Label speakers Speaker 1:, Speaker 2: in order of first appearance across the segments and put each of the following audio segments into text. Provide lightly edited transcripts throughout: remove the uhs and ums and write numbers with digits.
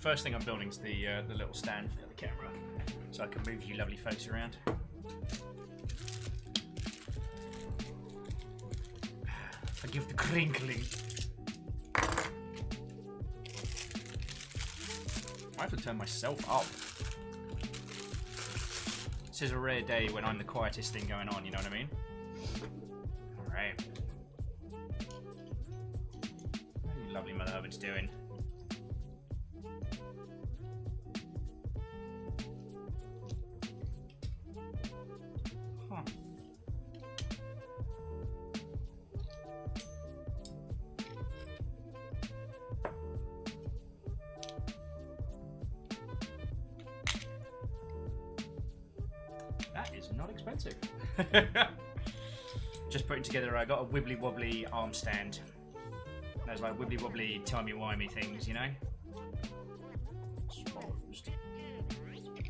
Speaker 1: first thing I'm building is the little stand for the camera, so I can move you lovely folks around. Forgive the crinkling. I have to turn myself up. This is a rare day when I'm the quietest thing going on, you know what I mean? Alright. How are you lovely Mother Hubbard's doing? Huh. That is not expensive. Just putting together, I got a wibbly wobbly arm stand. Those like wibbly wobbly timey wimey things, you know?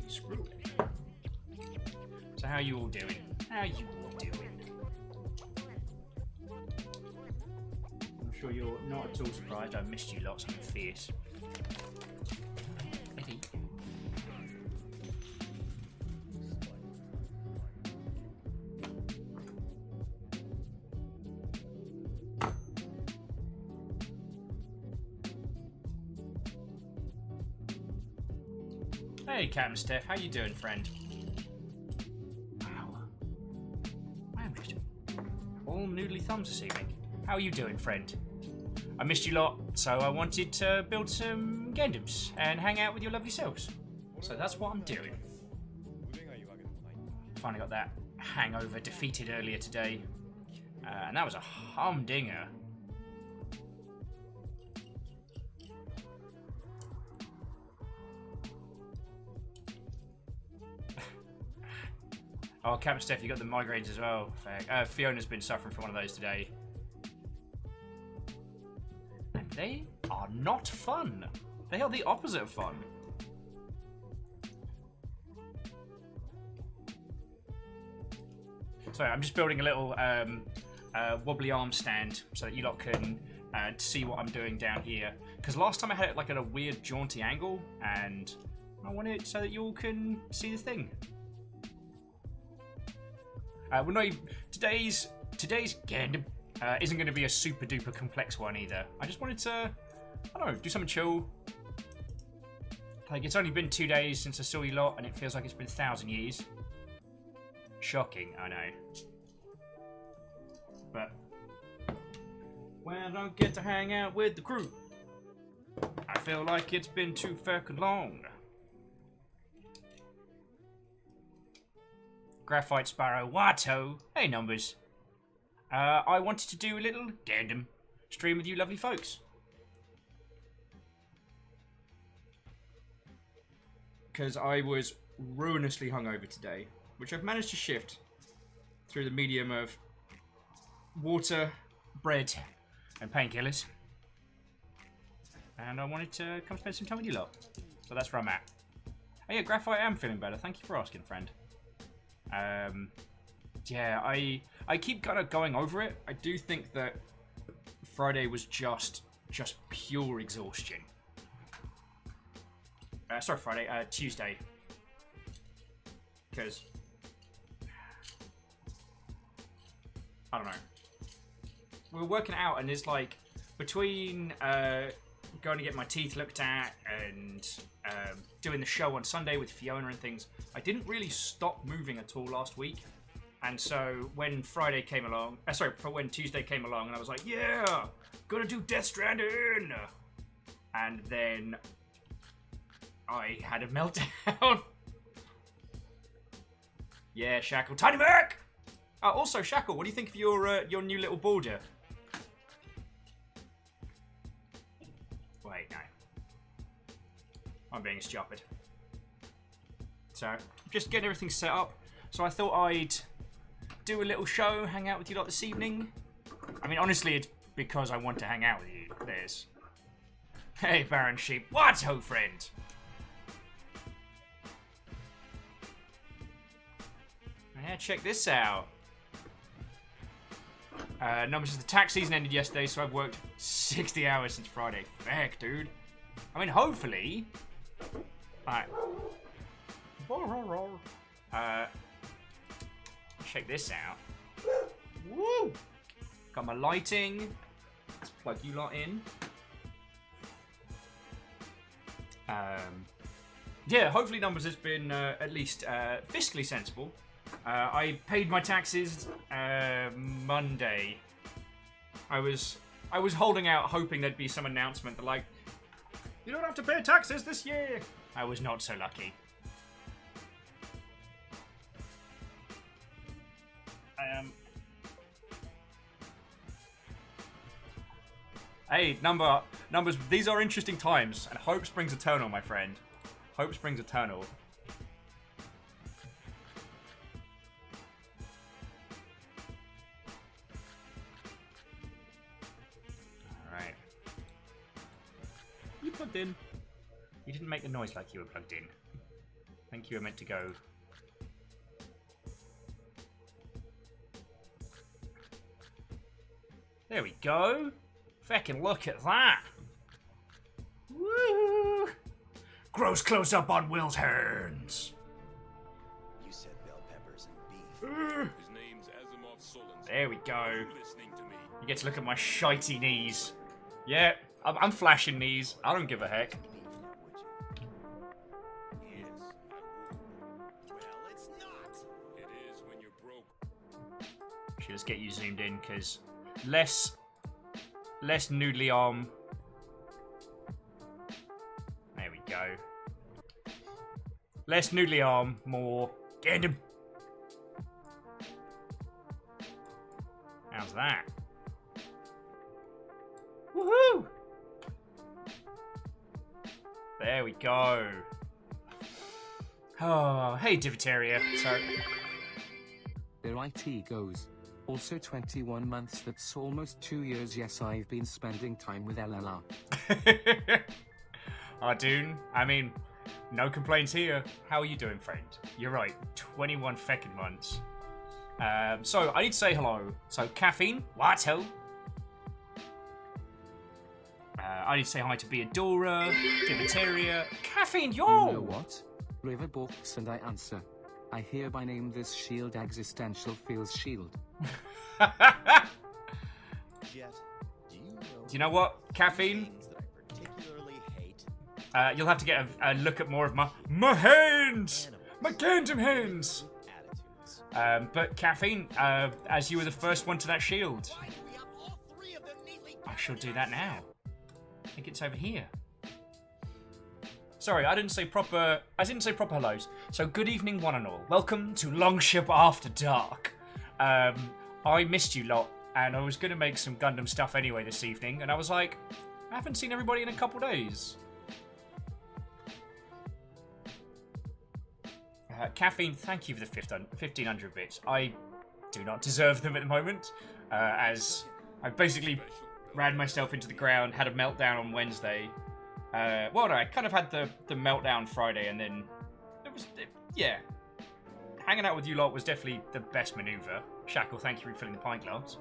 Speaker 1: Screw it. So how you all doing? How you all doing? I'm sure you're not at all surprised I missed you lots on the face. Eddie. Hey, Captain Steph, how you doing, friend? Wow. I am just all noodly thumbs this evening. How are you doing, friend? I missed you lot, so I wanted to build some Gundams and hang out with your lovely selves. So that's what I'm doing. Finally got that hangover defeated earlier today. And that was a humdinger. Oh, Captain Steph, you got the migraines as well. Fiona's been suffering from one of those today. And they are not fun. They are the opposite of fun. Sorry, I'm just building a little wobbly arm stand so that you lot can see what I'm doing down here. Because last time I had it like at a weird jaunty angle, and I want it so that you all can see the thing. We're not even, today's Gundam isn't going to be a super duper complex one either. I just wanted to, I don't know, do something chill. Like, it's only been 2 days since I saw you lot, and it feels like it's been 1,000 years. Shocking, I know. But when I don't get to hang out with the crew, I feel like it's been too fucking long. Graphite Sparrow Watto. Hey, numbers. I wanted to do a little Gundam stream with you lovely folks. Because I was ruinously hungover today, which I've managed to shift through the medium of water, bread, and painkillers. And I wanted to come spend some time with you lot. So that's where I'm at. Oh yeah, Graphite, I am feeling better. Thank you for asking, friend. Yeah, I keep kind of going over it. I do think that Friday was just pure exhaustion. Sorry, Friday, Tuesday. Because I don't know. We were working out, and it's like between going to get my teeth looked at and doing the show on Sunday with Fiona and things, I didn't really stop moving at all last week. And so when Friday came along, when Tuesday came along, and I was like, yeah, gonna do Death Stranding. And then I had a meltdown. Yeah, Shackle, Tiny Mac. Also, Shackle, what do you think of your new little border? Wait, no. I'm being stupid. So, just getting everything set up. So I thought I'd do a little show, hang out with you lot this evening. I mean, honestly, it's because I want to hang out with you. There's... Hey, Baron Sheep. What's ho, friend? Yeah, check this out. Numbers says the tax season ended yesterday, so I've worked 60 hours since Friday. Heck, dude. I mean, hopefully... Alright. Check this out. Woo! Got my lighting. Let's plug you lot in. Yeah, hopefully Numbers has been at least fiscally sensible. I paid my taxes Monday. I was holding out, hoping there'd be some announcement that, like, you don't have to pay taxes this year. I was not so lucky. Hey, Numbers, these are interesting times, and hope springs eternal, my friend. Hope springs eternal. Alright. You plugged in. You didn't make the noise like you were plugged in. I think you were meant to go... There we go. Feckin' look at that. Woo! Gross close up on Will's hands.
Speaker 2: You said bell peppers and beef. His name's Asimov Solon.
Speaker 1: There we go.
Speaker 2: Listening to me.
Speaker 1: You get to look at my shitey knees. Yeah, I'm flashing knees. I don't give a heck.
Speaker 2: Yes, I would. Well, it's not. It is when you're broke.
Speaker 1: Should just get you zoomed in, because less noodly arm. There we go. Less noodly arm, more Gandam. How's that? Woohoo! There we go. Oh, hey, Divitaria. Sorry.
Speaker 3: There IT goes. Also 21 months, that's almost 2 years. Yes, I've been spending time with LLR.
Speaker 1: Ardoon, I mean, no complaints here. How are you doing, friend? You're right, 21 feckin' months. So, I need to say hello. So, Caffeine, what hell? I need to say hi to Beadora, Divitaria, Caffeine, yo!
Speaker 3: You know what? River balks and I answer. I hereby name this shield Existential Feels Shield.
Speaker 2: Jet, do
Speaker 1: you know what, Caffeine?
Speaker 2: that I particularly hate?
Speaker 1: You'll have to get a look at more of my hands! My Gandam hands!
Speaker 2: Attitudes.
Speaker 1: But Caffeine, as you were the first one to that shield, I shall do that now. I think it's over here. Sorry, I didn't say proper hellos. So good evening, one and all. Welcome to Longship After Dark. I missed you lot, and I was going to make some Gundam stuff anyway this evening, and I was like, I haven't seen everybody in a couple days. Caffeine, thank you for the 1500 bits. I do not deserve them at the moment, as I basically ran myself into the ground, had a meltdown on Wednesday. Well, no, I kind of had the meltdown Friday, and then yeah. Hanging out with you lot was definitely the best maneuver. Shackle, thank you for refilling the pint glass.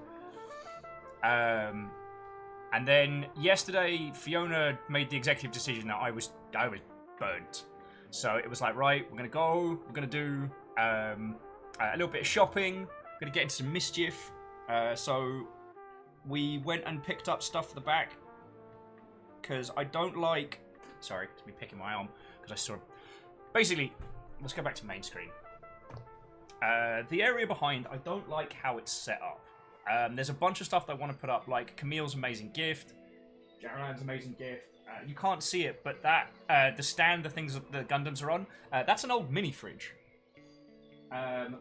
Speaker 1: And then yesterday, Fiona made the executive decision that I was burnt. So it was like, right, we're gonna do a little bit of shopping, we're gonna get into some mischief. So we went and picked up stuff for the back, because I don't like... Sorry, it's me picking my arm, because I saw... Basically, let's go back to main screen. The area behind, I don't like how it's set up. There's a bunch of stuff that I want to put up, like Camille's amazing gift, Jaralan's amazing gift. You can't see it, but that the stand, the things that the Gundams are on, that's an old mini fridge.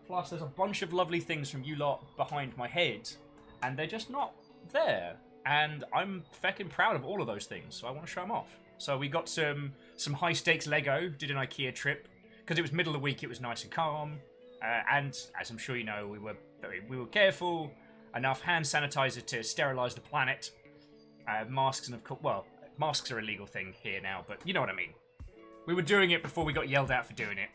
Speaker 1: Plus, there's a bunch of lovely things from you lot behind my head, and they're just not there. And I'm feckin' proud of all of those things, so I want to show them off. So we got some high stakes Lego, did an IKEA trip, because it was middle of the week, it was nice and calm. And as I'm sure you know, we were careful, enough hand sanitizer to sterilize the planet. Masks, and of course, well, masks are a legal thing here now, but you know what I mean. We were doing it before we got yelled at for doing it.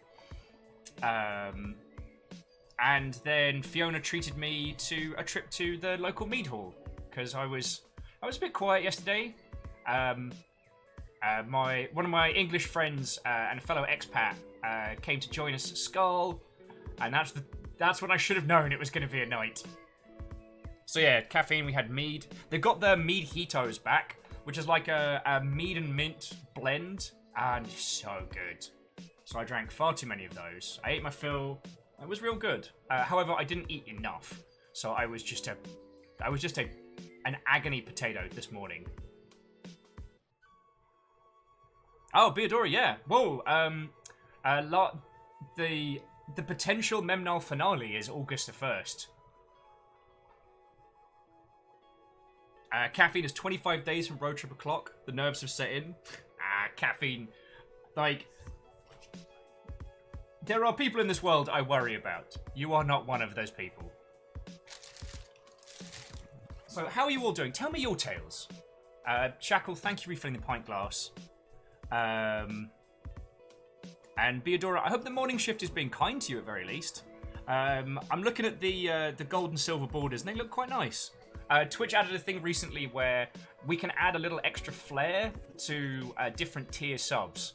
Speaker 1: And then Fiona treated me to a trip to the local mead hall, because I was a bit quiet yesterday. One of my English friends and a fellow expat came to join us at Skull, and that's when I should have known it was going to be a night. So yeah, caffeine. We had mead. They've got the mead Hitos back, which is like a mead and mint blend, and it's so good. So I drank far too many of those. I ate my fill. It was real good. However, I didn't eat enough, so I was just an agony potato this morning. Oh, Beadora, yeah. Whoa. The potential Memnol finale is August the 1st. Caffeine is 25 days from road trip o'clock. The nerves have set in. Caffeine. Like, there are people in this world I worry about. You are not one of those people. So, how are you all doing? Tell me your tales. Shackle, thank you for refilling the pint glass. And Beadora, I hope the morning shift is being kind to you at very least. I'm looking at the gold and silver borders, and they look quite nice. Twitch added a thing recently where we can add a little extra flair to different tier subs.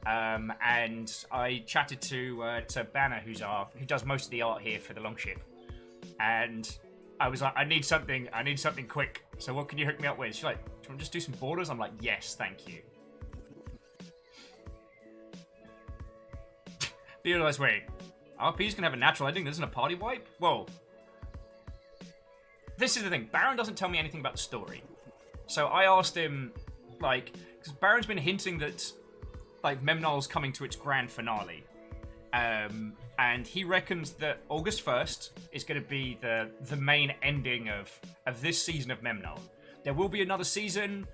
Speaker 1: And I chatted to Banner, who does most of the art here for the Longship, and I was like, I need something quick. So what can you hook me up with? She's like, do you want to just do some borders? I'm like, yes, thank you. Realize, wait, RP's gonna have a natural ending. This isn't a party wipe. Whoa. This is the thing. Baron doesn't tell me anything about the story. So I asked him, like, because Baron's been hinting that, like, Memnol's coming to its grand finale. And he reckons that August 1st is going to be the main ending of this season of Memnol. There will be another season,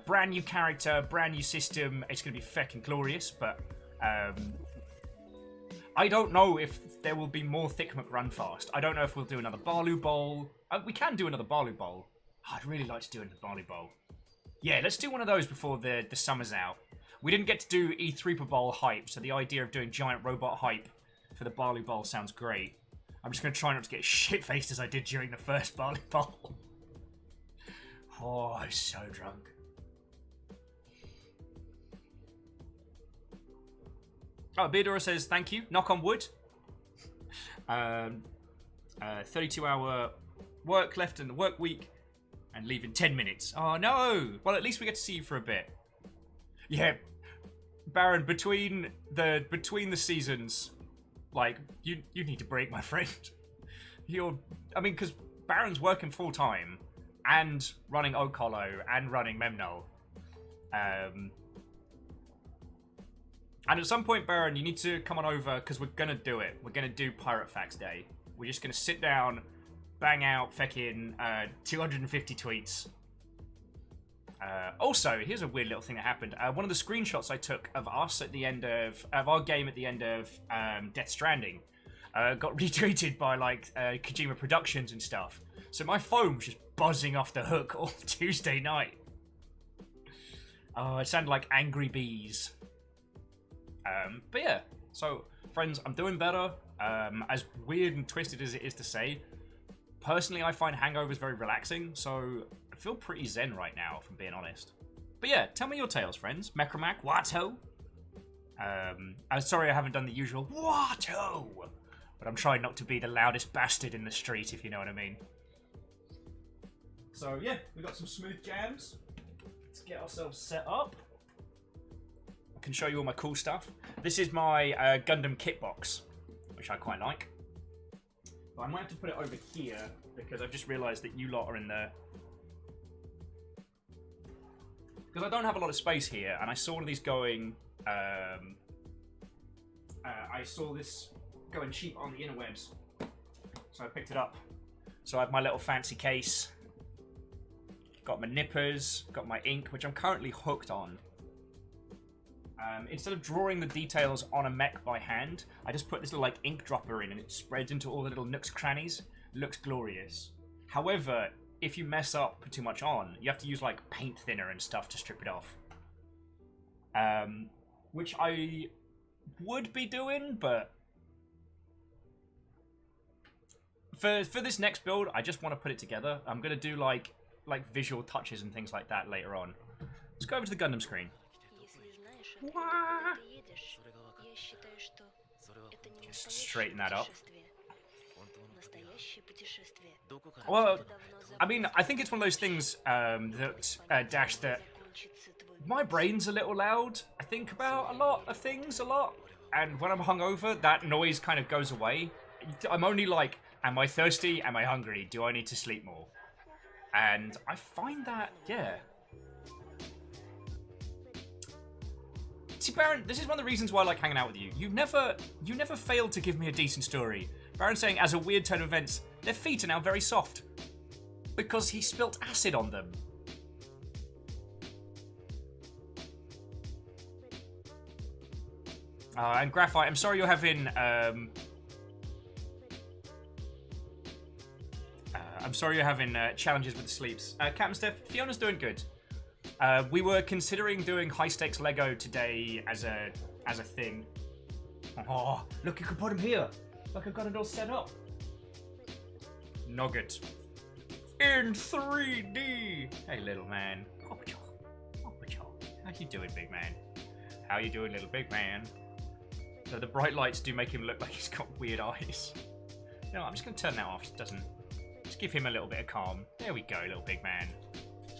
Speaker 1: brand new character, brand new system. It's going to be feckin' glorious, but I don't know if there will be more Thick McRunfast. I don't know if we'll do another Barloo Bowl. We can do another Barloo Bowl. I'd really like to do another Barloo Bowl. Yeah, let's do one of those before the summer's out. We didn't get to do E3 Bowl hype, so the idea of doing giant robot hype for the Barloo Bowl sounds great. I'm just going to try not to get shit-faced as I did during the first Barloo Bowl. Oh, I'm so drunk. Oh, Beadora says, thank you. Knock on wood. 32-hour work left in the work week and leave in 10 minutes. Oh, no. Well, at least we get to see you for a bit. Yeah, Baron, between the seasons, like, you need to break, my friend. Because Baron's working full-time and running Oak Hollow and running Memnol. And at some point, Baron, you need to come on over, because we're going to do it. We're going to do Pirate Facts Day. We're just going to sit down, bang out feckin' 250 tweets. Also, here's a weird little thing that happened. One of the screenshots I took of us at the end of our game at the end of Death Stranding got retweeted by, like, Kojima Productions and stuff. So my phone was just buzzing off the hook all Tuesday night. Oh, it sounded like angry bees. But yeah, so friends, I'm doing better. As weird and twisted as it is to say, personally I find hangovers very relaxing, so I feel pretty zen right now, if I'm being honest. But yeah, tell me your tales, friends. Mecromac, Watto. I'm sorry I haven't done the usual Watto, but I'm trying not to be the loudest bastard in the street, if you know what I mean. So yeah, we got some smooth jams. Let's get ourselves set up. I can show you all my cool stuff. This is my Gundam kit box, which I quite like. But I might have to put it over here because I've just realised that you lot are in there. Because I don't have a lot of space here, and I saw one of these going. I saw this going cheap on the interwebs, so I picked it up. So I have my little fancy case. Got my nippers, got my ink, which I'm currently hooked on. Instead of drawing the details on a mech by hand, I just put this little, like, ink dropper in and it spreads into all the little nooks crannies. It looks glorious. However, if you mess up, put too much on, you have to use, like, paint thinner and stuff to strip it off. Which I would be doing, but for this next build, I just want to put it together. I'm going to do, like visual touches and things like that later on. Let's go over to the Gundam screen. Just straighten that up. Well, I mean, I think it's one of those things Dash, that my brain's a little loud. I think about a lot of things a lot. And when I'm hungover, that noise kind of goes away. I'm only like, am I thirsty? Am I hungry? Do I need to sleep more? And I find that, yeah. See, Baron, this is one of the reasons why I like hanging out with you. You never failed to give me a decent story. Baron's saying, as a weird turn of events, their feet are now very soft. Because he spilt acid on them. And Graphite, I'm sorry you're having, challenges with the sleeps. Captain Steph, Fiona's doing good. We were considering doing high stakes Lego today as a thing. Oh, look, you can put him here. Look, I've got it all set up. Nugget. In 3D. Hey, little man. How you doing, big man? How you doing, little big man? So the bright lights do make him look like he's got weird eyes. No, I'm just going to turn that off. It doesn't. Just give him a little bit of calm. There we go, little big man.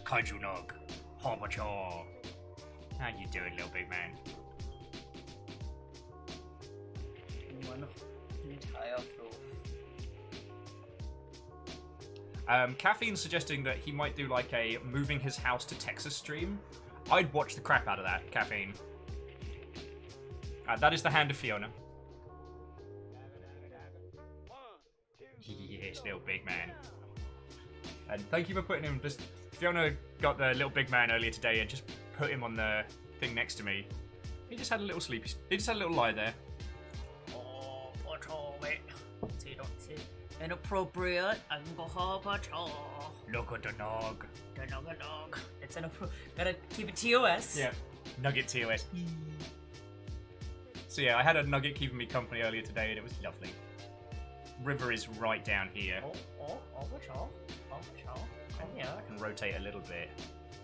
Speaker 1: Kaiju Nog. How you doing, little big man? Caffeine's suggesting that he might do like a moving his house to Texas stream. I'd watch the crap out of that, Caffeine. That is the hand of Fiona. Yes, little big man. And thank you for putting him. Just Fiona got the little big man earlier today and just put him on the thing next to me. He just had a little sleep. He just had a little lie there.
Speaker 4: Oh, patrol, mate. See, don't see. Inappropriate. I'm gonna go patrol.
Speaker 1: Look at the nog.
Speaker 4: The nog. It's inappropriate. Gotta keep it TOS.
Speaker 1: Yeah. Nugget TOS. So yeah, I had a nugget keeping me company earlier today and it was lovely. River is right down here.
Speaker 4: Patrol. Come here.
Speaker 1: I can rotate a little bit.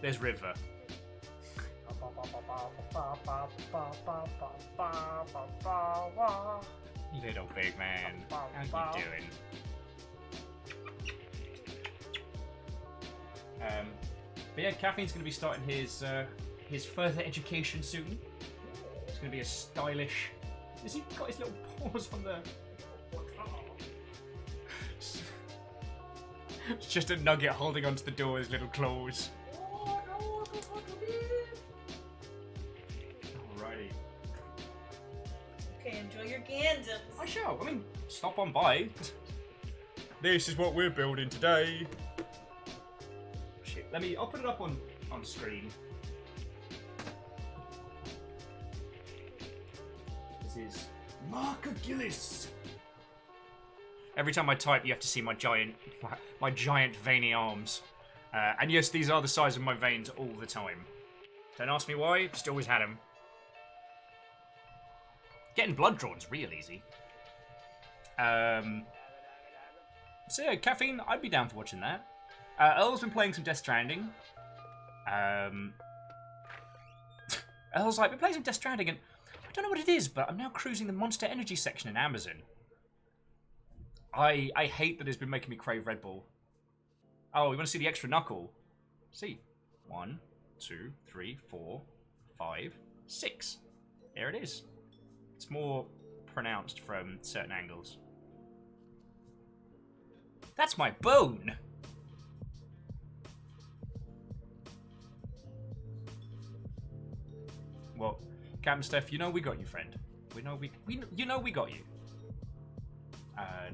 Speaker 1: There's River. Little big man. How you doing? But yeah, Caffeine's going to be starting his further education soon. It's going to be a stylish... Has he got his little paws on the... It's just a nugget holding onto the door with his little claws. Alrighty.
Speaker 4: Okay, enjoy your Gandams.
Speaker 1: I shall. I mean, stop on by. This is what we're building today. Shit, I'll put it up on screen. This is McGillis's. Every time I type, you have to see my giant veiny arms. And yes, these are the size of my veins all the time. Don't ask me why, just always had them. Getting blood drawn's real easy. So yeah, Caffeine, I'd be down for watching that. Earl's been playing some Death Stranding. Earl's like, been playing some Death Stranding, and I don't know what it is, but I'm now cruising the Monster Energy section in Amazon. I hate that it's been making me crave Red Bull. Oh, we want to see the extra knuckle. See. 1, 2, 3, 4, 5, 6. There it is. It's more pronounced from certain angles. That's my bone! Well, Captain Steph, you know we got you, friend. You know we got you.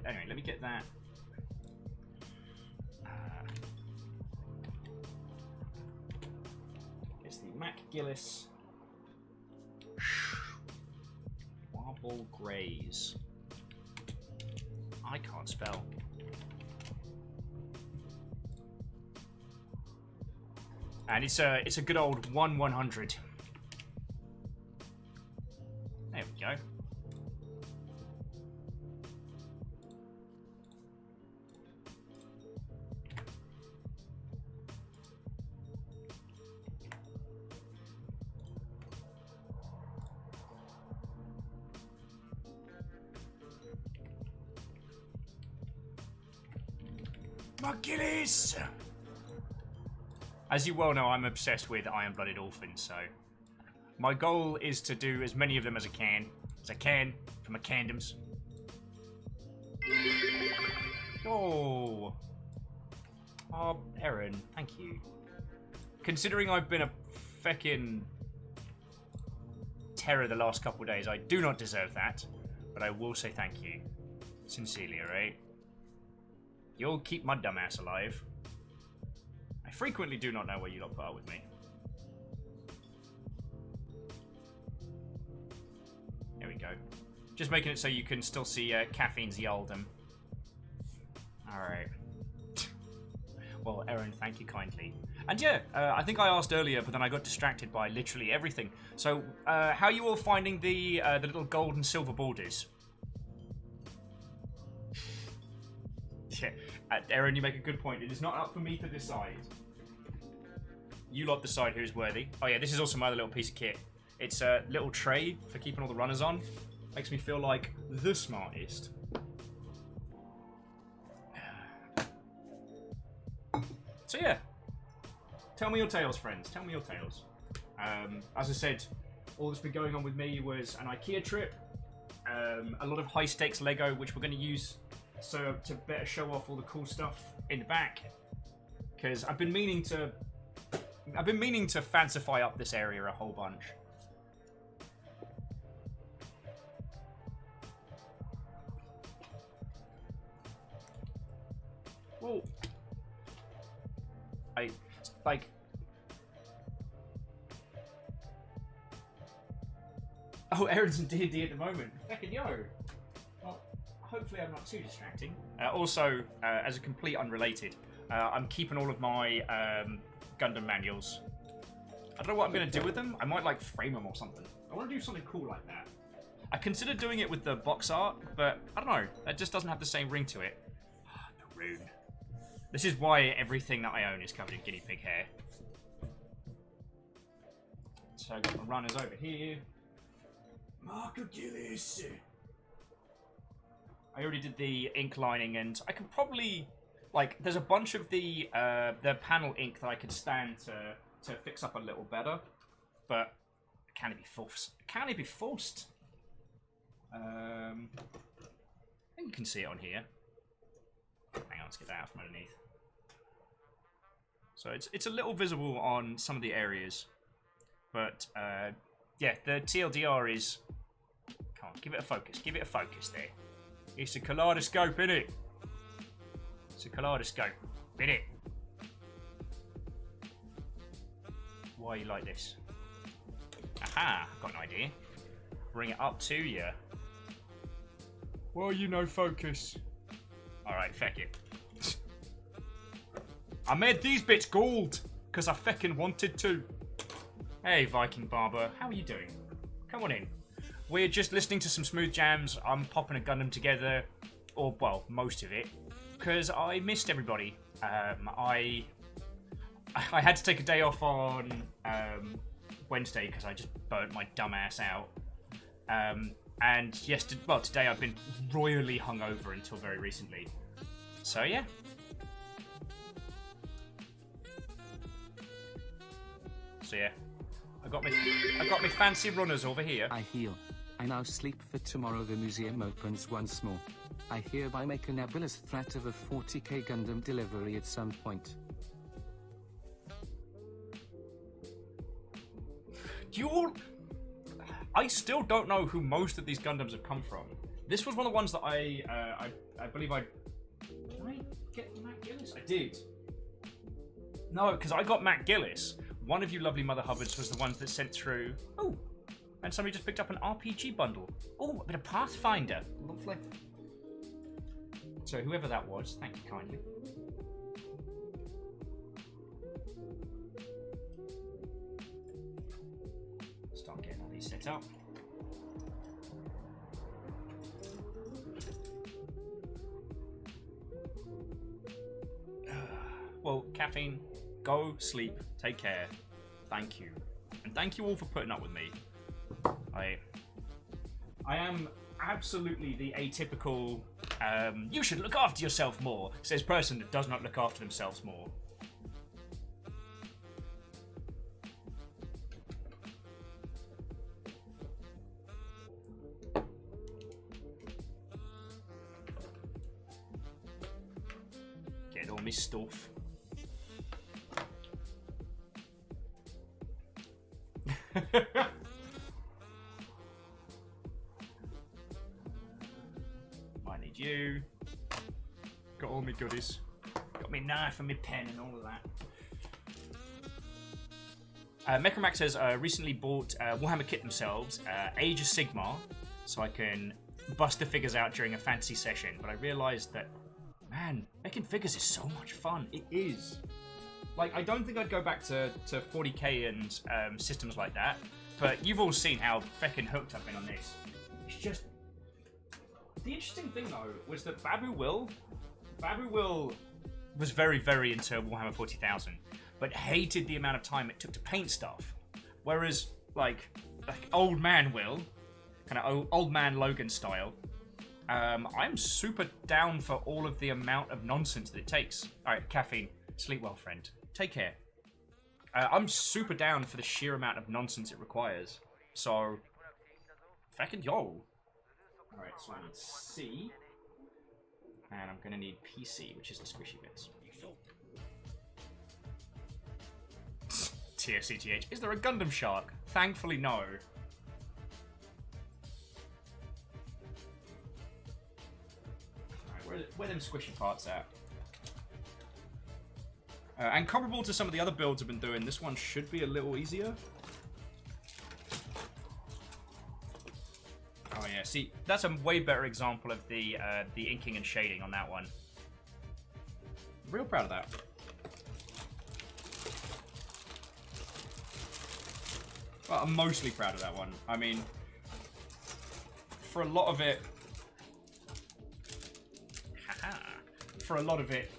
Speaker 1: Anyway, let me get that. It's the McGillis Wobble Graze. I can't spell. And it's a good old 1/100. There we go. McGillis! As you well know, I'm obsessed with iron-blooded orphans, so my goal is to do as many of them as I can for my candoms. Oh, Erin, thank you. Considering I've been a feckin' terror the last couple of days, I do not deserve that, but I will say thank you. Sincerely, alright? You'll keep my dumbass alive. I frequently do not know where you lot put up with me. There we go. Just making it so you can still see Caffeine's Yaldum. Alright. Well, Erin, thank you kindly. And yeah, I think I asked earlier, but then I got distracted by literally everything. So, how are you all finding the little gold and silver borders? Yeah, Erin, you make a good point. It is not up for me to decide. You lot decide who's worthy. Oh yeah, this is also my other little piece of kit. It's a little tray for keeping all the runners on. Makes me feel like the smartest. So yeah, tell me your tales, friends. Tell me your tales. As I said, all that's been going on with me was an IKEA trip, a lot of high-stakes Lego, which we're going to use so to better show off all the cool stuff in the back. Because I've been meaning to fancify up this area a whole bunch. Well, oh, Erin's in D&D at the moment. Fucking yo. Well, hopefully I'm not too distracting. Also, as a complete unrelated, I'm keeping all of my Gundam manuals. I don't know what I'm going to do with them. I might, like, frame them or something. I want to do something cool like that. I considered doing it with the box art, but I don't know. That just doesn't have the same ring to it. Maroon. This is why everything that I own is covered in guinea pig hair. So I've got my runners over here. McGillis. I already did the ink lining, and I can probably, like, there's a bunch of the panel ink that I could stand to fix up a little better, but can it be forced? Can it be forced? I think you can see it on here. Hang on, let's get that out from underneath. So it's a little visible on some of the areas, but yeah, the TLDR is. Come on, give it a focus. Give it a focus there. It's a kaleidoscope, innit? It's a kaleidoscope, innit? Why are you like this? Aha! Got an idea. Bring it up to you. Well, you know, focus. Alright, feck it. I made these bits gold, because I feckin' wanted to. Hey, Viking Barber, how are you doing? Come on in. We're just listening to some smooth jams. I'm popping a Gundam together, or, well, most of it, because I missed everybody. I had to take a day off on Wednesday, because I just burnt my dumb ass out. And yesterday, well, today I've been royally hungover until very recently. So yeah. So yeah, I got me fancy runners over here.
Speaker 3: I heal. I now sleep for tomorrow. The museum opens once more. I hereby make a nebulous threat of a 40k Gundam delivery at some point.
Speaker 1: I still don't know who most of these Gundams have come from. This was one of the ones that I believe I... Did I get McGillis? I did. No, because I got McGillis. One of you lovely Mother Hubbards was the ones that sent through... Oh, and somebody just picked up an RPG bundle. Oh, a bit of Pathfinder. Lovely. So whoever that was, thank you kindly. Start getting all these set up. Well, Caffeine, go sleep, take care, thank you. And thank you all for putting up with me. I am absolutely the atypical You should look after yourself more, says person that does not look after themselves more. Get all my stuff. Might need you. Got all my goodies. Got my knife and my pen and all of that. Mechramax has recently bought Warhammer kit themselves, Age of Sigmar, so I can bust the figures out during a fantasy session. But I realised that, man, making figures is so much fun. It is. Like, I don't think I'd go back to 40k and systems like that, but you've all seen how feckin' hooked I've been on this. It's just... The interesting thing, though, was that Babu Will was very, very into Warhammer 40,000, but hated the amount of time it took to paint stuff. Whereas, like old man Will, kind of old man Logan style, I'm super down for all of the amount of nonsense that it takes. Alright, caffeine, sleep well, friend. Take care. I'm super down for the sheer amount of nonsense it requires. So, fucking yo. Alright, so I need C. And I'm gonna need PC, which is the squishy bits. TSCTH. Is there a Gundam shark? Thankfully, no. Alright, where are them squishy parts at? And comparable to some of the other builds I've been doing, this one should be a little easier. Oh yeah, see, that's a way better example of the inking and shading on that one. Real proud of that. Well, I'm mostly proud of that one. I mean, for a lot of it... For a lot of it,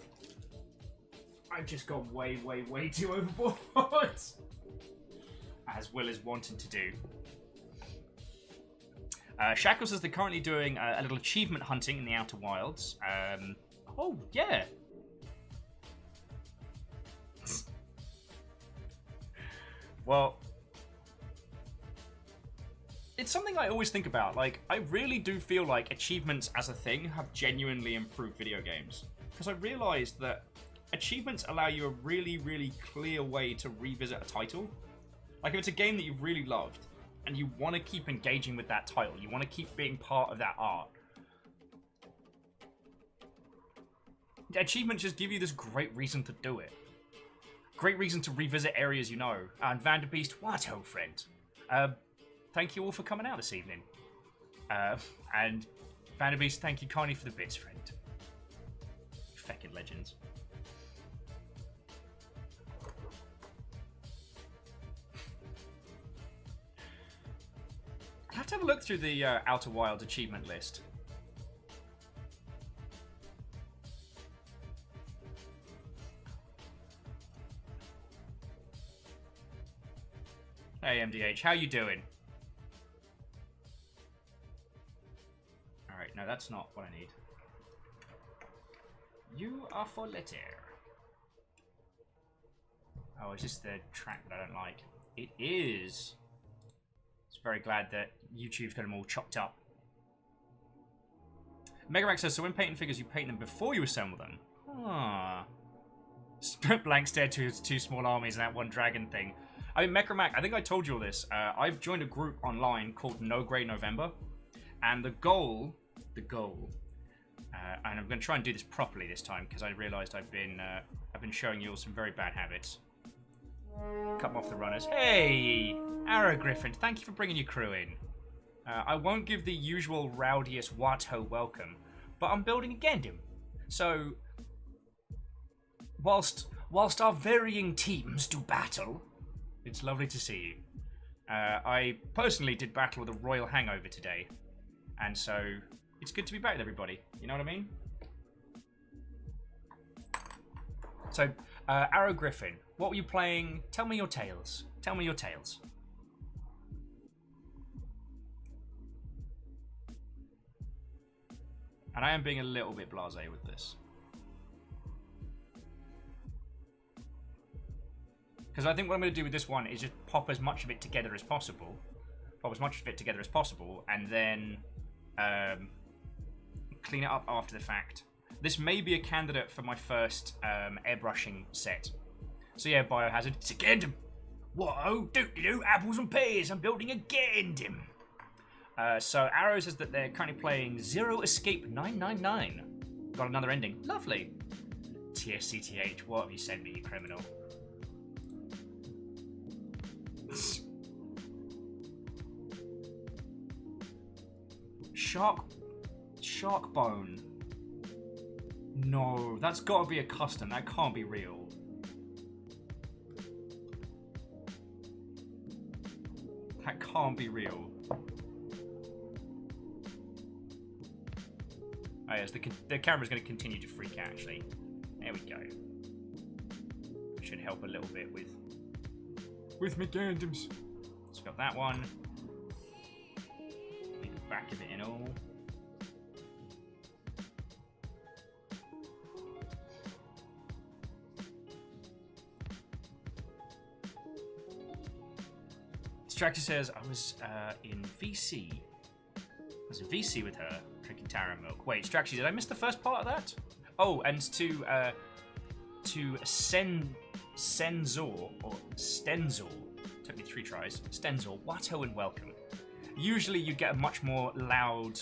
Speaker 1: I've just gone way, way, way too overboard. As Will is wanting to do. Shackles says they're currently doing a little achievement hunting in the Outer Wilds. Oh, yeah. Well, it's something I always think about. Like, I really do feel like achievements as a thing have genuinely improved video games. Because I realized that achievements allow you a really, really clear way to revisit a title. Like, if it's a game that you've really loved, and you want to keep engaging with that title, you want to keep being part of that art, achievements just give you this great reason to do it. Great reason to revisit areas you know. And Vanderbeest, what ho, friend. Thank you all for coming out this evening. And Vanderbeest, thank you kindly for the bits, friend. You feckin' legends. I have to have a look through the Outer Wilds achievement list. Hey MDH, how you doing? Alright, no, that's not what I need. You are for letter. Oh, is this the track that I don't like? It is. Very glad that YouTube's got them all chopped up. Megarax says, so when painting figures, you paint them before you assemble them. Ah. Blank stare to his two small armies and that one dragon thing. I mean, Mechramac, I think I told you all this. I've joined a group online called No Grey November. And the goal, and I'm going to try and do this properly this time because I realised I've been showing you all some very bad habits. Cut them off the runners. Hey! Arrow Griffin, thank you for bringing your crew in. I won't give the usual rowdiest Watho welcome, but I'm building a Gundam. So, whilst our varying teams do battle, it's lovely to see you. I personally did battle with a royal hangover today, and so it's good to be back with everybody. You know what I mean? So, Arrow Griffin, what were you playing? Tell me your tales. Tell me your tales. And I am being a little bit blasé with this. Because I think what I'm going to do with this one is just pop as much of it together as possible. And then clean it up after the fact. This may be a candidate for my first airbrushing set. So yeah, Biohazard, it's a Gundam. Whoa, do apples and pears, I'm building a Gundam. So Arrow says that they're currently playing Zero Escape 999. Got another ending. Lovely. TSCTH, what have you sent me, you criminal? Shark bone. No, that's got to be a custom. That can't be real. That can't be real. Oh yes, the camera's going to continue to freak out. Actually, there we go. Should help a little bit with my Gundams. So got that one. Make the back of it in all. Distractor says, I was in VC. I was in VC with her, drinking taro milk. Wait, Distractor, did I miss the first part of that? Oh, and to Senzor, or Stenzor, took me 3 tries. Stenzor, Watto and welcome. Usually you get a much more loud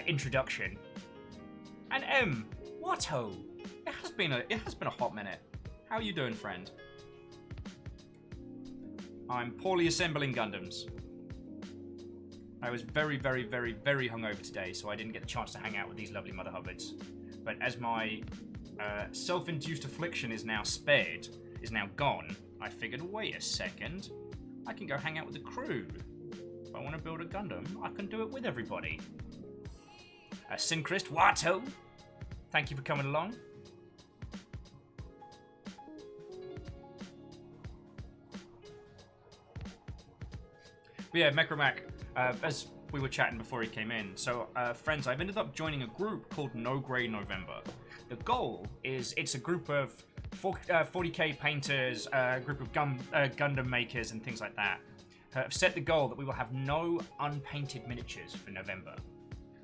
Speaker 1: introduction. And Watto, it has been a hot minute. How are you doing, friend? I'm poorly assembling Gundams. I was very, very, very, very hungover today, so I didn't get the chance to hang out with these lovely Mother Hubbards. But as my self-induced affliction is now gone, I figured, wait a second, I can go hang out with the crew. If I want to build a Gundam, I can do it with everybody. Synchrist, Watto, thank you for coming along. But yeah, Mecromac, as we were chatting before he came in, so friends, I've ended up joining a group called No Grey November. The goal is, it's a group of 40k painters, a group of Gundam makers and things like that, have set the goal that we will have no unpainted miniatures for November.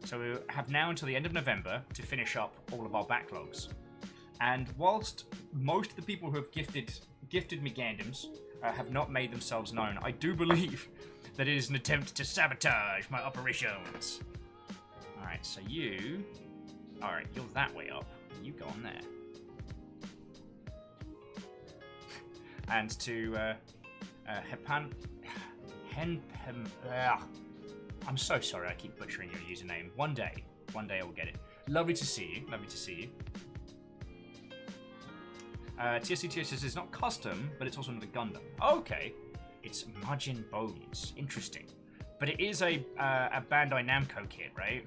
Speaker 1: So we have now until the end of November to finish up all of our backlogs. And whilst most of the people who have gifted me Gundams have not made themselves known, I do believe that it is an attempt to sabotage my operations. Alright, so you... Alright, you're that way up. You go on there. And to I'm so sorry I keep butchering your username. One day I will get it. Lovely to see you. TSC says it's not custom, but it's also another Gundam. Okay. It's Majin Bones. Interesting. But it is a Bandai Namco kit, right?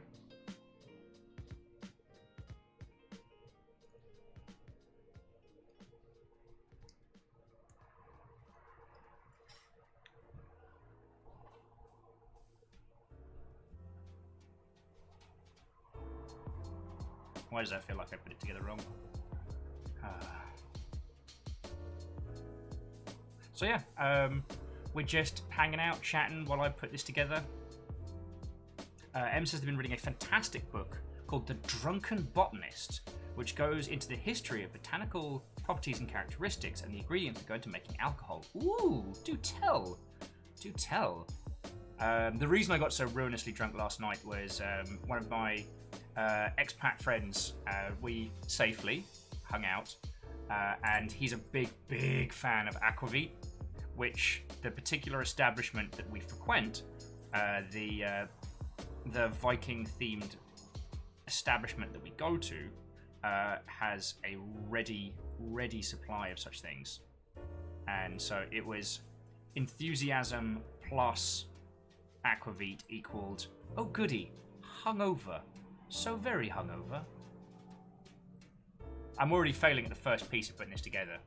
Speaker 1: Why does that feel like I put it together wrong? So yeah, we're just hanging out, chatting while I put this together. Em says they've been reading a fantastic book called The Drunken Botanist, which goes into the history of botanical properties and characteristics and the ingredients that go into making alcohol. Ooh, do tell. Do tell. The reason I got so ruinously drunk last night was one of my expat friends, we safely hung out, and he's a big fan of aquavit, which the particular establishment that we frequent, the Viking themed establishment that we go to, has a ready supply of such things. And so it was enthusiasm plus aquavit equaled, oh goody, hungover. So very hungover. I'm already failing at the first piece of putting this together.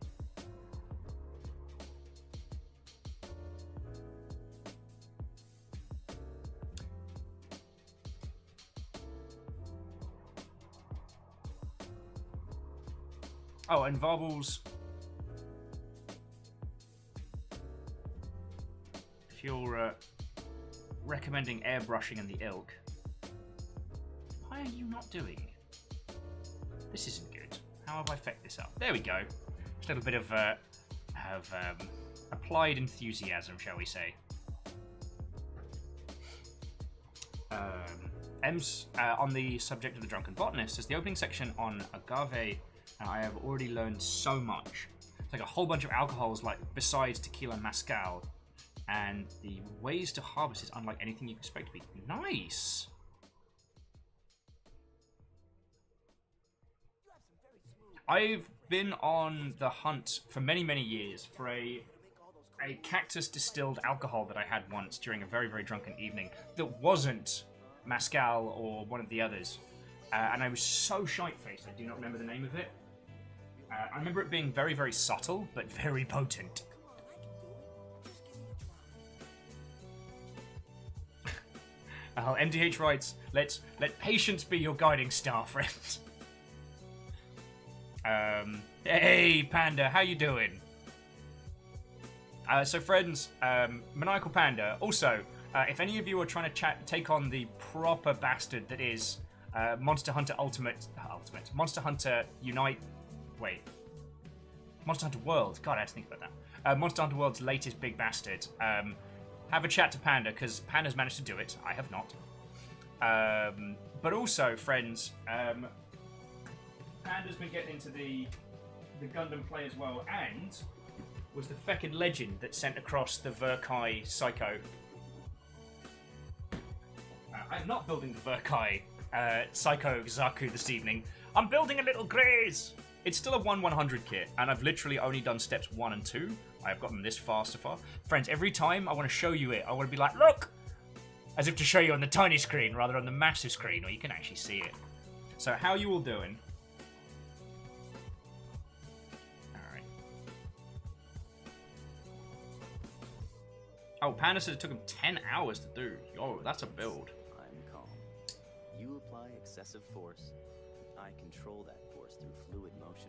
Speaker 1: Oh, and Varbles. If you're recommending airbrushing and the ilk, why are you not doing? This isn't good. How have I fecked this up? There we go. Just a little bit of applied enthusiasm, shall we say. M's on the subject of the Drunken Botanist says the opening section on agave, and I have already learned so much. It's like a whole bunch of alcohols, like besides tequila and mezcal, and the ways to harvest is unlike anything you expect to be. Nice. I've been on the hunt for many, many years for a cactus distilled alcohol that I had once during a very, very drunken evening that wasn't mezcal or one of the others. And I was so shite-faced, I do not remember the name of it. I remember it being very, very subtle, but very potent. MDH writes, let patience be your guiding star, friend. Hey, Panda, how you doing? So, friends, Maniacal Panda. Also, if any of you are trying to take on the proper bastard that is Monster Hunter Monster Hunter Unite. Wait. Monster Hunter World. God, I had to think about that. Monster Hunter World's latest big bastard. Have a chat to Panda, because Panda's managed to do it. I have not. But also, friends, Panda's been getting into the Gundam play as well, and was the feckin' legend that sent across the Verkai Psycho. I'm not building the Verkai Psycho Zaku this evening. I'm building a little Graze! It's still a 1/100 kit, and I've literally only done steps 1 and 2. I've gotten this far so far. Friends, every time I want to show you it, I want to be like, look! As if to show you on the tiny screen rather than the massive screen, where you can actually see it. So, how are you all doing? Alright. Oh, Panda said it took him 10 hours to do. Oh, that's a build.
Speaker 5: I'm calm. You apply excessive force. I control that force through fluid motion.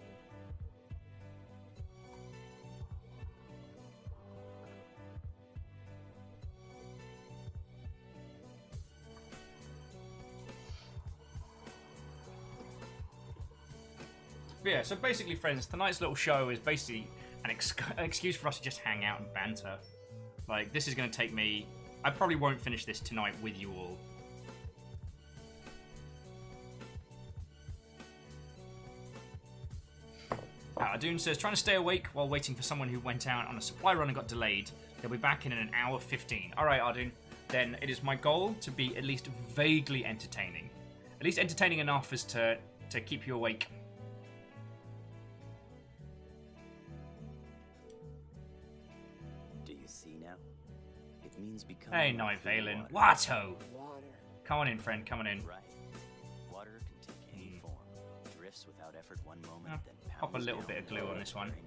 Speaker 1: But yeah, so basically, friends, tonight's little show is basically an excuse for us to just hang out and banter. Like, this is going to take me... I probably won't finish this tonight with you all. Adun says, trying to stay awake while waiting for someone who went out on a supply run and got delayed. They'll be back in an hour 15. Alright, Adun. Then it is my goal to be at least vaguely entertaining. At least entertaining enough as to keep you awake.
Speaker 5: Do you see now? It means becoming.
Speaker 1: Hey,
Speaker 5: like
Speaker 1: Night Valen.
Speaker 5: water.
Speaker 1: Watto! Come on in, friend. Come on in.
Speaker 5: Right. Water can take any form. Drifts without effort one moment, then
Speaker 1: Pop a
Speaker 5: pounds
Speaker 1: little
Speaker 5: down
Speaker 1: bit of glue
Speaker 5: the
Speaker 1: on this one.
Speaker 5: very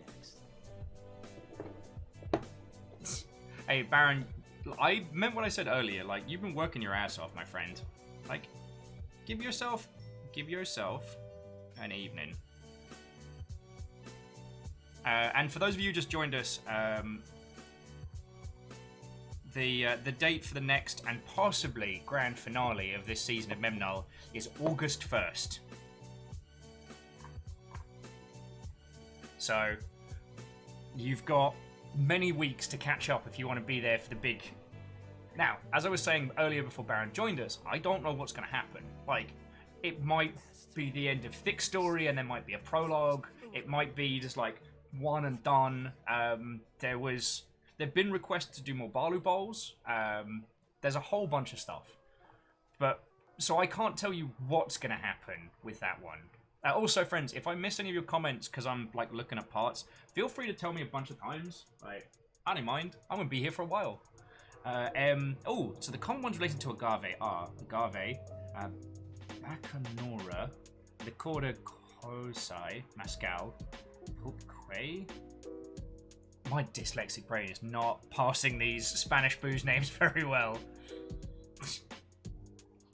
Speaker 5: next.
Speaker 1: Hey, Baron, I meant what I said earlier. Like, you've been working your ass off, my friend. Like, give yourself an evening. And for those of you who just joined us, the date for the next and possibly grand finale of this season of Memnol is August 1st. So, you've got many weeks to catch up if you want to be there for the big... Now, as I was saying earlier before Baron joined us, I don't know what's going to happen. Like, it might be the end of Thick Story and there might be a prologue. It might be just like one and done. There've been requests to do more Balu Bowls. There's a whole bunch of stuff. But, so I can't tell you what's going to happen with that one. Also, friends, if I miss any of your comments because I'm like looking at parts, feel free to tell me a bunch of times. Like, I don't mind. I'm gonna be here for a while. Oh, so the common ones related to agave are agave, bacanora, liquor kosai, mezcal, pulque. My dyslexic brain is not passing these Spanish booze names very well.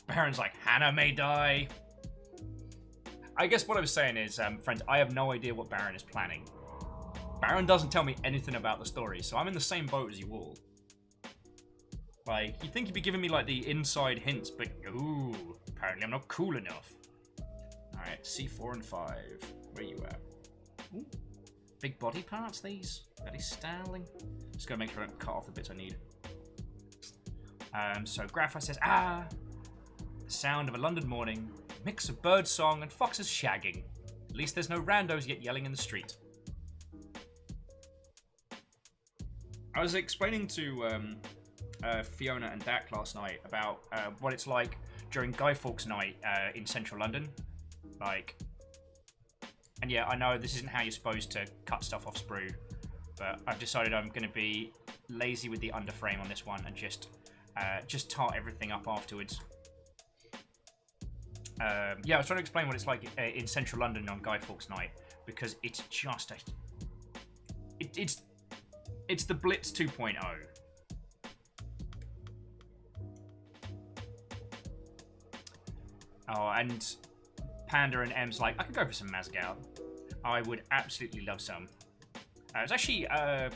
Speaker 1: Baron's like, Hannah may die. I guess what I was saying is, friends, I have no idea what Baron is planning. Baron doesn't tell me anything about the story, so I'm in the same boat as you all. Like, you'd think he'd be giving me, like, the inside hints, but, ooh, apparently I'm not cool enough. Alright, C4 and 5. Where you at? Ooh. Big body parts, these? Very styling. Just gotta make sure I don't cut off the bits I need. So Grapha says, the sound of a London morning, mix of bird song and foxes shagging. At least there's no randos yet yelling in the street. I was explaining to Fiona and Dak last night about what it's like during Guy Fawkes night in central London. Like, and yeah, I know this isn't how you're supposed to cut stuff off sprue, but I've decided I'm going to be lazy with the underframe on this one and just tart everything up afterwards. Yeah, I was trying to explain what it's like in central London on Guy Fawkes night, because it's just it's the Blitz 2.0. Oh, and Panda and M's like, I could go for some Mazgal. I would absolutely love some. It was actually, I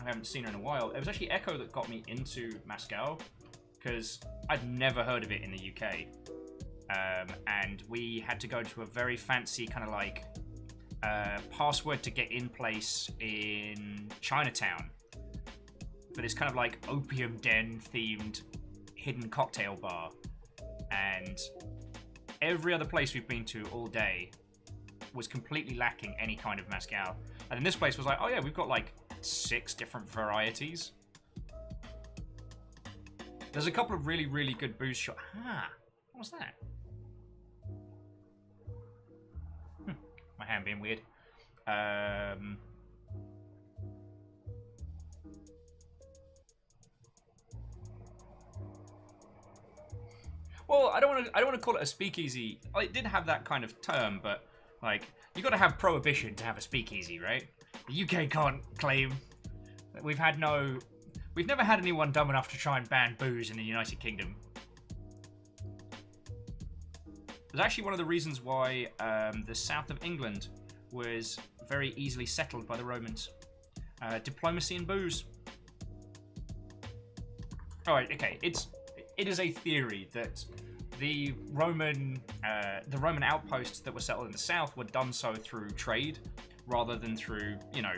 Speaker 1: haven't seen her in a while. It was actually Echo that got me into Mazgal, because I'd never heard of it in the UK. And we had to go to a very fancy kind of like password to get in place in Chinatown for this kind of like opium den themed hidden cocktail bar. And every other place we've been to all day was completely lacking any kind of mezcal. And then this place was like, oh yeah, we've got like 6 different varieties. There's a couple of really, really good booze shops. What was that? My hand being weird. Well, I don't want to call it a speakeasy. Well, it did have that kind of term, but like you got to have prohibition to have a speakeasy, right? The UK can't claim that we've never had anyone dumb enough to try and ban booze in the United Kingdom. It was actually one of the reasons why the south of England was very easily settled by the Romans. Diplomacy and booze. Alright, okay, it is a theory that the Roman outposts that were settled in the south were done so through trade rather than through, you know,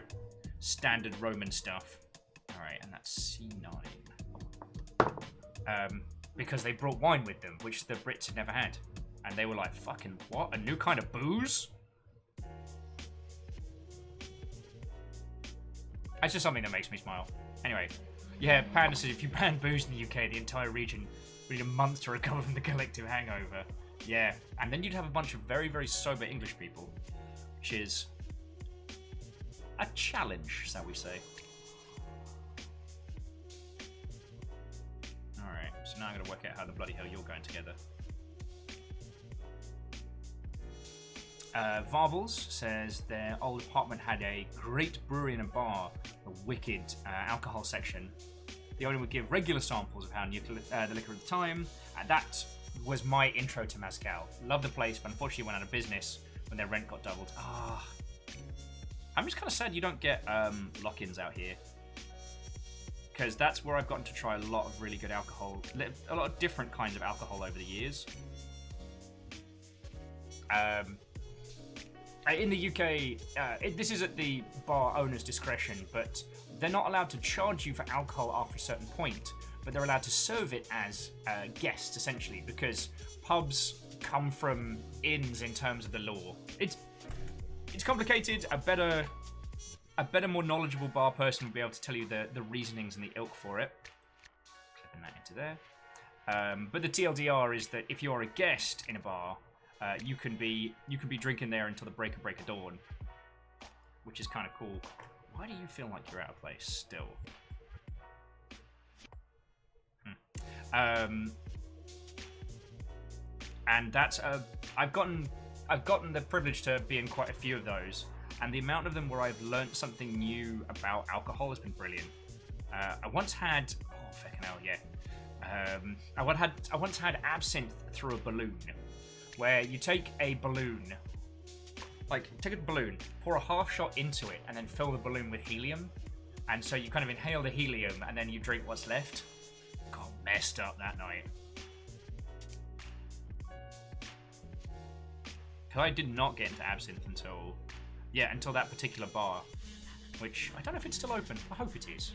Speaker 1: standard Roman stuff. Alright, and that's C9. Because they brought wine with them, which the Brits had never had. And they were like, fucking what? A new kind of booze? That's just something that makes me smile. Anyway, yeah, Panda says if you ban booze in the UK, the entire region would need a month to recover from the collective hangover. Yeah, and then you'd have a bunch of very, very sober English people, which is a challenge, shall we say. Alright, so now I'm going to work out how the bloody hell you're going together. Varbles says their old apartment had a great brewery and a bar, a wicked alcohol section. The owner would give regular samples of how new the liquor at the time, and that was my intro to Mezcal. Loved the place, but unfortunately went out of business when their rent got doubled. I'm just kind of sad you don't get lock-ins out here, because that's where I've gotten to try a lot of really good alcohol, a lot of different kinds of alcohol over the years. In the UK, this is at the bar owner's discretion, but they're not allowed to charge you for alcohol after a certain point, but they're allowed to serve it as guests, essentially, because pubs come from inns in terms of the law. It's complicated. A better, more knowledgeable bar person would be able to tell you the reasonings and the ilk for it. Clipping that into there. But the TLDR is that if you're a guest in a bar, you can be drinking there until the break of dawn, which is kind of cool. Why do you feel like you're out of place still? And that's I've gotten the privilege to be in quite a few of those, and the amount of them where I've learnt something new about alcohol has been brilliant. I once had I once had absinthe through a balloon, where you take a balloon, take a balloon, pour a half shot into it, and then fill the balloon with helium. And so you kind of inhale the helium, and then you drink what's left. Got messed up that night. Because I did not get into absinthe until that particular bar. Which, I don't know if it's still open. I hope it is.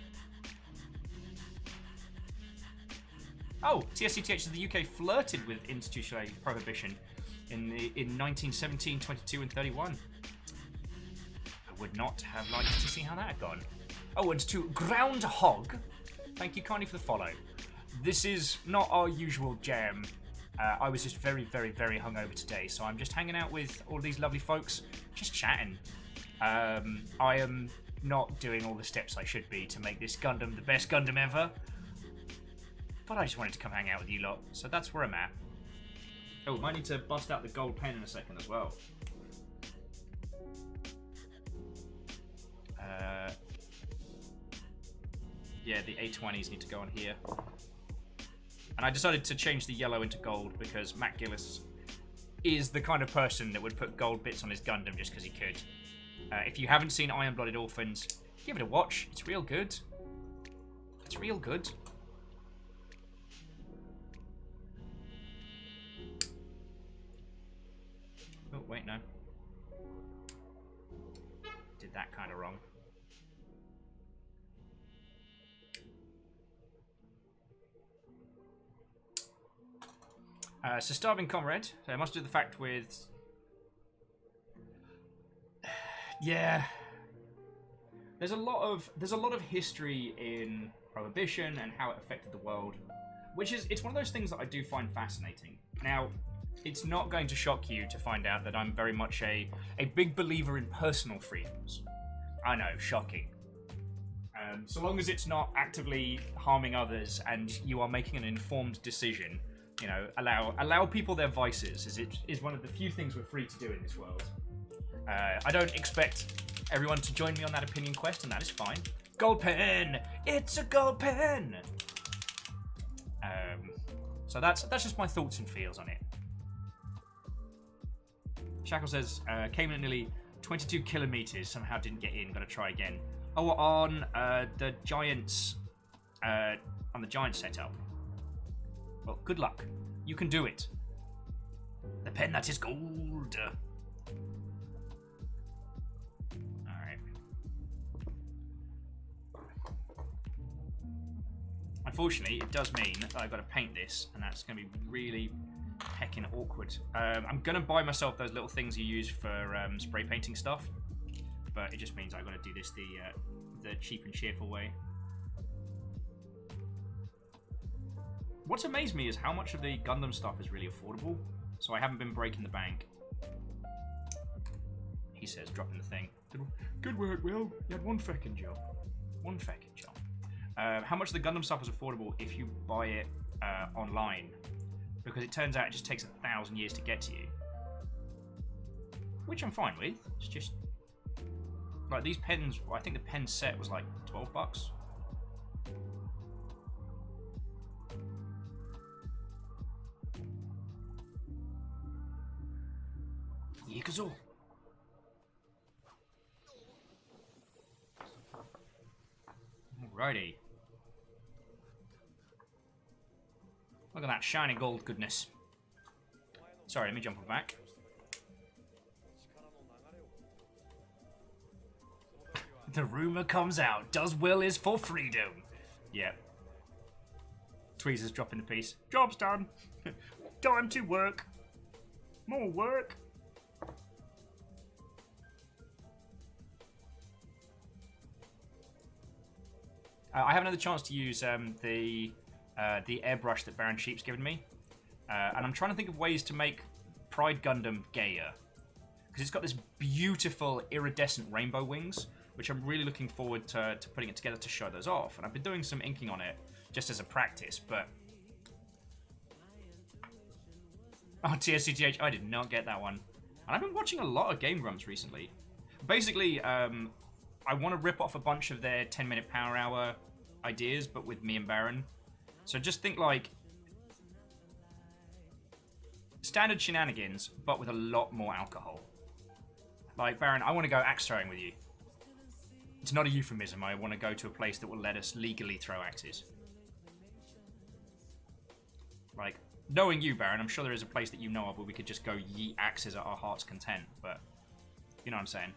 Speaker 1: Oh, TSCTH, the UK flirted with institutional prohibition in 1917, 22, and 31. I would not have liked to see how that had gone. Oh, and to Groundhog, thank you kindly for the follow. This is not our usual jam. I was just very, very, very hungover today, so I'm just hanging out with all these lovely folks, just chatting. I am not doing all the steps I should be to make this Gundam the best Gundam ever. But I just wanted to come hang out with you lot, so that's where I'm at. Oh, might need to bust out the gold pen in a second as well. Yeah, the A20s need to go on here. And I decided to change the yellow into gold because McGillis is the kind of person that would put gold bits on his Gundam just because he could. If you haven't seen Iron-Blooded Orphans, give it a watch. It's real good. It's real good. Oh, wait, no. Did that kind of wrong. So Starving Comrade. So I must do the fact with... Yeah. There's a lot of history in Prohibition and how it affected the world. It's one of those things that I do find fascinating. Now, it's not going to shock you to find out that I'm very much a big believer in personal freedoms. I know, shocking. So long as it's not actively harming others and you are making an informed decision, you know, allow people their vices is one of the few things we're free to do in this world. I don't expect everyone to join me on that opinion quest, and that is fine. Gold pen! It's a gold pen! So that's just my thoughts and feels on it. Shackle says, came in at nearly 22 kilometers, somehow didn't get in, gotta try again. Oh, on the Giants, on the Giants setup. Well, good luck. You can do it. The pen that is gold. Alright. Unfortunately, it does mean that I've got to paint this, and that's going to be really heckin' awkward. I'm going to buy myself those little things you use for spray painting stuff, but it just means I've got to do this the cheap and cheerful way. What's amazed me is how much of the Gundam stuff is really affordable, so I haven't been breaking the bank. He says, dropping the thing. Good work, Will. You had one feckin' job. One feckin' job. How much of the Gundam stuff is affordable if you buy it online? Because it turns out it just takes 1,000 years to get to you. Which I'm fine with. It's just... like, these pens, I think the pen set was like $12. Yikazo. Alrighty. Look at that shiny gold goodness. Sorry, let me jump back. The rumor comes out. Does Will is for freedom. Yeah. Tweezer's dropping the piece. Job's done. Time to work. More work. I haven't had the chance to use the airbrush that Baron Sheep's given me. And I'm trying to think of ways to make Pride Gundam gayer. Because it's got this beautiful iridescent rainbow wings, which I'm really looking forward to putting it together to show those off. And I've been doing some inking on it just as a practice, but... oh, TSCTH, I did not get that one. And I've been watching a lot of Game Grumps recently. Basically, I want to rip off a bunch of their 10-minute power hour ideas, but with me and Baron. So just think like... standard shenanigans, but with a lot more alcohol. Like, Baron, I want to go axe throwing with you. It's not a euphemism. I want to go to a place that will let us legally throw axes. Like, knowing you, Baron, I'm sure there is a place that you know of where we could just go yeet axes at our heart's content, but you know what I'm saying.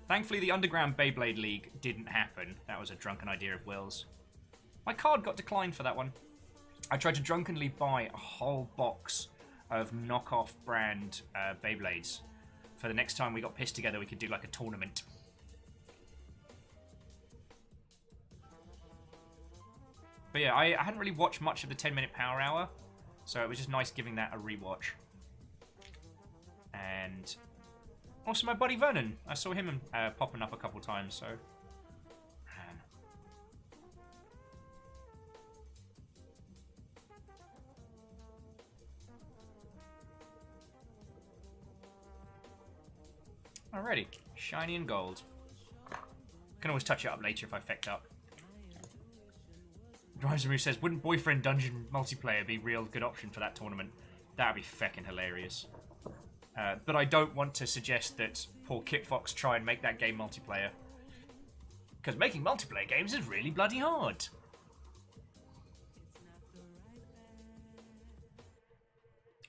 Speaker 1: Thankfully, the Underground Beyblade League didn't happen. That was a drunken idea of Will's. My card got declined for that one. I tried to drunkenly buy a whole box of knockoff brand Beyblades. For the next time we got pissed together, we could do like a tournament. But yeah, I hadn't really watched much of the 10-minute Power Hour, so it was just nice giving that a rewatch. And also my buddy Vernon. I saw him popping up a couple times, so... Man. Alrighty. Shiny and gold. Can always touch it up later if I fecked up. Drives says, wouldn't Boyfriend Dungeon multiplayer be a real good option for that tournament? That'd be feckin' hilarious. But I don't want to suggest that poor Kitfox try and make that game multiplayer. Because making multiplayer games is really bloody hard.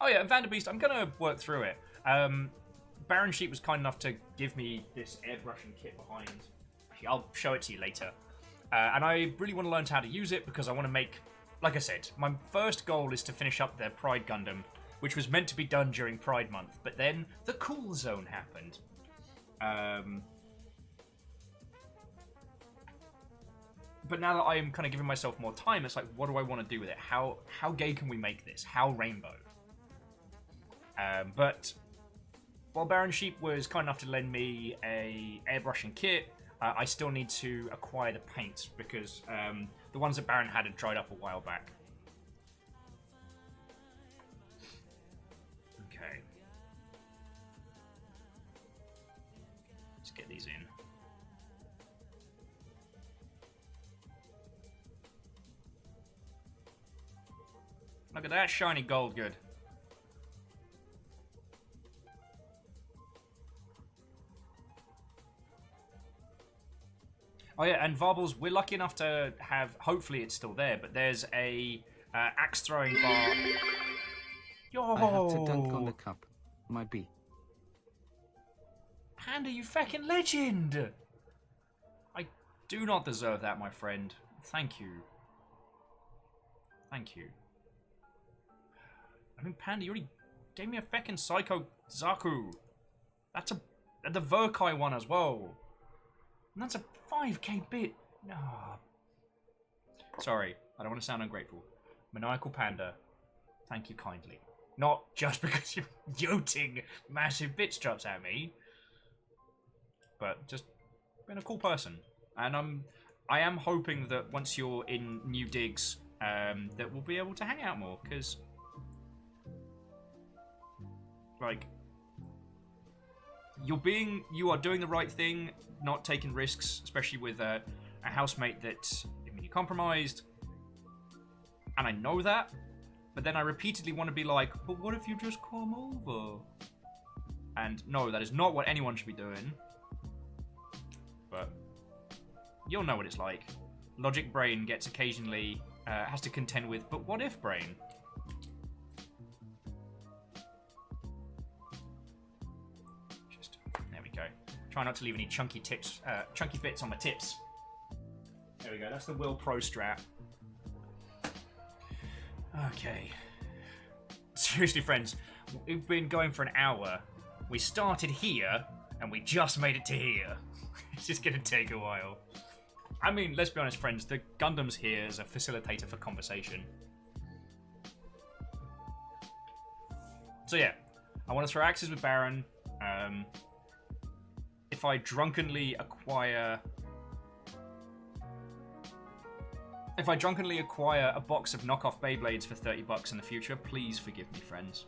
Speaker 1: Oh yeah, and Vanderbeest, I'm going to work through it. Baron Sheep was kind enough to give me this airbrushing kit behind. Actually, I'll show it to you later. And I really want to learn how to use it because I want to make... Like I said, my first goal is to finish up the Pride Gundam, which was meant to be done during Pride Month, but then the Cool Zone happened. But now that I am kind of giving myself more time, it's like, what do I want to do with it? How gay can we make this? How rainbow? But while Baron Sheep was kind enough to lend me a airbrushing kit, I still need to acquire the paints because the ones that Baron had dried up a while back. Okay. Let's get these in. Look at that shiny gold, good. Oh yeah, and Varbles, we're lucky enough to have, hopefully it's still there, but there's a axe throwing bar. Yo!
Speaker 3: I have to dunk on the cup. My B.
Speaker 1: Panda, you fucking legend! I do not deserve that, my friend. Thank you. Thank you. I mean, Panda, you already gave me a fucking Psycho Zaku. That's the Verkai one as well. And that's a 5k bit. Oh. Sorry, I don't want to sound ungrateful. Maniacal Panda, thank you kindly. Not just because you're yoting massive bit struts at me, but just being a cool person. And I am hoping that once you're in new digs, that we'll be able to hang out more, because like you are doing the right thing, not taking risks, especially with a housemate that's immunocompromised. And I know that, but then I repeatedly want to be like, but what if you just come over? And no, that is not what anyone should be doing. But you'll know what it's like. Logic brain gets occasionally, has to contend with, but what if brain? There we go. Try not to leave any chunky bits on my tips. There we go, that's the Will Pro strat. Okay. Seriously, friends, we've been going for an hour. We started here, and we just made it to here. It's just gonna take a while. I mean, let's be honest, friends, the Gundam's here as a facilitator for conversation. So yeah, I want to throw axes with Baron. If I drunkenly acquire a box of knockoff Beyblades for $30 in the future, please forgive me, friends.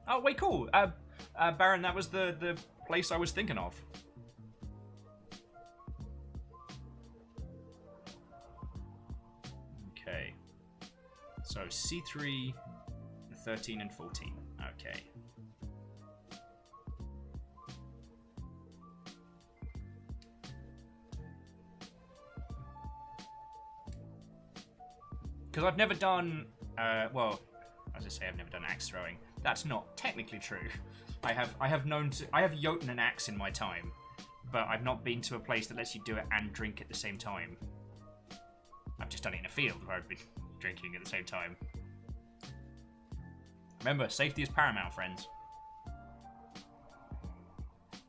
Speaker 1: Oh, wait, cool. Baron, that was the place I was thinking of. So C3, 13, and 14. Okay. Because I've never done, well, as I say, I've never done axe throwing. That's not technically true. I have yoten an axe in my time, but I've not been to a place that lets you do it and drink at the same time. I've just done it in a field where I've been drinking at the same time. Remember, safety is paramount, friends.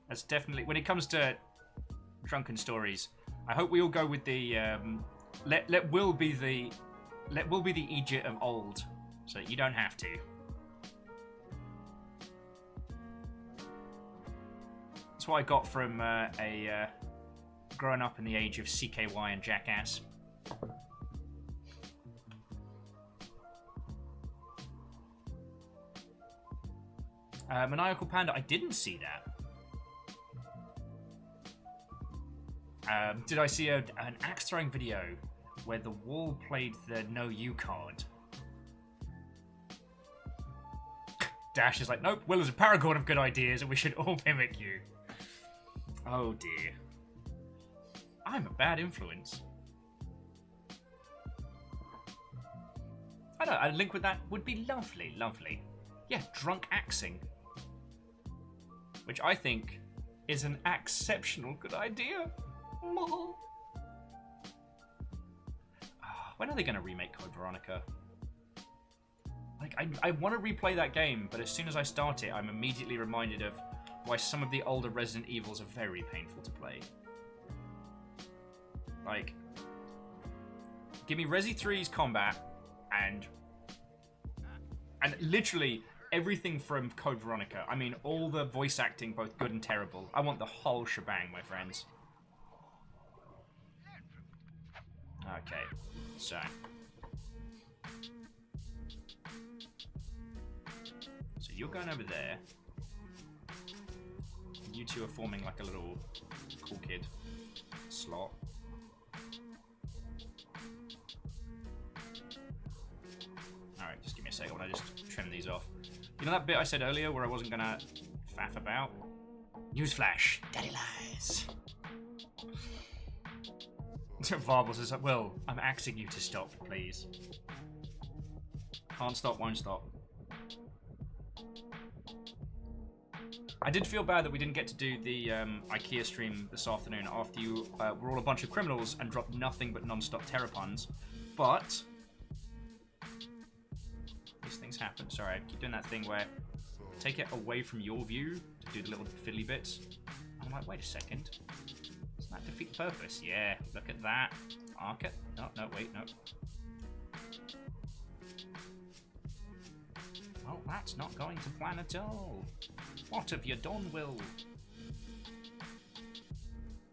Speaker 1: That's definitely, when it comes to drunken stories, I hope we all go with the let Will be the Egypt of old, so that you don't have to. That's what I got from growing up in the age of CKY and Jackass. Maniacal Panda, I didn't see that. Did I see an axe throwing video where the wall played the No You card? Dash is like, nope, Will is a paragon of good ideas and we should all mimic you. Oh dear. I'm a bad influence. I know, a link with that would be lovely, lovely. Yeah, drunk axing. Which I think is an exceptional good idea. When are they going to remake Code Veronica? Like, I want to replay that game, but as soon as I start it, I'm immediately reminded of why some of the older Resident Evils are very painful to play. Like, give me Resi 3's combat and literally everything from Code Veronica. I mean, all the voice acting, both good and terrible. I want the whole shebang, my friends. Okay, so you're going over there. You two are forming like a little cool kid slot. Alright, just give me a second when I just trim these off. You know that bit I said earlier where I wasn't gonna faff about? Newsflash, daddy lies. Varbles is like, well, I'm axing you to stop, please. Can't stop, won't stop. I did feel bad that we didn't get to do the IKEA stream this afternoon after you were all a bunch of criminals and dropped nothing but non-stop terror puns, but these things happen. Sorry, I keep doing that thing where I take it away from your view to do the little fiddly bits. I'm like, wait a second. Doesn't that defeat the purpose? Yeah, look at that. Arc it. No, no, wait, no. Well, that's not going to plan at all. What have you done, Will?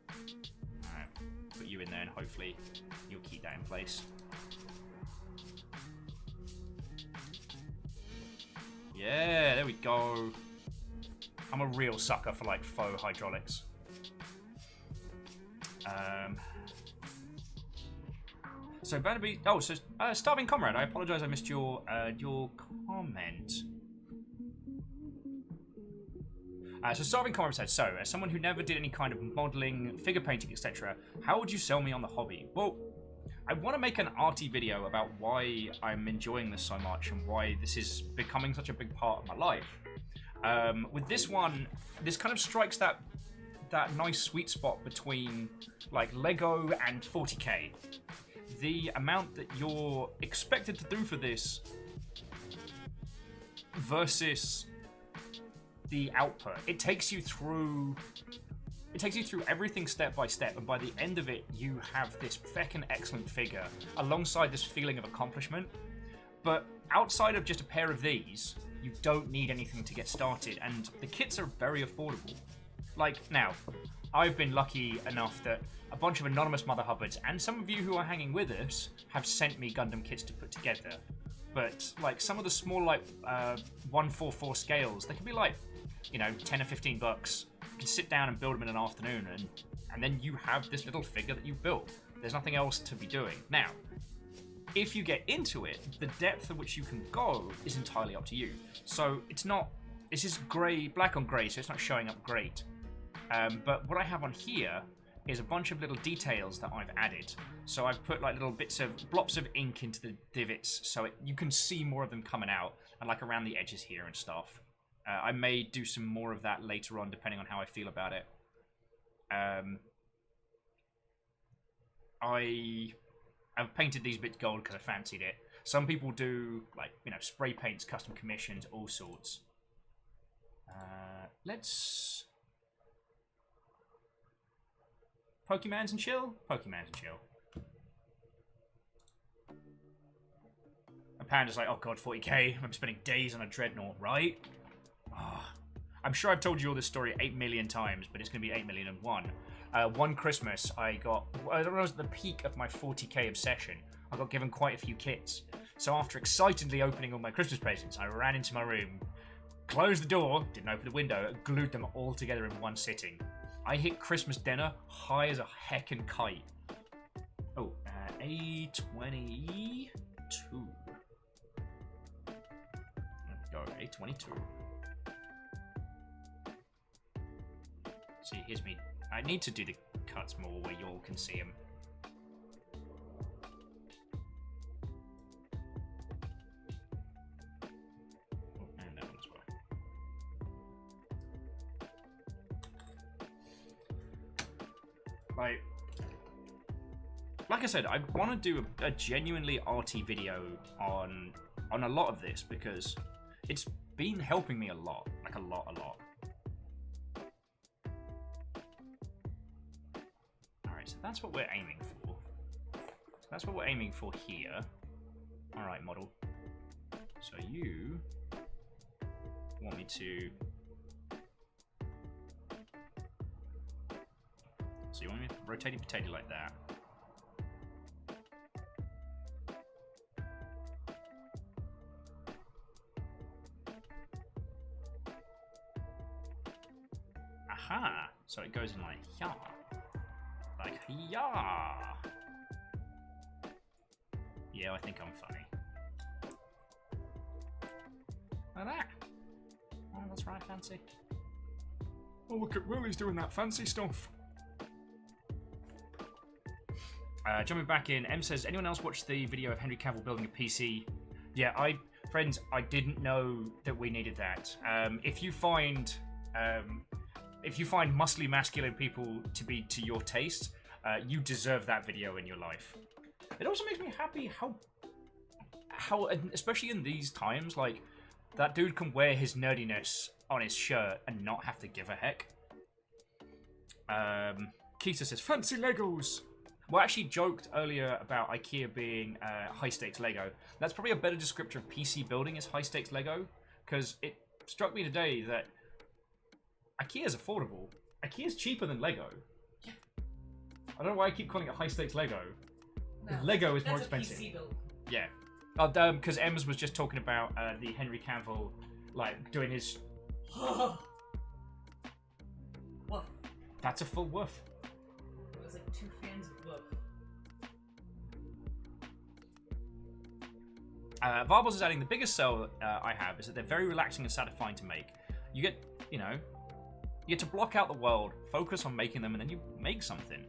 Speaker 1: Alright, put you in there and hopefully you'll keep that in place. Yeah, there we go. I'm a real sucker for like faux hydraulics. So Barnaby, so Starving Comrade, I apologise I missed your comment. So Starving Comrade said, so as someone who never did any kind of modelling, figure painting, etc., how would you sell me on the hobby? Well, I want to make an arty video about why I'm enjoying this so much and why this is becoming such a big part of my life. With this one, this kind of strikes that nice sweet spot between like Lego and 40k. The amount that you're expected to do for this versus the output. It takes you through everything step by step, and by the end of it you have this feckin' excellent figure alongside this feeling of accomplishment. But outside of just a pair of these, you don't need anything to get started, and the kits are very affordable. Like, now, I've been lucky enough that a bunch of anonymous Mother Hubbards and some of you who are hanging with us have sent me Gundam kits to put together. But, like, some of the small, like, 144 scales, they can be like, you know, 10 or 15 bucks. You can sit down and build them in an afternoon, and then you have this little figure that you've built. There's nothing else to be doing. Now, if you get into it, the depth at which you can go is entirely up to you. So it's not, this is grey, black on grey, so it's not showing up great. But what I have on here is a bunch of little details that I've added. So I've put like little bits of blops of ink into the divots, so you can see more of them coming out, and like around the edges here and stuff. I may do some more of that later on, depending on how I feel about it. I've painted these bits gold because I fancied it. Some people do, like, you know, spray paints, custom commissions, all sorts. Let's... Pokemans and chill? Pokemans and chill. And Panda's like, oh god, 40k, I'm spending days on a dreadnought, right? Oh, I'm sure I've told you all this story 8 million times, but it's going to be 8 million and one. One Christmas, I don't know, it was at the peak of my 40k obsession. I got given quite a few kits. So after excitedly opening all my Christmas presents, I ran into my room, closed the door, didn't open the window, glued them all together in one sitting. I hit Christmas dinner high as a heckin' kite. Oh, A22. There we go, A22. See, here's me. I need to do the cuts more where you all can see them. Oh, and that one as well. Like I said, I want to do a genuinely arty video on a lot of this because it's been helping me a lot, like a lot. Alright, so that's what we're aiming for. So that's what we're aiming for here. Alright, model. So you want me to... So you want me to rotate it potato like that. Aha! So it goes in like yeah. Like yeah. Yeah, I think I'm funny. Like that. Oh, that's right, fancy. Oh, look at Willie's doing that fancy stuff. Jumping back in, M says, anyone else watch the video of Henry Cavill building a PC? Yeah, friends, I didn't know that we needed that. If you find muscly masculine people to be to your taste, you deserve that video in your life. It also makes me happy how, especially in these times, like, that dude can wear his nerdiness on his shirt and not have to give a heck. Keita says, fancy Legos! Well, I actually joked earlier about IKEA being high-stakes Lego. That's probably a better descriptor of PC building as high-stakes Lego, because it struck me today that IKEA's affordable. IKEA's cheaper than Lego. Yeah. I don't know why I keep calling it high-stakes Lego. No, Lego is more expensive. PC build. Yeah. Because Ems was just talking about the Henry Cavill, like, doing his...
Speaker 4: Woof.
Speaker 1: That's a full woof.
Speaker 4: It was like 2 fans of woof.
Speaker 1: Varbles is adding, the biggest sell I have is that they're very relaxing and satisfying to make. You get, you get to block out the world, focus on making them, and then you make something.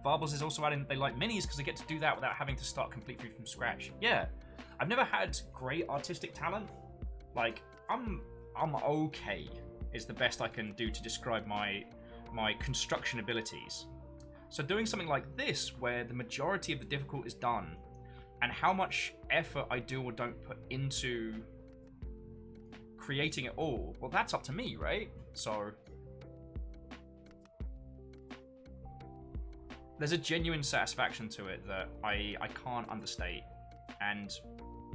Speaker 1: Varbles is also adding that they like minis because they get to do that without having to start completely from scratch. Yeah, I've never had great artistic talent. Like, I'm okay is the best I can do to describe my construction abilities. So doing something like this, where the majority of the difficult is done, and how much effort I do or don't put into creating it all, well, that's up to me, right? So there's a genuine satisfaction to it that I can't understate. And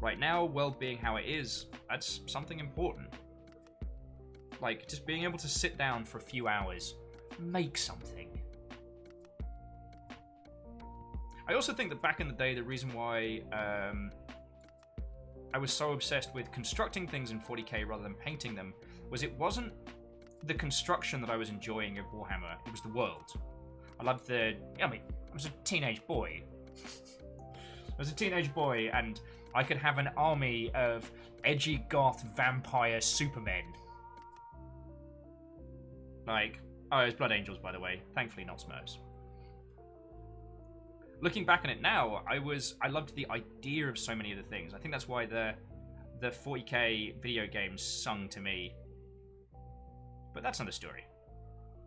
Speaker 1: right now, world being how it is, that's something important. Like, just being able to sit down for a few hours, make something. I also think that back in the day, the reason why I was so obsessed with constructing things in 40k rather than painting them was it wasn't the construction that I was enjoying of Warhammer, it was the world. I loved I was a teenage boy. was a teenage boy, and I could have an army of edgy goth vampire supermen. Like, oh, it's Blood Angels, by the way. Thankfully, not Smurfs. Looking back on it now, I loved the idea of so many of the things. I think that's why the 40k video games sung to me. But that's another story.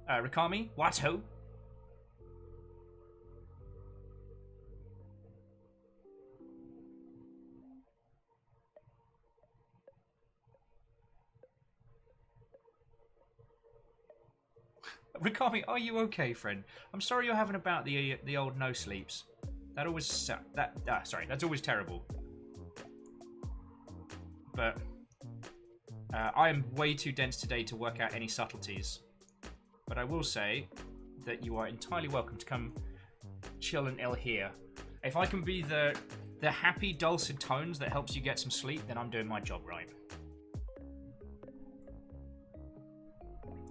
Speaker 1: Rikami, what ho? Rikami, are you okay, friend? I'm sorry you're having about the old no sleeps. That always sorry, that's always terrible. But I am way too dense today to work out any subtleties. But I will say that you are entirely welcome to come chill and ill here. If I can be the happy dulcet tones that helps you get some sleep, then I'm doing my job right.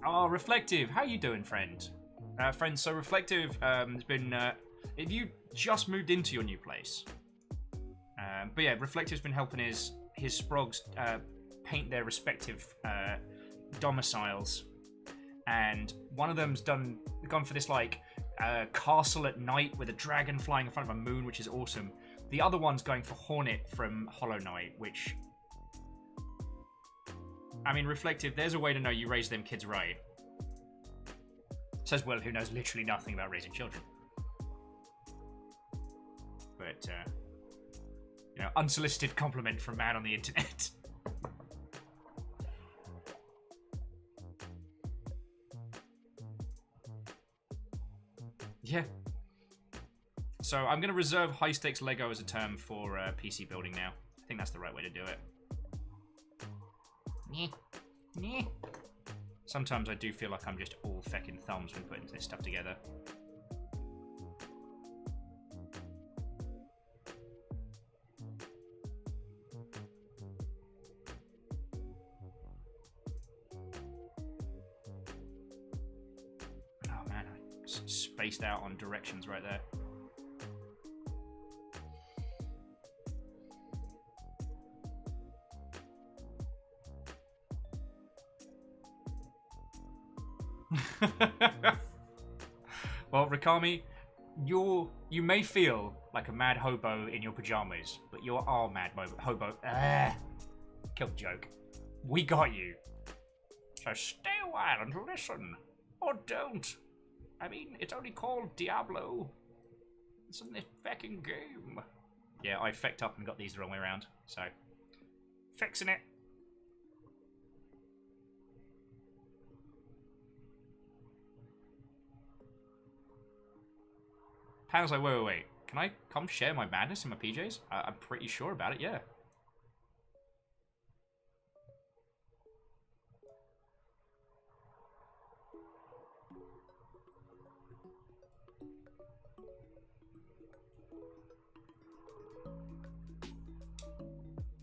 Speaker 1: Oh, Reflective, how you doing, friend? Friend, so Reflective has been... if you just moved into your new place. But yeah, Reflective's been helping his sprogs paint their respective domiciles. And one of them's gone for this, like, castle at night with a dragon flying in front of a moon, which is awesome. The other one's going for Hornet from Hollow Knight, which... I mean, Reflective, there's a way to know you raise them kids right. Says, well, who knows literally nothing about raising children. But, you know, unsolicited compliment from man on the internet. Yeah. So I'm going to reserve high-stakes Lego as a term for PC building now. I think that's the right way to do it. Sometimes I do feel like I'm just all feckin' thumbs when putting this stuff together. Oh man, I spaced out on directions right there. Well, Rikami, you may feel like a mad hobo in your pajamas, but you are mad hobo. Killed joke. We got you. So stay a while and listen, or don't. I mean, it's only called Diablo. It's in this fucking game. Yeah, I fecked up and got these the wrong way around, so fixing it. Pan's like, wait. Can I come share my madness in my PJs? I'm pretty sure about it, yeah.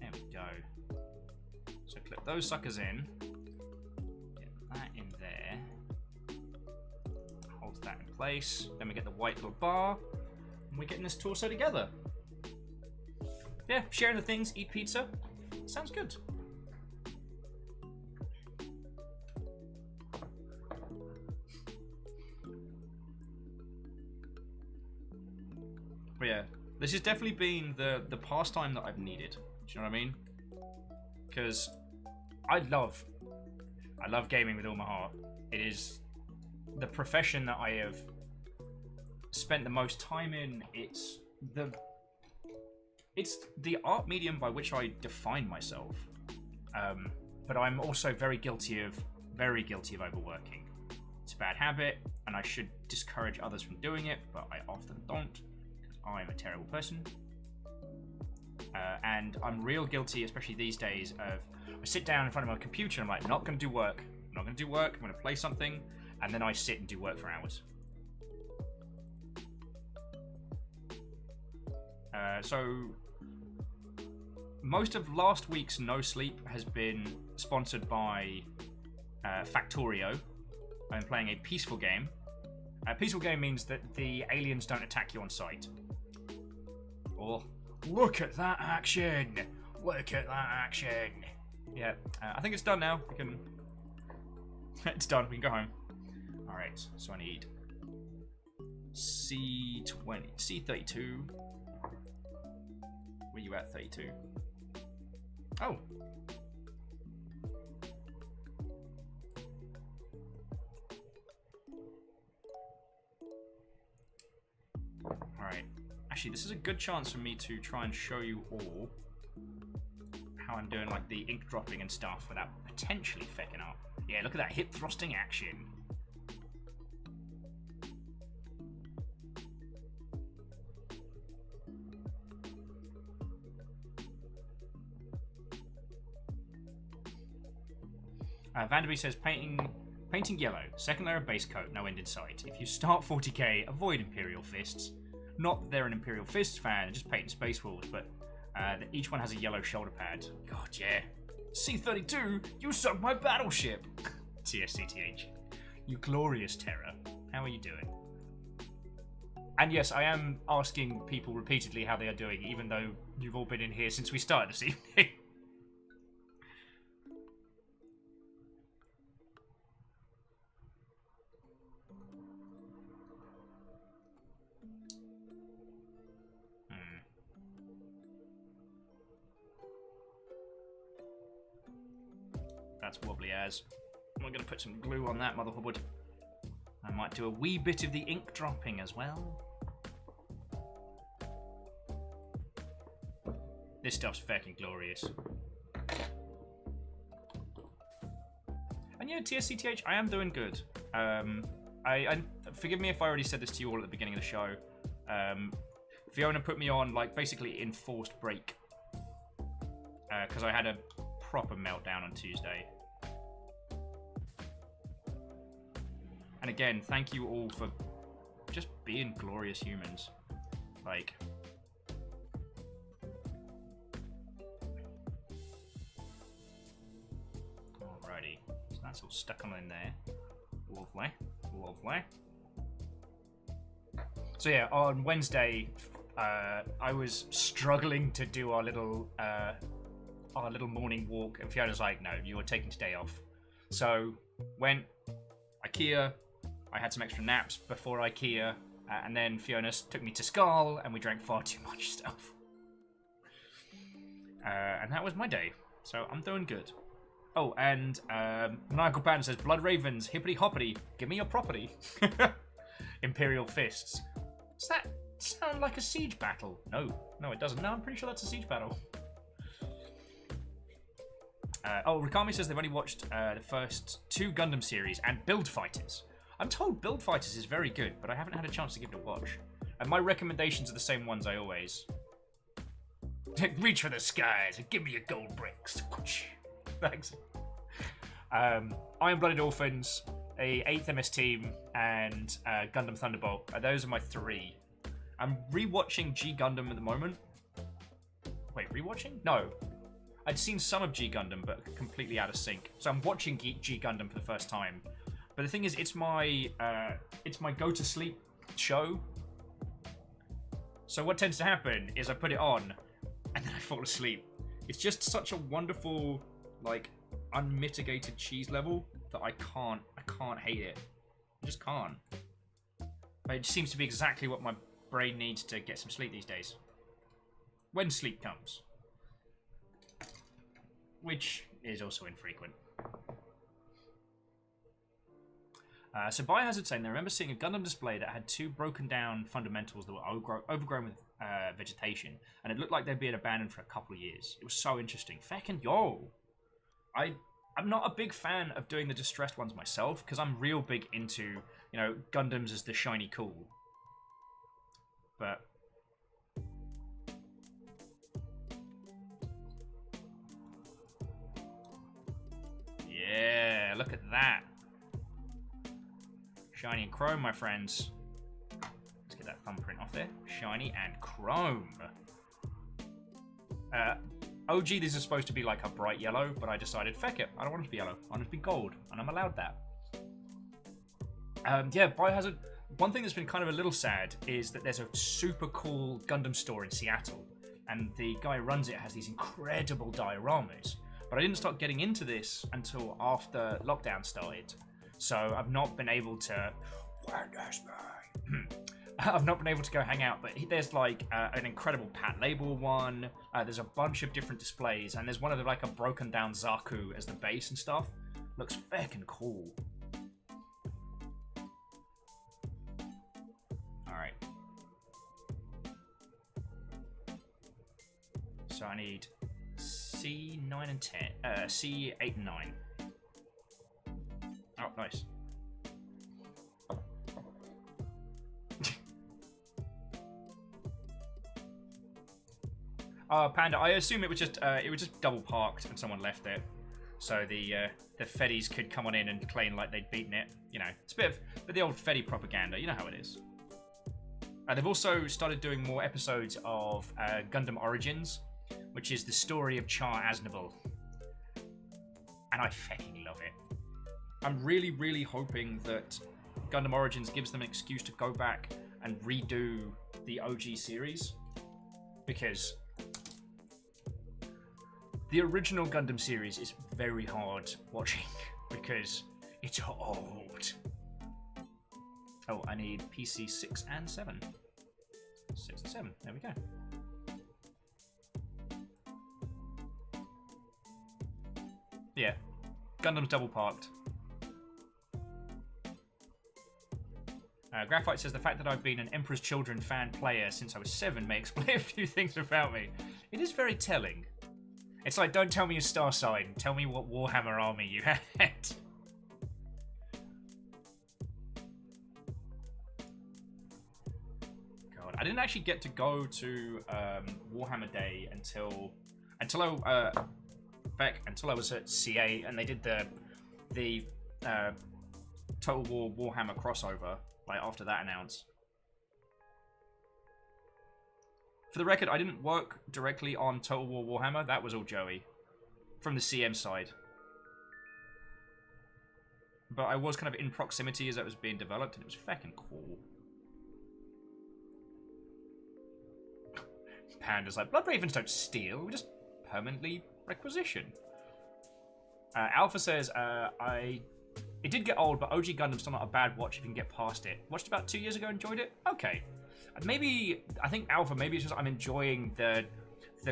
Speaker 1: There we go. So clip those suckers in. Get that in there. Holds that in place. Then we get the white little bar. And we're getting this torso together. Yeah, sharing the things, eat pizza. Sounds good. But yeah, this has definitely been the pastime that I've needed. Do you know what I mean? Because I love gaming with all my heart. It is the profession that I have spent the most time in. It's the art medium by which I define myself. But I'm also very guilty of overworking. It's a bad habit, and I should discourage others from doing it, but I often don't, because I'm a terrible person. And I'm real guilty, especially these days, of I sit down in front of my computer and I'm like, I'm not going to do work. I'm not going to do work. I'm going to play something. And then I sit and do work for hours. So most of last week's No Sleep has been sponsored by Factorio. I'm playing a peaceful game. A peaceful game means that the aliens don't attack you on sight. Or Look at that action! Look at that action! Yeah, I think it's done now. We can... it's done. We can go home. Alright, so I need C20. C32. Where you at, 32? Oh! Alright. Actually, this is a good chance for me to try and show you all how I'm doing like the ink dropping and stuff without potentially fecking up. Yeah, look at that hip thrusting action. Vanderby says painting yellow, second layer of base coat, no end in sight. If you start 40k, avoid Imperial Fists. Not that they're an Imperial Fists fan, just painting Space Wolves, but each one has a yellow shoulder pad. God, yeah. C-32, you sunk my battleship! TSCTH. You glorious terror. How are you doing? And yes, I am asking people repeatedly how they are doing, even though you've all been in here since we started this evening. That's wobbly as. I'm going to put some glue on that motherhood. I might do a wee bit of the ink dropping as well. This stuff's fucking glorious. And yeah, TSCTH, I am doing good. I forgive me if I already said this to you all at the beginning of the show. Fiona put me on like basically enforced break because I had a proper meltdown on Tuesday. And again, thank you all for just being glorious humans. Like, alrighty, so that's all stuck on in there. Lovely, lovely. So yeah, on Wednesday, I was struggling to do our little morning walk, and Fiona's like, "No, you are taking today off." So went IKEA. I had some extra naps before IKEA, and then Fiona took me to Skull, and we drank far too much stuff. And that was my day. So I'm doing good. Oh, and Maniacal Pan says, "Blood Ravens, hippity hoppity, give me your property." Imperial Fists. Does that sound like a siege battle? No, it doesn't. No, I'm pretty sure that's a siege battle. Rikami says they've only watched the first 2 Gundam series and Build Fighters. I'm told Build Fighters is very good, but I haven't had a chance to give it a watch. And my recommendations are the same ones I always... Reach for the skies and give me your gold bricks. Thanks. Iron Blooded Orphans, a 8th MS Team, and Gundam Thunderbolt. Those are my 3. I'm rewatching G Gundam at the moment. Wait, rewatching? No. I'd seen some of G Gundam, but completely out of sync. So I'm watching G Gundam for the first time. But the thing is, it's my go to sleep show. So what tends to happen is I put it on, and then I fall asleep. It's just such a wonderful, like, unmitigated cheese level that I can't hate it. I just can't. But it seems to be exactly what my brain needs to get some sleep these days. When sleep comes. Which is also infrequent. So Biohazard saying they remember seeing a Gundam display that had 2 broken down fundamentals that were overgrown with vegetation, and it looked like they'd been abandoned for a couple of years. It was so interesting. Feckin' yo! I'm not a big fan of doing the distressed ones myself, because I'm real big into, you know, Gundams as the shiny cool. But... yeah, look at that. Shiny and chrome, my friends. Let's get that thumbprint off there. Shiny and chrome. OG, this is supposed to be like a bright yellow, but I decided, feck it, I don't want it to be yellow. I want it to be gold, and I'm allowed that. Yeah, Biohazard, one thing that's been kind of a little sad is that there's a super cool Gundam store in Seattle, and the guy who runs it has these incredible dioramas. But I didn't start getting into this until after lockdown started, so I've not been able to. I've not been able to go hang out, but there's like an incredible Pat Label one. There's a bunch of different displays, and there's one of the, like a broken down Zaku as the base and stuff. Looks fucking cool. Alright. So I need C9 and 10. C8 and 9. Oh, nice. Panda, I assume it was just double parked and someone left it, so the Feddies could come on in and claim like they'd beaten it. You know, it's a bit of the old Feddy propaganda. You know how it is. They've also started doing more episodes of Gundam Origins, which is the story of Char Aznable, and I fucking love it. I'm really, really hoping that Gundam Origins gives them an excuse to go back and redo the OG series, because the original Gundam series is very hard watching because it's old. Oh, I need PC 6 and 7. 6 and 7, there we go. Yeah, Gundam's double parked. Graphite says the fact that I've been an Emperor's Children fan player since I was 7 may explain a few things about me. It is very telling. It's like, don't tell me your star sign, tell me what Warhammer army you had. God, I didn't actually get to go to Warhammer Day until I was at CA and they did the Total War Warhammer crossover. Like after that announced. For the record, I didn't work directly on Total War Warhammer. That was all Joey. From the CM side. But I was kind of in proximity as it was being developed, and it was fucking cool. Panda's like, Blood Ravens don't steal, we just permanently requisition. Alpha says, it did get old, but OG Gundam's still not a bad watch if you can get past it. Watched about 2 years ago, enjoyed it? Okay. Maybe, I think Alpha, maybe it's just I'm enjoying the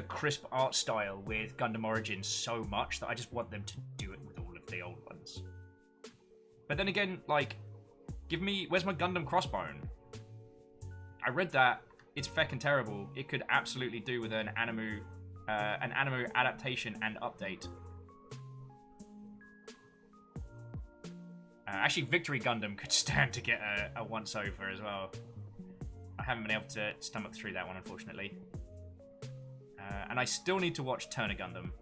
Speaker 1: crisp art style with Gundam Origins so much that I just want them to do it with all of the old ones. But then again, like, where's my Gundam Crossbone? I read that, it's feckin' terrible. It could absolutely do with an anime adaptation and update. Actually, Victory Gundam could stand to get a once-over as well. I haven't been able to stomach through that one, unfortunately. And I still need to watch Turner Gundam,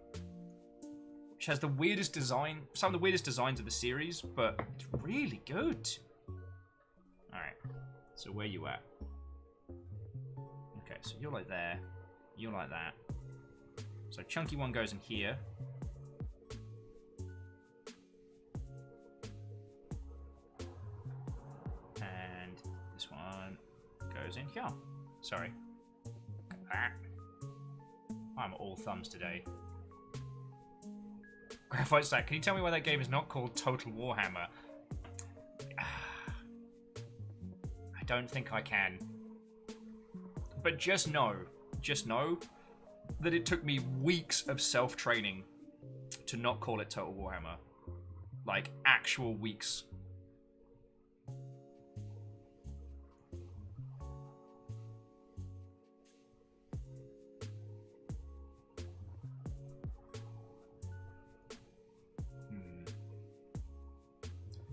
Speaker 1: which has the weirdest design, some of the weirdest designs of the series, but it's really good. Alright, so where you at? Okay, so you're like there, you're like that. So chunky one goes in here. And this one goes in here. Sorry. I'm all thumbs today. Graphite Stack, can you tell me why that game is not called Total Warhammer? I don't think I can. But just know that it took me weeks of self-training to not call it Total Warhammer. Like, actual weeks.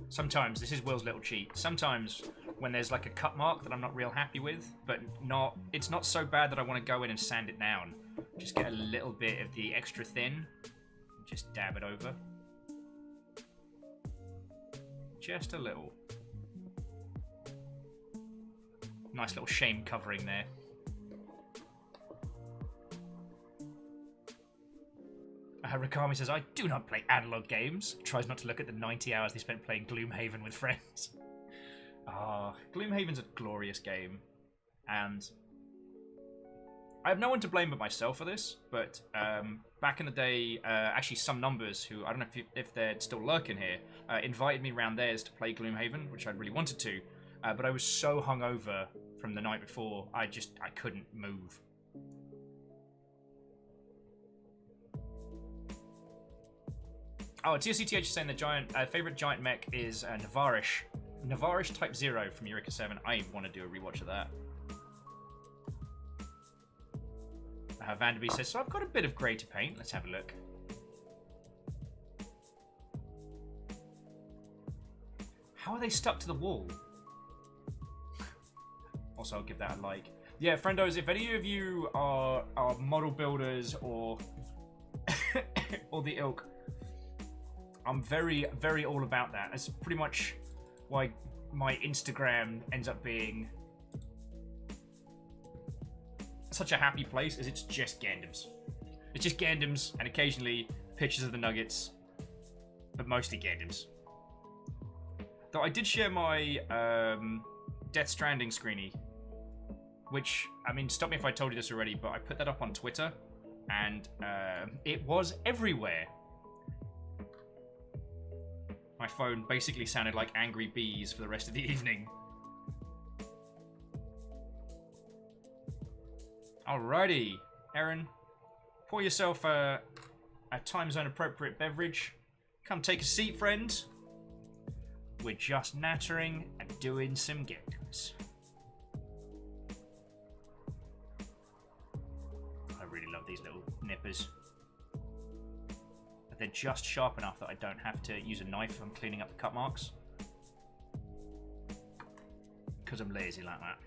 Speaker 1: Sometimes, this is Will's little cheat, sometimes when there's like a cut mark that I'm not real happy with, but it's not so bad that I want to go in and sand it down. Just get a little bit of the extra thin, just dab it over. Just a little. Nice little shame covering there. Rakami says, I do not play analog games. Tries not to look at the 90 hours they spent playing Gloomhaven with friends. Gloomhaven's a glorious game. And I have no one to blame but myself for this, but back in the day, actually some numbers who, I don't know if they're still lurking here, invited me round theirs to play Gloomhaven, which I really wanted to, but I was so hungover from the night before, I couldn't move. Oh, TSCTH is saying the favorite giant mech is Navarish. Navarish Type 0 from Eureka 7. I want to do a rewatch of that. Vanderby says, so I've got a bit of grey to paint. Let's have a look. How are they stuck to the wall? Also, I'll give that a like. Yeah, friendos, if any of you are model builders or or the ilk, I'm very, very all about that. That's pretty much why my Instagram ends up being such a happy place, is it's just Gandams. It's just Gandams and occasionally pictures of the Nuggets, but mostly Gandams. Though I did share my Death Stranding screenie, which, I mean, stop me if I told you this already, but I put that up on Twitter, and it was everywhere. My phone basically sounded like angry bees for the rest of the evening. Alrighty, Aaron, pour yourself a time zone appropriate beverage. Come take a seat, friend. We're just nattering and doing some games. I really love these little nippers. But they're just sharp enough that I don't have to use a knife when I'm cleaning up the cut marks. Because I'm lazy like that.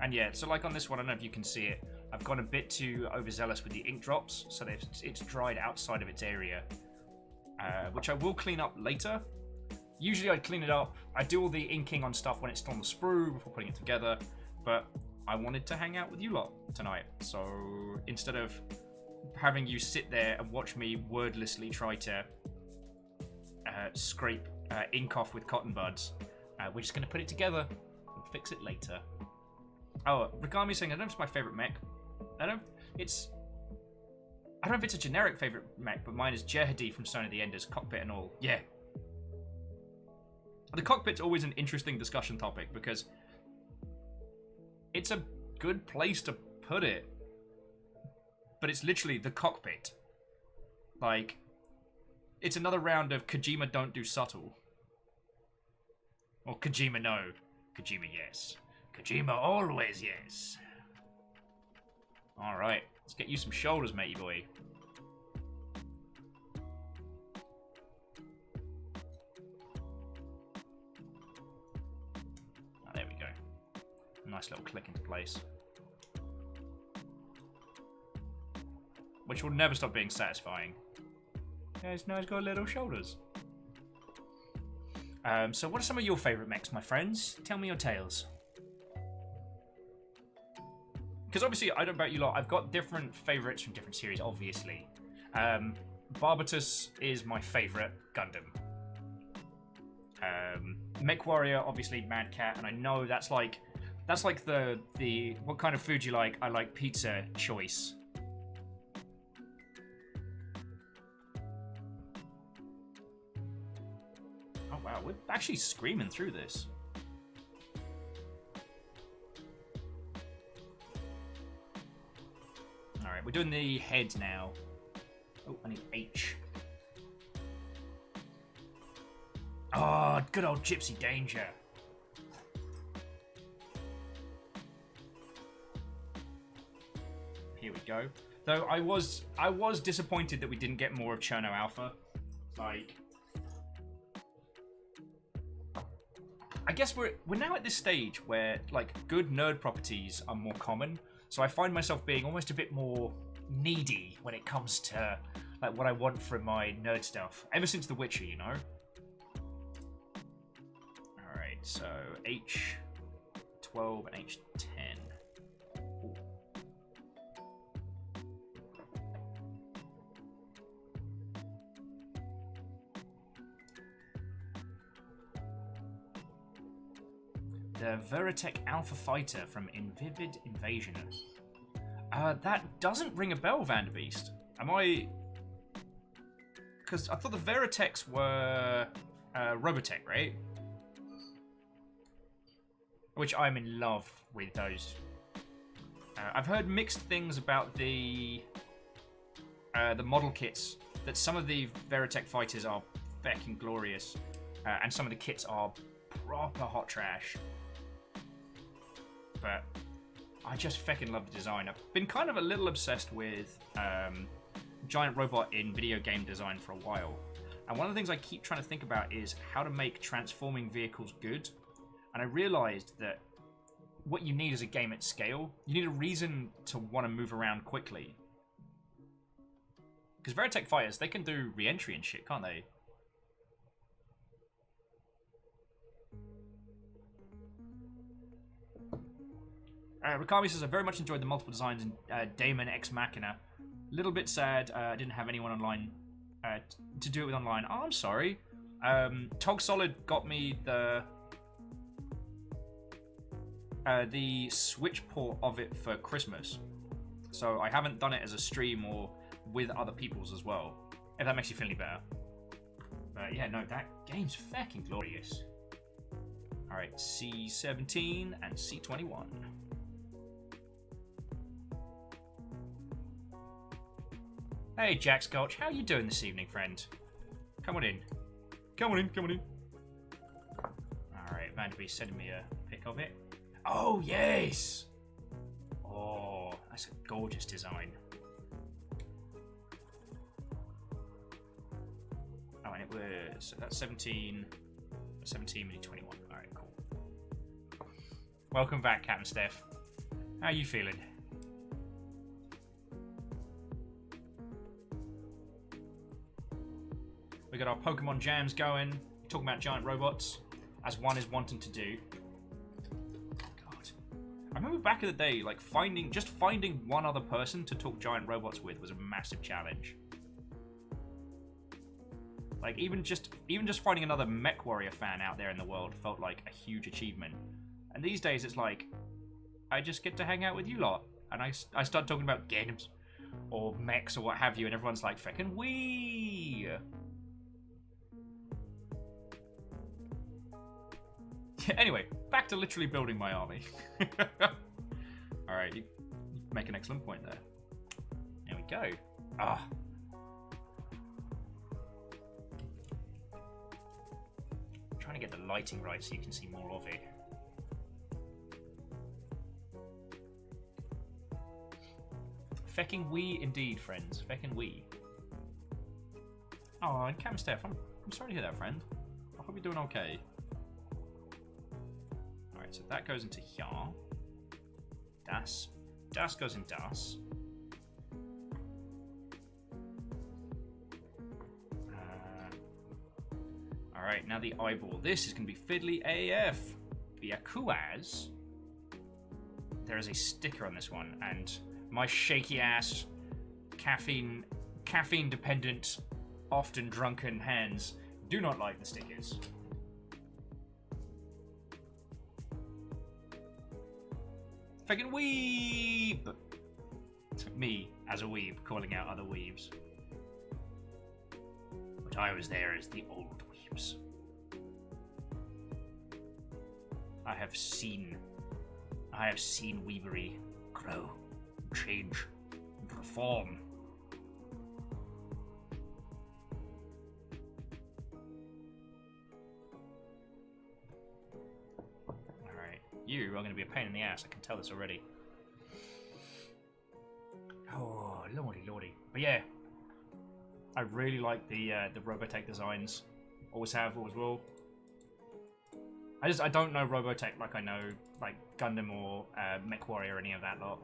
Speaker 1: And yeah, so like on this one, I don't know if you can see it, I've gone a bit too overzealous with the ink drops, so that it's dried outside of its area, which I will clean up later. Usually I clean it up, I do all the inking on stuff when it's still on the sprue before putting it together, but I wanted to hang out with you lot tonight, so instead of having you sit there and watch me wordlessly try to scrape ink off with cotton buds, we're just going to put it together and fix it later. Oh, Ragami's saying, I don't know if it's my favorite mech. I don't know if it's a generic favorite mech, but mine is Jehadi from Stone of the Enders, cockpit and all. Yeah. The cockpit's always an interesting discussion topic because it's a good place to put it. But it's literally the cockpit. Like, it's another round of Kojima don't do subtle. Or Kojima no. Kojima yes. Kojima always yes. Alright, let's get you some shoulders, matey boy. Oh, there we go. Nice little click into place. Which will never stop being satisfying. Yeah, now he's got little shoulders. So what are some of your favourite mechs, my friends? Tell me your tales. Because obviously, I don't know about you lot, I've got different favourites from different series, obviously. Barbatus is my favourite Gundam. Mech Warrior, obviously Mad Cat, and I know that's like the what kind of food you like, I like pizza choice. Oh wow, we're actually screaming through this. Alright, we're doing the head now. Oh, I need H. Oh, good old Gypsy Danger. Here we go. Though I was disappointed that we didn't get more of Cherno Alpha. Like, I guess we're now at this stage where like good nerd properties are more common. So I find myself being almost a bit more needy when it comes to like what I want from my nerd stuff. Ever since The Witcher, you know. All right, so H12 and H10. Ooh. the Veritech Alpha Fighter from Invivid Invasion. That doesn't ring a bell, Vanderbeest. Am I... Because I thought the Veritechs were Robotech, right? Which I'm in love with those. I've heard mixed things about the model kits. That some of the Veritech fighters are fecking glorious, and some of the kits are proper hot trash. But I just fecking love the design. I've been kind of a little obsessed with giant robot in video game design for a while. And one of the things I keep trying to think about is how to make transforming vehicles good. And I realized that what you need is a game at scale. You need a reason to want to move around quickly. Because Veritech fighters, they can do re-entry and shit, can't they? Rikami says, I very much enjoyed the multiple designs in Daemon Ex Machina. Little bit sad, I didn't have anyone online to do it with online. Oh, I'm sorry. Tog Solid got me the Switch port of it for Christmas. So I haven't done it as a stream or with other people's as well. If that makes you feel any better. But yeah, no, that game's fucking glorious. Alright, C17 and C21. Hey, Jack Sculch, how you doing this evening, friend? Come on in. Come on in, come on in. Alright, Vanderbeest sending me a pic of it. Oh, yes! Oh, that's a gorgeous design. Oh, and it was... So that's 17... 17, mini 21. Alright, cool. Welcome back, Captain Steph. How you feeling? We got our Pokemon jams going, talking about giant robots, as one is wanting to do. God, I remember back in the day, like finding one other person to talk giant robots with was a massive challenge. Like even just finding another MechWarrior fan out there in the world felt like a huge achievement. And these days it's like, I just get to hang out with you lot, and I start talking about games or mechs or what have you, and everyone's like, "Feckin' wee." Anyway, back to literally building my army. Alright, you make an excellent point there. There we go. Ah. I'm trying to get the lighting right so you can see more of it. Fecking wee indeed, friends. Fecking wee. Oh, and Cam Steph, I'm sorry to hear that, friend. I hope you're doing okay. So that goes into here. Das goes in das. Alright, now the eyeball. This is going to be fiddly AF. Via Kuaz. There is a sticker on this one, and my shaky ass, caffeine dependent, often drunken hands do not like the stickers. Fucking weeb! Me, as a weeb, calling out other weebs. But I was there as the old weebs. I have seen weebery grow, change, and reform. You are going to be a pain in the ass. I can tell this already. Oh, lordy. But yeah, I really like the Robotech designs. Always have, always will. I don't know Robotech like I know like Gundam or MechWarrior or any of that lot.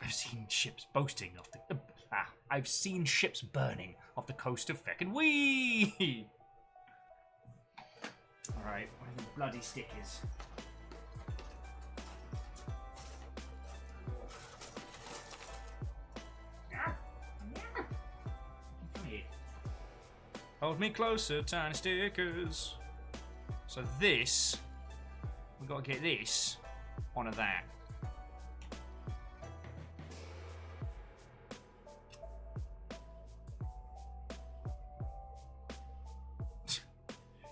Speaker 1: I've seen ships boasting off the... I've seen ships burning off the coast of feckin' wee! Alright, where are the bloody stickers? Hold me closer, tiny stickers. So this, we got to get this onto that.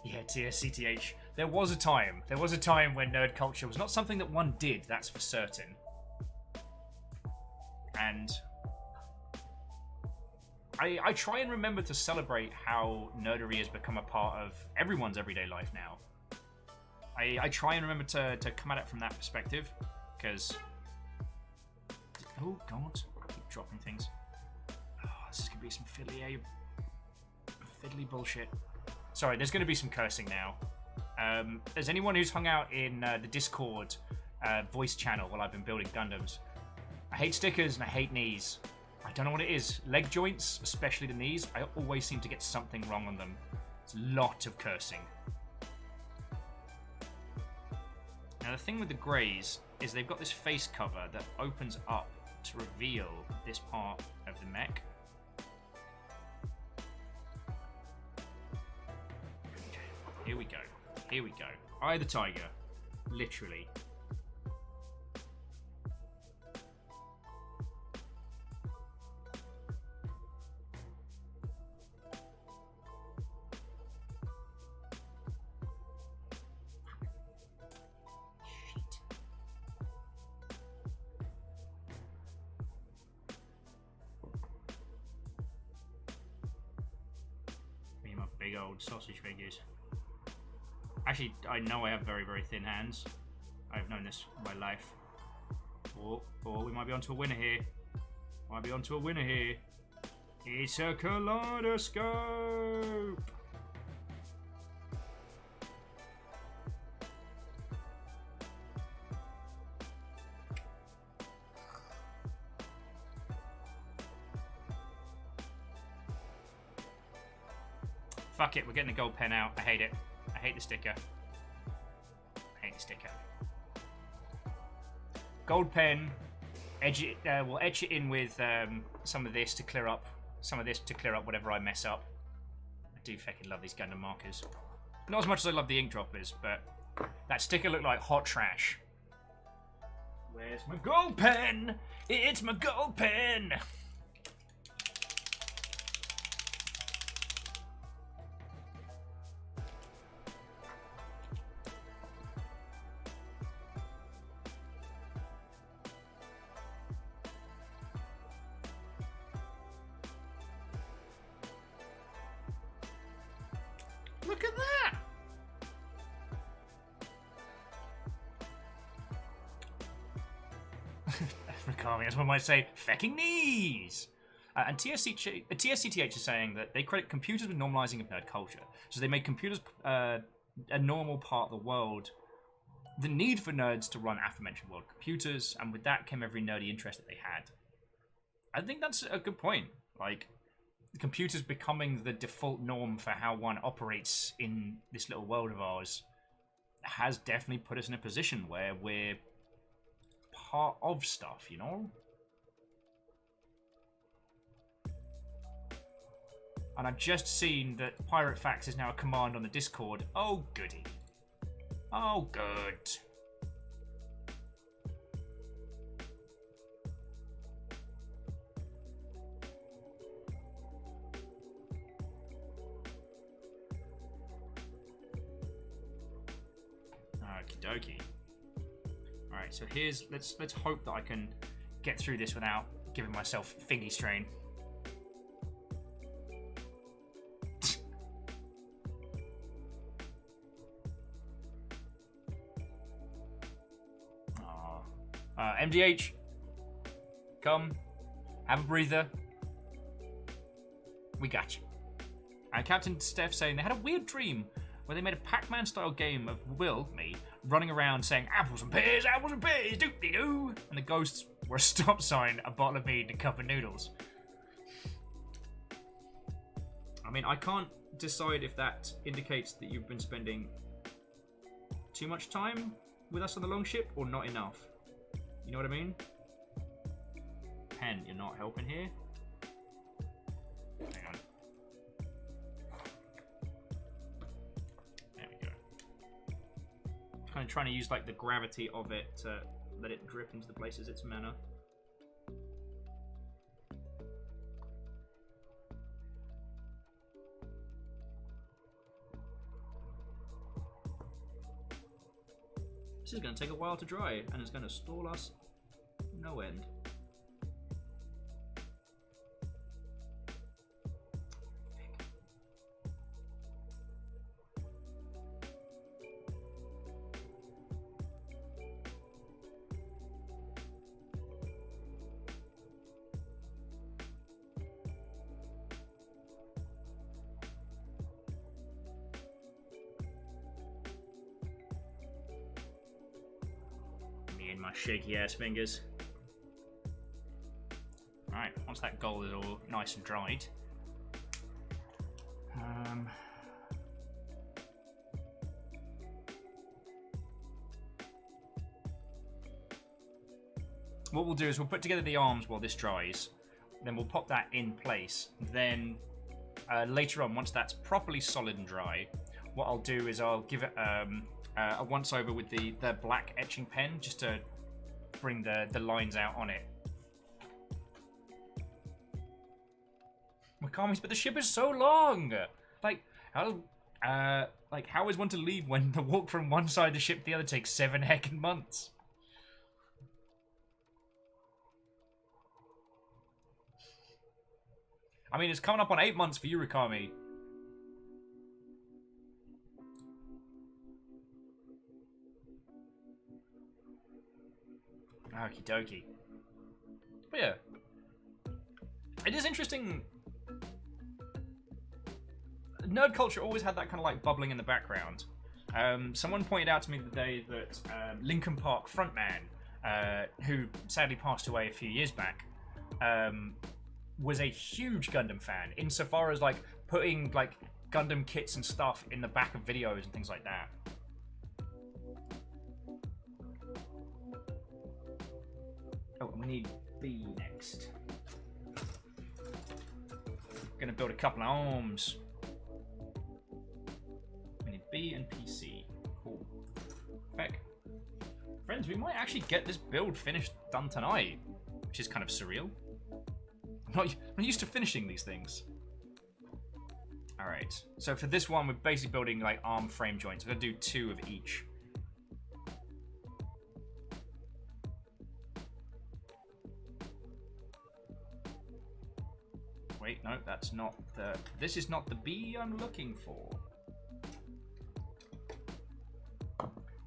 Speaker 1: Yeah, TSCTH. There was a time when nerd culture was not something that one did, that's for certain. And I try and remember to celebrate how nerdery has become a part of everyone's everyday life now. I try and remember to come at it from that perspective, because... Oh, God. I keep dropping things. Oh, this is going to be some fiddly bullshit. Sorry, there's going to be some cursing now. There's anyone who's hung out in the Discord voice channel while I've been building Gundams. I hate stickers and I hate knees. I don't know what it is. Leg joints, especially the knees, I always seem to get something wrong on them. It's a lot of cursing. Now the thing with the Graze is they've got this face cover that opens up to reveal this part of the mech. Here we go. Here we go. Eye of the Tiger. Literally. Shit. Me and my big old sausage figures. Actually, I know I have very, very thin hands. I've known this my life. Oh, we might be onto a winner here. Might be onto a winner here. It's a kaleidoscope! Fuck it, we're getting the gold pen out. I hate it. I hate the sticker. I hate the sticker. Gold pen. We'll etch it in with some of this to clear up. Some of this to clear up whatever I mess up. I do fucking love these Gundam markers. Not as much as I love the ink droppers, but that sticker looked like hot trash. Where's my gold pen? It's my gold pen! Look at that! Ricami, as one might say, fecking knees! And TSCTH is saying that they credit computers with normalizing of nerd culture. So they made computers a normal part of the world. The need for nerds to run aforementioned world computers, and with that came every nerdy interest that they had. I think that's a good point. Like, computers becoming the default norm for how one operates in this little world of ours has definitely put us in a position where we're part of stuff, you know? And I've just seen that Pirate Fax is now a command on the Discord. Oh, goody. Oh, good. Okie dokie. Alright, so here's let's hope that I can get through this without giving myself thingy strain. MDH, come, have a breather. We got you. And Captain Steph saying they had a weird dream where they made a Pac-Man style game of me running around saying apples and pears, doop-de-doo, and the ghosts were a stop sign, a bottle of mead, and a cup of noodles. I mean, I can't decide if that indicates that you've been spending too much time with us on the longship or not enough. You know what I mean? Pen, you're not helping here. Hang on. I'm trying to use like the gravity of it to let it drip into the places it's meant to. This is going to take a while to dry, and it's going to stall us no end. My shaky ass fingers. Alright, once that gold is all nice and dried. What we'll do is we'll put together the arms while this dries. Then we'll pop that in place. Then later on, once that's properly solid and dry, what I'll do is I'll give it a once over with the black etching pen just to bring the lines out on it. Mikami's, but the ship is so long. Like how is one to leave when the walk from one side of the ship to the other takes 7 heckin' months? I mean, it's coming up on 8 months for you, Mikami. Okie dokie. But yeah. It is interesting. Nerd culture always had that kind of like bubbling in the background. Someone pointed out to me the day that Linkin Park frontman, who sadly passed away a few years back, was a huge Gundam fan, insofar as like putting like Gundam kits and stuff in the back of videos and things like that. Oh, and we need B next. Gonna build a couple of arms. We need B and PC. Cool. Heck. Friends, we might actually get this build done tonight, which is kind of surreal. I'm not used to finishing these things. Alright, so for this one, we're basically building like arm frame joints. We're gonna do 2 of each. Wait, no, that's not the... This is not the B I'm looking for.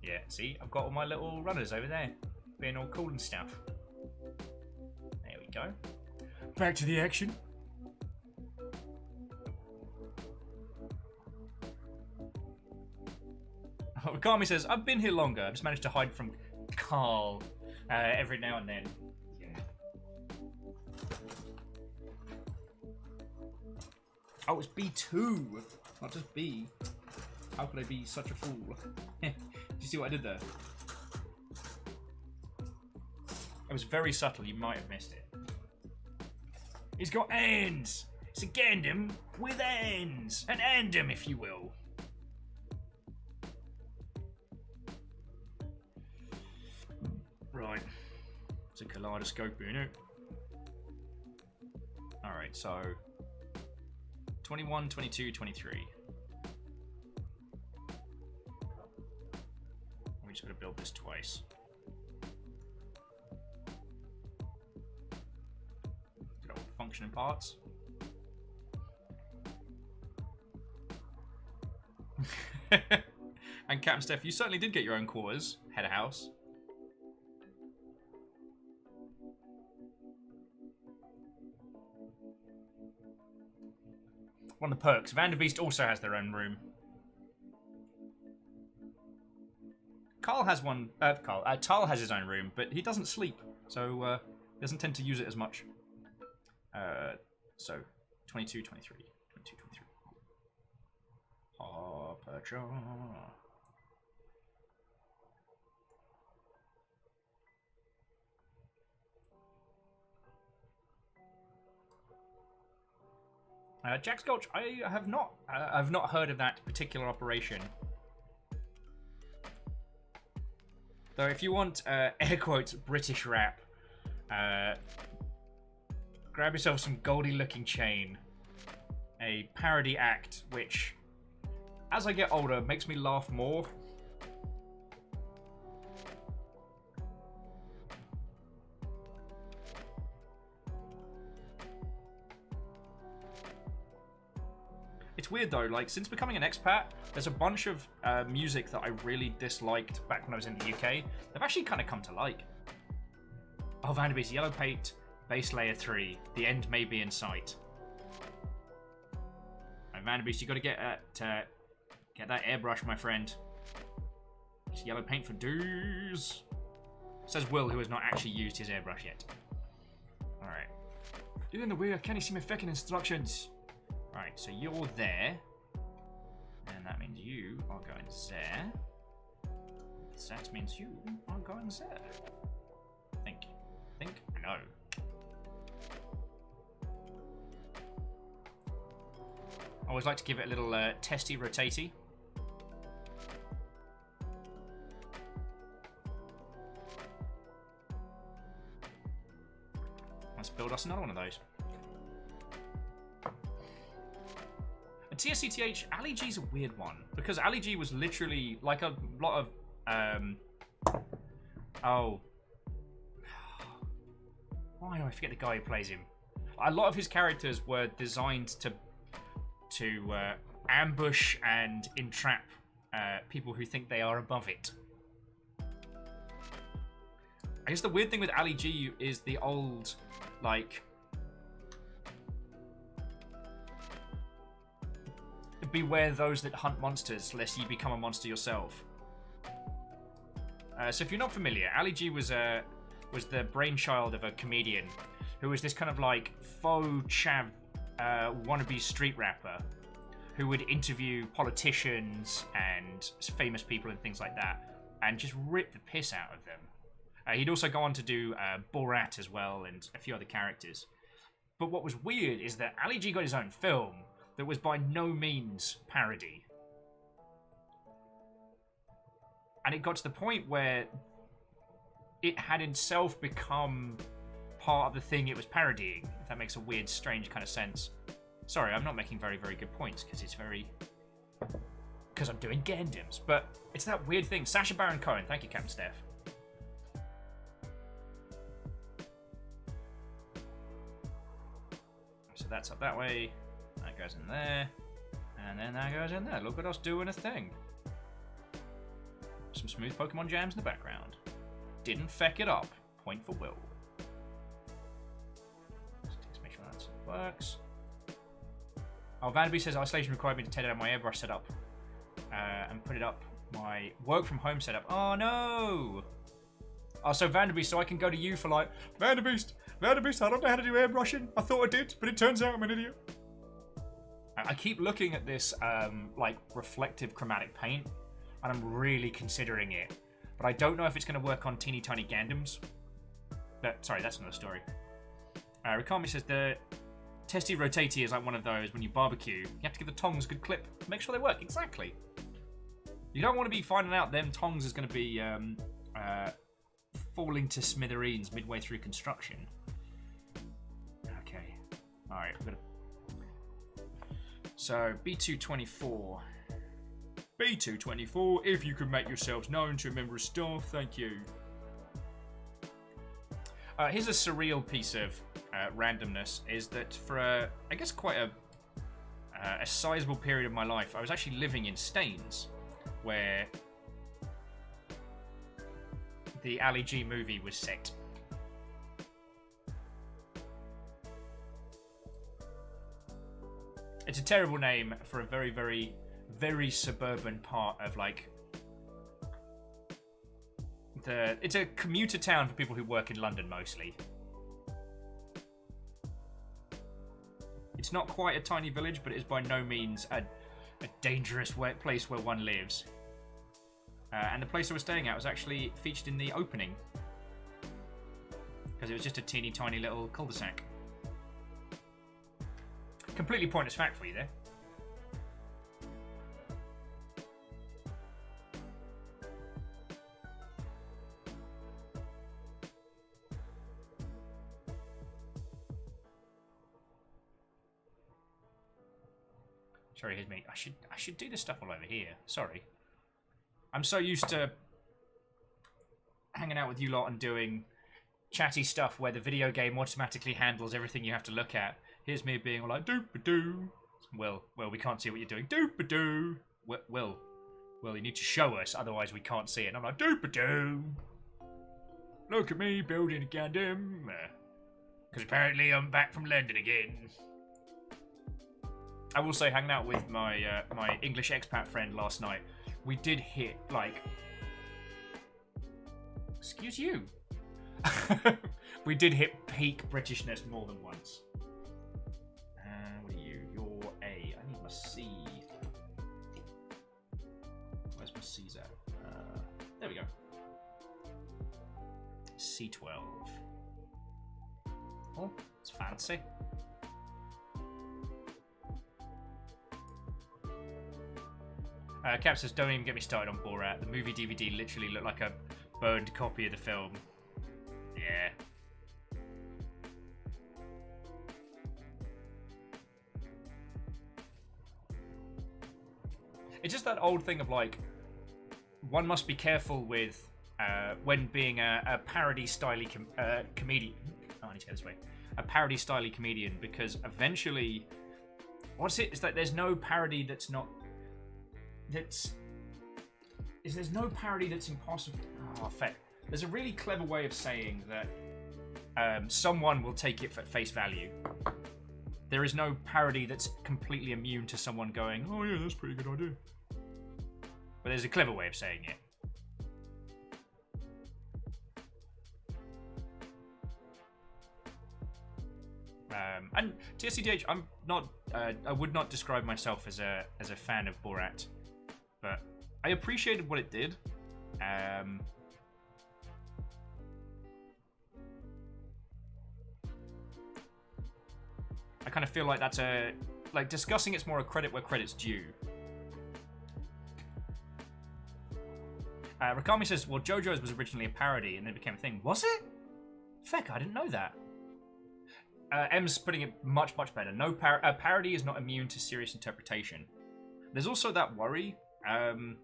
Speaker 1: Yeah, see? I've got all my little runners over there. Being all cool and stuff. There we go. Back to the action. Oh, Kami says, I've been here longer. I just managed to hide from Carl every now and then. Oh, it's B2, not just B. How could I be such a fool? Did you see what I did there? It was very subtle, you might have missed it. It's got ends! It's a Gundam with ends! An Andom, if you will. Right. It's a kaleidoscope, you know. Alright, so... 21, 22, 23. We just got to build this twice. Good old functioning parts. And Captain Steph, you certainly did get your own quarters, head of house. One of the perks. Vanderbeest also has their own room. Carl has one. Tal has his own room, but he doesn't sleep, so he doesn't tend to use it as much. So 22, 23, 22, 23. Aperture. Jack Sculch, I've not heard of that particular operation. Though if you want air quotes British rap, grab yourself some Goldie looking chain, a parody act which, as I get older, makes me laugh more. It's weird though, like, since becoming an expat, there's a bunch of music that I really disliked back when I was in the UK. They've actually kind of come to like. Oh, Vanderbeest, Yellow Paint, Base Layer 3, the end may be in sight. Right, Vanderbeest, you got to get that airbrush, my friend. It's Yellow Paint for dues. Says Will, who has not actually used his airbrush yet. Alright. You're in the way, can you see my fucking instructions? Right, so you're there. And that means you are going there. That means you are going there. Think. No. I always like to give it a little testy rotatey. Let's build us another one of those. And TSCTH, Ali G's a weird one. Because Ali G was literally like a lot of... Oh. Why do I forget the guy who plays him? A lot of his characters were designed to ambush and entrap people who think they are above it. I guess the weird thing with Ali G is the old, like, beware those that hunt monsters, lest ye become a monster yourself. So if you're not familiar, Ali G was the brainchild of a comedian who was this kind of like faux chav wannabe street rapper who would interview politicians and famous people and things like that and just rip the piss out of them. He'd also go on to do Borat as well and a few other characters. But what was weird is that Ali G got his own film that was by no means parody. And it got to the point where it had itself become part of the thing it was parodying, if that makes a weird, strange kind of sense. Sorry, I'm not making very, very good points, because it's very... because I'm doing Gundams. But it's that weird thing. Sacha Baron Cohen, thank you, Captain Steph. So that's up that way, that goes in there, and then that goes in there. Look at us doing a thing. Some smooth Pokemon jams in the background. Didn't feck it up. Point for Will. Let's make sure that works. Oh, Vanderby says isolation required me to tear down my airbrush setup and put it up my work from home setup. Oh no! Oh, so Vanderbeest, so I can go to you for like, Vanderbeest, I don't know how to do airbrushing. I thought I did, but it turns out I'm an idiot. I keep looking at this like reflective chromatic paint, and I'm really considering it. But I don't know if it's going to work on teeny tiny Gundams. Sorry, that's another story. Rikami says the testy rotatey is like one of those when you barbecue. You have to give the tongs a good clip. Make sure they work. Exactly. You don't want to be finding out them tongs is going to be falling to smithereens midway through construction. Okay. Alright, I'm gonna... So, B224. B224, if you could make yourselves known to a member of staff, thank you. Here's a surreal piece of randomness, is that for, I guess, quite a sizable period of my life, I was actually living in Staines, where the Ali G movie was set. It's a terrible name for a very, very, very suburban part of, like, it's a commuter town for people who work in London mostly. It's not quite a tiny village, but it is by no means a dangerous place where one lives. And the place I was staying at was actually featured in the opening, because it was just a teeny tiny little cul-de-sac. Completely pointless fact for you there. Sorry, here's me. I should do this stuff all over here. Sorry. I'm so used to hanging out with you lot and doing chatty stuff where the video game automatically handles everything you have to look at. Here's me being all like, doop-a-doo. Well, we can't see what you're doing. Doop-a-doo. Well, you need to show us, otherwise we can't see it. And I'm like, doop-a-doo. Look at me building a Gundam. Because apparently I'm back from London again. I will say, hanging out with my my English expat friend last night, we did hit, like... Excuse you. We did hit peak Britishness more than once. What are you? You're A. I need my C. Where's my C's at? There we go. C12. Oh, it's fancy. Cap says, don't even get me started on Borat. The movie DVD literally looked like a burned copy of the film. Yeah. It's just that old thing of like, one must be careful with when being a parody-styly comedian. Oh, I need to get this way. A parody-styly comedian, because eventually, what's it? Is that there's no parody that's not. There's no parody that's impossible. Oh, there's a really clever way of saying that someone will take it for face value. There is no parody that's completely immune to someone going, oh yeah, that's a pretty good idea. But there's a clever way of saying it. And TSCDH, I'm not. I would not describe myself as a fan of Borat, but I appreciated what it did. I kind of feel like that's discussing it's more a credit where credit's due. Rakami says, well, JoJo's was originally a parody and then became a thing. Was it? Feck, I didn't know that. M's putting it much, much better. No parody is not immune to serious interpretation. There's also that worry. I've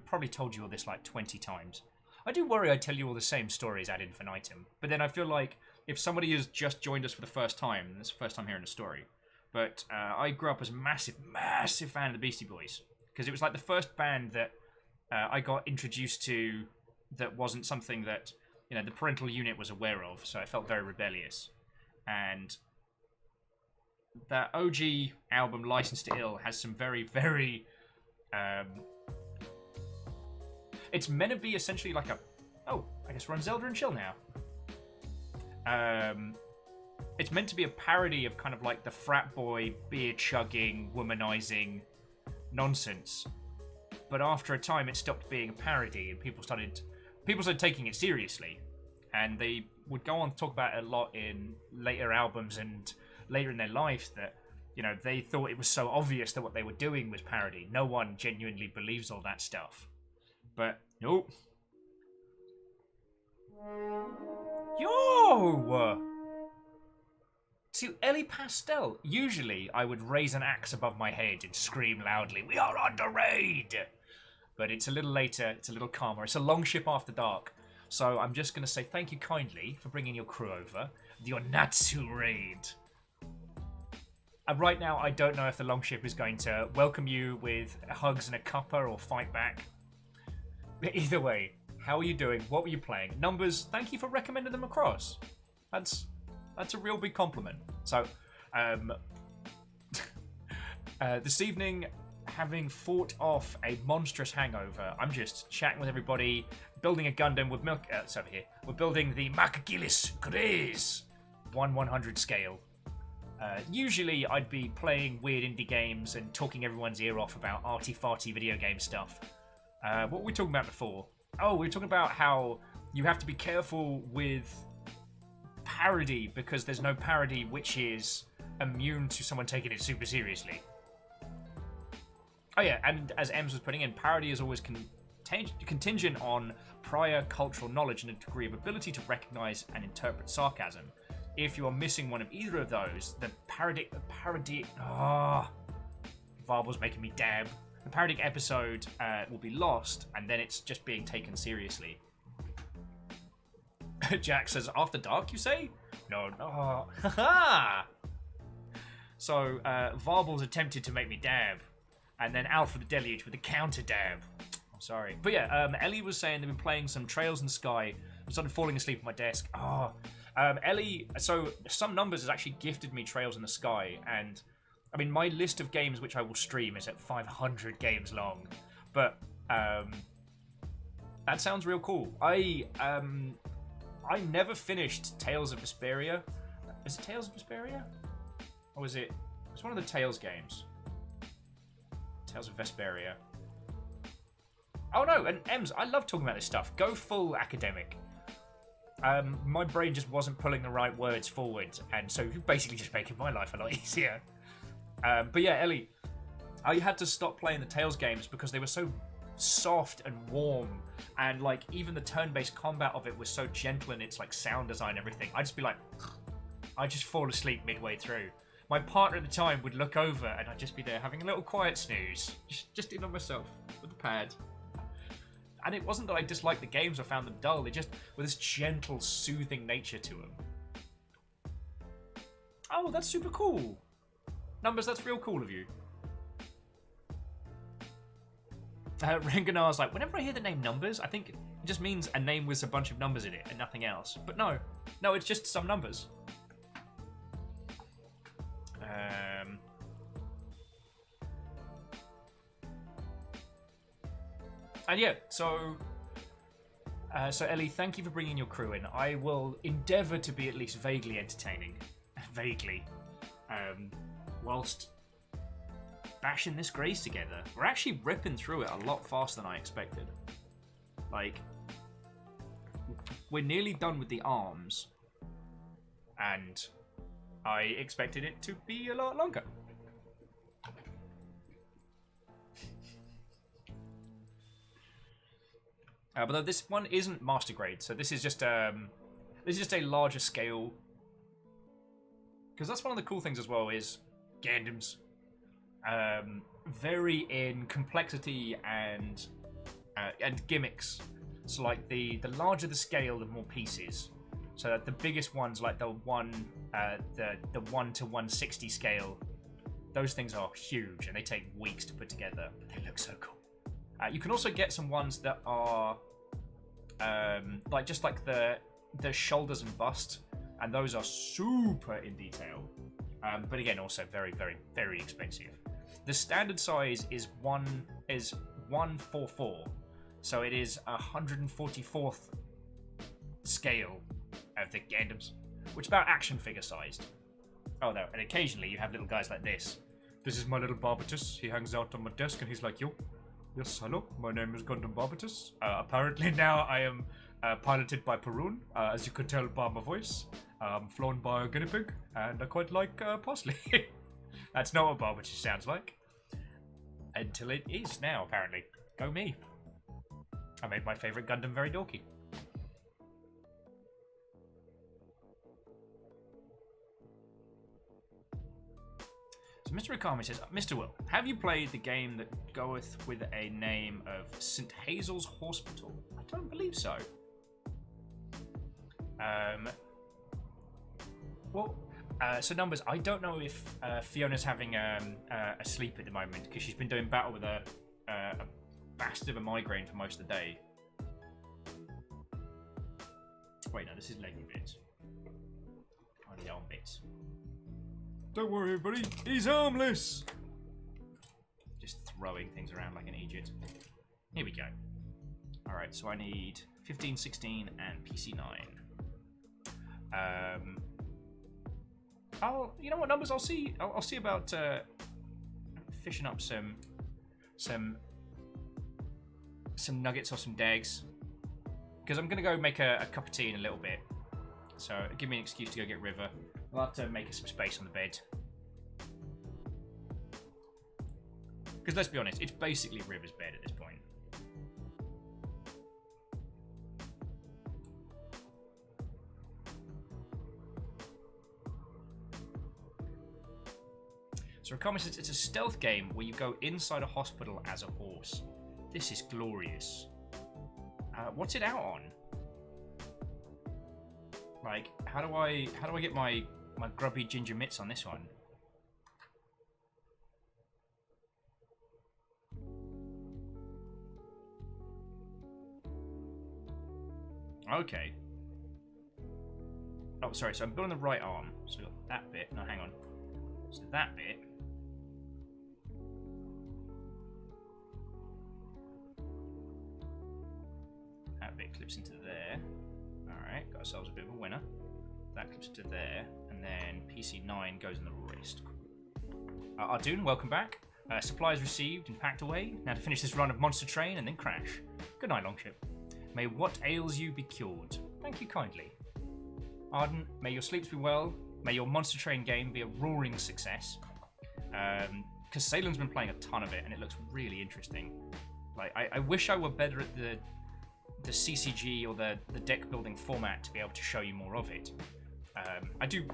Speaker 1: probably told you all this like 20 times. I do worry I tell you all the same stories ad infinitum. But then I feel like if somebody has just joined us for the first time, it's the first time hearing a story. But I grew up as a massive, massive fan of the Beastie Boys. Because it was like the first band that I got introduced to that wasn't something that, you know, the parental unit was aware of. So I felt very rebellious. And that OG album, Licensed to Ill, has some very, very... it's meant to be essentially like a... Oh, I guess we're on Zelda and Chill now. It's meant to be a parody of kind of like the frat boy, beer-chugging, womanizing nonsense. But after a time, it stopped being a parody, and people started taking it seriously. And they would go on to talk about it a lot in later albums and later in their life that, you know, they thought it was so obvious that what they were doing was parody. No one genuinely believes all that stuff. But, nope. Yo! To Ellie Pastel, usually I would raise an axe above my head and scream loudly, "We are under raid!" But it's a little later, it's a little calmer. It's a long ship after dark. So I'm just going to say thank you kindly for bringing your crew over. Your Natsu raid. And right now, I don't know if the longship is going to welcome you with hugs and a cuppa or fight back. But either way, how are you doing? What were you playing? Numbers, thank you for recommending them across. That's a real big compliment. So, this evening, having fought off a monstrous hangover, I'm just chatting with everybody, building a Gundam with milk. It's over here. We're building the McGillis's Graze 1/100 scale. Usually, I'd be playing weird indie games and talking everyone's ear off about arty-farty video game stuff. What were we talking about before? Oh, we were talking about how you have to be careful with parody because there's no parody which is immune to someone taking it super seriously. Oh yeah, and as Ems was putting in, parody is always contingent on prior cultural knowledge and a degree of ability to recognize and interpret sarcasm. If you are missing one of either of those, the parody... Varble's making me dab. The parodic episode will be lost, and then it's just being taken seriously. Jack says, "After dark, you say?" No, no. Haha! So, Varble's attempted to make me dab, and then Alpha the Deluge with the counter dab. I'm sorry. But yeah, Ellie was saying they've been playing some Trails in the Sky. I started falling asleep at my desk. Ellie, so Some Numbers has actually gifted me Trails in the Sky, and I mean, my list of games which I will stream is at 500 games long. But that sounds real cool. I never finished Tales of Vesperia. Is it Tales of Vesperia? Or was it? It's one of the Tales games. Tales of Vesperia. Oh no, and Ems, I love talking about this stuff. Go full academic. My brain just wasn't pulling the right words forward, and so you're basically just making my life a lot easier. But yeah, Ellie, I had to stop playing the Tales games because they were so soft and warm, and like even the turn-based combat of it was so gentle in its like sound design and everything. I'd just be like, I'd just fall asleep midway through. My partner at the time would look over and I'd just be there having a little quiet snooze, just in on myself with the pad. And it wasn't that I disliked the games or found them dull, they just were this gentle, soothing nature to them. Oh, that's super cool. Numbers, that's real cool of you. Renganar's like, whenever I hear the name Numbers, I think it just means a name with a bunch of numbers in it and nothing else. But no, it's just some numbers. And yeah, so Ellie, thank you for bringing your crew in. I will endeavour to be at least vaguely entertaining. Vaguely. Whilst bashing this Graze together. We're actually ripping through it a lot faster than I expected. Like, we're nearly done with the arms. And I expected it to be a lot longer. But this one isn't master grade, so this is just a larger scale. Because that's one of the cool things as well is Gundams. Vary in complexity and gimmicks. So like the larger the scale, the more pieces. So that the biggest ones, like the 1 to 160 scale, those things are huge and they take weeks to put together. But they look so cool. You can also get some ones that are like the shoulders and bust, and those are super in detail. But again, also very, very, very expensive. The standard size is 144, so it is 144th scale of the Gundams, which is about action figure sized. Oh no, and occasionally you have little guys like this. This is my little Barbatus. He hangs out on my desk and he's like, yo. Yes, hello, my name is Gundam Barbatus. Apparently now I am piloted by Perun, as you could tell by my voice. I'm flown by a guinea pig, and I quite like parsley. That's not what Barbatus sounds like. Until it is now, apparently. Go me. I made my favourite Gundam very dorky. So Mr. Akami says, Mr. Will, have you played the game that goeth with a name of St. Hazel's Hospital? I don't believe so. So Numbers, I don't know if Fiona's having a sleep at the moment because she's been doing battle with a bastard of a migraine for most of the day. Wait, no, this is leggy bits. Oh, the arm bits. Don't worry, everybody. He's harmless. Just throwing things around like an idiot. Here we go. All right, so I need 15, 16, and PC9. You know what, Numbers? I'll see about fishing up some nuggets or some dags, because I'm gonna go make a cup of tea in a little bit. So give me an excuse to go get River. We'll have to make some space on the bed. Because let's be honest, it's basically River's bed at this point. So Reconnaissance, it's a stealth game where you go inside a hospital as a horse. This is glorious. What's it out on? Like, how do I get my grubby ginger mitts on this one? Okay. Oh, sorry, so I'm building the right arm. So we've got that bit. No, hang on. So that bit. That bit clips into there. Alright, got ourselves a bit of a winner. That clips into there. And then PC9 goes in the wrist. Ardoon, welcome back. Supplies received and packed away. Now to finish this run of Monster Train and then crash. Good night, Longship. May what ails you be cured. Thank you kindly. Arden, may your sleeps be well. May your Monster Train game be a roaring success. Because Salem's been playing a ton of it, and it looks really interesting. Like, I wish I were better at the CCG or the deck building format to be able to show you more of it. I do,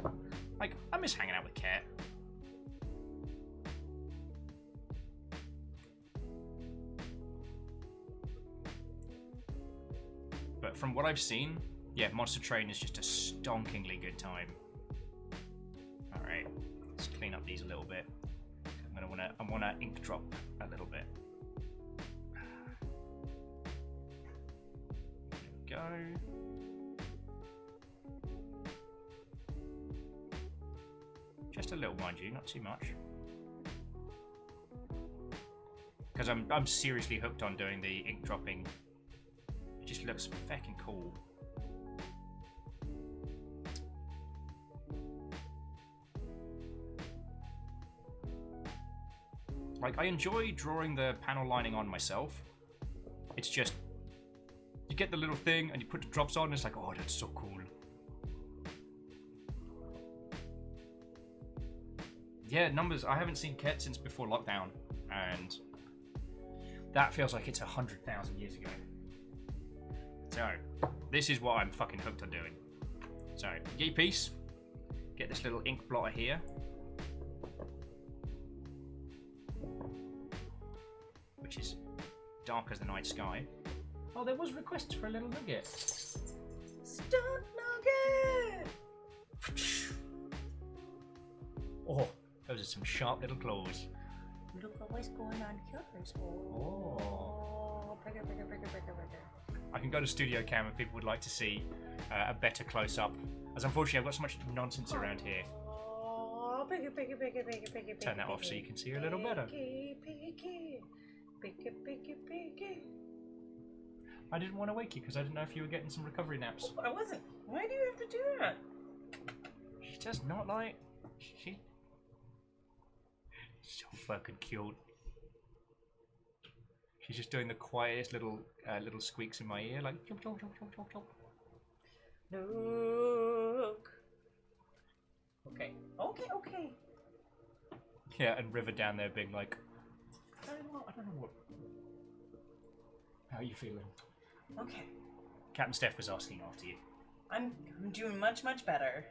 Speaker 1: like, I miss hanging out with Cat. But from what I've seen, yeah, Monster Train is just a stonkingly good time. Alright, let's clean up these a little bit. I wanna ink drop a little bit. There we go. Just a little, mind you, not too much. Because I'm seriously hooked on doing the ink dropping. It just looks fucking cool. Like, I enjoy drawing the panel lining on myself. It's just, you get the little thing and you put the drops on and it's like, oh, that's so cool. Yeah, numbers, I haven't seen Ket since before lockdown, and that feels like it's 100,000 years ago. So, this is what I'm fucking hooked on doing. So, Yee piece, get this little ink blotter here. Which is dark as the night sky. Oh, there was requests for a little nugget.
Speaker 4: Stunt nugget!
Speaker 1: Oh, those are some sharp little claws.
Speaker 4: Look at what's going on here.
Speaker 1: Oh.
Speaker 4: Bigger.
Speaker 1: I can go to Studio Cam if people would like to see a better close-up. As unfortunately I've got so much nonsense around here.
Speaker 4: Oh, bigger.
Speaker 1: Turn that off so you can see her a little better.
Speaker 4: Bigger.
Speaker 1: I didn't want to wake you because I didn't know if you were getting some recovery naps.
Speaker 4: Oh, I wasn't. Why do you have to do that?
Speaker 1: She's just not like... She's so fucking cute. She's just doing the quietest little squeaks in my ear, like chop chop chop chop chop chop.
Speaker 4: Look. Okay.
Speaker 1: Yeah, and River down there being like, I don't know what. How are you feeling?
Speaker 4: Okay.
Speaker 1: Captain Steph was asking after you.
Speaker 4: I'm doing much better.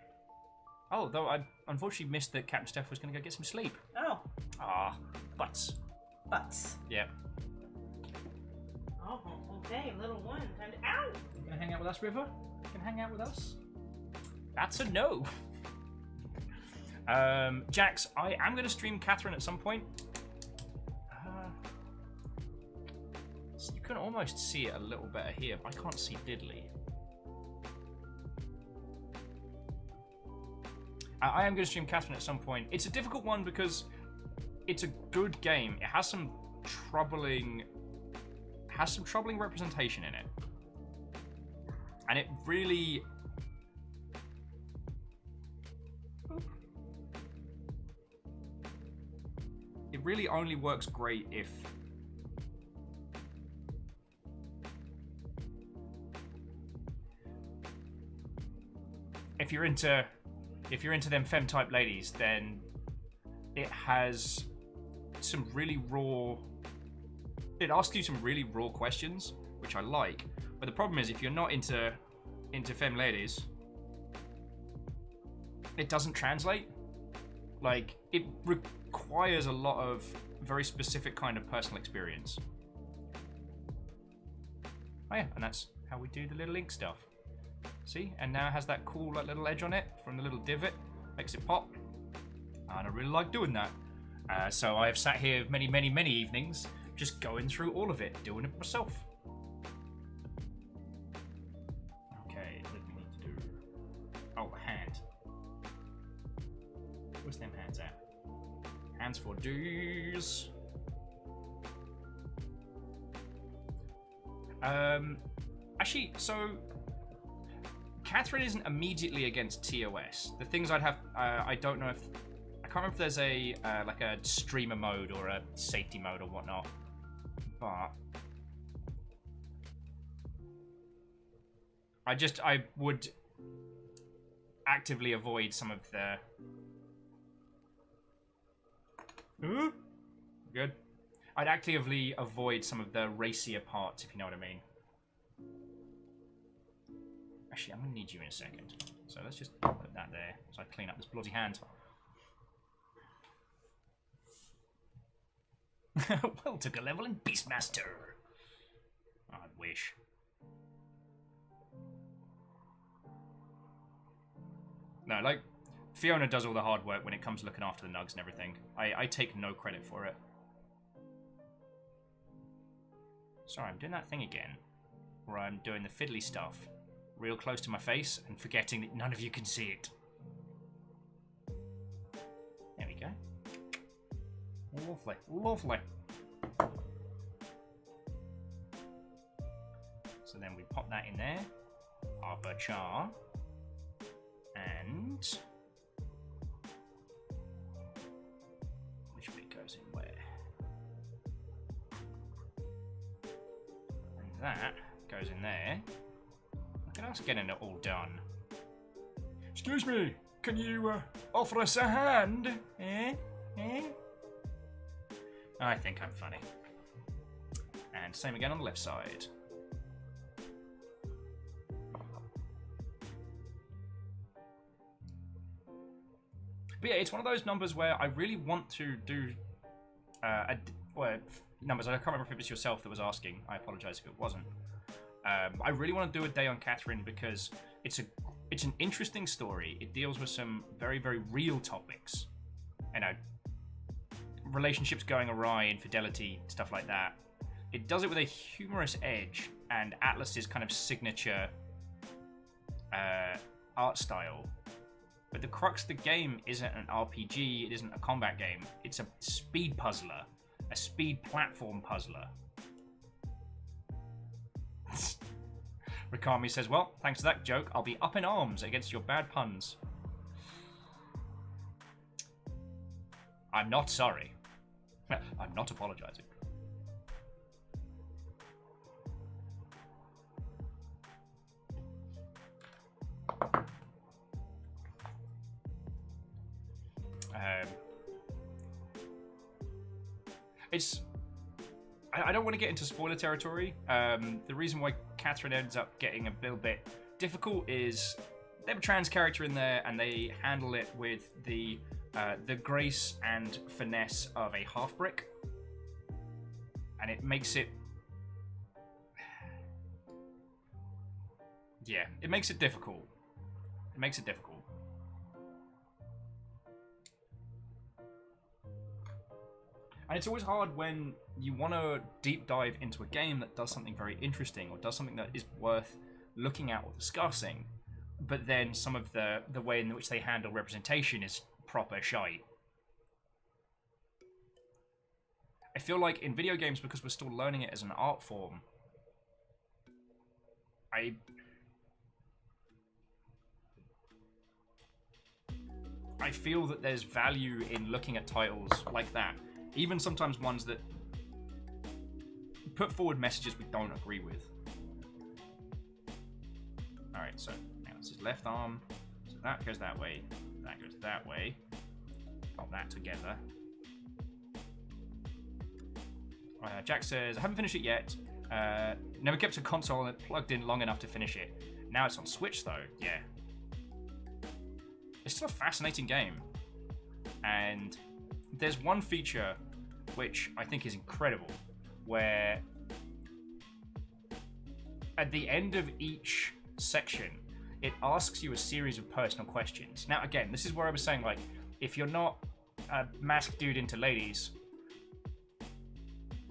Speaker 1: Oh, though I unfortunately missed that Captain Steph was going to go get some sleep.
Speaker 4: Oh.
Speaker 1: Ah, butts. Yeah.
Speaker 4: Oh, okay, little one. Time to... Ow!
Speaker 1: You gonna hang out with us, River? You can hang out with us? That's a no. Jax, I am going to stream Catherine at some point. So you can almost see it a little better here, but I can't see diddly. I am going to stream Catherine at some point. It's a difficult one because it's a good game. It has some troubling representation in it. And it really... It really only works great if you're into them femme type ladies, then it has some really raw... It asks you some really raw questions, which I like. But the problem is, if you're not into femme ladies, it doesn't translate. Like, it requires a lot of very specific kind of personal experience. Oh yeah, and that's how we do the little ink stuff. See? And now it has that cool like, little edge on it from the little divot. Makes it pop. And I really like doing that. So I have sat here many, many, many evenings just going through all of it, doing it myself. Okay, what do we need to do? Oh, hand. Where's them hands at? Hands for dues. Actually, so Catherine isn't immediately against TOS. The things I'd have, I don't know if I can't remember if there's a like a streamer mode or a safety mode or whatnot, but I would actively avoid some of the. Good. I'd actively avoid some of the racier parts, if you know what I mean. Actually, I'm going to need you in a second. So let's just put that there so I clean up this bloody hand. Well, took a level in Beastmaster. I wish. No, like, Fiona does all the hard work when it comes to looking after the nugs and everything. I take no credit for it. Sorry, I'm doing that thing again. Where I'm doing the fiddly stuff real close to my face and forgetting that none of you can see it. There we go. Lovely, lovely. So then we pop that in there. Arbor char. And which bit goes in where? And that goes in there. Look at us getting it all done. Excuse me, can you offer us a hand? Eh? Eh? I think I'm funny. And same again on the left side. But yeah, it's one of those numbers where I really want to do numbers. I can't remember if it was yourself that was asking. I apologize if it wasn't. I really want to do a day on Catherine because it's an interesting story. It deals with some very, very real topics. You know, relationships going awry, infidelity, stuff like that. It does it with a humorous edge and Atlas's kind of signature art style. But the crux of the game isn't an RPG, it isn't a combat game. It's a speed puzzler, a speed platform puzzler. Rikami says, well, thanks to that joke, I'll be up in arms against your bad puns. I'm not sorry. I'm not apologizing. I don't want to get into spoiler territory. The reason why Catherine ends up getting a little bit difficult is they have a trans character in there, and they handle it with the grace and finesse of a half brick, and it makes it. Yeah, it makes it difficult. It makes it difficult. And it's always hard when you want to deep dive into a game that does something very interesting or does something that is worth looking at or discussing, but then some of the way in which they handle representation is proper shite. I feel like in video games, because we're still learning it as an art form, I feel that there's value in looking at titles like that. Even sometimes ones that put forward messages we don't agree with. Alright, so now this is left arm. So that goes that way. That goes that way. Pop that together. Jack says, I haven't finished it yet. Never kept a console and it plugged in long enough to finish it. Now it's on Switch though, yeah. It's still a fascinating game. And there's one feature which I think is incredible, where at the end of each section, it asks you a series of personal questions. Now, again, this is where I was saying, like, if you're not a masked dude into ladies,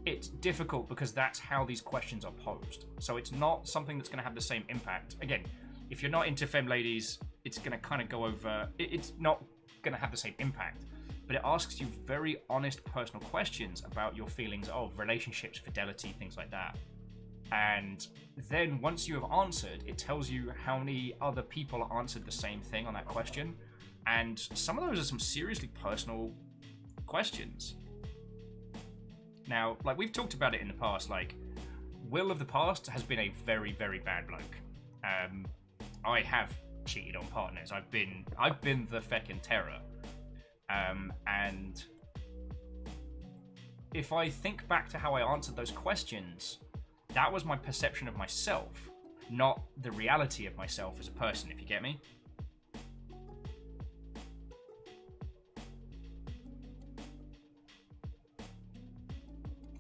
Speaker 1: it's difficult because that's how these questions are posed. So it's not something that's going to have the same impact. Again, if you're not into femme ladies, it's going to kind of go over... It's not going to have the same impact. But it asks you very honest, personal questions about your feelings of relationships, fidelity, things like that. And then once you have answered, it tells you how many other people answered the same thing on that question. And some of those are some seriously personal questions. Now, like, we've talked about it in the past, like, Will of the past has been a very, very bad bloke. I have cheated on partners. I've been the feckin' terror. And if I think back to how I answered those questions, that was my perception of myself, not the reality of myself as a person, if you get me.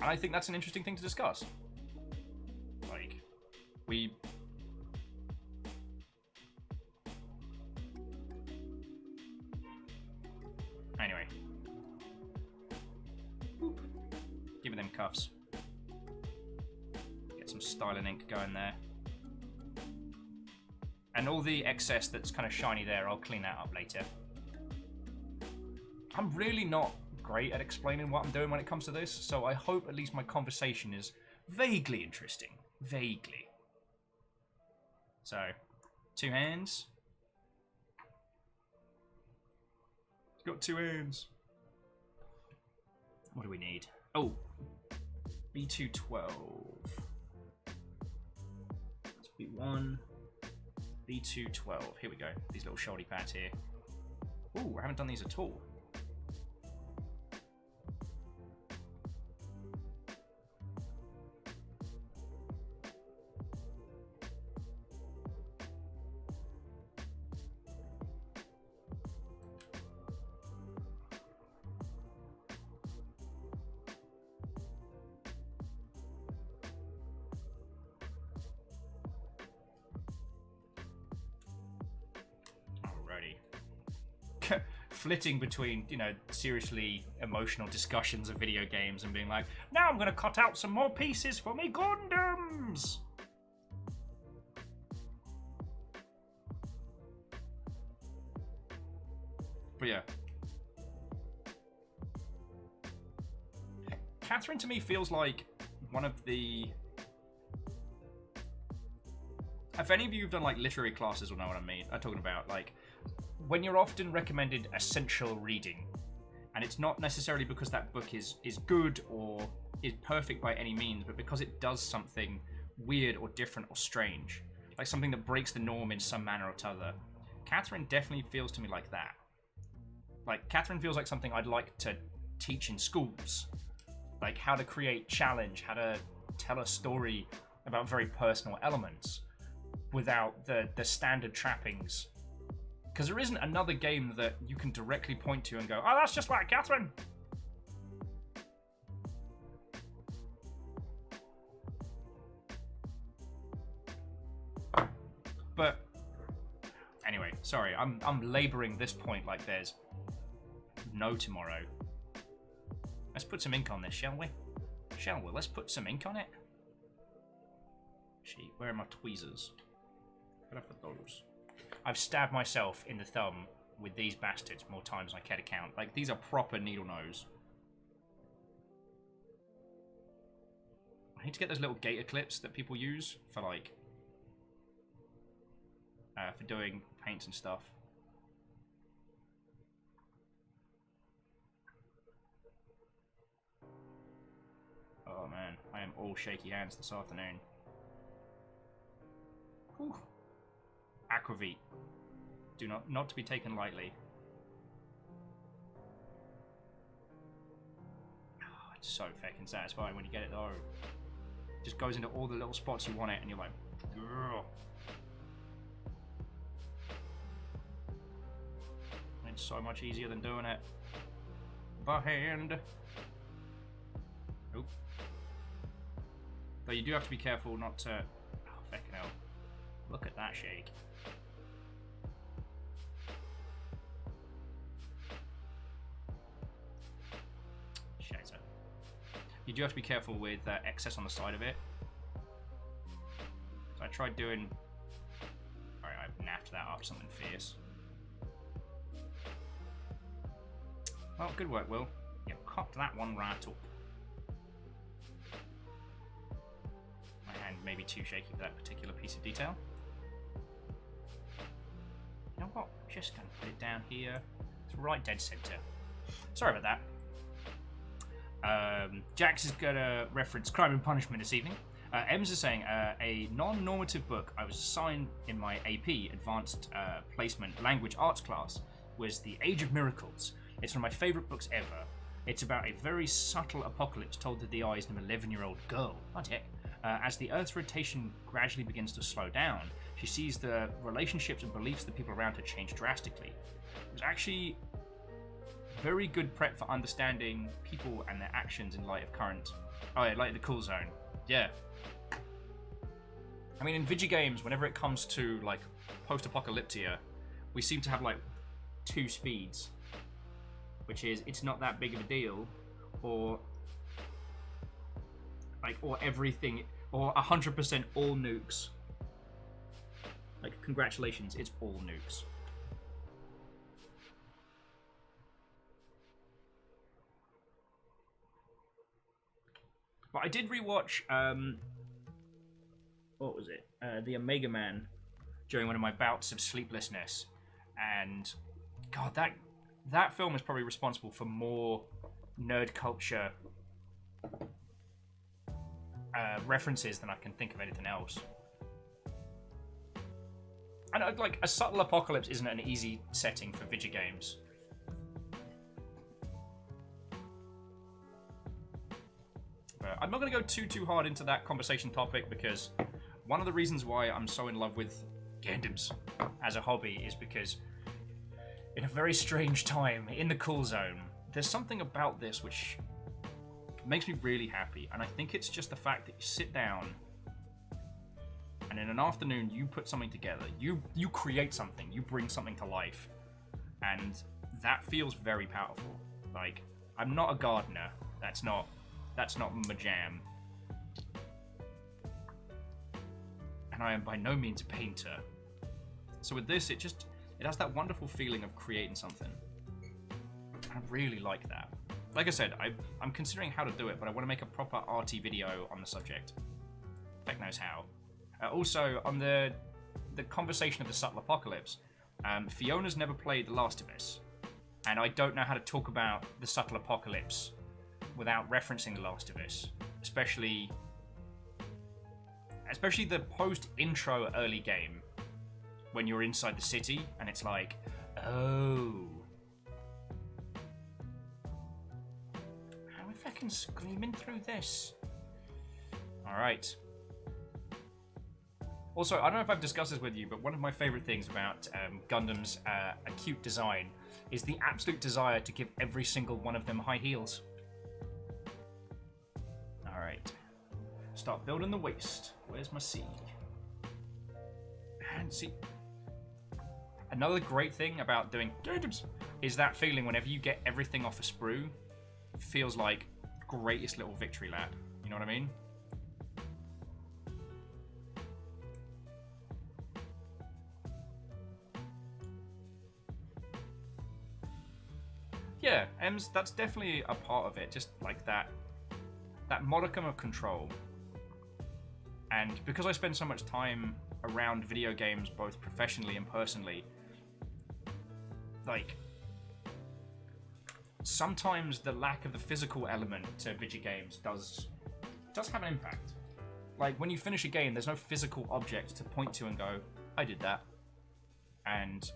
Speaker 1: And I think that's an interesting thing to discuss. Like, Anyway. Boop. Give it them cuffs. Get some styling ink going there. And all the excess that's kind of shiny there, I'll clean that up later. I'm really not great at explaining what I'm doing when it comes to this, so I hope at least my conversation is vaguely interesting. Vaguely. So, 2 hands. Got 2 hands. What do we need? Oh, B212. That's B1. B212. Here we go. These little shoulder pads here. Ooh, I haven't done these at all. Flitting between, you know, seriously emotional discussions of video games and being like, now I'm gonna cut out some more pieces for me Gundams! But yeah. Catherine to me feels like one of the... If any of you have done like literary classes will know what I mean. I'm talking about like when you're often recommended essential reading, and it's not necessarily because that book is good or is perfect by any means, but because it does something weird or different or strange, like something that breaks the norm in some manner or t'other. Catherine definitely feels to me like that. Like, Catherine feels like something I'd like to teach in schools. Like, how to create challenge, how to tell a story about very personal elements without the standard trappings. Because there isn't another game that you can directly point to and go, oh, that's just like Catherine! But, anyway, sorry, I'm labouring this point like there's no tomorrow. Let's put some ink on this, shall we? Shall we? Let's put some ink on it. Gee, where are my tweezers? Where have I put those? I've stabbed myself in the thumb with these bastards more times than I care to count. Like, these are proper needle nose. I need to get those little gator clips that people use for, like, for doing paints and stuff. Oh man, I am all shaky hands this afternoon. Whew. Aquavit. Do not to be taken lightly. Oh, it's so fucking satisfying when you get it though. It just goes into all the little spots you want it and you're like, ugh. so much easier than doing it by hand. Oop. Though you do have to be careful not to... Oh, feckin' hell. Look at that shake. Shizer. You do have to be careful with excess on the side of it. So I tried doing... Alright, I've napped that up something fierce. Well, good work, Will. You cocked that one right up. My hand may be too shaky for that particular piece of detail. You know what? I'm just going to put it down here. It's right dead center. Sorry about that. Jax is going to reference Crime and Punishment this evening. Ems is saying, a non-normative book I was assigned in my AP, Advanced Placement Language Arts class, was The Age of Miracles. It's one of my favourite books ever. It's about a very subtle apocalypse told through the eyes of an 11-year-old girl. What heck? As the Earth's rotation gradually begins to slow down, she sees the relationships and beliefs of the people around her change drastically. It was actually very good prep for understanding people and their actions in light of current... Oh yeah, like the Cool Zone. Yeah. I mean, in video games, whenever it comes to, like, post-apocalyptia, we seem to have, like, two speeds. Which is, it's not that big of a deal, or everything, or 100% all nukes. Like, congratulations, it's all nukes. But I did rewatch, what was it? The Omega Man during one of my bouts of sleeplessness, and God, that film is probably responsible for more nerd culture references than I can think of anything else. And like, a subtle apocalypse isn't an easy setting for video games. But I'm not going to go too hard into that conversation topic, because one of the reasons why I'm so in love with Gundams as a hobby is because in a very strange time in the Cool Zone, there's something about this which makes me really happy, and I think it's just the fact that you sit down and in an afternoon you put something together, you create something, you bring something to life, and that feels very powerful. Like, I'm not a gardener, that's not my jam, and I am by no means a painter. So with this, it has that wonderful feeling of creating something. I really like that. Like I said, I'm considering how to do it, but I want to make a proper arty video on the subject. Feck knows how. Also, on the conversation of the subtle apocalypse, Fiona's never played The Last of Us, and I don't know how to talk about the subtle apocalypse without referencing The Last of Us, especially the post-intro early game, when you're inside the city, and it's like, oh. How are we fucking screaming through this? Alright. Also, I don't know if I've discussed this with you, but one of my favourite things about Gundam's acute design is the absolute desire to give every single one of them high heels. Alright. Start building the waist. Where's my C? And see... Another great thing about doing Gundams is that feeling whenever you get everything off a sprue, it feels like greatest little victory lap. You know what I mean? Yeah, Ems, that's definitely a part of it. Just like that modicum of control. And because I spend so much time around video games, both professionally and personally, like, sometimes the lack of the physical element to video games does have an impact. Like, when you finish a game, there's no physical object to point to and go, I did that. And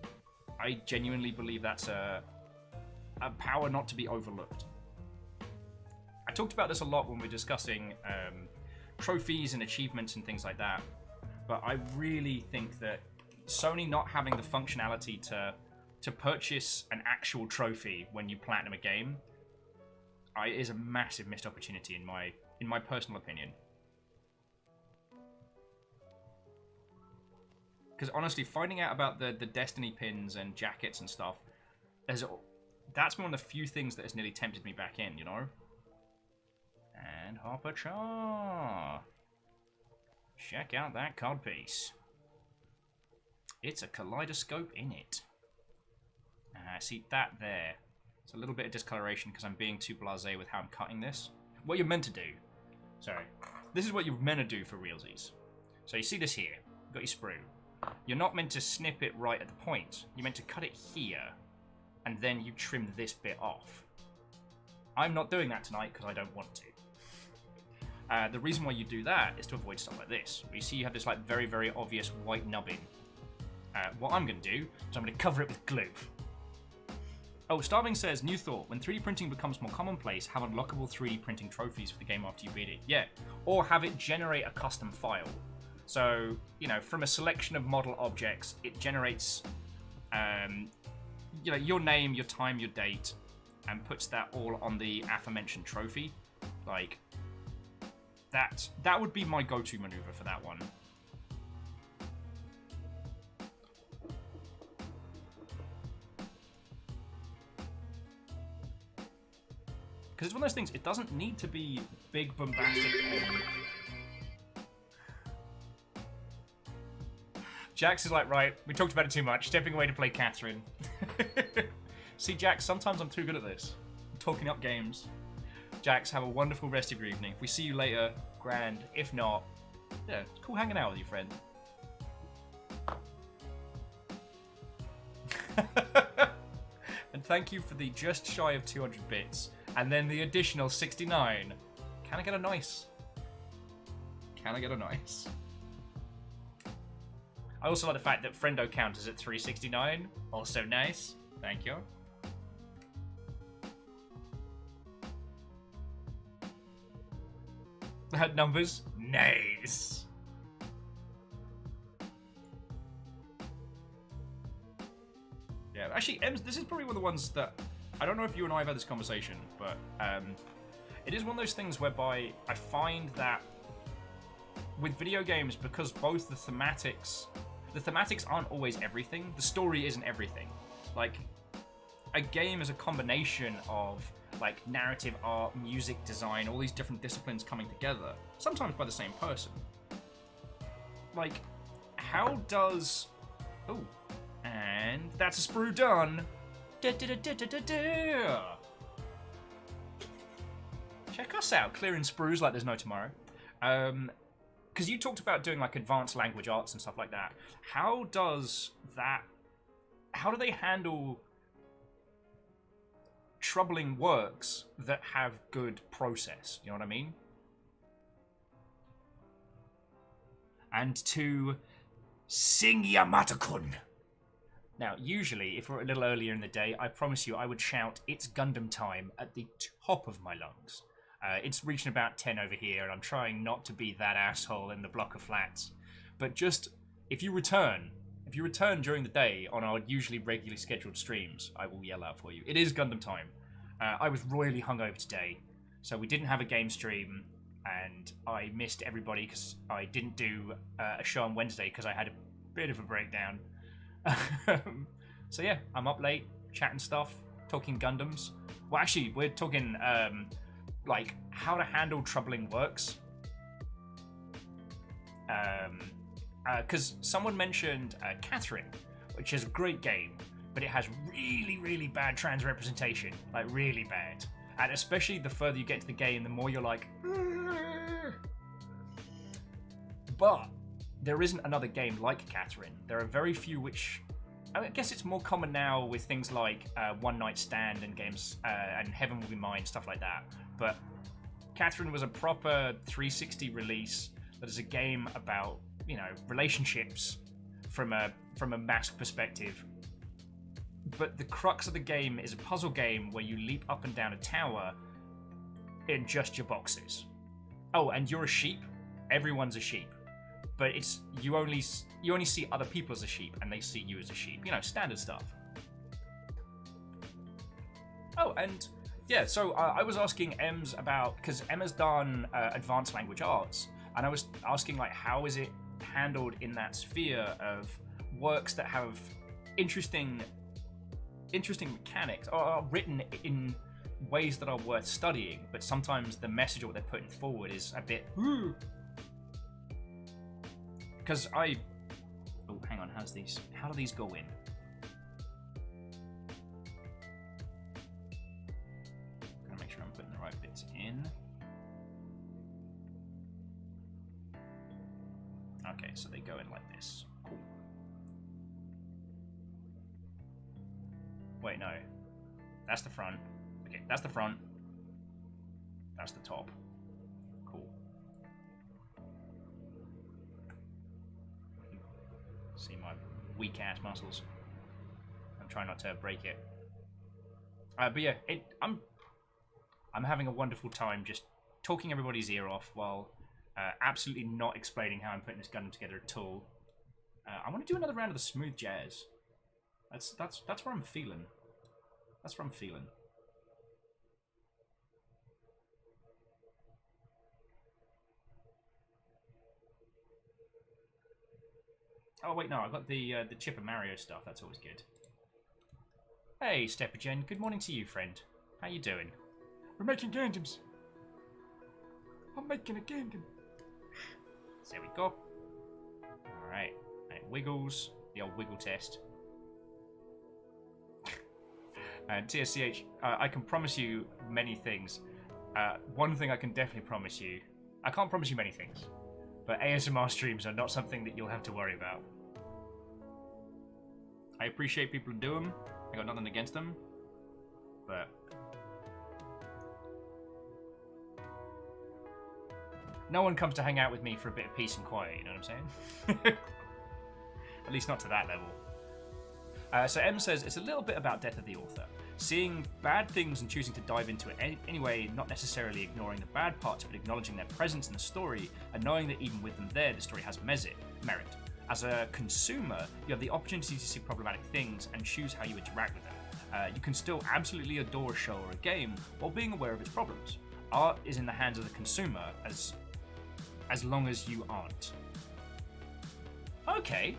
Speaker 1: I genuinely believe that's a power not to be overlooked. I talked about this a lot when we were discussing trophies and achievements and things like that, but I really think that Sony not having the functionality to to purchase an actual trophy when you platinum a game is a massive missed opportunity in my personal opinion. Because honestly, finding out about the Destiny pins and jackets and stuff, that's one of the few things that has nearly tempted me back in, you know? And Hopper Char. Check out that codpiece. It's a kaleidoscope in it. See that there. It's a little bit of discoloration because I'm being too blasé with how I'm cutting this. What you're meant to do. Sorry. This is what you're meant to do for realsies. So you see this here. You've got your sprue. You're not meant to snip it right at the point. You're meant to cut it here, and then you trim this bit off. I'm not doing that tonight because I don't want to. The reason why you do that is to avoid stuff like this. You see you have this like very, very obvious white nubbing. What I'm going to do is I'm going to cover it with glue. Oh, Starving says, new thought. When 3D printing becomes more commonplace, have unlockable 3D printing trophies for the game after you beat it. Yeah. Or have it generate a custom file. So, you know, from a selection of model objects, it generates, you know, your name, your time, your date, and puts that all on the aforementioned trophy. Like, that would be my go-to maneuver for that one. Because it's one of those things, it doesn't need to be big, bombastic. Jax is like, right, we talked about it too much, stepping away to play Catherine. See, Jax, sometimes I'm too good at this. I'm talking up games. Jax, have a wonderful rest of your evening. If we see you later, grand. If not, yeah, it's cool hanging out with you, friend. And thank you for the just shy of 200 bits. And then the additional 69. Can I get a nice? Can I get a nice? I also like the fact that friendo count is at 369. Also nice. Thank you. That numbers? Nice. Yeah, actually, Ems, this is probably one of the ones that... I don't know if you and I have had this conversation, but it is one of those things whereby I find that with video games, because both the thematics aren't always everything. The story isn't everything. Like, a game is a combination of like narrative, art, music, design, all these different disciplines coming together, sometimes by the same person. Like, how does... Oh, and that's a sprue done. Check us out, clearing sprues like there's no tomorrow. Because you talked about doing like advanced language arts and stuff like that. How do they handle troubling works that have good process? You know what I mean? And to sing Yamata-kun. Now, usually, if we're a little earlier in the day, I promise you I would shout, "It's Gundam time," at the top of my lungs. It's reaching about 10 over here, and I'm trying not to be that asshole in the block of flats. But just, if you return during the day on our usually regularly scheduled streams, I will yell out for you. It is Gundam time. I was royally hungover today, so we didn't have a game stream, and I missed everybody because I didn't do a show on Wednesday because I had a bit of a breakdown. So yeah, I'm up late, chatting stuff, talking Gundams. Well, actually, we're talking like how to handle troubling works. Because someone mentioned Catherine, which is a great game, but it has really, really bad trans representation, like really bad. And especially the further you get into the game, the more you're like, "Argh." But there isn't another game like Catherine. There are very few which, I guess it's more common now with things like One Night Stand and games, and Heaven Will Be Mine, stuff like that. But Catherine was a proper 360 release that is a game about, you know, relationships from a mask perspective. But the crux of the game is a puzzle game where you leap up and down a tower in just your boxes. Oh, and you're a sheep. Everyone's a sheep. But it's you only see other people as a sheep, and they see you as a sheep. You know, standard stuff. Oh, and yeah, so I was asking Ems about, because Emma's done advanced language arts, and I was asking like how is it handled in that sphere of works that have interesting mechanics or are written in ways that are worth studying, but sometimes the message of what they're putting forward is a bit because oh, hang on, how do these go in? Gotta make sure I'm putting the right bits in. Okay, so they go in like this. Cool. Wait, no. That's the front. Okay, that's the front. That's the top. Cool. See my weak ass muscles. I'm trying not to break it. But yeah, I'm having a wonderful time just talking everybody's ear off while absolutely not explaining how I'm putting this Gundam together at all. I want to do another round of the smooth jazz. That's what I'm feeling. That's what I'm feeling. Oh wait, no, I got the Chip and Mario stuff. That's always good. Hey, Steppergen. Good morning to you, friend. How you doing?
Speaker 6: We're making Gundams. I'm making a Gundam.
Speaker 1: There we go. All right, and it wiggles. The old wiggle test. And TSCH, I can promise you many things. One thing I can definitely promise you, I can't promise you many things, but ASMR streams are not something that you'll have to worry about. I appreciate people who do them. I got nothing against them, but no one comes to hang out with me for a bit of peace and quiet, you know what I'm saying? At least not to that level. So M says, it's a little bit about death of the author. Seeing bad things and choosing to dive into it anyway, not necessarily ignoring the bad parts, but acknowledging their presence in the story, and knowing that even with them there, the story has merit. As a consumer, you have the opportunity to see problematic things and choose how you interact with them. You can still absolutely adore a show or a game while being aware of its problems. Art is in the hands of the consumer as long as you aren't. Okay.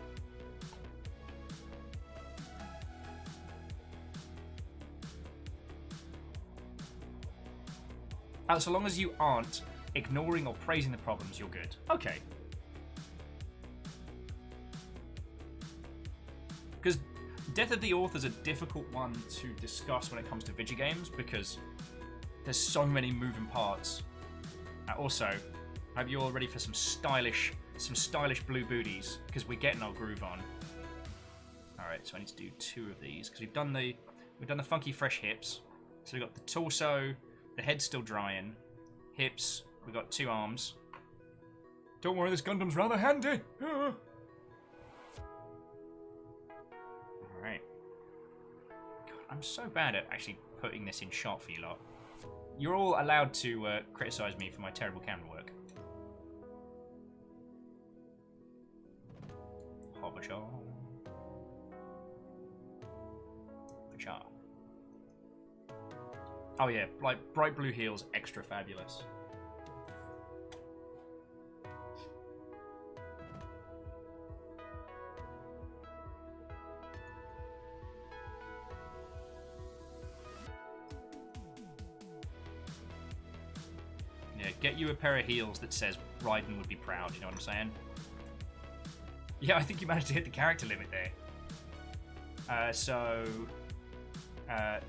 Speaker 1: So long as you aren't ignoring or praising the problems, you're good. Okay. Because death of the author is a difficult one to discuss when it comes to video games because there's so many moving parts. Also, I hope you're all ready for some stylish blue booties because we're getting our groove on. All right, so I need to do 2 of these because we've done the funky fresh hips. So we've got the torso. The head's still drying. Hips. We got 2 arms.
Speaker 6: Don't worry, this Gundam's rather handy.
Speaker 1: Alright. God, I'm so bad at actually putting this in shot for you lot. You're all allowed to criticize me for my terrible camera work. Hovershot. Hovershot. Oh yeah, like bright blue heels, extra fabulous. Yeah, get you a pair of heels that says Raiden would be proud, you know what I'm saying? Yeah, I think you managed to hit the character limit there. So I'm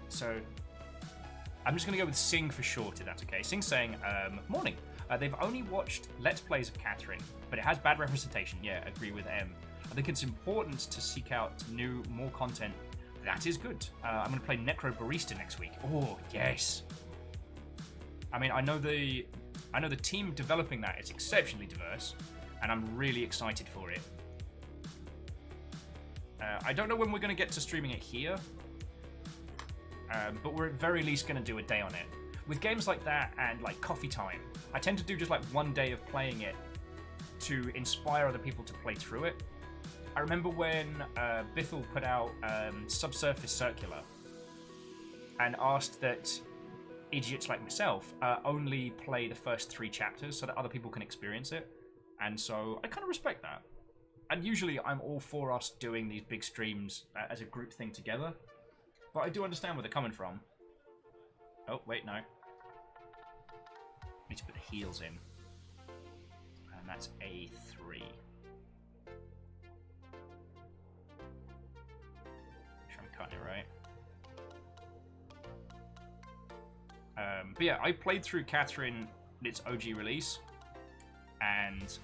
Speaker 1: just going to go with Sing for short, if that's okay. Sing's saying, morning. They've only watched Let's Plays of Catherine, but it has bad representation. Yeah, agree with M. I think it's important to seek out more content. That is good. I'm going to play Necro Barista next week. Oh, yes. I mean, I know the team developing that is exceptionally diverse, and I'm really excited for it. I don't know when we're going to get to streaming it here, but we're at very least going to do a day on it. With games like that and like Coffee Time, I tend to do just like one day of playing it to inspire other people to play through it. I remember when Bithell put out Subsurface Circular, and asked that idiots like myself only play the first 3 chapters so that other people can experience it. And so I kind of respect that. And usually I'm all for us doing these big streams as a group thing together. But I do understand where they're coming from. Oh, wait, no. Need to put the heals in. And that's A3. Make sure I'm cutting it right. But yeah, I played through Catherine its OG release, and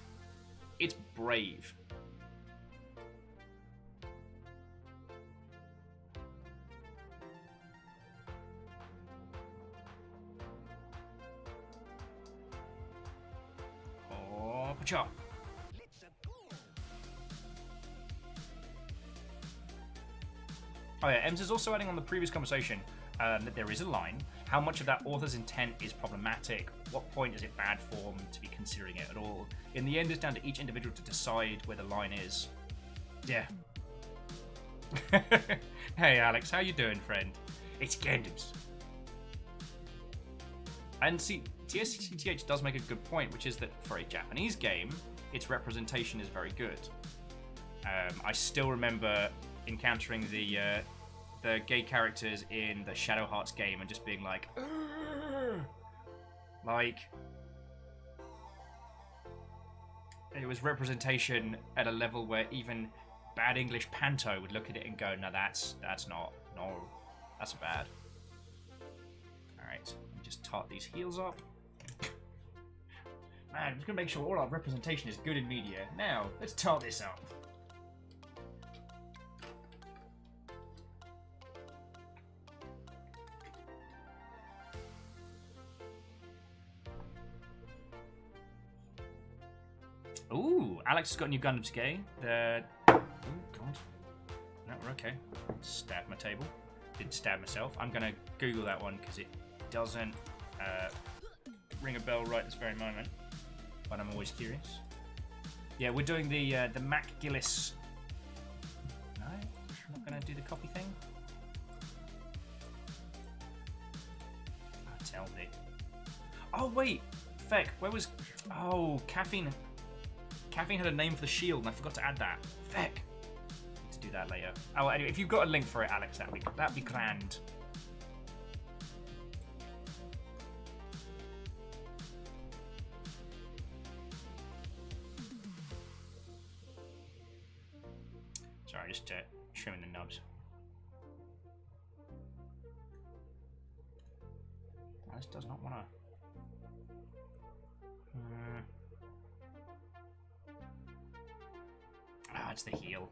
Speaker 1: it's brave. Oh, pacha. Oh yeah, Ems is also adding on the previous conversation that there is a line. How much of that author's intent is problematic? What point is it bad form to be considering it at all? In the end, it's down to each individual to decide where the line is. Yeah. Hey Alex, how you doing, friend? It's Gandams. And see, TSCTH does make a good point, which is that for a Japanese game, its representation is very good. I still remember encountering the gay characters in the Shadow Hearts game and just being like, "Ugh!" Like, it was representation at a level where even bad English panto would look at it and go, no, that's not, no, that's bad. Alright, so let me just tot these heals up. Man, I'm just gonna make sure all our representation is good in media. Now, let's tot this up. Ooh, Alex has got a new Gundam Skate. Oh, God. No, we're okay. Stab my table. Didn't stab myself. I'm going to Google that one because it doesn't ring a bell right this very moment. But I'm always curious. Yeah, we're doing the McGillis. No, I'm not going to do the copy thing. Oh, tell me. Oh, wait. Feck, where was... Oh, Caffeine... Caffeine had a name for the shield, and I forgot to add that. Feck. Need to do that later. Oh, anyway, if you've got a link for it, Alex, that'd be grand. Sorry, just trimming the nubs. Oh, this does not want to. Ah, it's the heel.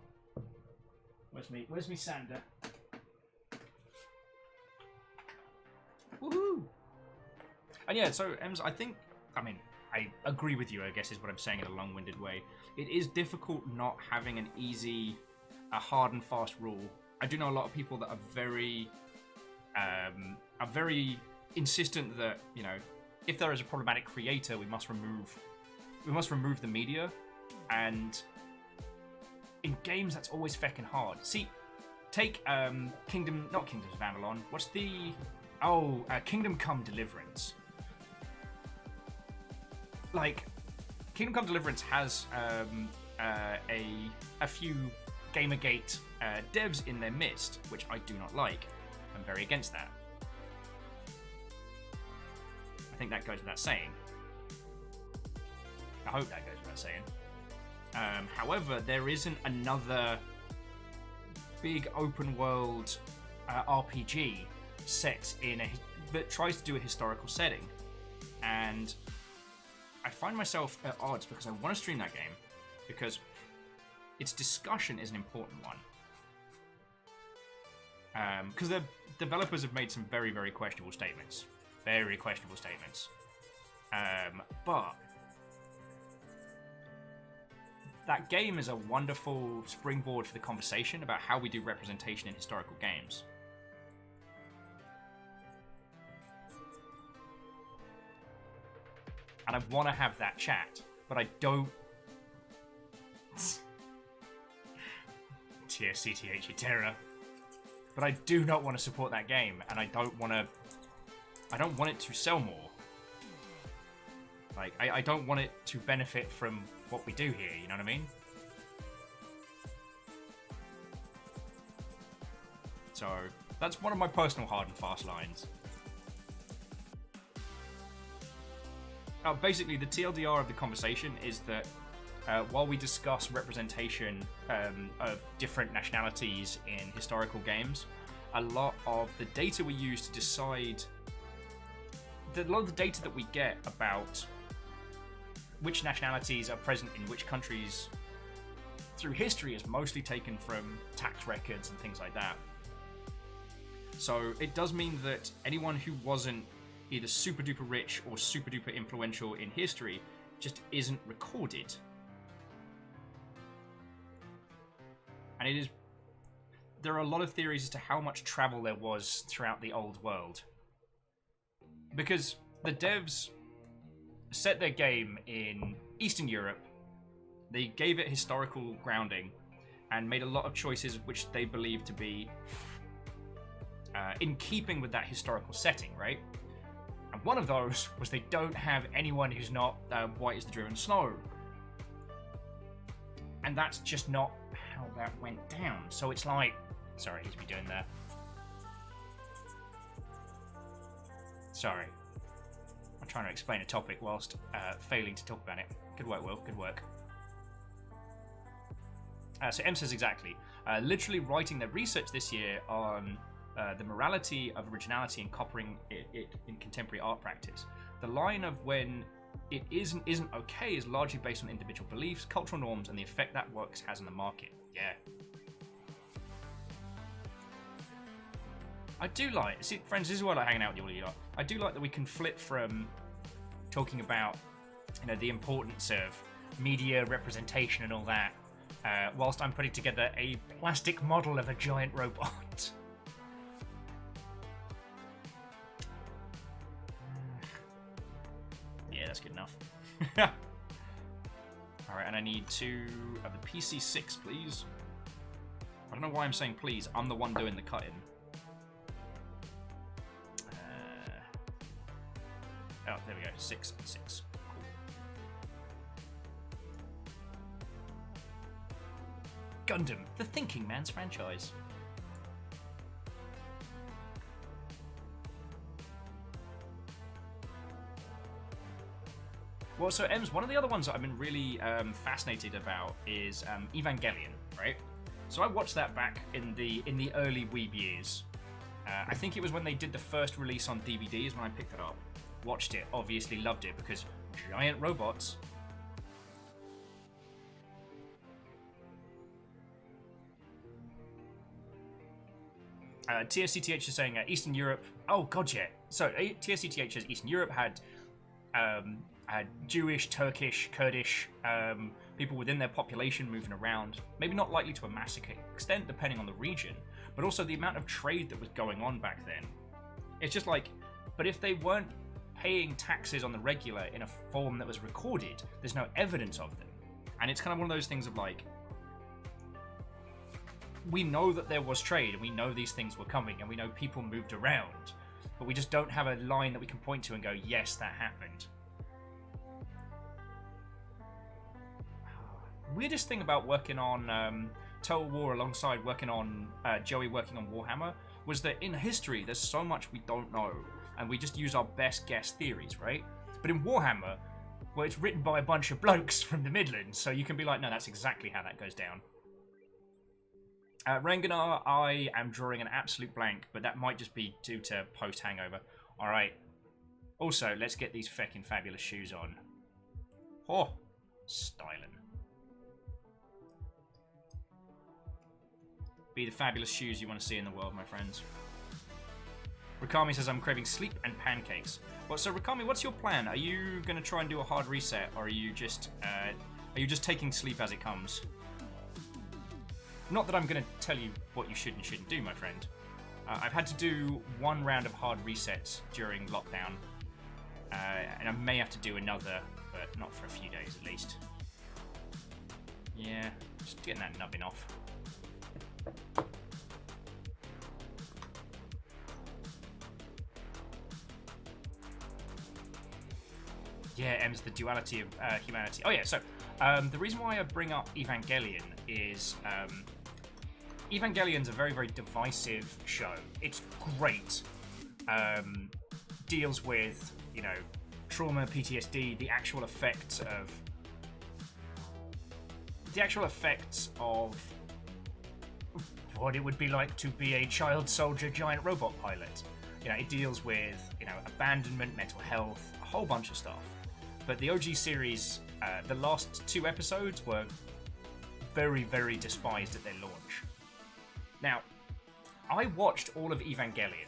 Speaker 1: Where's me sander? Woohoo! And yeah, so Ems, I agree with you, I guess is what I'm saying in a long-winded way. It is difficult not having an easy, a hard and fast rule. I do know a lot of people that are very insistent that, you know, if there is a problematic creator, we must remove the media. And in games, that's always feckin' hard. See, take not Kingdoms of Amalur. What's the... Oh, Kingdom Come Deliverance. Like, Kingdom Come Deliverance has a few Gamergate devs in their midst, which I do not like. I'm very against that. I think that goes without saying. I hope that goes without saying. However, there isn't another big open world RPG set in that tries to do a historical setting, and I find myself at odds because I want to stream that game because its discussion is an important one. Because the developers have made some very, very questionable statements. Very questionable statements. But that game is a wonderful springboard for the conversation about how we do representation in historical games. And I want to have that chat, but I don't... TSCTH Terra. but I do not want to support that game, and I don't want it to sell more. Like, I don't want it to benefit from what we do here, you know what I mean? So, that's one of my personal hard and fast lines. Basically, the TLDR of the conversation is that while we discuss representation of different nationalities in historical games, a lot of the data we use to decide... A lot of the data that we get about which nationalities are present in which countries through history is mostly taken from tax records and things like that. So it does mean that anyone who wasn't either super duper rich or super duper influential in history just isn't recorded. And it is... There are a lot of theories as to how much travel there was throughout the old world. Because the devs set their game in Eastern Europe, they gave it historical grounding, and made a lot of choices which they believed to be in keeping with that historical setting, right? And one of those was they don't have anyone who's not white as the driven snow. And that's just not how that went down. So it's like... Sorry, he's be doing that. Sorry. I'm trying to explain a topic whilst failing to talk about it. Good work, Will. Good work. So M says exactly. Literally writing their research this year on the morality of originality and coppering it in contemporary art practice. The line of when it isn't okay is largely based on individual beliefs, cultural norms, and the effect that works has on the market. Yeah. I do like... See, friends, this is why I like hanging out with all of you lot. I do like that we can flip from talking about, you know, the importance of media representation and all that, whilst I'm putting together a plastic model of a giant robot. Yeah, that's good enough. Alright, and I need two of the PC6, please. I don't know why I'm saying please. I'm the one doing the cutting. Oh, there we go. 6 and 6. Cool. Gundam, the Thinking Man's franchise. Well, so Ems, one of the other ones that I've been really fascinated about is Evangelion, right? So I watched that back in the early Weeb years. I think it was when they did the first release on DVDs when I picked it up. Watched it, obviously loved it because giant robots. TSCTH is saying Eastern Europe. Oh god, yeah. So TSCTH says Eastern Europe had Jewish, Turkish, Kurdish people within their population moving around. Maybe not likely to a massive extent, depending on the region, but also the amount of trade that was going on back then. It's just like, but if they weren't paying taxes on the regular in a form that was recorded, there's no evidence of them. And it's kind of one of those things of like, we know that there was trade and we know these things were coming and we know people moved around, but we just don't have a line that we can point to and go, yes, that happened. Weirdest thing about working on Total War alongside working on Joey working on Warhammer was that in history there's so much we don't know and we just use our best guess theories, right? But in Warhammer, well, it's written by a bunch of blokes from the Midlands, so you can be like, no, that's exactly how that goes down. Renganar, I am drawing an absolute blank, but that might just be due to post-hangover. Alright. Also, let's get these feckin' fabulous shoes on. Oh, styling. Be the fabulous shoes you want to see in the world, my friends. Rakami says, I'm craving sleep and pancakes. Well, so Rakami, what's your plan? Are you going to try and do a hard reset, or are you just taking sleep as it comes? Not that I'm going to tell you what you should and shouldn't do, my friend. I've had to do one round of hard resets during lockdown, and I may have to do another, but not for a few days at least. Yeah, just getting that nubbin off. Yeah, M's the duality of humanity. Oh yeah, so the reason why I bring up Evangelion is Evangelion's a very, very divisive show. It's great. Deals with, you know, trauma, PTSD, the actual effects of what it would be like to be a child soldier giant robot pilot. You know, it deals with, you know, abandonment, mental health, a whole bunch of stuff. But the OG series, the last 2 episodes were very, very despised at their launch. Now, I watched all of Evangelion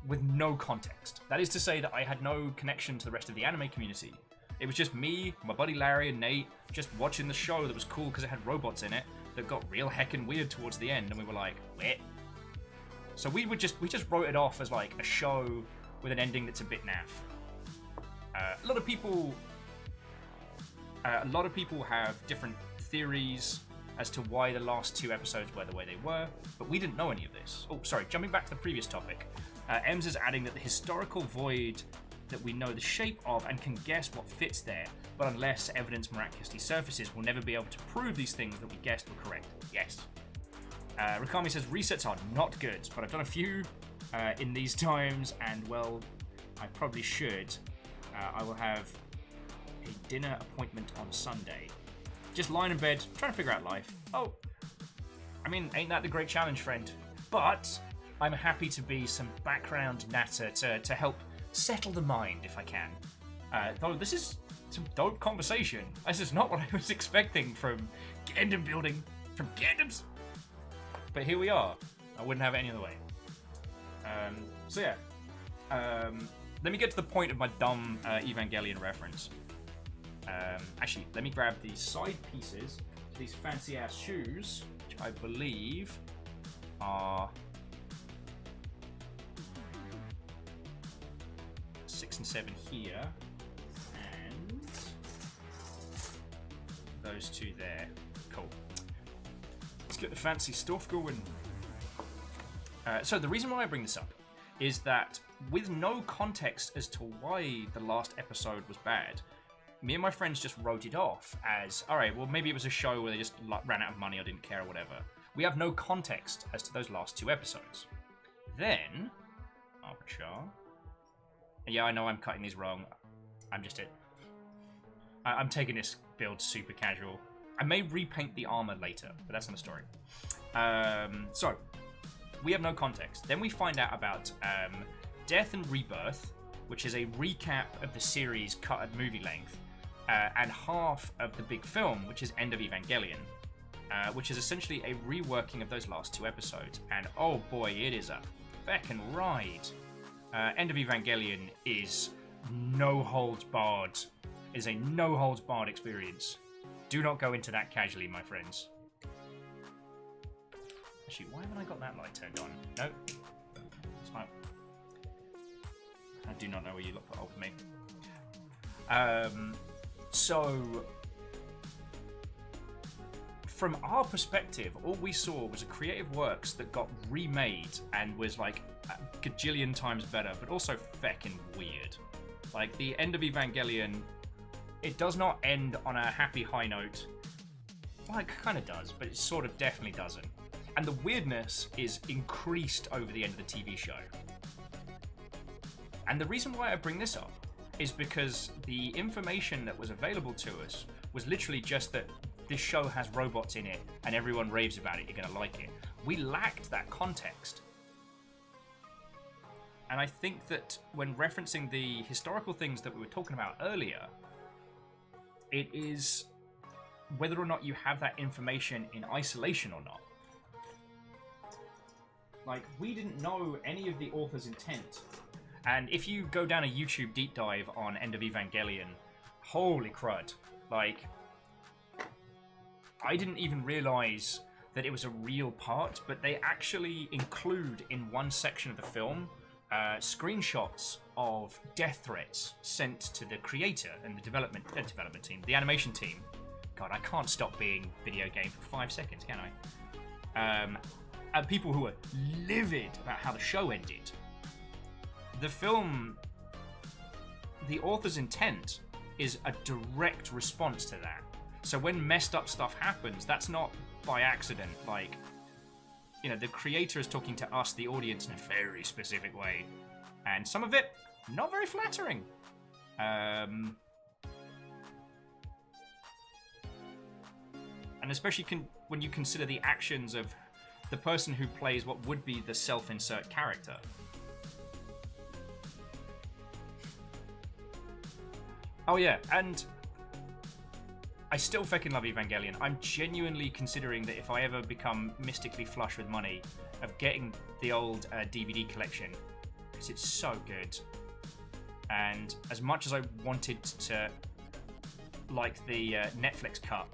Speaker 1: with no context. That is to say that I had no connection to the rest of the anime community. It was just me, my buddy Larry, and Nate just watching the show that was cool because it had robots in it that got real heckin' weird towards the end, and we were like, "Wait." So we just wrote it off as like a show with an ending that's a bit naff. A lot of people have different theories as to why the last 2 episodes were the way they were, but we didn't know any of this. Oh, sorry, jumping back to the previous topic. Ems is adding that the historical void that we know the shape of and can guess what fits there, but unless evidence miraculously surfaces, we'll never be able to prove these things that we guessed were correct. Yes. Rakami says resets are not good, but I've done a few in these times, and well, I probably should. I will have a dinner appointment on Sunday. Just lying in bed, trying to figure out life. Oh, I mean, ain't that the great challenge, friend? But I'm happy to be some background natter to help settle the mind if I can. Though this is some dope conversation. This is not what I was expecting from Gundam building, from Gundams. But here we are. I wouldn't have it any other way. So yeah. Let me get to the point of my dumb Evangelion reference. Actually, let me grab the side pieces to these fancy ass shoes, which I believe are 6 and 7 here, and those 2 there. Cool. Let's get the fancy stuff going. So the reason why I bring this up is that with no context as to why the last episode was bad, me and my friends just wrote it off as, alright, well maybe it was a show where they just ran out of money or didn't care or whatever. We have no context as to those last 2 episodes. Then, Arbitrar. Yeah, I know I'm cutting these wrong. I'm taking this build super casual. I may repaint the armor later, but that's another story. So, we have no context. Then we find out about Death and Rebirth, which is a recap of the series cut at movie length, and half of the big film, which is End of Evangelion, which is essentially a reworking of those last 2 episodes. And oh boy, it is a feckin' ride. End of Evangelion is no holds barred. Is a no holds barred experience. Do not go into that casually, my friends. Actually, why haven't I got that light turned on? Nope. It's fine. I do not know where you look for me. So, from our perspective, all we saw was a creative works that got remade and was like a gajillion times better, but also feckin' weird. Like, the End of Evangelion, it does not end on a happy high note. Well, it kind of does, but it sort of definitely doesn't. And the weirdness is increased over the end of the TV show. And the reason why I bring this up is because the information that was available to us was literally just that this show has robots in it and everyone raves about it, you're going to like it. We lacked that context. And I think that when referencing the historical things that we were talking about earlier, it is whether or not you have that information in isolation or not. Like, we didn't know any of the author's intent. And if you go down a YouTube deep dive on End of Evangelion, holy crud. Like, I didn't even realize that it was a real part, but they actually include in one section of the film screenshots of death threats sent to the creator and the development team, the animation team. God, I can't stop being video game for 5 seconds, can I? And people who are livid about how the show ended. The film, the author's intent is a direct response to that. So when messed up stuff happens, that's not by accident. Like, you know, the creator is talking to us, the audience, in a very specific way. And some of it, not very flattering. And especially when you consider the actions of the person who plays what would be the self-insert character. Oh yeah, and I still fucking love Evangelion. I'm genuinely considering that if I ever become mystically flush with money, of getting the old DVD collection, because it's so good. And as much as I wanted to like the Netflix cut,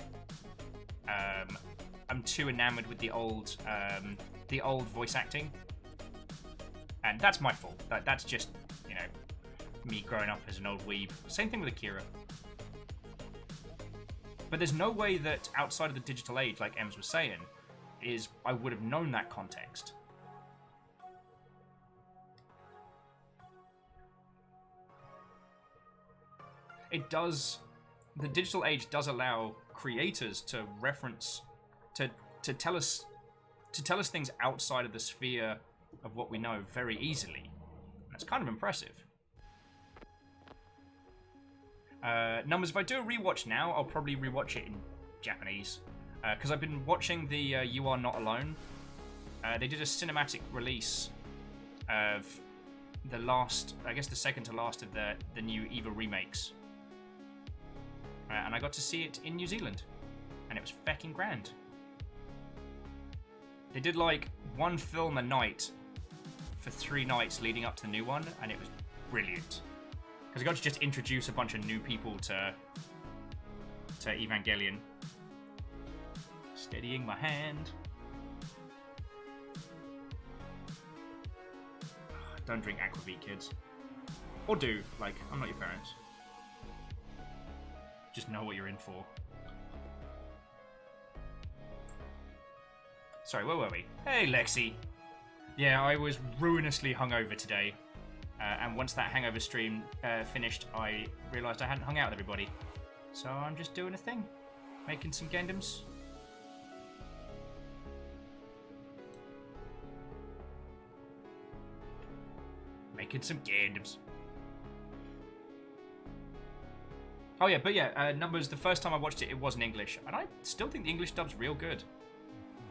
Speaker 1: I'm too enamored with the old voice acting, and that's my fault. That's just, you know, me growing up as an old weeb. Same thing with Akira. But there's no way that outside of the digital age, like Ems was saying, I would have known that context. It does. The digital age does allow creators to reference, to tell us things outside of the sphere of what we know very easily. That's kind of impressive. Numbers, if I do a rewatch now, I'll probably rewatch it in Japanese. Because I've been watching the You Are Not Alone. They did a cinematic release of the last, I guess the second to last of the new EVA remakes. And I got to see it in New Zealand. And it was fecking grand. They did like one film a night for 3 nights leading up to the new one, and it was brilliant. Because I got to just introduce a bunch of new people to Evangelion. Steadying my hand. Don't drink aquavit, kids. Or do. Like, I'm not your parents. Just know what you're in for. Sorry, where were we? Hey, Lexi. Yeah, I was ruinously hungover today. And once that hangover stream finished, I realised I hadn't hung out with everybody. So I'm just doing a thing. Making some Gundams. Making some Gundams. Oh yeah, but yeah, Numbers, the first time I watched it, it wasn't English. And I still think the English dub's real good.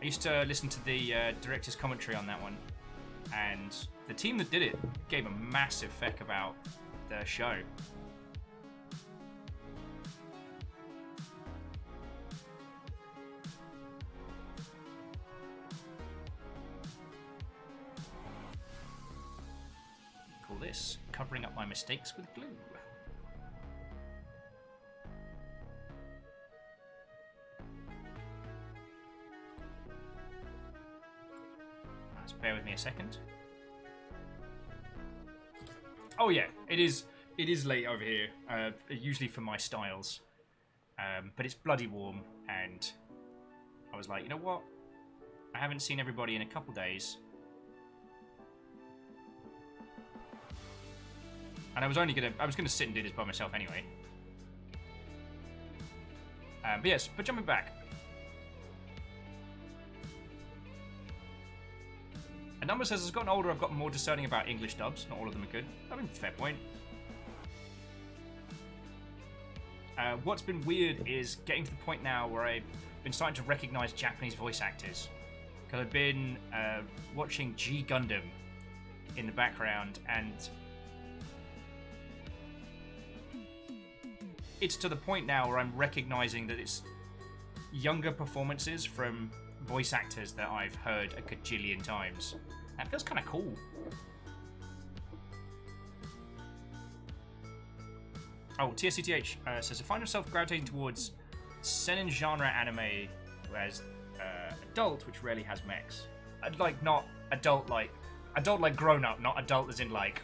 Speaker 1: I used to listen to the director's commentary on that one. And the team that did it gave a massive feck about the show. Call this covering up my mistakes with glue. Bear with me a second. Oh yeah, it is late over here, usually for my styles. But it's bloody warm, and I was like, you know what? I haven't seen everybody in a couple days. And I was gonna sit and do this by myself anyway. But yes, but jumping back. A number says, as I've gotten older, I've gotten more discerning about English dubs. Not all of them are good. I mean, fair point. What's been weird is getting to the point now where I've been starting to recognize Japanese voice actors. Because I've been watching G Gundam in the background, and it's to the point now where I'm recognizing that it's younger performances from voice actors that I've heard a gajillion times. That feels kind of cool. Oh, TSCTH says, I find myself gravitating towards seinen genre anime as adult, which rarely has mechs. I'd like not adult like grown up, not adult as in like.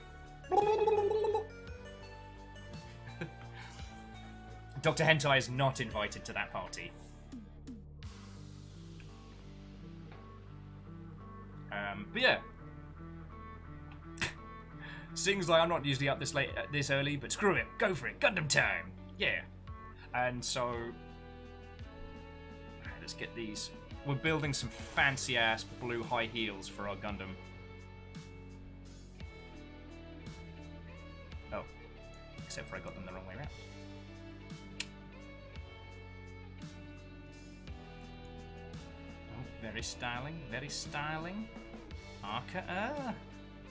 Speaker 1: Dr. Hentai is not invited to that party. But yeah. Seems like I'm not usually up this early, but screw it, go for it, Gundam time! Yeah. And so let's get these. We're building some fancy ass blue high heels for our Gundam. Oh, except for I got them the wrong way around. Oh, very styling, very styling. Arca,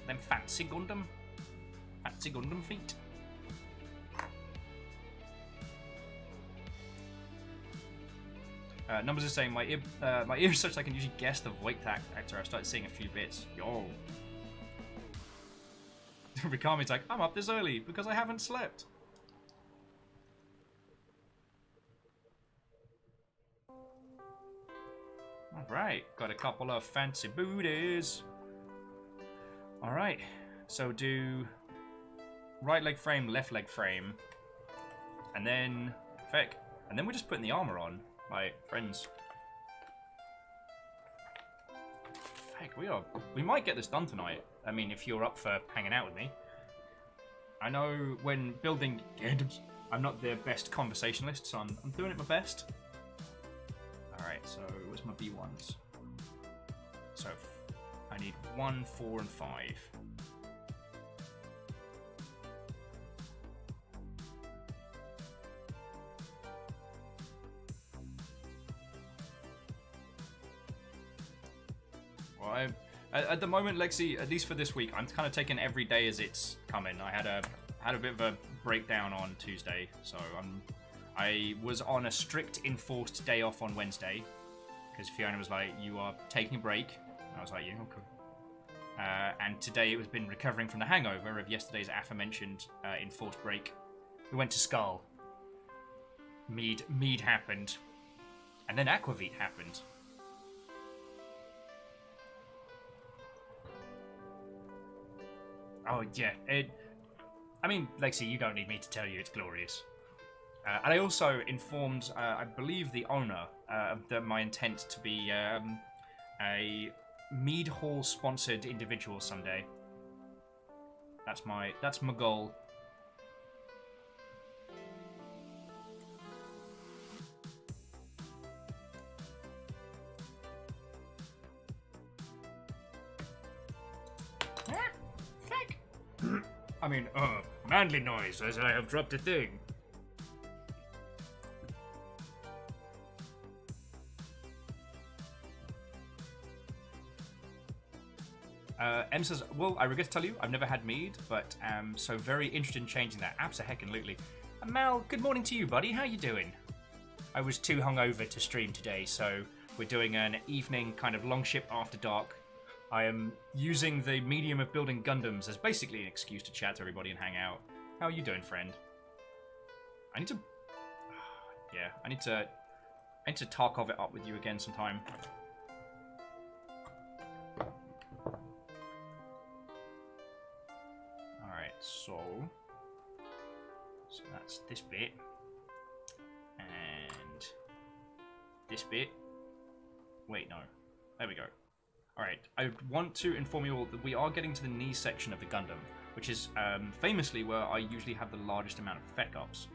Speaker 1: them fancy Gundam feet. Numbers are saying my ear is such I can usually guess the voice actor. I started seeing a few bits. Yo. Rikami's like, I'm up this early because I haven't slept. Alright, got a couple of fancy booties. Alright, so do right leg frame, left leg frame, and then feck. And then we're just putting the armor on. Like, friends. Heck, we might get this done tonight. I mean, if you're up for hanging out with me. I know when building games, I'm not the best conversationalist, so I'm doing it my best. Alright, so where's my B1s? So, I need 1, 4, and 5. Well, at the moment, Lexi, at least for this week, I'm kind of taking every day as it's coming. I had a bit of a breakdown on Tuesday, so I was on a strict enforced day off on Wednesday because Fiona was like, "You are taking a break," and I was like, "Yeah, okay." And today it was been recovering from the hangover of yesterday's aforementioned enforced break. We went to Skull. Mead happened, and then Aquavit happened. Oh, yeah. I mean, Lexi, you don't need me to tell you it's glorious. And I also informed, I believe, the owner of my intent to be a Mead Hall sponsored individual someday. That's my goal. I mean, manly noise, as I have dropped a thing. M says, well, I regret to tell you, I've never had mead, but so very interested in changing that. Abso-heckin-lutely. Mal, good morning to you, buddy. How you doing? I was too hungover to stream today, so we're doing an evening kind of long ship after dark. I am using the medium of building Gundams as basically an excuse to chat to everybody and hang out. How are you doing, friend? I need to... Yeah, I need to Tarkov it up with you again sometime. Alright, so that's this bit. And this bit. Wait, no. There we go. Alright, I want to inform you all that we are getting to the knee section of the Gundam, which is famously where I usually have the largest amount of feck ups.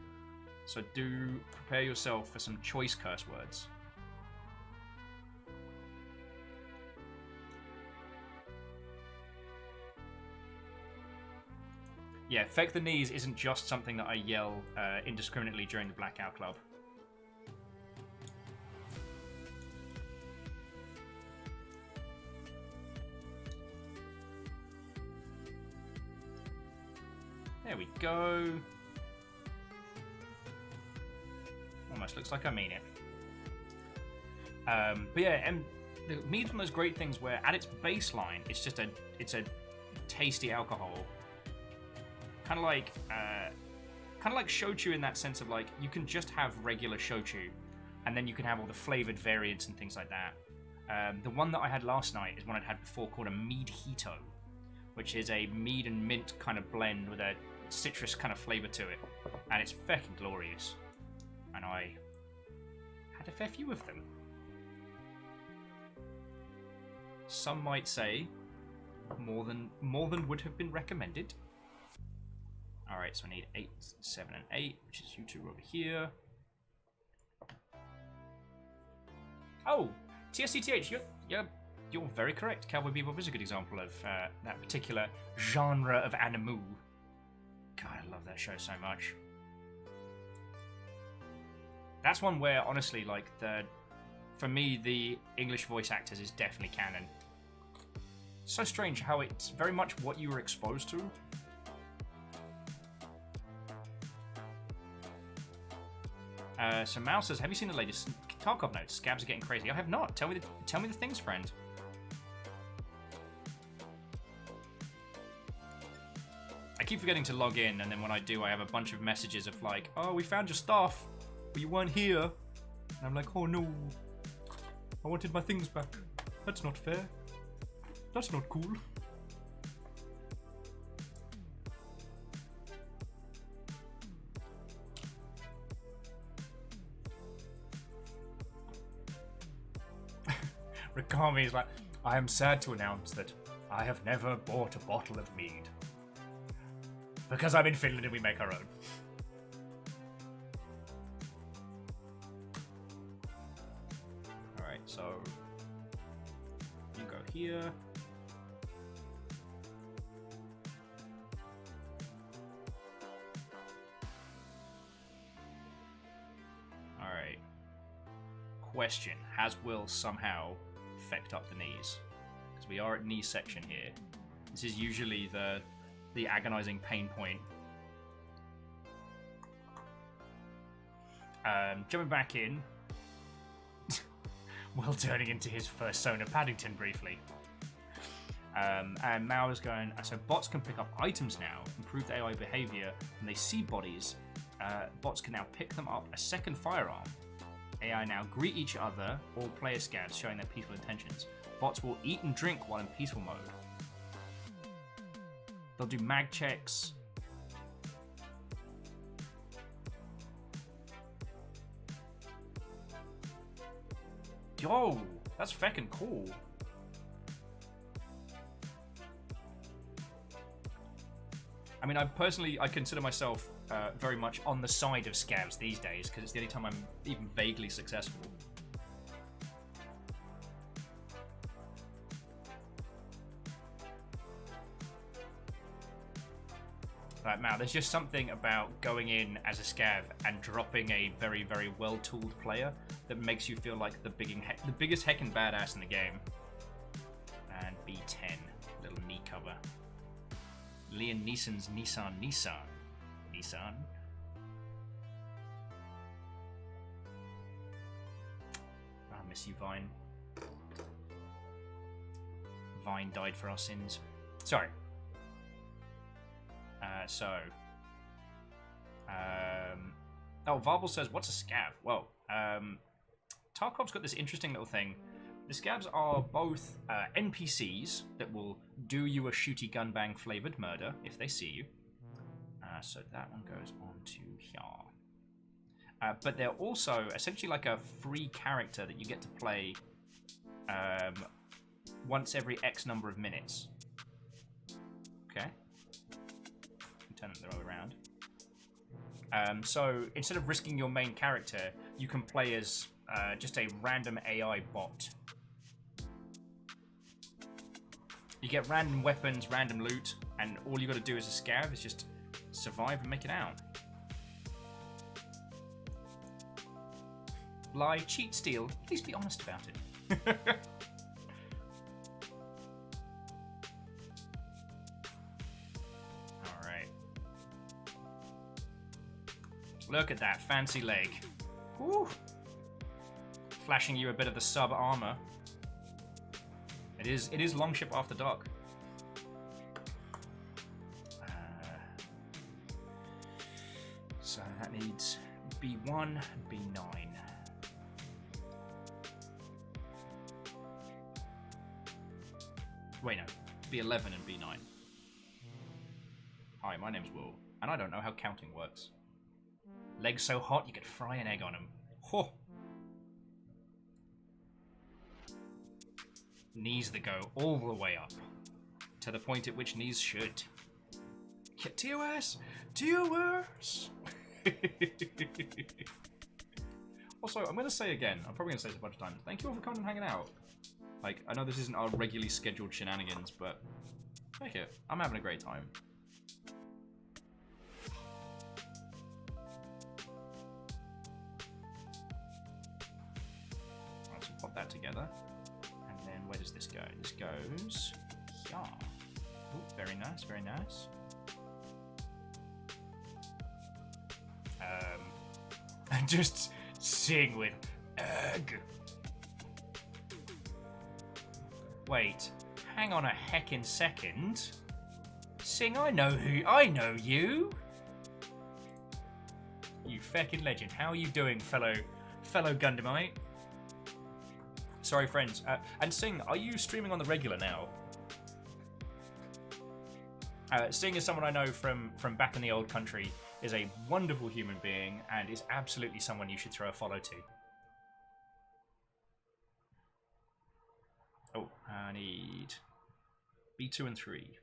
Speaker 1: So do prepare yourself for some choice curse words. Yeah, feck the knees isn't just something that I yell indiscriminately during the Blackout Club. There we go. Almost looks like I mean it. But yeah, and the mead's one of those great things where at its baseline, it's just a tasty alcohol. Kind of like shochu in that sense of like you can just have regular shochu, and then you can have all the flavored variants and things like that. The one that I had last night is one I'd had before called a mead hito, which is a mead and mint kind of blend with a citrus kind of flavor to it, and it's fucking glorious. And I had a fair few of them. Some might say more than would have been recommended. Alright, so I need 8, 7, and 8, which is you two over here. Oh! TSCTH, you're very correct. Cowboy Bebop is a good example of that particular genre of anime. God, I love that show so much. That's one where, honestly, like, for me, the English voice actors is definitely canon. So strange how it's very much what you were exposed to. So Mal says, have you seen the latest Tarkov notes? Scabs are getting crazy. I have not. Tell me the things, friend. I keep forgetting to log in, and then when I do, I have a bunch of messages of like, oh, we found your stuff, but you weren't here. And I'm like, oh no, I wanted my things back. That's not fair. That's not cool. Rikami is like, I am sad to announce that I have never bought a bottle of mead. Because I'm in Finland and we make our own. Alright, so you go here. Alright. Question. Has Will somehow fecked up the knees? Because we are at knee section here. This is usually the agonizing pain point. Jumping back in. Will turning into his persona Paddington briefly. And Mao is going, so bots can pick up items now, improved AI behavior, and they see bodies. Bots can now pick them up a second firearm. AI now greet each other, all player scabs showing their peaceful intentions. Bots will eat and drink while in peaceful mode. They'll do mag checks. Yo, that's feckin' cool. I mean, I consider myself very much on the side of scavs these days, because it's the only time I'm even vaguely successful. Right, Mal, there's just something about going in as a scav and dropping a very, very well-tooled player that makes you feel like the biggest heckin' badass in the game. And B10, little knee cover. Liam Neeson's Nissan. I miss you, Vine. Vine died for our sins. Sorry. Oh, Varble says, what's a scav? Well, Tarkov's got this interesting little thing. The scavs are both NPCs that will do you a shooty gunbang flavored murder if they see you. So that one goes on to here. But they're also essentially like a free character that you get to play once every X number of minutes. Okay. Turn it the other way around. So instead of risking your main character, you can play as just a random AI bot. You get random weapons, random loot, and all you got to do as a scav is just survive and make it out. Lie, cheat, steal. Please be honest about it. Alright. Look at that fancy leg. Woo! Flashing you a bit of the sub armor. It is Longship After Dark. So that needs B1, B9. Wait, no. B11 and B9. Hi, my name's Will, and I don't know how counting works. Legs so hot you could fry an egg on them. Ho! Knees that go all the way up, to the point at which knees should. Yeah, TOS! Viewers! Also, I'm going to say again, I'm probably going to say this a bunch of times, thank you all for coming and hanging out. Like, I know this isn't our regularly scheduled shenanigans, but take it. I'm having a great time. Let's pop that together. And then where does this go? This goes... yeah. Ooh, very nice, very nice. Just sing with ugh. Wait, hang on a heckin' second. Sing, I know you. You feckin' legend. How are you doing, fellow Gundamite? Sorry, friends. And Sing, are you streaming on the regular now? Sing is someone I know from back in the old country, is a wonderful human being, and is absolutely someone you should throw a follow to. Oh, I need B2 and 3.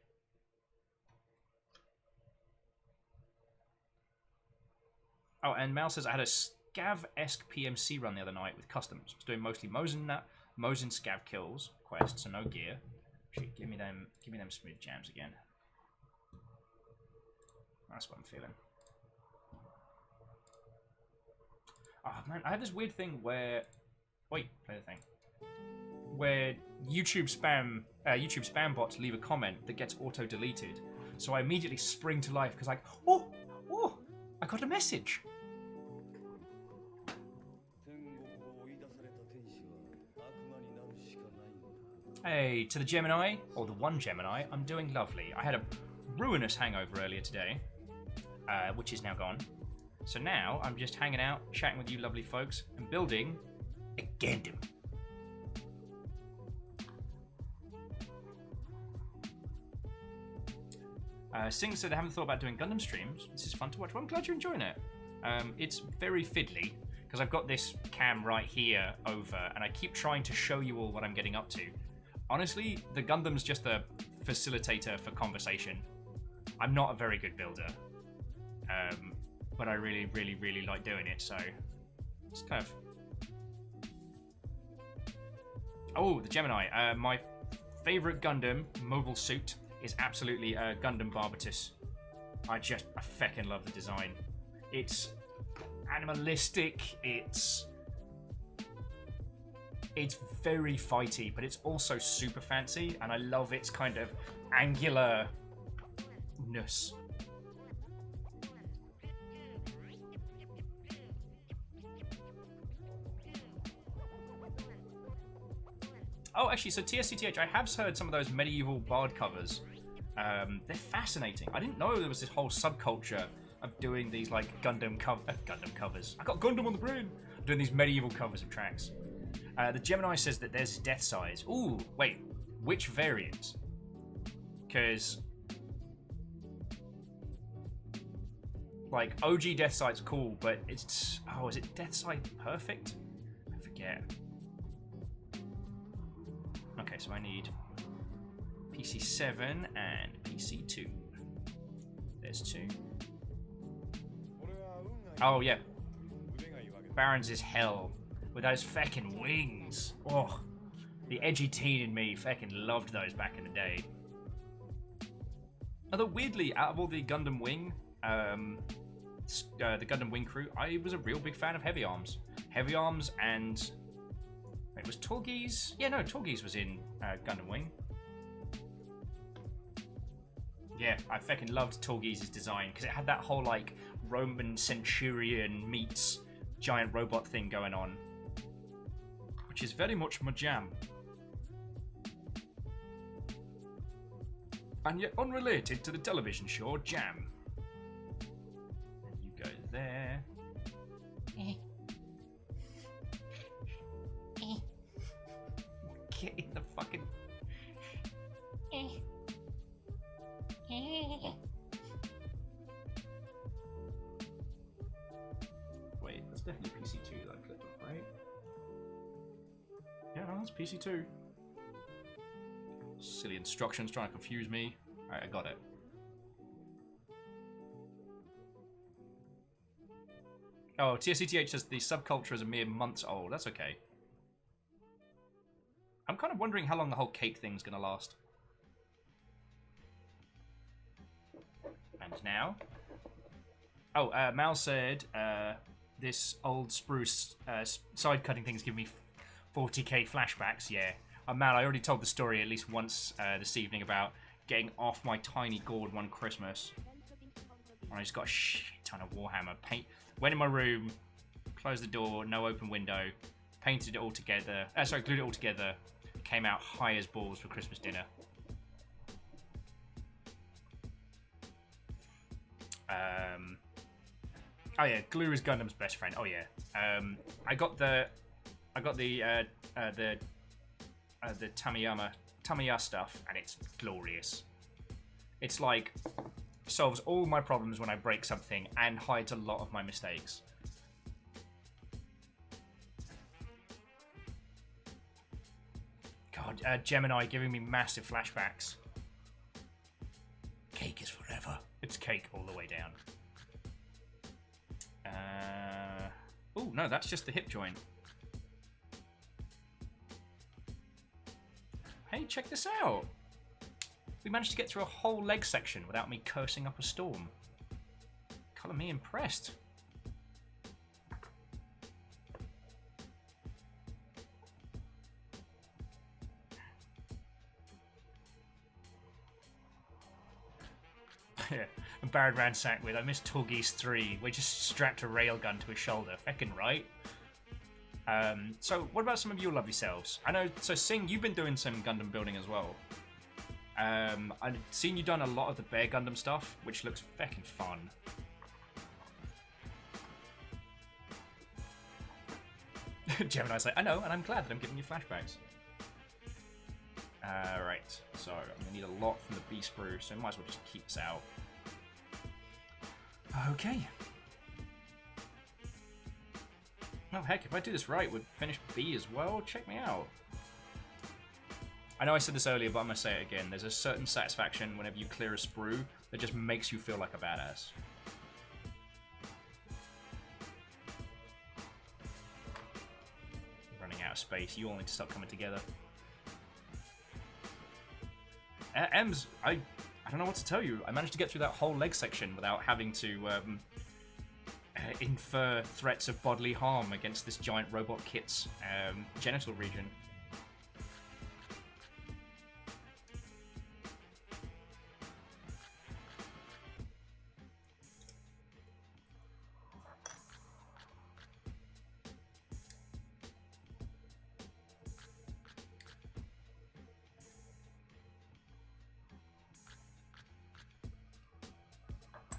Speaker 1: Oh, and Mal says I had a Scav-esque PMC run the other night with customs. I was doing mostly Mosin Scav kills quest, so no gear. Shit, give me them smooth jams again. That's what I'm feeling. Oh man, I have this weird thing where... Wait, play the thing. Where YouTube spam bots leave a comment that gets auto-deleted. So I immediately spring to life because like, oh, I got a message. Hey, to the Gemini, or the one Gemini, I'm doing lovely. I had a ruinous hangover earlier today, which is now gone. So now I'm just hanging out, chatting with you lovely folks, and building a Gundam. Sing said I haven't thought about doing Gundam streams. This is fun to watch. Well, I'm glad you're enjoying it. It's very fiddly, because I've got this cam right here over, and I keep trying to show you all what I'm getting up to. Honestly, the Gundam's just a facilitator for conversation. I'm not a very good builder. But I really, really, really like doing it, so it's kind of... Oh, the Gemini. My favourite Gundam mobile suit is absolutely Gundam Barbatus. I feckin' love the design. It's animalistic, it's very fighty, but it's also super fancy, and I love its kind of angularness. Oh, actually, so TSCTH, I have heard some of those medieval bard covers. They're fascinating. I didn't know there was this whole subculture of doing these like Gundam covers. I got Gundam on the brain. Doing these medieval covers of tracks. The Gemini says that there's death size. Ooh, wait, which variant? Because like OG death side's cool, but it's is it death side perfect? I forget. Okay, so I need PC7 and PC2. There's 2. Oh, yeah. Barons is hell. With those feckin' wings. Oh, the edgy teen in me feckin' loved those back in the day. Although, weirdly, out of all the Gundam Wing, the Gundam Wing crew, I was a real big fan of Heavy Arms. Heavy Arms and... Wait, was Torgis? Yeah, no, Torgis was in Gundam Wing. Yeah, I fucking loved Torgis' design because it had that whole like Roman centurion meets giant robot thing going on, which is very much my jam. And yet unrelated to the television show Jam. And you go there. Get in the fucking... Wait, that's definitely PC2 that I clicked on, right? Yeah, no, that's PC2. Silly instructions trying to confuse me. Alright, I got it. Oh, TSCTH says the subculture is a mere months old. That's okay. I'm kind of wondering how long the whole cake thing's going to last. And now... Oh, Mal said, this old spruce side-cutting thing's giving me 40k flashbacks. Yeah. Mal, I already told the story at least once this evening about getting off my tiny gourd one Christmas. And I just got a shit ton of Warhammer. Went in my room, closed the door, no open window, painted it all together. Glued it all together. Came out high as balls for Christmas dinner. Oh yeah, glue is Gundam's best friend. Oh yeah. I got the Tamiya stuff, and it's glorious. It's like solves all my problems when I break something and hides a lot of my mistakes. God, Gemini giving me massive flashbacks. Cake is forever. It's cake all the way down. Oh, no, that's just the hip joint. Hey, check this out. We managed to get through a whole leg section without me cursing up a storm. Colour me impressed. Yeah, and Barrett ransacked with, I missed Torgis 3, where he just strapped a railgun to his shoulder. Feckin' right. So, what about some of your lovely selves? I know, so Sing, you've been doing some Gundam building as well. I've seen you done a lot of the Bear Gundam stuff, which looks feckin' fun. Gemini's like, I know, and I'm glad that I'm giving you flashbacks. Right, so I'm gonna need a lot from the B sprue, so I might as well just keep this out. Okay. Oh heck, if I do this right, we'd finish B as well. Check me out. I know I said this earlier, but I'm gonna say it again. There's a certain satisfaction whenever you clear a sprue that just makes you feel like a badass. Running out of space. You all need to start coming together. Ems, I don't know what to tell you. I managed to get through that whole leg section without having to infer threats of bodily harm against this giant robot kit's genital region.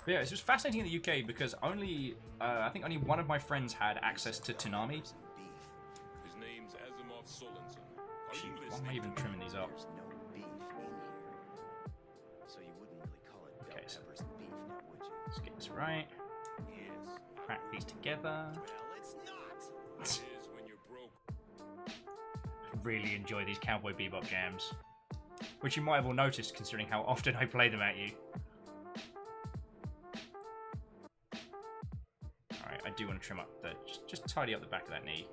Speaker 1: But yeah, it's just fascinating in the UK because only, I think only one of my friends had access to Toonami.
Speaker 2: His name's Asimov Sorensen. Are
Speaker 1: Shoot,
Speaker 2: you
Speaker 1: why am I
Speaker 2: listening
Speaker 1: even
Speaker 2: to me?
Speaker 1: trimming these up?
Speaker 5: There's no beef in here. So you wouldn't really call it
Speaker 1: Okay,
Speaker 5: bell
Speaker 1: so-
Speaker 5: peppers beef now, would you?
Speaker 1: Let's get this right.
Speaker 2: Yes.
Speaker 1: Crack these together.
Speaker 2: Well, it's not. It is when you're broke.
Speaker 1: Really enjoy these Cowboy Bebop jams, which you might have all noticed considering how often I play them at you. Alright, I do want to trim up the... Just tidy up the back of that knee.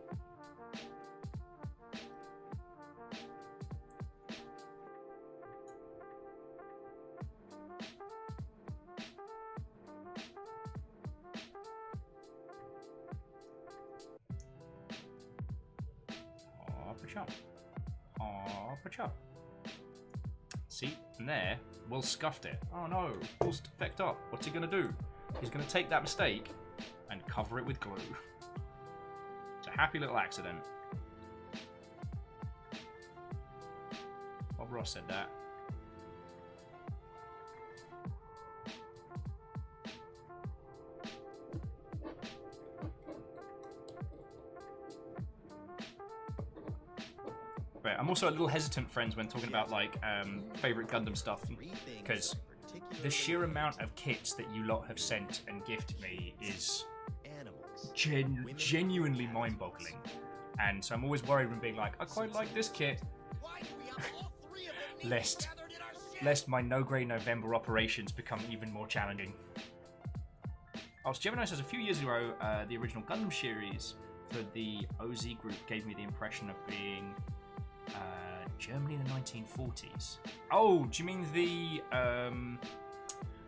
Speaker 1: Hop-a-chop. Hop-a-chop. See? And there, Will scuffed it. Oh no, Will's fecked up. What's he gonna do? He's gonna take that mistake and cover it with glue. It's a happy little accident. Bob Ross said that. But I'm also a little hesitant, friends, when talking about like favorite Gundam stuff, because the sheer amount of kits that you lot have sent and gifted me is genuinely mind-boggling. And so I'm always worried when being like, I quite like this kit, lest my no grey November operations become even more challenging. Oh, so Gemini says a few years ago, the original Gundam series for the OZ group gave me the impression of being Germany in the 1940s. Oh, do you mean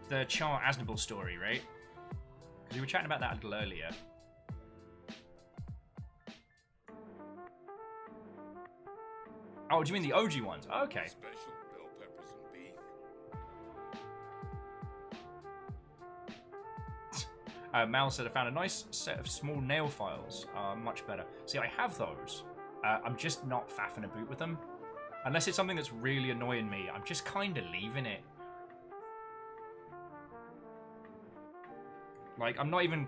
Speaker 1: the Char Aznavour story, right? Because we were chatting about that a little earlier. Oh, do you mean the OG ones? Okay.
Speaker 2: Special bell peppers and beef.
Speaker 1: Mal said I found a nice set of small nail files. Much better. See, I have those. I'm just not faffing about with them. Unless it's something that's really annoying me, I'm just kind of leaving it. Like, I'm not even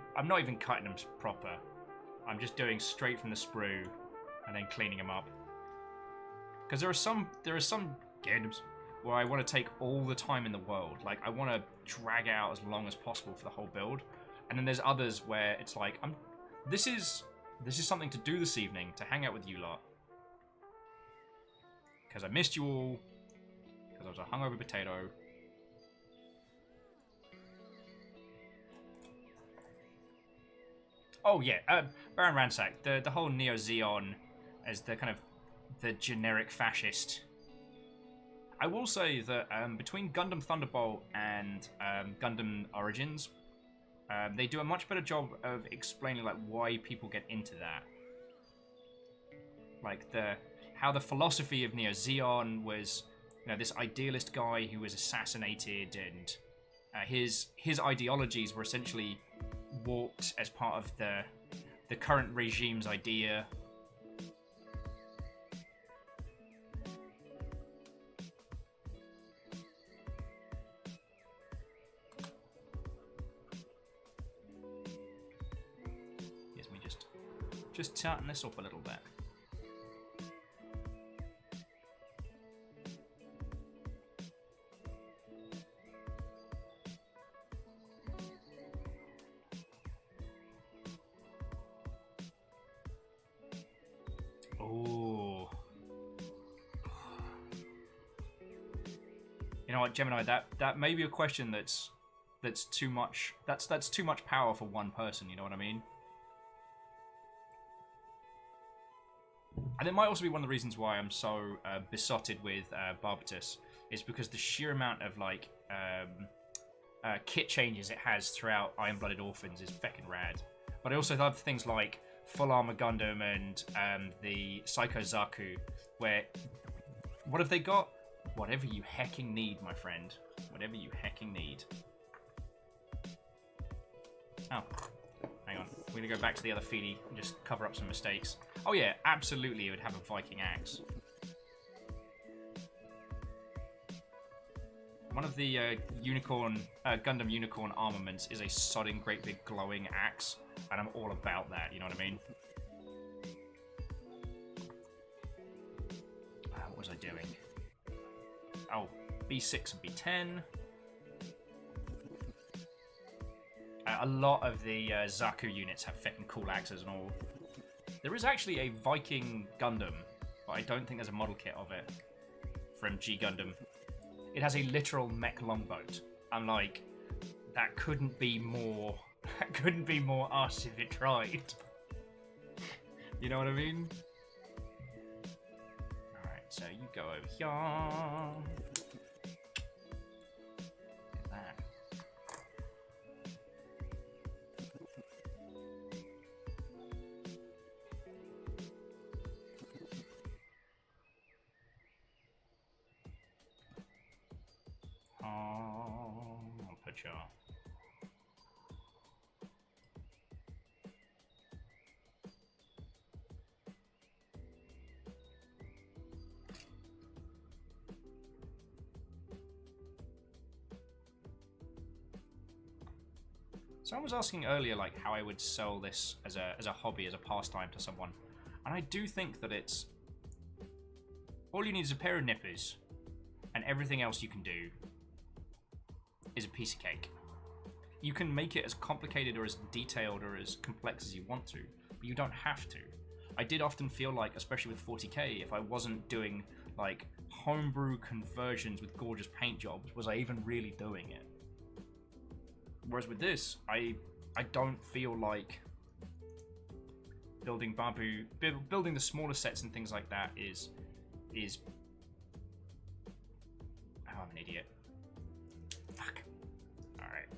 Speaker 1: cutting them proper. I'm just doing straight from the sprue and then cleaning them up. Because there are some games where I want to take all the time in the world. Like, I want to drag out as long as possible for the whole build. And then there's others where it's like, this is something to do this evening, to hang out with you lot. Because I missed you all. Because I was a hungover potato. Oh yeah, Baron Ransack, the whole Neo Zeon as the kind of the generic fascist. I will say that between Gundam Thunderbolt and Gundam Origins, they do a much better job of explaining like why people get into that. Like how the philosophy of Neo Zeon was, you know, this idealist guy who was assassinated, and his ideologies were essentially warped as part of the current regime's idea. Yes, me just tighten this up a little bit. You know what, Gemini, that may be a question that's too much. That's too much power for one person. You know what I mean? And it might also be one of the reasons why I'm so besotted with Barbatus, is because the sheer amount of like kit changes it has throughout Iron-Blooded Orphans is feckin' rad. But I also love things like Full Armor Gundam and the Psycho Zaku, where what have they got? Whatever you hecking need, my friend. Whatever you hecking need. Oh, hang on. We're gonna go back to the other feedy and just cover up some mistakes. Oh yeah, absolutely it would have a Viking axe. One of the Gundam Unicorn armaments is a sodding great big glowing axe, and I'm all about that, you know what I mean? What was I doing? Oh, B6 and B10. A lot of the Zaku units have feckin' cool axes and all. There is actually a Viking Gundam, but I don't think there's a model kit of it from G Gundam. It has a literal mech longboat. I'm like, that couldn't be more. That couldn't be more us if it tried. You know what I mean? All right, so you go over here. Get that. I'll put you. Someone was asking earlier, like, how I would sell this as a hobby, as a pastime to someone, and I do think that it's all you need is a pair of nippers, and everything else you can do is a piece of cake. You can make it as complicated or as detailed or as complex as you want to, but you don't have to. I did often feel like, especially with 40k, if I wasn't doing like homebrew conversions with gorgeous paint jobs, was I even really doing it? Whereas with this, I I don't feel like building building the smaller sets and things like that is. Oh, I'm an idiot. Fuck. All right.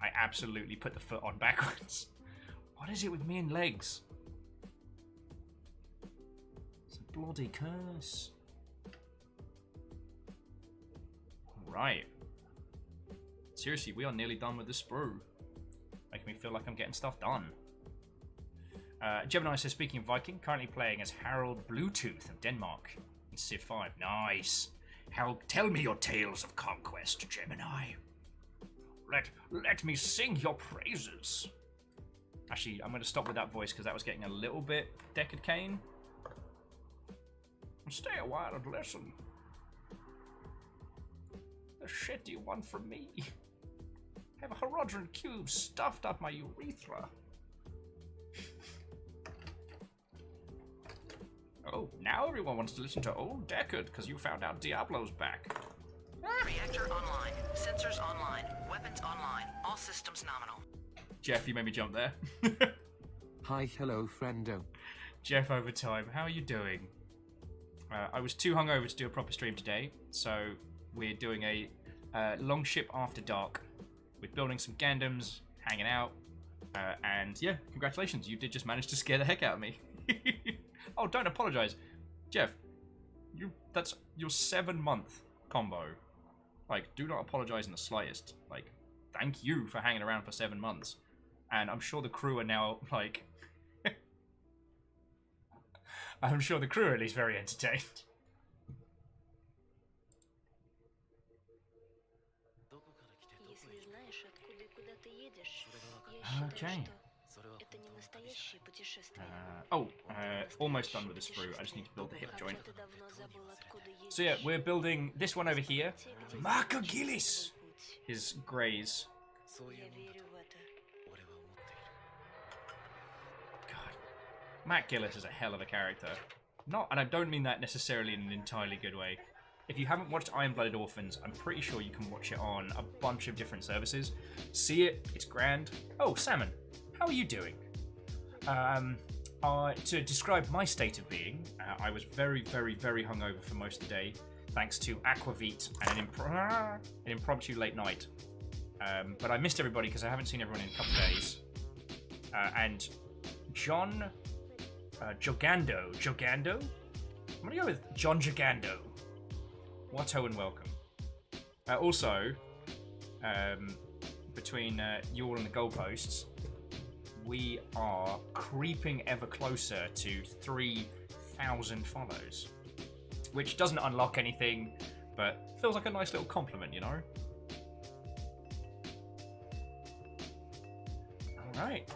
Speaker 1: I absolutely put the foot on backwards. What is it with me and legs? It's a bloody curse. All right. Seriously, we are nearly done with the sprue. Making me feel like I'm getting stuff done. Gemini says, speaking of Viking, currently playing as Harold Bluetooth of Denmark in Civ 5. Nice. Harold, tell me your tales of conquest, Gemini. Let me sing your praises. Actually, I'm going to stop with that voice because that was getting a little bit Deckard Cain. Stay a while and listen. The shit do you want from me? Have a Herodran cube stuffed up my urethra. Oh, now everyone wants to listen to old Deckard because you found out Diablo's back.
Speaker 7: Reactor online. Sensors online. Weapons online. All systems nominal.
Speaker 1: Jeff, you made me jump there.
Speaker 3: Hi, hello, friendo.
Speaker 1: Jeff Overtime, how are you doing? I was too hungover to do a proper stream today, so we're doing a long ship after dark with building some Gandams, hanging out, and yeah, congratulations, you did just manage to scare the heck out of me. Oh, don't apologize. Jeff, that's your 7-month combo. Like, do not apologize in the slightest. Like, thank you for hanging around for 7 months. And I'm sure the crew are now, like... I'm sure the crew are at least very entertained. Okay. Almost done with the sprue. I just need to build the hip joint. So yeah, we're building this one over here. McGillis's is Graze. God, McGillis is a hell of a character. And I don't mean that necessarily in an entirely good way. If you haven't watched Iron-Blooded Orphans, I'm pretty sure you can watch it on a bunch of different services. See it, it's grand. Oh, Salmon, how are you doing? To describe my state of being, I was very, very, very hungover for most of the day, thanks to Aquavit and an impromptu late night. But I missed everybody because I haven't seen everyone in a couple of days. And John Jogando? I'm gonna go with John Jogando. Watto and welcome. Also, between you all and the goalposts, we are creeping ever closer to 3,000 follows, which doesn't unlock anything, but feels like a nice little compliment, you know? Alright.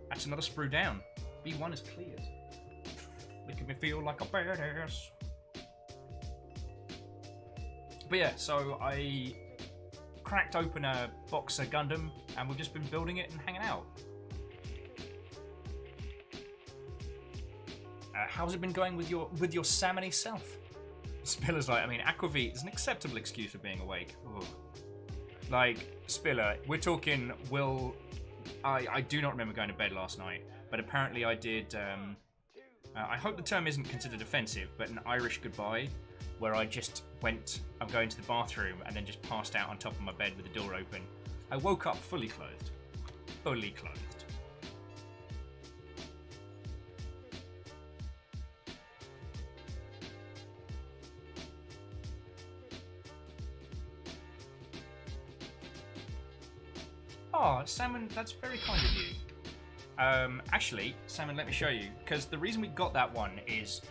Speaker 1: That's another sprue down. B1 is cleared. Making me feel like a badass. But yeah, so I cracked open a Boxer Gundam, and we've just been building it and hanging out. How's it been going with your salmony self? Spiller's like, I mean, Aquavit is an acceptable excuse for being awake. Ugh. Like, Spiller, we're talking, I do not remember going to bed last night, but apparently I did, I hope the term isn't considered offensive, but an Irish goodbye, where I just went, I'm going to the bathroom, and then just passed out on top of my bed with the door open. I woke up fully clothed. Fully clothed. Oh, Salmon, that's very kind of you. Actually, Salmon, let me show you, because the reason we got that one is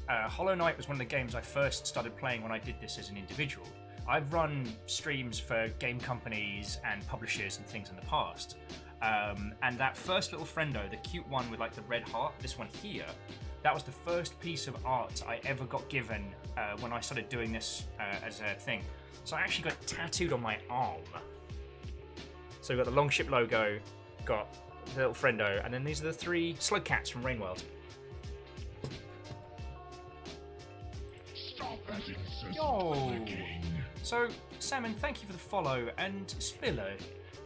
Speaker 1: Hollow Knight was one of the games I first started playing when I did this as an individual. I've run streams for game companies and publishers and things in the past. And that first little friendo, the cute one with like the red heart, this one here, that was the first piece of art I ever got given when I started doing this as a thing. So I actually got it tattooed on my arm. So we've got the Longship logo, got the little friendo, and then these are the 3 slug cats from Rainworld. Yo! So, Salmon, thank you for the follow, and Spiller,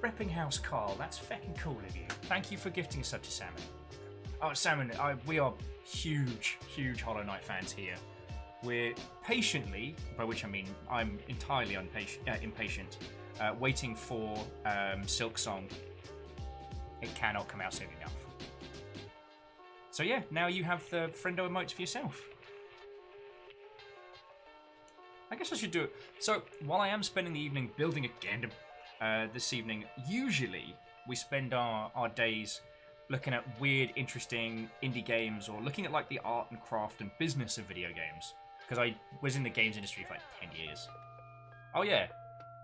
Speaker 1: Repping House Carl, that's fucking cool of you. Thank you for gifting a sub to Salmon. Oh, Salmon, we are huge Hollow Knight fans here. We're patiently, by which I mean I'm entirely impatient, waiting for Silk Song. It cannot come out soon enough. So yeah, now you have the friendo emotes for yourself. I guess I should do it. So while I am spending the evening building a Gundam this evening, usually we spend our days looking at weird, interesting indie games or looking at like the art and craft and business of video games. Because I was in the games industry for like 10 years. Oh yeah,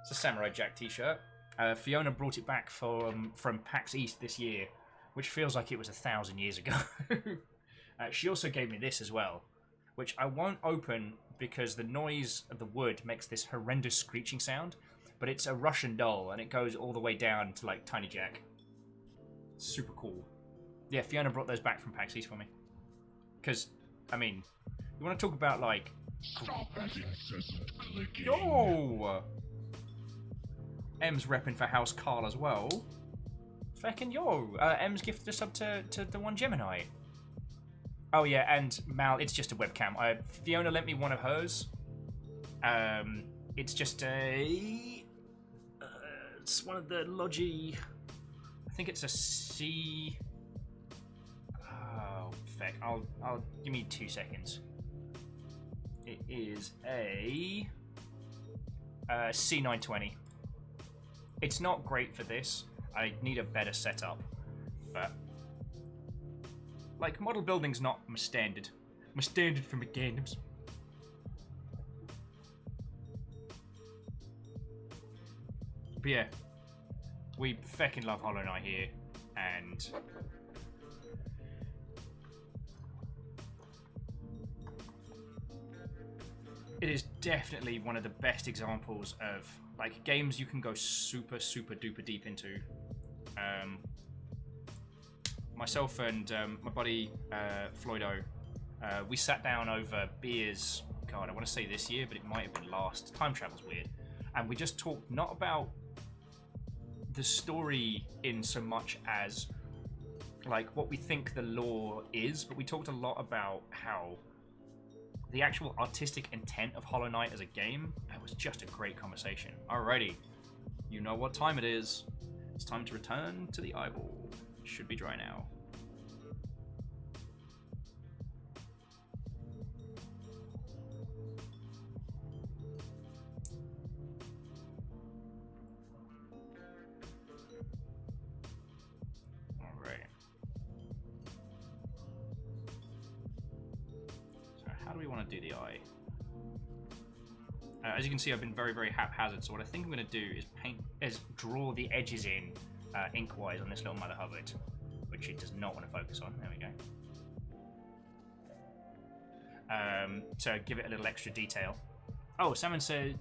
Speaker 1: it's a Samurai Jack t-shirt. Fiona brought it back from PAX East this year, which feels like it was 1,000 years ago. She also gave me this as well, which I won't open because the noise of the wood makes this horrendous screeching sound, but it's a Russian doll and it goes all the way down to like Tiny Jack. Super cool. Yeah, Fiona brought those back from PAX East for me. Because, I mean, you want to talk about like...
Speaker 2: Stop that incessant clicking.
Speaker 1: Yo! M's repping for House Carl as well. Feckin' yo! M's gifted a sub to the one Gemini. Oh yeah, and Mal, it's just a webcam. Fiona lent me one of hers. It's just a... it's one of the Logi... I think it's a C... Oh, feck. I'll... Give me 2 seconds. It is a... C920. It's not great for this. I need a better setup. But... like, model building's not my standard. My standard for my Gundams. But yeah, we feckin' love Hollow Knight here, and it is definitely one of the best examples of like games you can go super duper deep into. Myself and my buddy Floydo, we sat down over beers. God, I want to say this year, but it might have been last. Time travel's weird, and we just talked not about the story in so much as like what we think the lore is, but we talked a lot about how the actual artistic intent of Hollow Knight as a game. It was just a great conversation. Alrighty, you know what time it is. It's time to return to the eyeball. It should be dry now. Do the eye. As you can see, I've been very haphazard, so what I think I'm going to do is draw the edges in ink-wise on this little Mother Hubbard, which it does not want to focus on. There we go. To give it a little extra detail. Oh, Salmon said...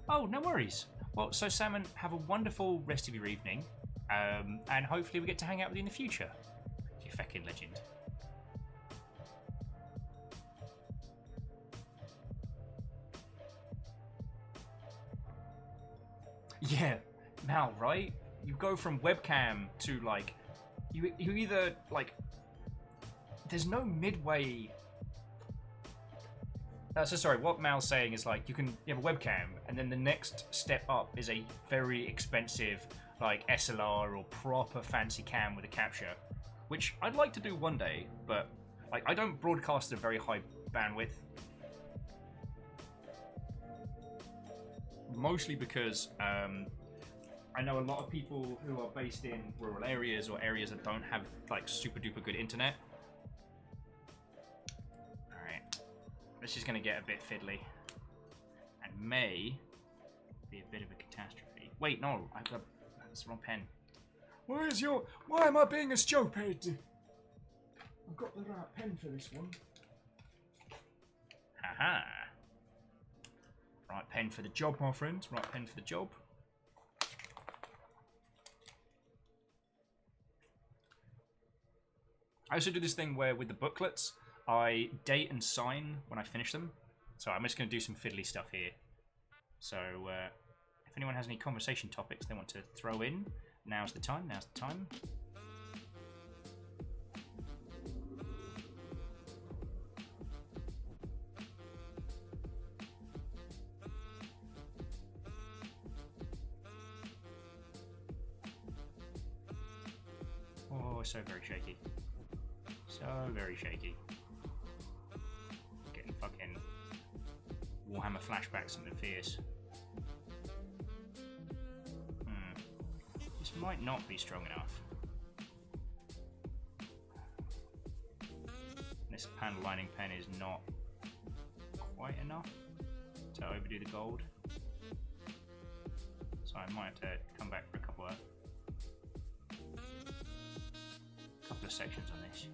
Speaker 1: oh, no worries. Well, so Salmon, have a wonderful rest of your evening, and hopefully we get to hang out with you in the future. You feckin' legend. Yeah, Mal, right? You go from webcam to like, you either like, there's no midway. So sorry, what Mal's saying is like you have a webcam, and then the next step up is a very expensive like SLR or proper fancy cam with a capture, which I'd like to do one day, but like I don't broadcast at a very high bandwidth. Mostly because I know a lot of people who are based in rural areas or areas that don't have like super duper good internet. Alright, this is going to get a bit fiddly and may be a bit of a catastrophe. Wait, no, that's the wrong pen.
Speaker 6: Why am I being a stupid? I've got the right pen for this one.
Speaker 1: Haha. Right pen for the job, my friends. Right pen for the job. I also do this thing where with the booklets, I date and sign when I finish them. So I'm just going to do some fiddly stuff here. So If anyone has any conversation topics they want to throw in, now's the time. Now's the time. Oh, so very shaky. So very shaky. Getting fucking Warhammer flashbacks and the fierce. This might not be strong enough. This panel lining pen is not quite enough to overdo the gold. So I might have to come back for a couple of sections on this.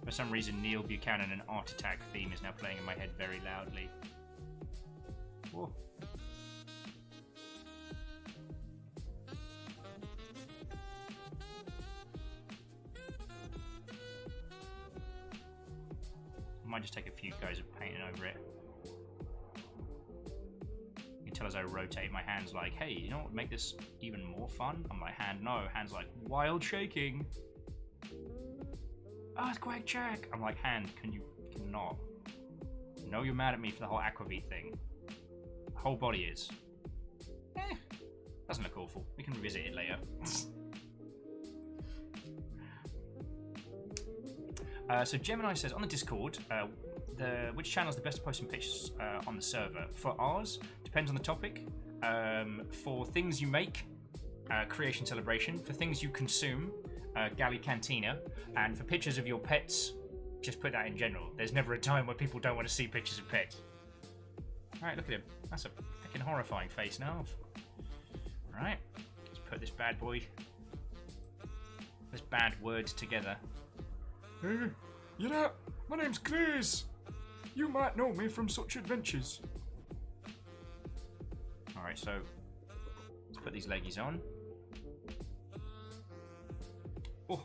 Speaker 1: For some reason, Neil Buchanan and Art Attack theme is now playing in my head very loudly. Whoa. I might just take a few goes of painting over it. You can tell as I rotate my hands like, hey, you know what would make this even more fun? I'm like, hand no. Hand's like, wild shaking. Earthquake check! I'm like, hand, can you not? No, you're mad at me for the whole Aquavit thing. The whole body is. Doesn't look awful. We can revisit it later. So Gemini says, on the Discord, which channel is the best at posting pictures on the server? For ours, depends on the topic. For things you make, Creation Celebration. For things you consume, Galley Cantina. And for pictures of your pets, just put that in general. There's never a time where people don't want to see pictures of pets. Alright, look at him. That's a fucking horrifying face now. Alright, let's put this bad boy, this bad word together.
Speaker 6: Hey, you know, my name's Graze. You might know me from such adventures.
Speaker 1: Alright, so let's put these leggies on. Oh.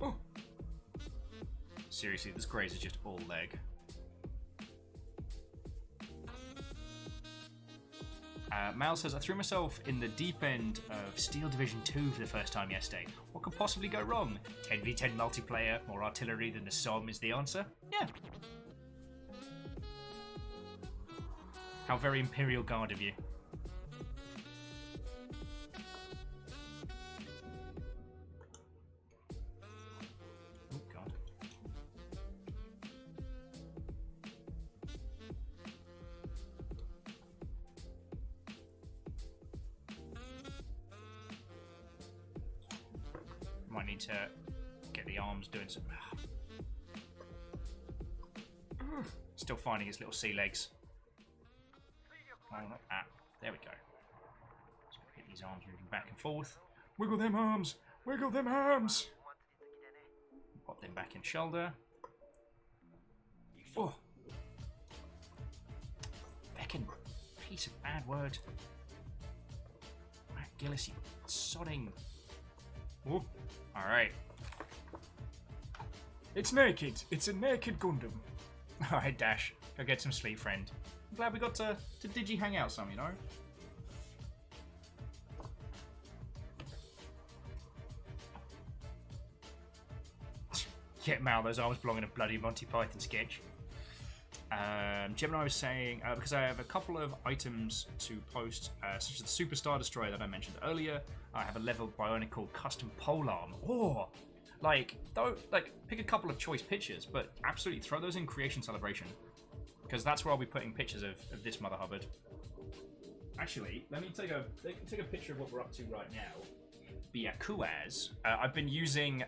Speaker 6: Oh.
Speaker 1: Seriously, this Graze is just all leg. Mal says, I threw myself in the deep end of Steel Division 2 for the first time yesterday. What could possibly go wrong? 10v10 multiplayer, more artillery than the Somme is the answer? Yeah. How very Imperial Guard of you. Oh, God. Might need to get the arms doing some. Still finding his little sea legs. Oh, not that. There we go. Just get these arms moving back and forth.
Speaker 6: Wiggle them arms! Wiggle them arms!
Speaker 1: Pop them back in shoulder. Oh. Feckin' piece of bad word. McGillis, you sodding. Oh. Alright.
Speaker 6: It's naked. It's a naked Gundam.
Speaker 1: Alright, Dash. Go get some sleep, friend. I'm glad we got to digi hang out some, you know? Get Mal, those arms belong in a bloody Monty Python sketch. Gemini was saying, because I have a couple of items to post, such as the Super Star Destroyer that I mentioned earlier, I have a leveled bionicle custom polearm. Oh, pick a couple of choice pictures, but absolutely throw those in Creation Celebration, because that's where I'll be putting pictures of this Mother Hubbard. Actually, let me take a picture of what we're up to right now. Byakuaz. I've been using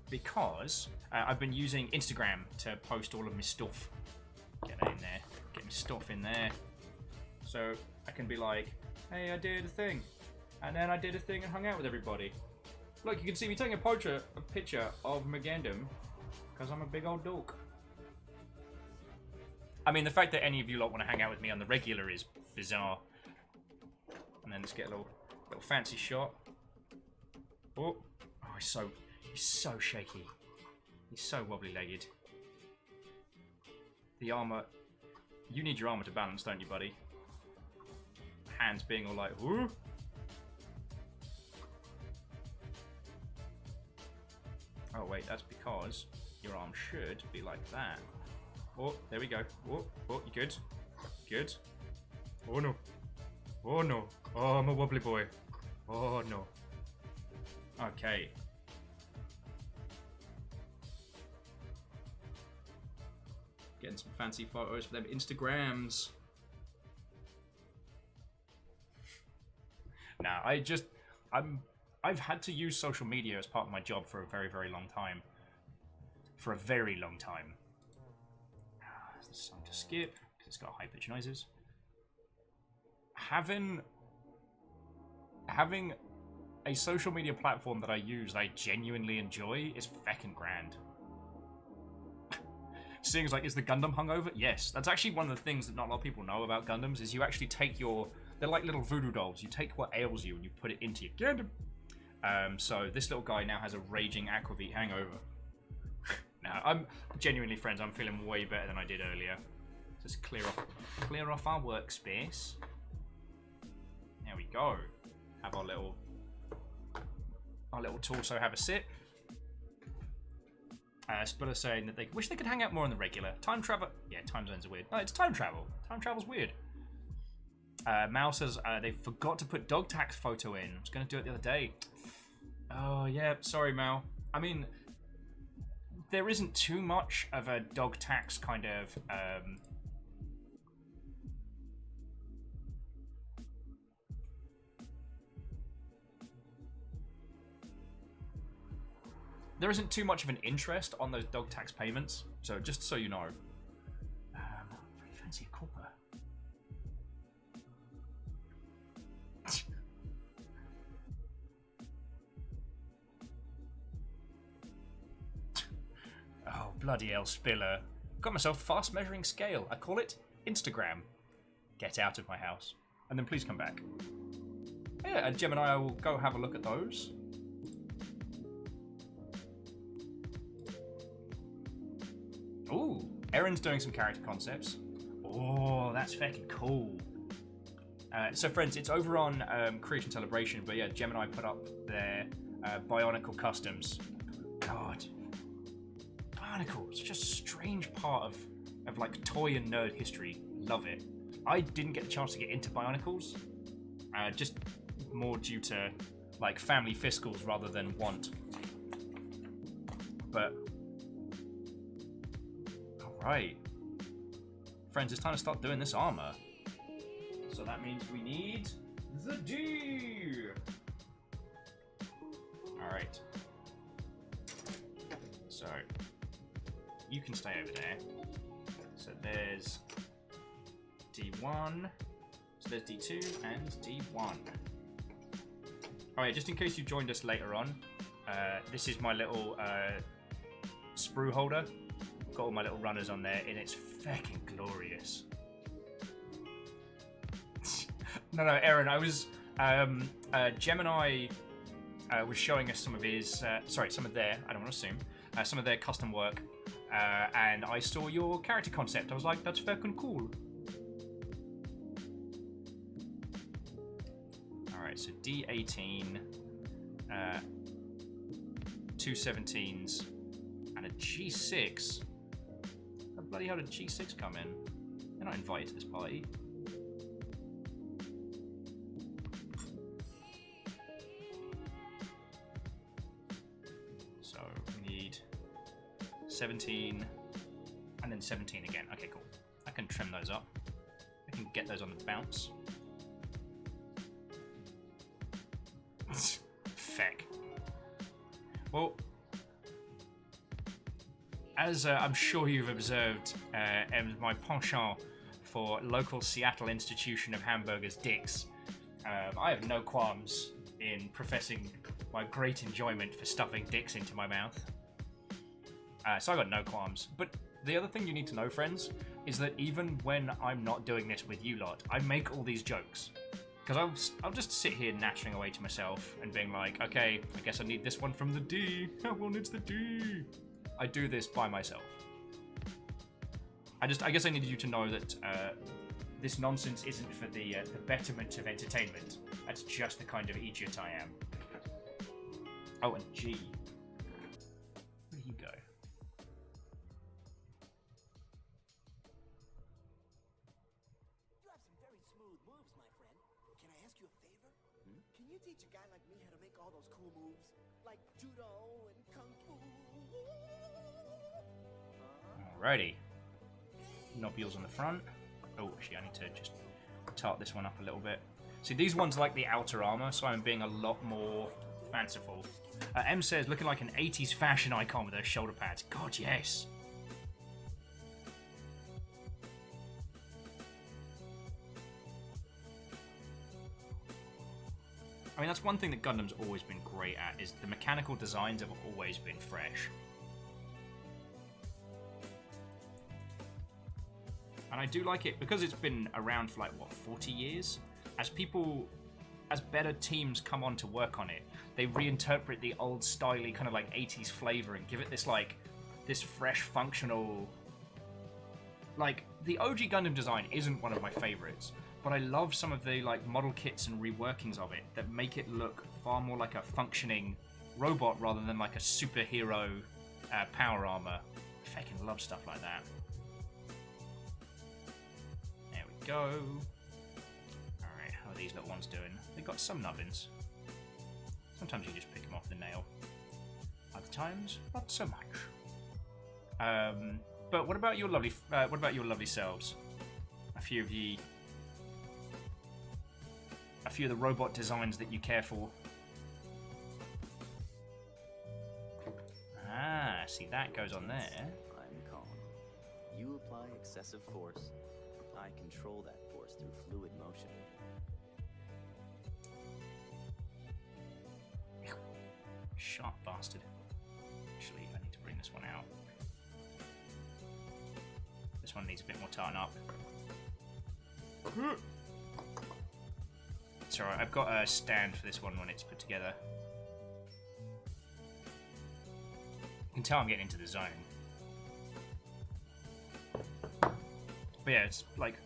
Speaker 1: because I've been using Instagram to post all of my stuff. Get that in there. Get my stuff in there. So I can be like, hey, I did a thing. And then I did a thing and hung out with everybody. Look, you can see me taking a picture of Megandum, because I'm a big old dork. I mean, the fact that any of you lot want to hang out with me on the regular is bizarre. And then let's get a little fancy shot. Oh, he's so shaky. He's so wobbly-legged. The armor, you need your armor to balance, don't you, buddy? Hands being all like, whoo. Oh wait, that's because your arm should be like that. Oh, there we go. Oh, you good? Good. Oh no. Oh no. Oh, I'm a wobbly boy. Oh no. Okay. Getting some fancy photos for them Instagrams. Nah, I've had to use social media as part of my job for a very, very long time. For a very long time. There's some to skip, because it's got high pitch noises. Having a social media platform that I use that I genuinely enjoy is feckin' grand. Seeing as like, is the Gundam hungover? Yes. That's actually one of the things that not a lot of people know about Gundams, is you actually take they're like little voodoo dolls. You take what ails you and you put it into your Gundam. So this little guy now has a raging aquavit hangover. Now, I'm genuinely, friends, I'm feeling way better than I did earlier. Just clear off our workspace. There we go. Have our little torso have a sit. Spiller saying that they wish they could hang out more on the regular. Time travel. Yeah, time zones are weird. No, it's time travel. Time travel's weird. Mal says they forgot to put dog tax photo in. I was going to do it the other day. Oh, yeah. Sorry, Mal. I mean, there isn't too much of a dog tax kind of... There isn't too much of an interest on those dog tax payments, so just so you know. Very fancy a copper. Oh, bloody hell, Spiller. Got myself a fast measuring scale. I call it Instagram. Get out of my house. And then please come back. Yeah, and Gemini, I will go have a look at those. Ooh, Erin's doing some character concepts. Oh, that's fucking cool. So friends, it's over on Creation Celebration, but yeah, Gemini put up their Bionicle customs. God. Bionicle, such a strange part of like toy and nerd history. Love it. I didn't get the chance to get into Bionicles, just more due to like family fiscals rather than want. But right. Friends, it's time to start doing this armor. So that means we need the D! Alright. So, you can stay over there. So there's D1. So there's D2 and D1. Alright, just in case you joined us later on, this is my little sprue holder. Got all my little runners on there, and it's fucking glorious. No, Aaron, I was Gemini was showing us some of his, some of their, I don't want to assume, some of their custom work, and I saw your character concept. I was like, that's fucking cool. All right, so D18, 2 17s, and a G6. How bloody hell did G6 come in? They're not invited to this party. So we need 17 and then 17 again. Okay, cool. I can trim those up. I can get those on the bounce. Feck. Well, as I'm sure you've observed, my penchant for local Seattle institution of hamburgers, Dick's, I have no qualms in professing my great enjoyment for stuffing dicks into my mouth. So I got no qualms. But the other thing you need to know, friends, is that even when I'm not doing this with you lot, I make all these jokes. Because I'll just sit here nattering away to myself and being like, okay, I guess I need this one from the D. Everyone needs the D. I do this by myself. I guess I needed you to know that this nonsense isn't for the betterment of entertainment. That's just the kind of idiot I am. Oh, and G. Where do you go?
Speaker 8: You have some very smooth moves, my friend. Can I ask you a favor? Can you teach a guy like me how to make all those cool moves? Like judo and kung fu?
Speaker 1: Alrighty. Nobules on the front. Oh, actually, I need to just tart this one up a little bit. See, these ones like the outer armor, so I'm being a lot more fanciful. M says, looking like an 80s fashion icon with those shoulder pads. God, yes. I mean, that's one thing that Gundam's always been great at, is the mechanical designs have always been fresh. And I do like it, because it's been around for like, what, 40 years? As better teams come on to work on it, they reinterpret the old styly kind of like 80s flavor and give it this like, this fresh, functional... Like, the OG Gundam design isn't one of my favorites, but I love some of the like model kits and reworkings of it that make it look far more like a functioning robot rather than like a superhero power armor. I fucking love stuff like that. There we go. Alright, how are these little ones doing? They've got some nubbins. Sometimes you just pick them off the nail. Other times, not so much. But what about your lovely selves? A few of the robot designs that you care for. Ah, see, that goes on there.
Speaker 5: I'm calm. You apply excessive force. I control that force through fluid motion.
Speaker 1: Sharp bastard. Actually, I need to bring this one out. This one needs a bit more tartan up. It's alright, I've got a stand for this one when it's put together. You can tell I'm getting into the zone. But yeah, it's like,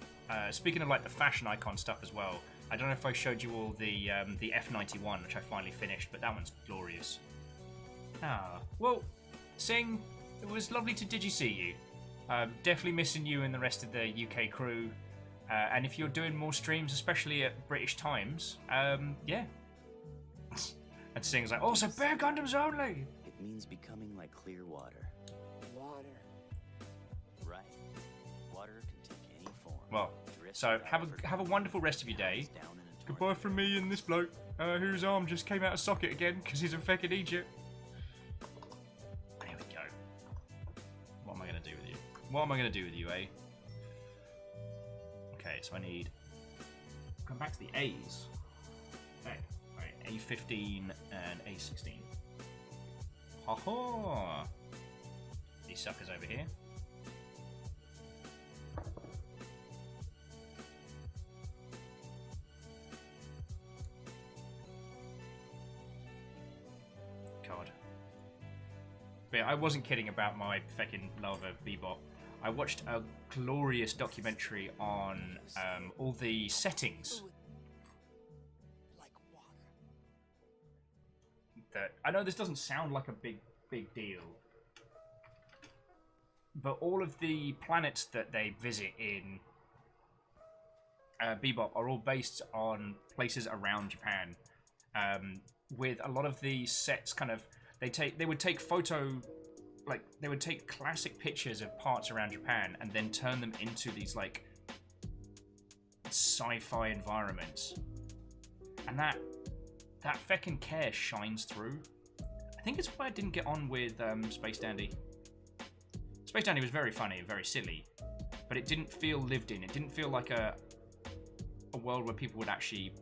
Speaker 1: speaking of like the fashion icon stuff as well, I don't know if I showed you all the F91, which I finally finished, but that one's glorious. Ah, well, Sing, it was lovely to digi-see you. Definitely missing you and the rest of the UK crew. And if you're doing more streams, especially at British times, yeah. And Sing's like, oh, so Bear Gundams only!
Speaker 5: It means becoming like clear water.
Speaker 8: Water.
Speaker 5: Right. Water can take any form.
Speaker 1: Well, so have a wonderful rest of your day. Goodbye from me and this bloke, whose arm just came out of socket again because he's a fucking Egypt. There we go. What am I going to do with you? What am I going to do with you, eh? Okay, so I need... Come back to the A's. Okay, right, A15 and A16. Ha ha! These suckers over here. God. But yeah, I wasn't kidding about my fucking love of Bebop. I watched a glorious documentary on all the settings.
Speaker 8: Like water.
Speaker 1: That I know this doesn't sound like a big deal, but all of the planets that they visit in Bebop are all based on places around Japan. With a lot of the sets, kind of they would take they would take classic pictures of parts around Japan and then turn them into these like sci-fi environments, and that feckin' care shines through. I think it's why I didn't get on with Space Dandy. Space Dandy was very funny and very silly, but it didn't feel lived in. It didn't feel like a world where people would actually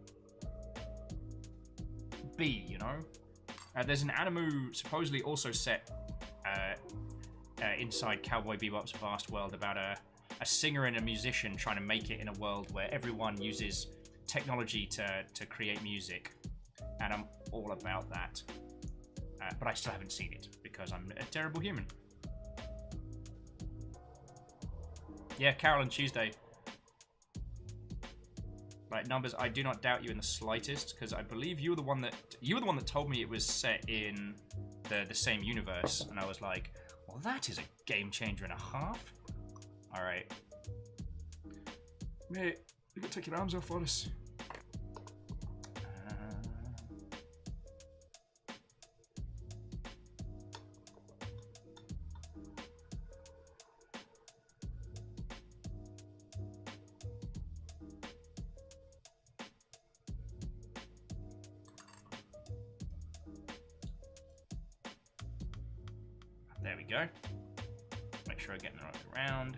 Speaker 1: be, you know? There's an Animu supposedly also set inside Cowboy Bebop's vast world about a singer and a musician trying to make it in a world where everyone uses technology to create music. And I'm all about that. But I still haven't seen it because I'm a terrible human. Yeah, Carol on Tuesday. Right, Numbers, I do not doubt you in the slightest, because I believe you were the one that told me it was set in the same universe, and I was like, well, that is a game changer and a half. All right,
Speaker 6: Mate, you gotta take your arms off for us.
Speaker 1: There we go. Make sure I get the right round.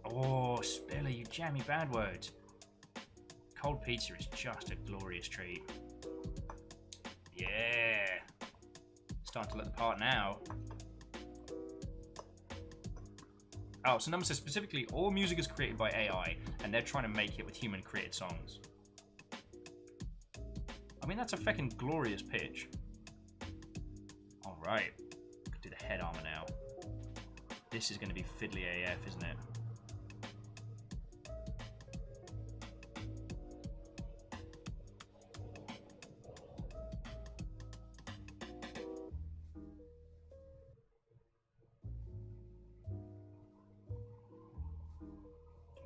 Speaker 1: Oh, Spiller, you jammy bad word. Cold pizza is just a glorious treat. Yeah. Starting to look the part now. Oh, so Number says specifically all music is created by AI and they're trying to make it with human created songs. I mean, that's a feckin' glorious pitch. Alright. Could do the head armor now. This is going to be fiddly AF, isn't it?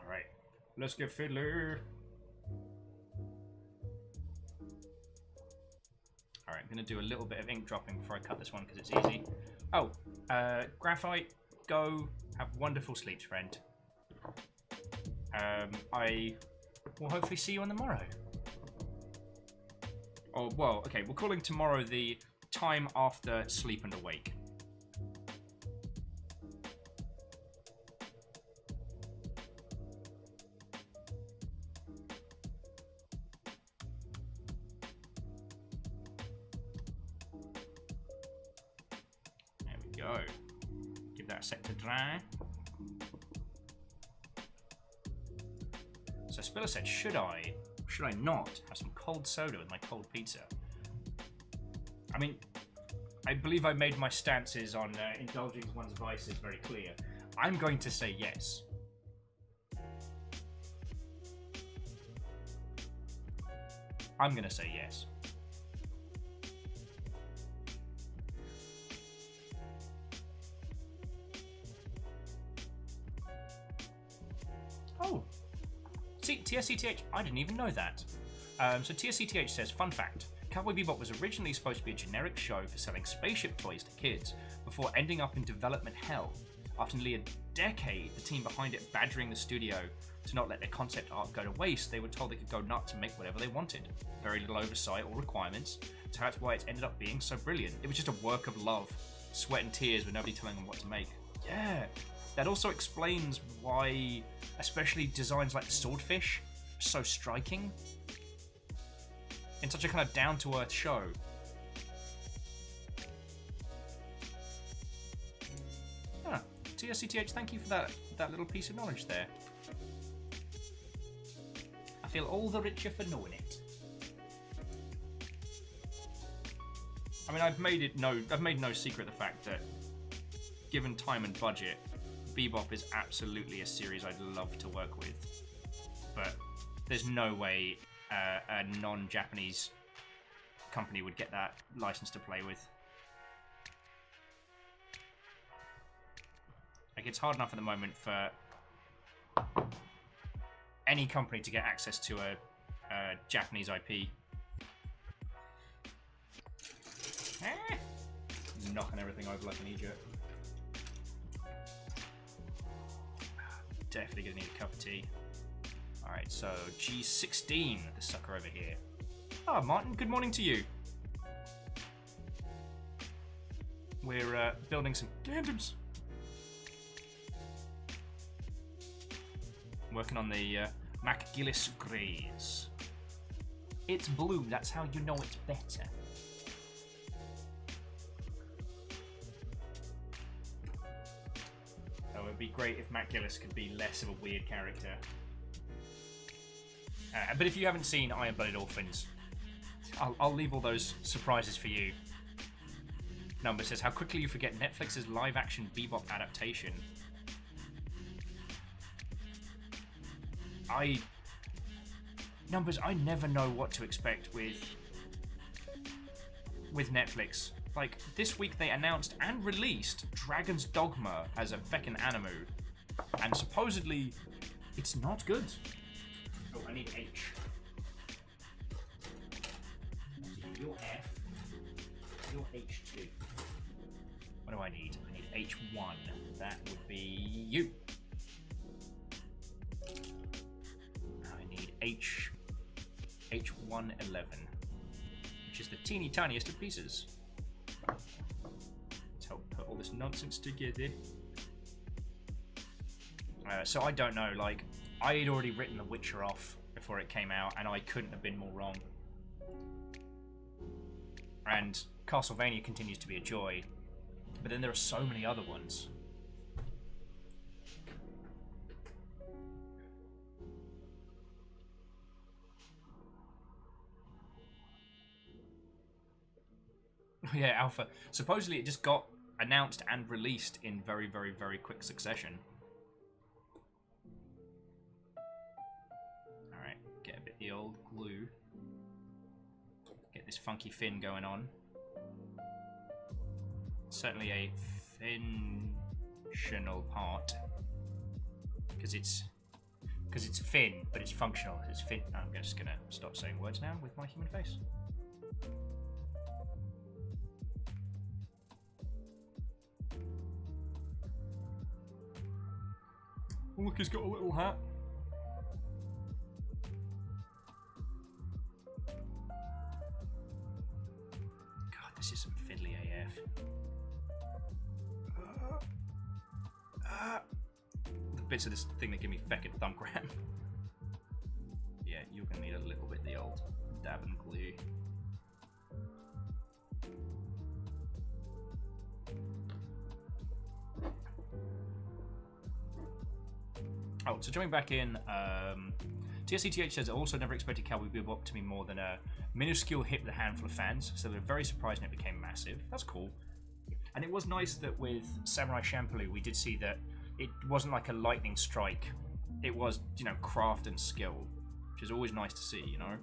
Speaker 1: Alright. Let's get fiddler. Alright, I'm going to do a little bit of ink dropping before I cut this one because it's easy. Oh, Graphite, go have wonderful sleeps, friend. I will hopefully see you on the morrow. Oh, well, okay, we're calling tomorrow the time after sleep and awake. Go. Give that a sec to dry. So Spiller said, should I not have some cold soda with my cold pizza? I mean, I believe I made my stances on indulging one's vices very clear. I'm going to say yes. I'm going to say yes. Oh, see, TSCTH, I didn't even know that. So TSCTH says, fun fact, Cowboy Bebop was originally supposed to be a generic show for selling spaceship toys to kids, before ending up in development hell. After nearly a decade, the team behind it badgering the studio to not let their concept art go to waste, they were told they could go nuts and make whatever they wanted. Very little oversight or requirements, so that's why it's ended up being so brilliant. It was just a work of love, sweat and tears with nobody telling them what to make. Yeah. That also explains why, especially designs like the swordfish, are so striking. In such a kind of down-to-earth show. Ah, TSCTH, thank you for that little piece of knowledge there. I feel all the richer for knowing it. I mean, I've made no secret of the fact that, given time and budget, Bebop is absolutely a series I'd love to work with, but there's no way a non-Japanese company would get that license to play with. Like, it's hard enough at the moment for any company to get access to a Japanese IP. Knocking everything over like an idiot. Definitely gonna need a cup of tea. Alright, so G16, the sucker over here. Ah, Martin, good morning to you. We're building some Gundams. Working on the McGillis's Graze. It's blue, that's how you know it's better. great if McGillis could be less of a weird character. But if you haven't seen Iron-Blooded Orphans, I'll leave all those surprises for you. Number says, how quickly you forget Netflix's live-action Bebop adaptation. Numbers, I never know what to expect with Netflix. Like, this week they announced and released Dragon's Dogma as a feckin' anime. And supposedly, it's not good. Oh, I need H. You're F. You're H2. What do I need? I need H1. That would be you. I need H111, which is the teeny tiniest of pieces. Let's help put all this nonsense together. So I don't know, like, I had already written The Witcher off before it came out, and I couldn't have been more wrong. And Castlevania continues to be a joy, but then there are so many other ones. Yeah, Alpha. Supposedly it just got announced and released in very, very, very quick succession. Alright, get a bit of the old glue. Get this funky fin going on. Certainly a functional part. Because it's fin, but it's functional. It's fin. I'm just gonna stop saying words now with my human face. Oh, look, he's got a little hat. God, this is some fiddly AF. The bits of this thing that give me feckin' thumb cramp. Yeah, you're gonna need a little bit of the old dab and glue. Oh, so jumping back in, TSCTH says, I also never expected Cowboy Bebop to be more than a minuscule hit with a handful of fans, so they were very surprised when it became massive. That's cool. And it was nice that with Samurai Champloo, we did see that it wasn't like a lightning strike. It was, you know, craft and skill, which is always nice to see, you know?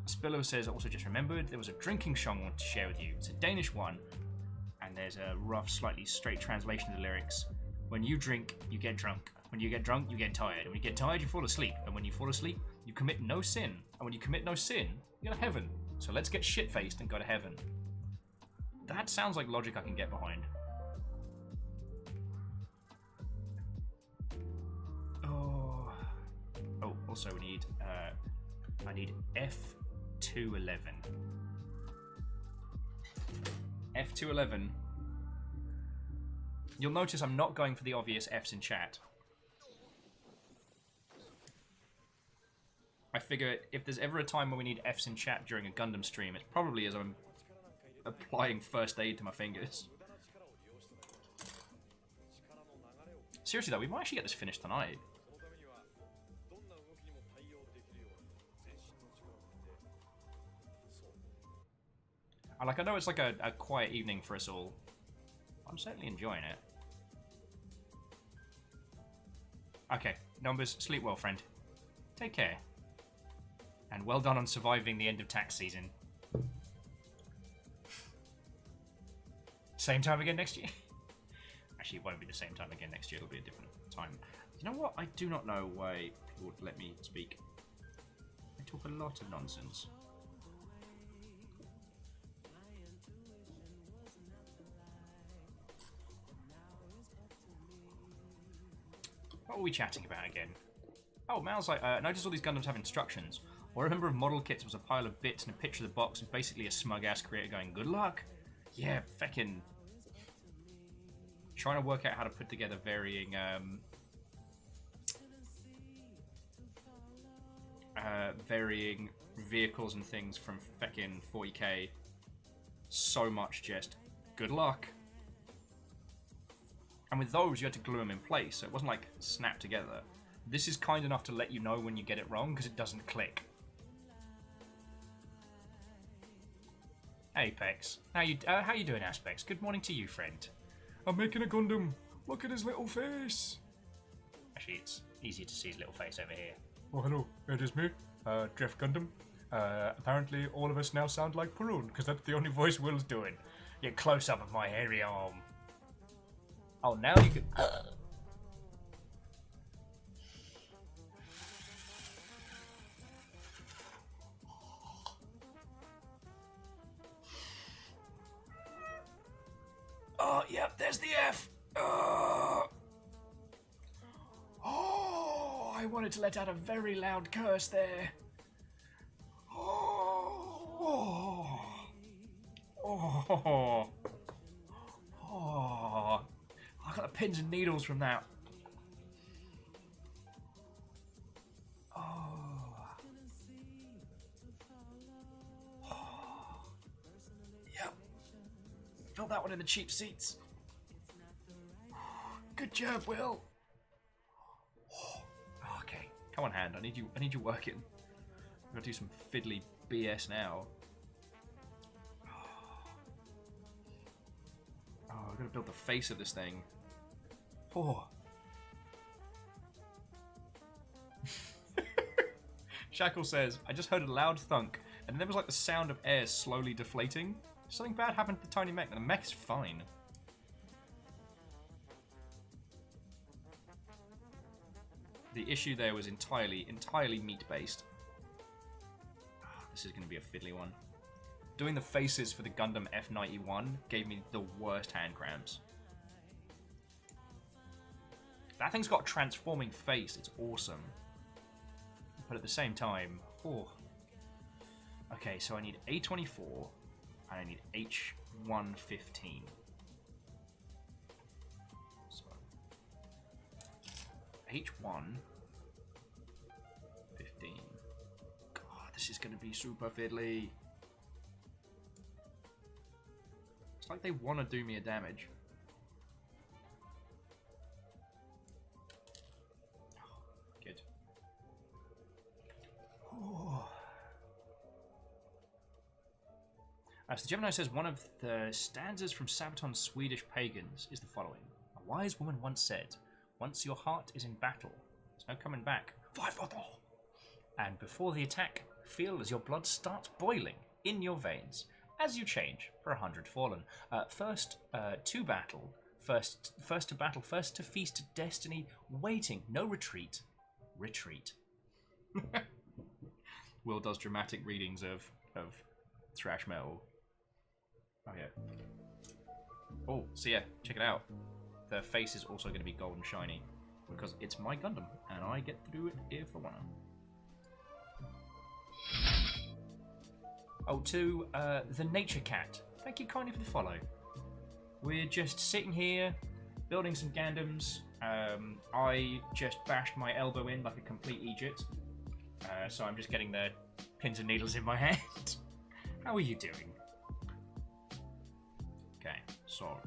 Speaker 1: Spillo says, also just remembered, there was a drinking song I wanted to share with you. It's a Danish one, and there's a rough, slightly straight translation of the lyrics. When you drink, you get drunk. When you get drunk, you get tired. And when you get tired, you fall asleep. And when you fall asleep, you commit no sin. And when you commit no sin, you go to heaven. So let's get shit-faced and go to heaven. That sounds like logic I can get behind. Oh. Oh, also we need, I need F211. F211. You'll notice I'm not going for the obvious Fs in chat. I figure if there's ever a time when we need Fs in chat during a Gundam stream, it's probably as I'm applying first aid to my fingers. Seriously though, we might actually get this finished tonight. I know it's like a quiet evening for us all. I'm certainly enjoying it. Okay, Numbers, sleep well, friend. Take care. And well done on surviving the end of tax season. Same time again next year? Actually, it won't be the same time again next year. It'll be a different time. You know what? I do not know why people would let me speak. I talk a lot of nonsense. What were we chatting about again? Oh, Mal's like, notice all these Gundams have instructions. All I remember of model kits was a pile of bits and a picture of the box and basically a smug-ass creator going, good luck. Yeah, feckin' trying to work out how to put together varying varying vehicles and things from feckin' 40k. So much just good luck. And with those, you had to glue them in place, so it wasn't like snap together. This is kind enough to let you know when you get it wrong, because it doesn't click. Apex, how you doing, Aspects? Good morning to you, friend.
Speaker 6: I'm making a Gundam. Look at his little face.
Speaker 1: Actually, it's easier to see his little face over here.
Speaker 6: Oh, hello. It is me, Jeff Gundam. Apparently, all of us now sound like Perun, because that's the only voice Will's doing.
Speaker 1: Get close up of my hairy arm. Oh, now you can. Oh, yep, there's the F. Oh, I wanted to let out a very loud curse there. Oh, I got the pins and needles from that. Yep. Felt that one in the cheap seats. Good job, Will. Okay, come on, hand. I need you working. I'm gonna do some fiddly BS now. Oh, I've got to build the face of this thing. Oh. Shackle says, I just heard a loud thunk, and then there was like the sound of air slowly deflating. Something bad happened to the tiny mech, and the mech is fine. The issue there was entirely meat-based. This is going to be a fiddly one. Doing the faces for the Gundam F91 gave me the worst hand cramps. That thing's got a transforming face, it's awesome. But at the same time, oh. Okay, so I need A24, and I need H115. So, H115. God, this is going to be super fiddly. It's like they want to do me a damage. Good. So Gemini says one of the stanzas from Sabaton's Swedish pagans is the following. A wise woman once said, once your heart is in battle, there's no coming back. Fight for all. And before the attack, feel as your blood starts boiling in your veins as you change for 100 fallen. First to battle, first to battle, first to feast destiny, waiting, no retreat, retreat. Will does dramatic readings of thrash metal. Oh yeah. Oh, so yeah, check it out. The face is also going to be golden shiny because it's my Gundam and I get to do it if I want to. Oh, to the Nature Cat. Thank you kindly for the follow. We're just sitting here building some Gundams. I just bashed my elbow in like a complete Egypt. So I'm just getting the pins and needles in my hand. How are you doing? Okay, so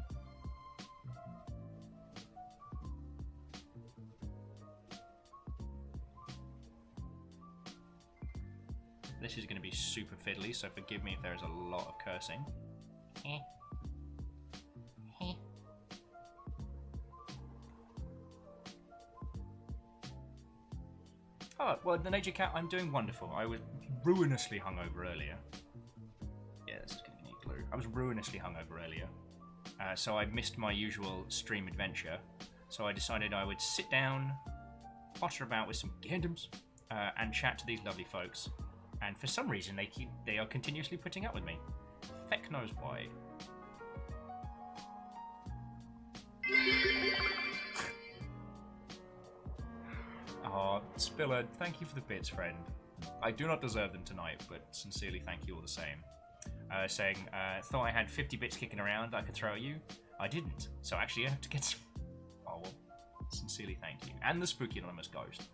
Speaker 1: this is going to be super fiddly, so forgive me if there is a lot of cursing. Oh, well, the Nature Cat, I'm doing wonderful. I was ruinously hungover earlier. Yeah, this is going to need glue. I was ruinously hungover earlier. So I missed my usual stream adventure. So I decided I would sit down, potter about with some Gundams, and chat to these lovely folks. And for some reason, they are continuously putting up with me. Feck knows why. Oh, Spiller, thank you for the bits, friend. I do not deserve them tonight, but sincerely thank you all the same. Saying, thought I had 50 bits kicking around I could throw at you. I didn't, so actually I have to get some... Oh, well, sincerely thank you. And the spooky anonymous ghost.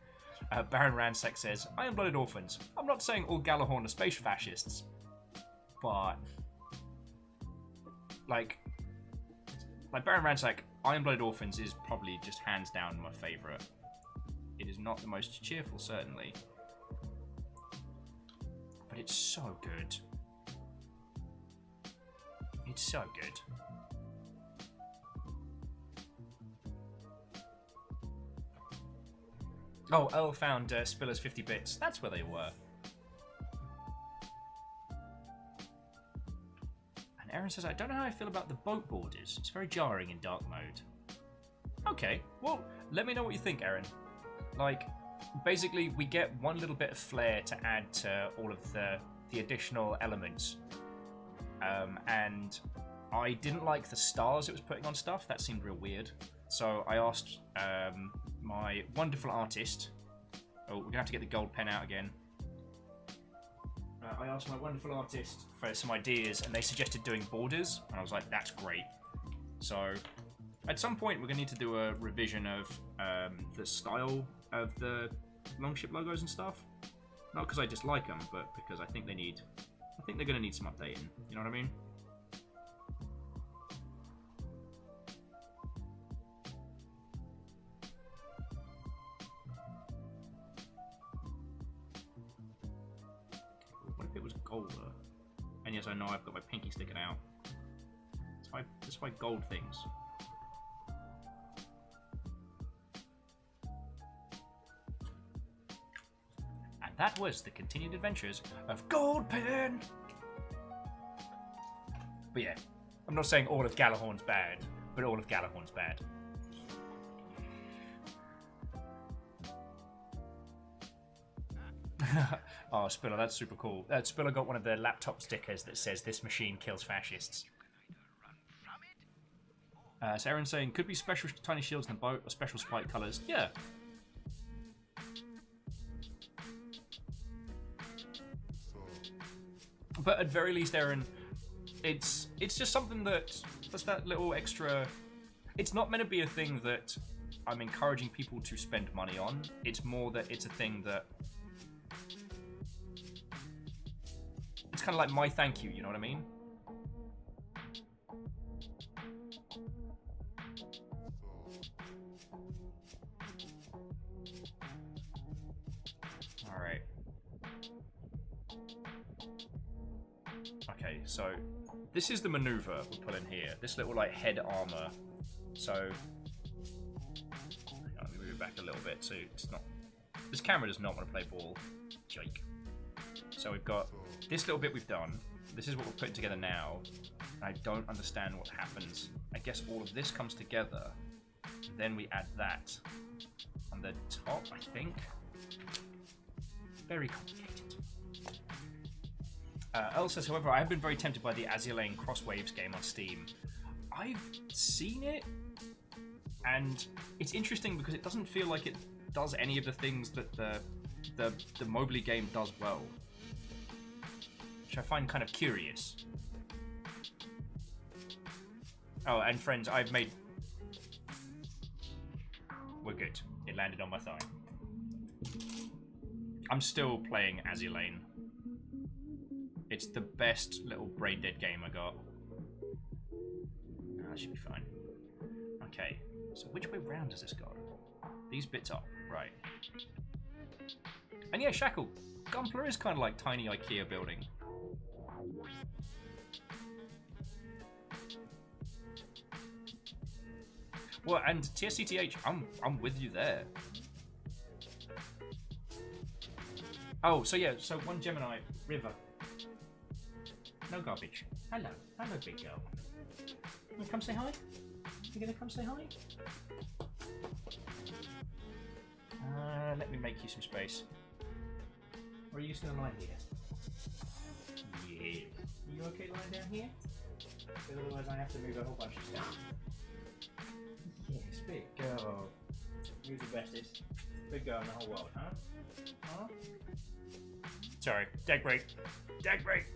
Speaker 1: Baron Ransack says, Iron-blooded orphans. I'm not saying all Galahorn are space fascists, but... Like Baron Ransack, Iron-Blooded Orphans is probably just hands down my favourite. It is not the most cheerful, certainly. But it's so good. It's so good. Oh, Earl found Spiller's 50 bits. That's where they were. And Aaron says, I don't know how I feel about the boat borders. It's very jarring in dark mode. Okay, well, let me know what you think, Aaron. Like, basically, we get one little bit of flair to add to all of the additional elements. And I didn't like the stars it was putting on stuff. That seemed real weird. So I asked my wonderful artist... Oh, we're going to have to get the gold pen out again. I asked my wonderful artist for some ideas, and they suggested doing borders. And I was like, that's great. So at some point, we're going to need to do a revision of the style of the Longship logos and stuff. Not because I dislike them, but because I think they need... I think they're going to need some updating. You know what I mean? What if it was gold? And yes, I know I've got my pinky sticking out. That's why gold things. And that was the continued adventures of Gold Pen. But yeah, I'm not saying all of Galahorn's bad, but all of Galahorn's bad. Oh, Spiller, that's super cool. Spiller got one of the laptop stickers that says, "This machine kills fascists." So Aaron's saying, could be special tiny shields in the boat or special spike colours. Yeah. But at very least, Aaron, it's just something that's that little extra... It's not meant to be a thing that I'm encouraging people to spend money on. It's more that it's a thing that... It's kind of like my thank you, you know what I mean? Alright. Okay, so this is the maneuver we're pulling here. This little like head armor. So hang on, let me move it back a little bit so it's not... This camera does not want to play ball. Jake. So we've got this little bit we've done. This is what we're putting together now. I don't understand what happens. I guess all of this comes together. Then we add that on the top, I think. Very complicated. Earl says, however, I have been very tempted by the Azulane Crosswaves game on Steam. I've seen it, and it's interesting because it doesn't feel like it does any of the things that the Mobley game does well, which I find kind of curious. Oh, and friends, I've made... We're good. It landed on my thigh. I'm still playing Azulane. It's the best little brain dead game I got. That should be fine. Okay, so which way round does this go? These bits up, right. And yeah, Shackle, Gunpla is kind of like tiny IKEA building. Well, and TSCTH, I'm with you there. Oh, so yeah, so one Gemini, River. No garbage. Hello, hello, big girl. You gonna come say hi? You gonna come say hi? Let me make you some space. Or are you just gonna lie here? Yeah. You okay lying down here? Because otherwise I have to move a whole bunch of stuff. Yes, big girl. You're the bestest. Big girl in the whole world, huh? Huh? Sorry, deck break. Deck break!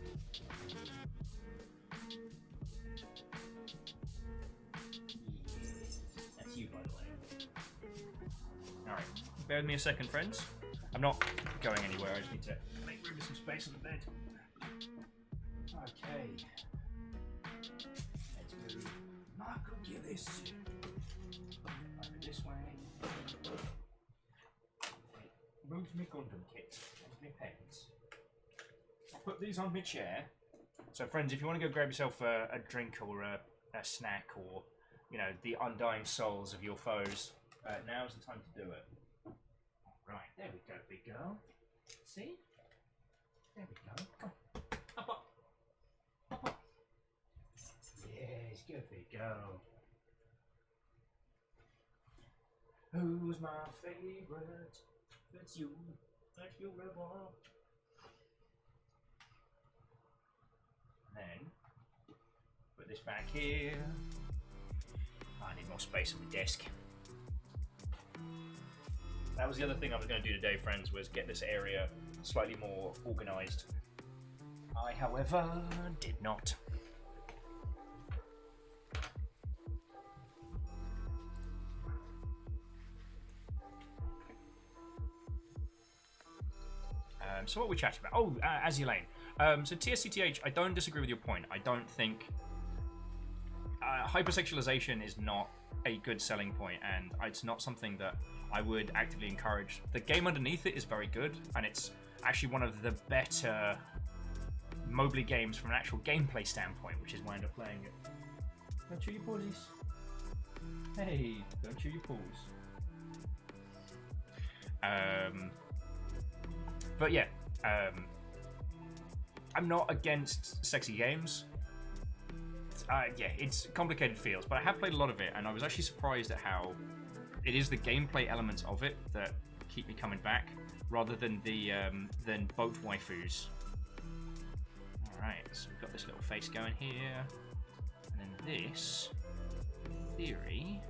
Speaker 1: That's you, by the way. Alright, bear with me a second, friends. I'm not going anywhere, I just need to make room for some space on the bed. Okay. Let's move McGillis. Gundam kit and my pens. I'll put these on my chair. So, friends, if you want to go grab yourself a drink or a snack or, you know, the undying souls of your foes, now's the time to do it. Alright, there we go, big girl. See? There we go. Come on. Up, up. Up, up. Yes, good, big girl. Who's my favorite? It's you. That's your rebel. Then, put this back here. I need more space on the desk. That was the other thing I was going to do today, friends, was get this area slightly more organised. I, however, did not. So what are we chatting about? Oh, Azzy Lane. So TSCTH, I don't disagree with your point. I don't think hypersexualization is not a good selling point, and it's not something that I would actively encourage. The game underneath it is very good, and it's actually one of the better Mobley games from an actual gameplay standpoint, which is why I end up playing it. Don't chew your paws. Hey, don't chew your paws. But yeah, I'm not against sexy games. Yeah, it's complicated feels, but I have played a lot of it, and I was actually surprised at how it is the gameplay elements of it that keep me coming back, rather than the boat waifus. All right, so we've got this little face going here, and then this, in theory,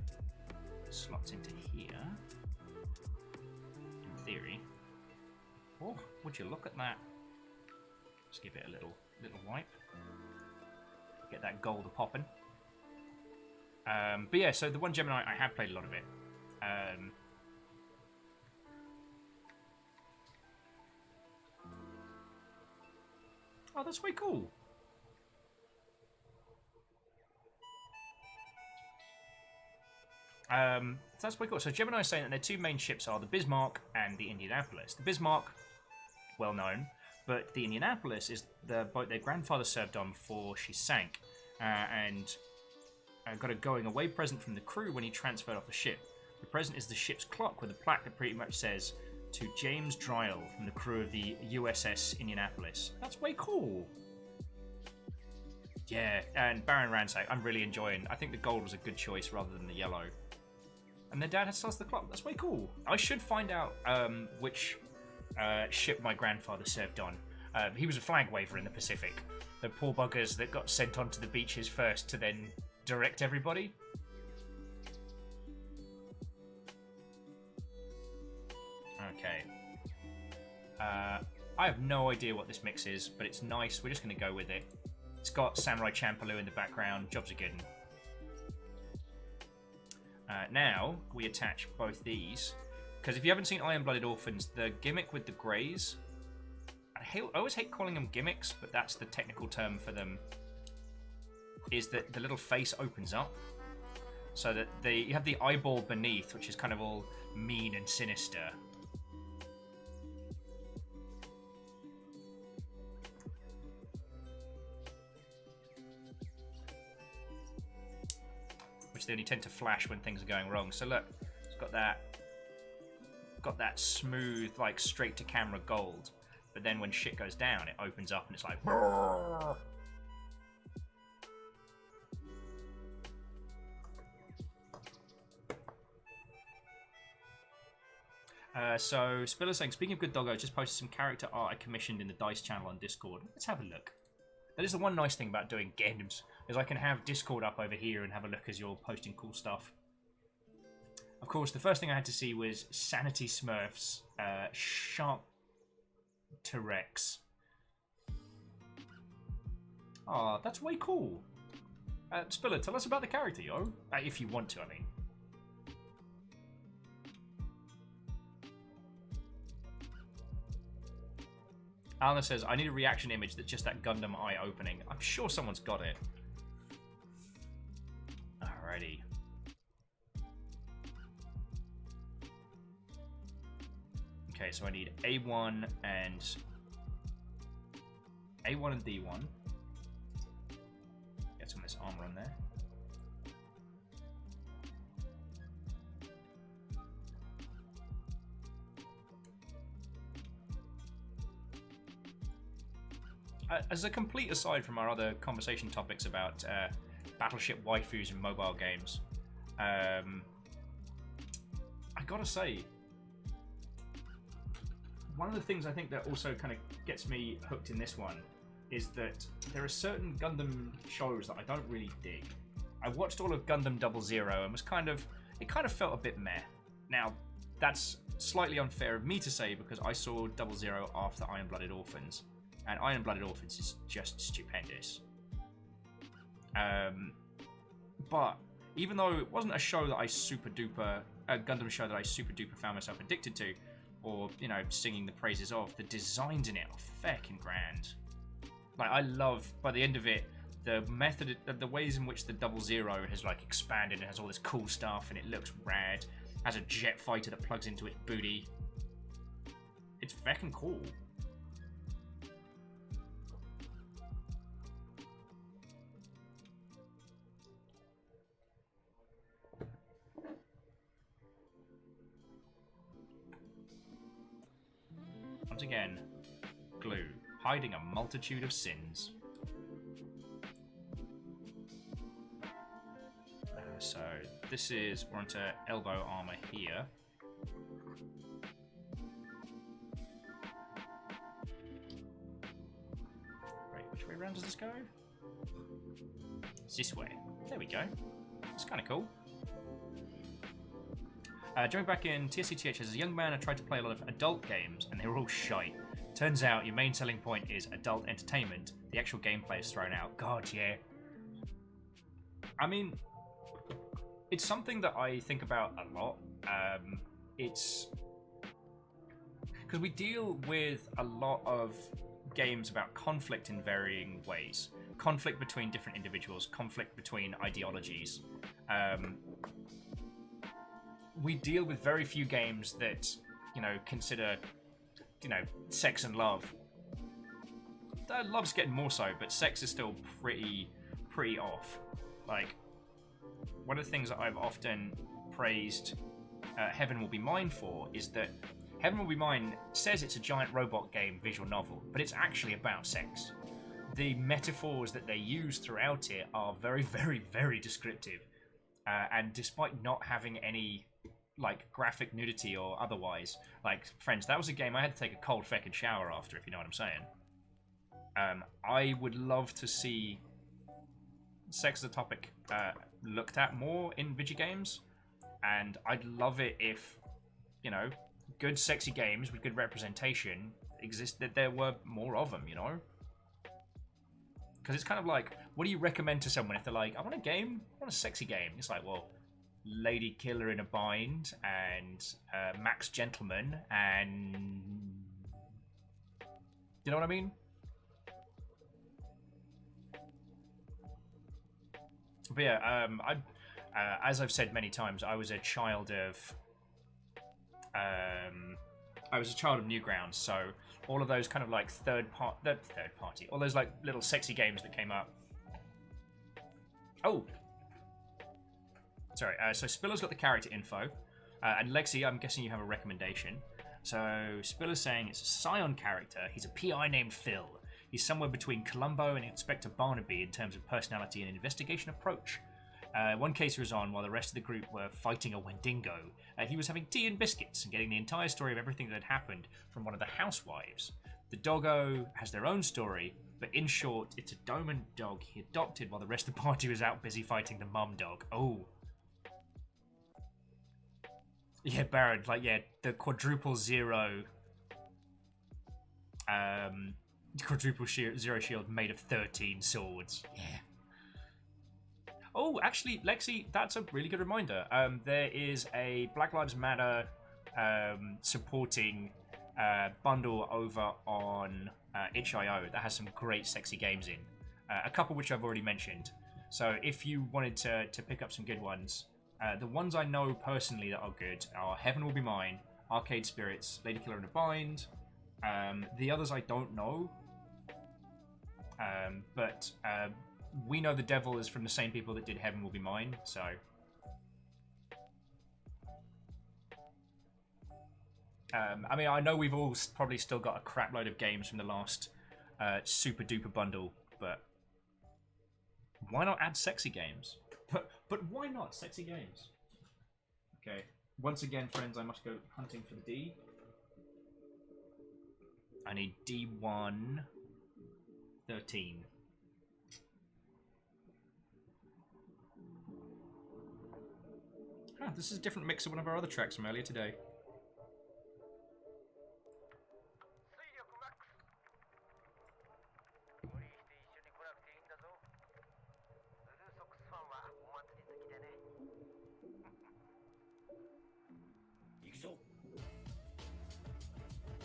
Speaker 1: slots into here. In theory. Oh, would you look at that? Just give it a little wipe. Get that gold a-popping. But yeah, so the one Gemini, I have played a lot of it. Oh, that's way cool. So that's way cool. So Gemini is saying that their two main ships are the Bismarck and the Indianapolis. The Bismarck, well known, but the Indianapolis is the boat their grandfather served on before she sank, and got a going away present from the crew when he transferred off the ship. The present is the ship's clock with a plaque that pretty much says, "To James Dryle from the crew of the USS Indianapolis." That's way cool. Yeah, and Baron Ransack, I'm really enjoying. I think the gold was a good choice rather than the yellow. And their dad has starts the clock. That's way cool. I should find out which ship my grandfather served on. He was a flag waver in the Pacific. The poor buggers that got sent onto the beaches first to then direct everybody. Okay. I have no idea what this mix is, but it's nice. We're just going to go with it. It's got Samurai Champloo in the background. Jobs are good. Now, we attach both these. Because if you haven't seen Iron-Blooded Orphans, the gimmick with the Graze... I always hate calling them gimmicks, but that's the technical term for them. Is that the little face opens up. So that you have the eyeball beneath, which is kind of all mean and sinister. Which they only tend to flash when things are going wrong. So look, it's got that smooth, like straight to camera gold. But then when shit goes down, it opens up and it's like. So Spiller saying, speaking of good doggo, I just posted some character art I commissioned in the Dice channel on Discord. Let's have a look. That is the one nice thing about doing games, is I can have Discord up over here and have a look as you're posting cool stuff. Of course, the first thing I had to see was Sanity Smurfs, Sharp T-Rex. Oh, that's way cool. Spiller, tell us about the character, yo. If you want to, I mean. Alna says, I need a reaction image that's just that Gundam eye opening. I'm sure someone's got it. Alrighty. Okay, so I need A1 and D1. Get some of this armor on there. As a complete aside from our other conversation topics about battleship waifus in mobile games, I gotta say, one of the things I think that also kind of gets me hooked in this one is that there are certain Gundam shows that I don't really dig. I watched all of Gundam 00 and it kind of felt a bit meh. Now, that's slightly unfair of me to say because I saw 00 after Iron Blooded Orphans, and Iron Blooded Orphans is just stupendous. But even though it wasn't a show that a Gundam show that I super duper found myself addicted to, or, you know, singing the praises of, the designs in it are feckin' grand. Like, I love, by the end of it, the method, the ways in which the 00 has, like, expanded and has all this cool stuff, and it looks rad. Has a jet fighter that plugs into its booty. It's feckin' cool. Once again, glue, hiding a multitude of sins. So this is, we're onto elbow armor here. Right, which way around does this go? It's this way. There we go. It's kind of cool. Jumping back in, TSCTH, as a young man, I tried to play a lot of adult games, and they were all shite. Turns out your main selling point is adult entertainment. The actual gameplay is thrown out. God, yeah. I mean, it's something that I think about a lot. It's because we deal with a lot of games about conflict in varying ways. Conflict between different individuals, conflict between ideologies. We deal with very few games that, you know, consider, you know, sex and love. Love's getting more so, but sex is still pretty off. Like, one of the things that I've often praised Heaven Will Be Mine for is that Heaven Will Be Mine says it's a giant robot game visual novel, but it's actually about sex. The metaphors that they use throughout it are very, very, very descriptive. And despite not having any, like, graphic nudity or otherwise, like, friends, that was a game I had to take a cold feckin' shower after, if you know what I'm saying. I would love to see sex as a topic looked at more in video games, and I'd love it if, you know, good sexy games with good representation existed, there were more of them, you know? Because it's kind of like, what do you recommend to someone if they're like, I want a game, I want a sexy game? It's like, well, Lady Killer in a Bind, and Max Gentleman, and... You know what I mean? But yeah, as I've said many times, I was a child of Newgrounds, so all of those kind of like third party, all those like little sexy games that came up. Oh, sorry. So Spiller's got the character info, and Lexi, I'm guessing you have a recommendation. So Spiller's saying it's a Scion character. He's a PI named Phil. He's somewhere between Columbo and Inspector Barnaby in terms of personality and investigation approach. One case he was on while the rest of the group were fighting a Wendigo. He was having tea and biscuits and getting the entire story of everything that had happened from one of the housewives. The doggo has their own story, but in short, it's a doberman dog he adopted while the rest of the party was out busy fighting the mum dog. Oh. Yeah, Baron, like, yeah, the quadruple zero... zero shield made of 13 swords. Yeah. Oh, actually, Lexi, that's a really good reminder. There is a Black Lives Matter supporting bundle over on itch.io that has some great sexy games in. A couple which I've already mentioned. So if you wanted to pick up some good ones, the ones I know personally that are good are Heaven Will Be Mine, Arcade Spirits, Lady Killer in a Bind. The others I don't know. But we know the devil is from the same people that did Heaven Will Be Mine, so... I mean, I know we've all probably still got a crap load of games from the last super duper bundle, but why not add sexy games? But why not sexy games? Okay, once again, friends, I must go hunting for the D. I need D1 13. Ah, this is a different mix of one of our other tracks from earlier today.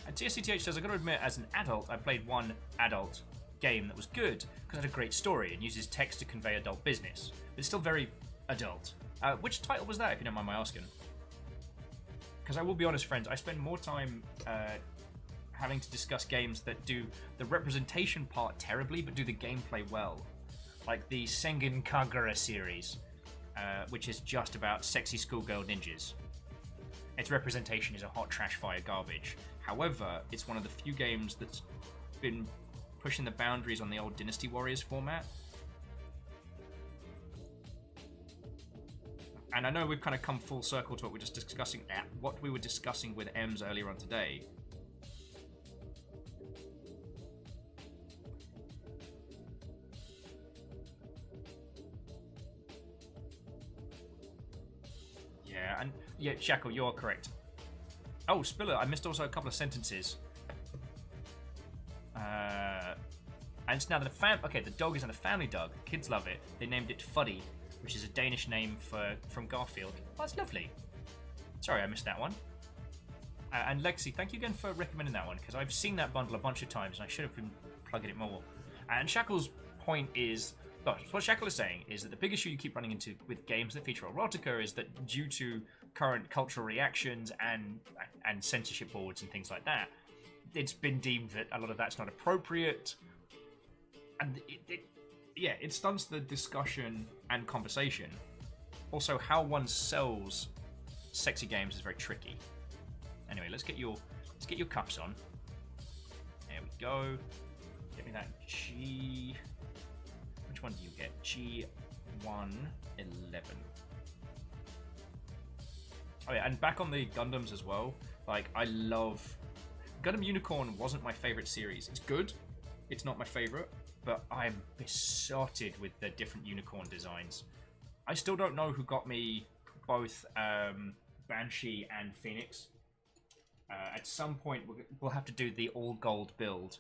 Speaker 1: And TSCTH says, I gotta admit, as an adult, I played one adult game that was good because it had a great story and uses text to convey adult business. But it's still very adult. Which title was that, if you don't mind my asking? Because I will be honest, friends, I spend more time having to discuss games that do the representation part terribly, but do the gameplay well. Like the Sengen Kagura series, which is just about sexy schoolgirl ninjas. Its representation is a hot trash fire garbage. However, it's one of the few games that's been pushing the boundaries on the old Dynasty Warriors format. And I know we've kind of come full circle to what we're just discussing, what we were discussing with Ems earlier on today. Yeah, and yeah, Shackle, you're correct. Oh, Spiller, I missed also a couple of sentences. And it's now the the dog is now the family dog. Kids love it. They named it Fuddy, which is a Danish name from Garfield. Oh, that's lovely. Sorry, I missed that one. And Lexi, thank you again for recommending that one, because I've seen that bundle a bunch of times and I should have been plugging it more. And Shackle's point is, well, what Shackle is saying is that the big issue you keep running into with games that feature erotica is that due to current cultural reactions and censorship boards and things like that, it's been deemed that a lot of that's not appropriate. And it stunts the discussion and conversation. Also, how one sells sexy games is very tricky. Anyway, let's get your cups on. There we go. Get me that G. Which one do you get? G111. Oh yeah, and back on the Gundams as well. Like, I love Gundam Unicorn. Wasn't my favorite series. It's good. It's not my favorite, but I'm besotted with the different unicorn designs. I still don't know who got me both Banshee and Phoenix. At some point, we'll have to do the all gold build.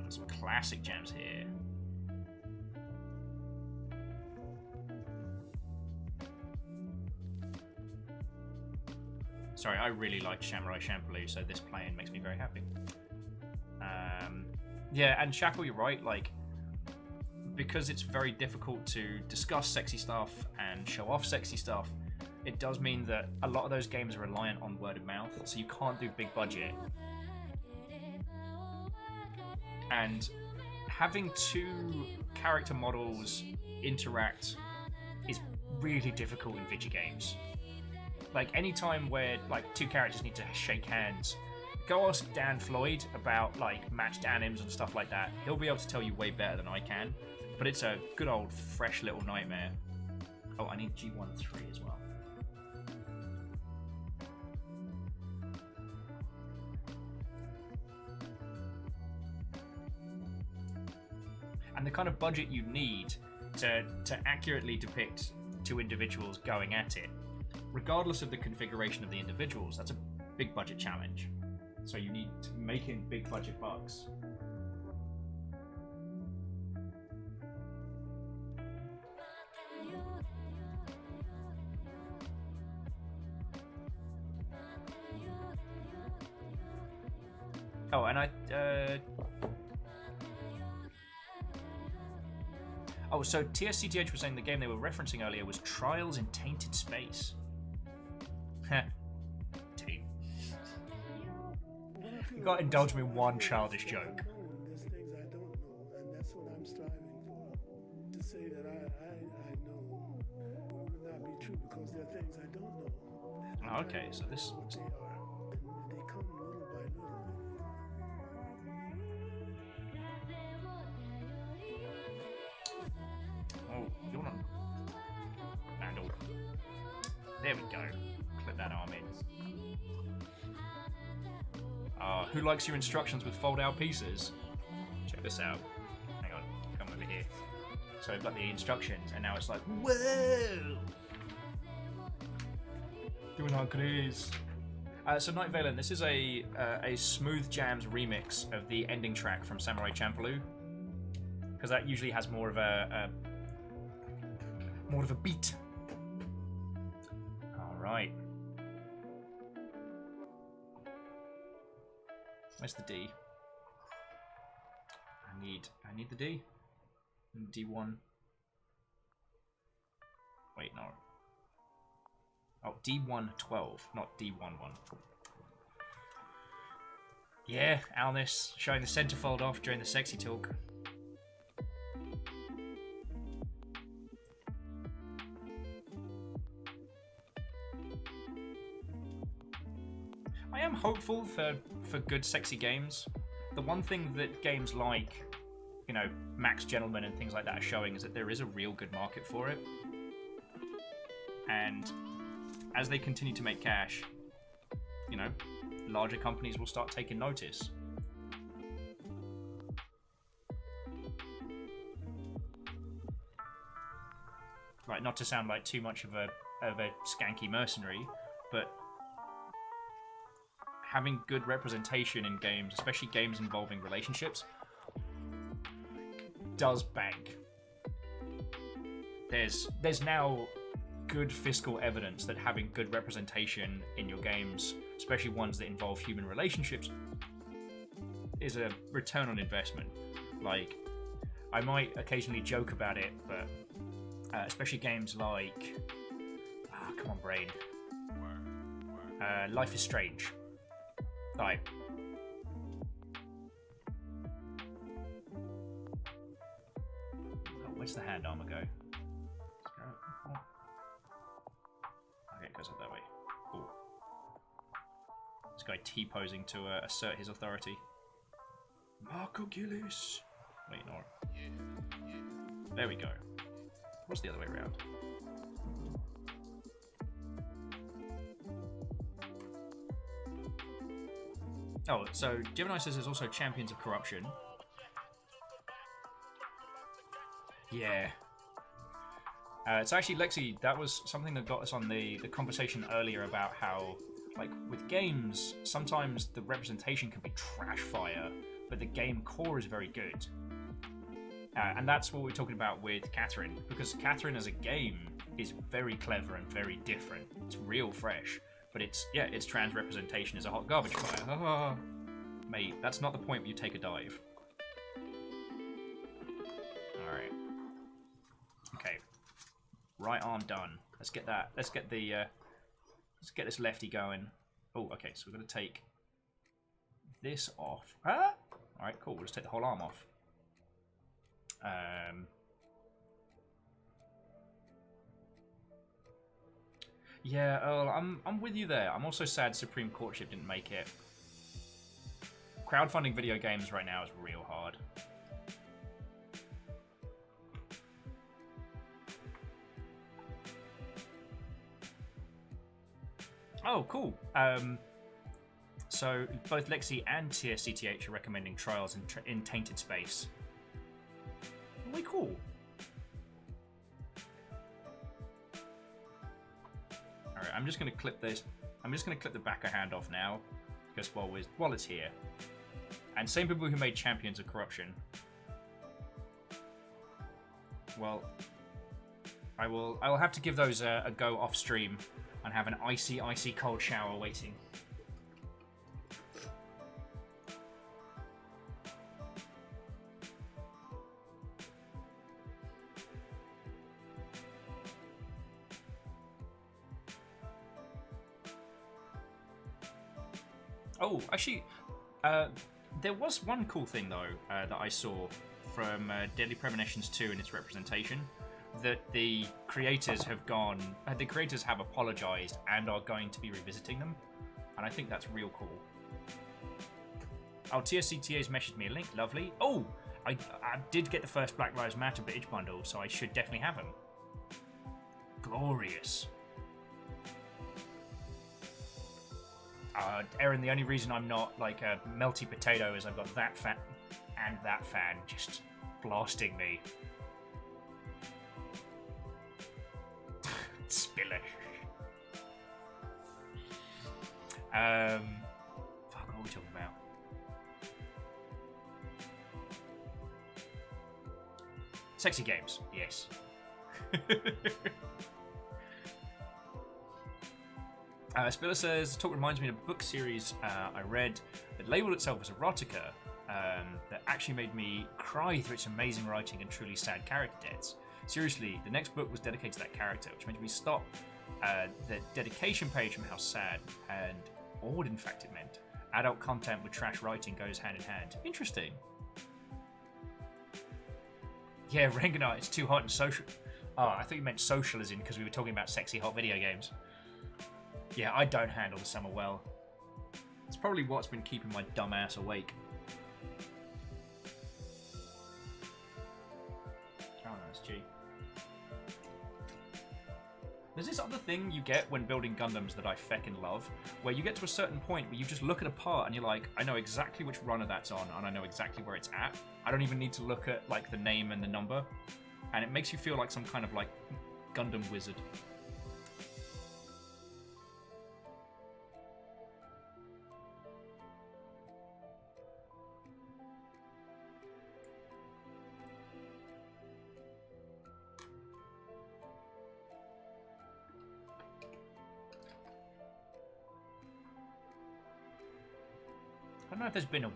Speaker 1: Some classic gems here. Sorry, I really liked Samurai Champloo, so this play-in makes me very happy. Yeah, and Shackle, you're right, like, because it's very difficult to discuss sexy stuff and show off sexy stuff, it does mean that a lot of those games are reliant on word of mouth, so you can't do big budget. And having two character models interact is really difficult in video games. Like, any time where, like, two characters need to shake hands, go ask Dan Floyd about, like, matched anims and stuff like that. He'll be able to tell you way better than I can. But it's a good old fresh little nightmare. Oh, I need G13 as well. And the kind of budget you need to accurately depict two individuals going at it, regardless of the configuration of the individuals, that's a big budget challenge. So you need to make in big budget bucks. Oh, and Oh, so TSCTH was saying the game they were referencing earlier was Trials in Tainted Space. Heh. Team. You gotta indulge me in one childish joke.
Speaker 9: There's things I don't know, and that's what I'm striving for. To say that I know would not be true because there are things I don't know.
Speaker 1: Oh, okay, so this.
Speaker 9: What they are, and they come little by little.
Speaker 1: Oh, you're not. Vandal. There we go. Clip that arm in. Who likes your instructions with fold-out pieces? Check this out. Hang on, come over here. So I've got the instructions, and now it's like, whoa! Doing like Graze. So Night Valen, this is a Smooth Jams remix of the ending track from Samurai Champloo, because that usually has more of a beat. All right. Where's the D? I need the D. D1. Wait, no. Oh, D112, not D11. Yeah, Alnis showing the centerfold off during the sexy talk. I am hopeful for good sexy games. The one thing that games like, you know, Max Gentleman and things like that are showing is that there is a real good market for it. And as they continue to make cash, you know, larger companies will start taking notice. Right, not to sound like too much of a skanky mercenary, but having good representation in games, especially games involving relationships, does bank. There's now good fiscal evidence that having good representation in your games, especially ones that involve human relationships, is a return on investment. Like, I might occasionally joke about it, but especially games like, come on, brain, Life is Strange. Like, where's the hand armor go? Okay, it goes up that way. Cool. This guy T-posing to assert his authority. McGillis's. Wait, no. There we go. What's the other way around? Oh, so Gemini says there's also Champions of Corruption. Yeah. It's actually, Lexi, that was something that got us on the conversation earlier about how, like, with games, sometimes the representation can be trash fire, but the game core is very good. And that's what we're talking about with Catherine, because Catherine as a game is very clever and very different. It's real fresh. But its trans representation is a hot garbage fire. Mate, that's not the point where you take a dive. Alright. Okay. Right arm done. Let's get that. Let's get this lefty going. Oh, okay, so we're gonna take this off. Alright, cool, we'll just take the whole arm off. Yeah, Earl, I'm with you there. I'm also sad Supreme Courtship didn't make it. Crowdfunding video games right now is real hard. Oh, cool. So both Lexi and TSCTH are recommending Trials in Tainted Space. Really cool. Alright, I'm just going to clip this. I'm just going to clip the back of hand off now, because while it's here. And same people who made Champions of Corruption. Well, I will have to give those a go off stream and have an icy cold shower waiting. Oh, actually, there was one cool thing though that I saw from Deadly Premonitions 2 and its representation, that the creators have apologized and are going to be revisiting them, and I think that's real cool. Oh, TSCTA's messaged me a link. Lovely. Oh, I did get the first Black Lives Matter bitch bundle, so I should definitely have them. Glorious. Aaron, the only reason I'm not like a melty potato is I've got that fan and that fan just blasting me. Spiller. Fuck, what are we talking about? Sexy games, yes. Spiller says, the talk reminds me of a book series I read that labelled itself as erotica that actually made me cry through its amazing writing and truly sad character deaths. Seriously, the next book was dedicated to that character, which made me stop the dedication page from how sad and awed, in fact, it meant. Adult content with trash writing goes hand in hand. Interesting. Yeah, Renganar, it's too hot and social. Oh, I thought you meant social as in because we were talking about sexy hot video games. Yeah, I don't handle the summer well. It's probably what's been keeping my dumb ass awake. Oh, no, it's G. There's this other thing you get when building Gundams that I feckin' love, where you get to a certain point where you just look at a part and you're like, I know exactly which runner that's on, and I know exactly where it's at. I don't even need to look at like the name and the number, and it makes you feel like some kind of like Gundam wizard. I don't know if there's been a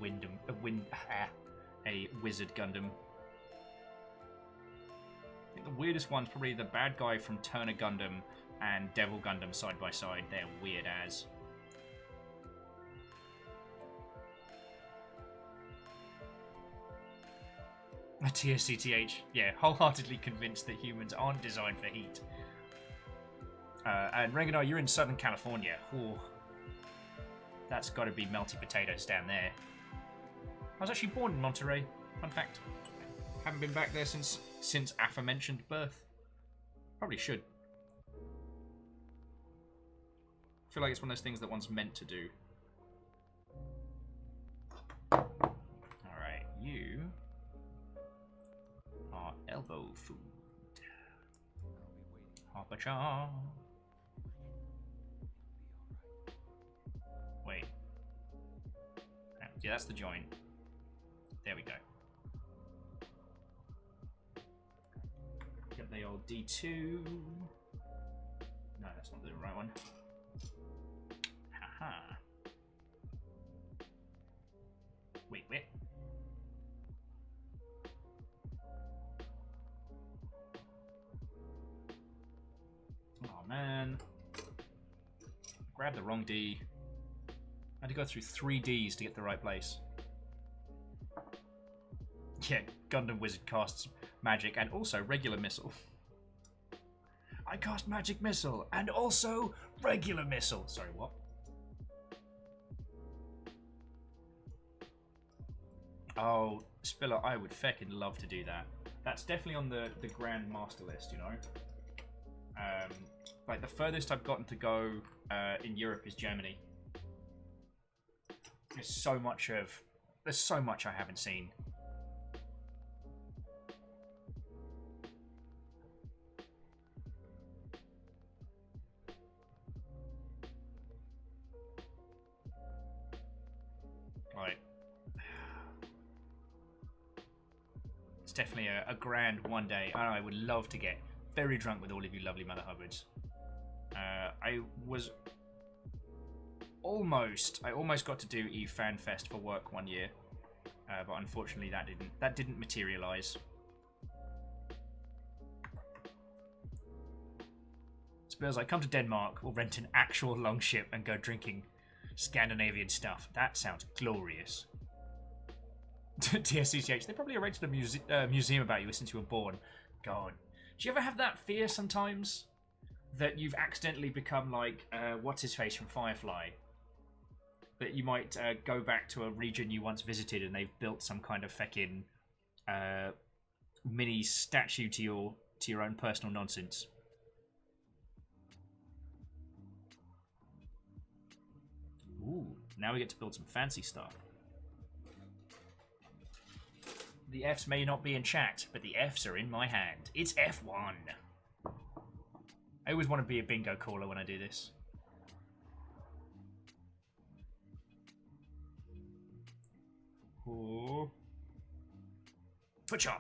Speaker 1: wizard Gundam. I think the weirdest one's probably the bad guy from Turner Gundam and Devil Gundam side by side. They're weird as. TSCTH, yeah, wholeheartedly convinced that humans aren't designed for heat. And Renganar, you're in Southern California. Ooh. That's got to be melty potatoes down there. I was actually born in Monterey. Fun fact. Haven't been back there since aforementioned birth. Probably should. I feel like it's one of those things that one's meant to do. Alright, you are elbow food. Hoppa-cha. Wait. Yeah, that's the joint. There we go. Get the old D2. No, that's not the right one. Haha. Wait. Oh man. Grab the wrong D. I had to go through 3 Ds to get to the right place. Yeah, Gundam Wizard casts magic and also regular missile. I cast magic missile and also regular missile. Sorry, what? Oh, Spiller, I would feckin' love to do that. That's definitely on the Grand Master list, you know? Like, the furthest I've gotten to go in Europe is Germany. There's so much I haven't seen. Like, it's definitely a grand one day. I would love to get very drunk with all of you lovely Mother Hubbards. I almost got to do Eve Fan Fest for work one year, but unfortunately that didn't materialize. Spurs, I come to Denmark, we'll rent an actual longship and go drinking Scandinavian stuff. That sounds glorious. TSCCH, they probably arranged a museum about you since you were born. God. Do you ever have that fear sometimes? That you've accidentally become like, what's-his-face from Firefly? That you might go back to a region you once visited and they've built some kind of feckin' mini statue to your own personal nonsense. Ooh, now we get to build some fancy stuff. The Fs may not be in chat, but the Fs are in my hand. It's F1. I always want to be a bingo caller when I do this. Ooh. Butcher!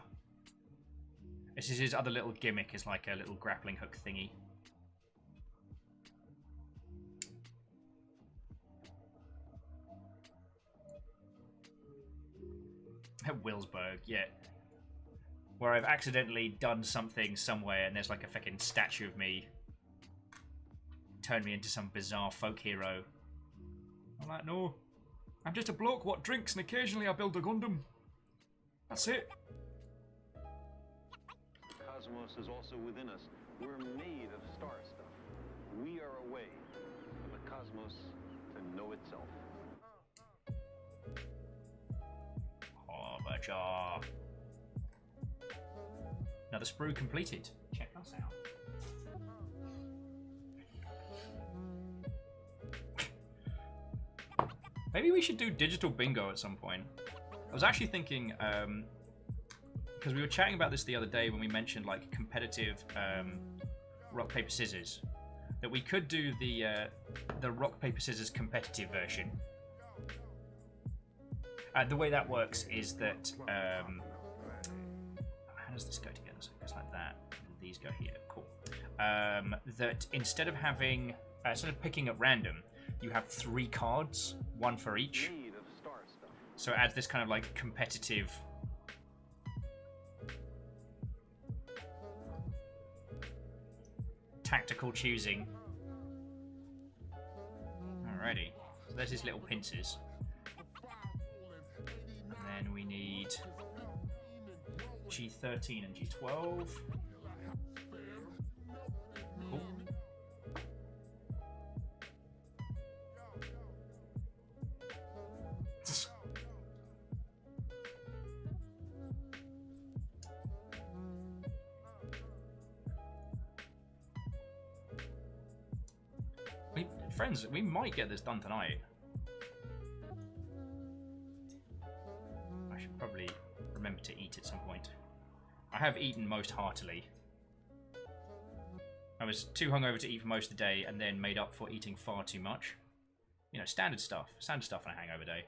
Speaker 1: This is his other little gimmick, is like a little grappling hook thingy. At Wilsberg, yeah. Where I've accidentally done something somewhere and there's like a fucking statue of me. Turned me into some bizarre folk hero. I'm like, no. I'm just a bloke what drinks and occasionally I build a Gundam. That's it.
Speaker 10: Cosmos is also within us. We're made of star stuff. We are a way for the cosmos to know itself.
Speaker 1: Oh, another sprue completed. Check us out. Maybe we should do digital bingo at some point. I was actually thinking, because we were chatting about this the other day when we mentioned like competitive rock paper scissors, that we could do the rock paper scissors competitive version. The way that works is that how does this go together? So it goes like that. These go here. Cool. That instead of having instead of picking at random, you have 3 cards, 1 for each. So it adds this kind of like competitive tactical choosing. Alrighty. So there's his little pincers. And then we need G13 and G12. Cool. Friends, we might get this done tonight. I should probably remember to eat at some point. I have eaten most heartily. I was too hungover to eat for most of the day and then made up for eating far too much. You know, standard stuff. Standard stuff on a hangover day.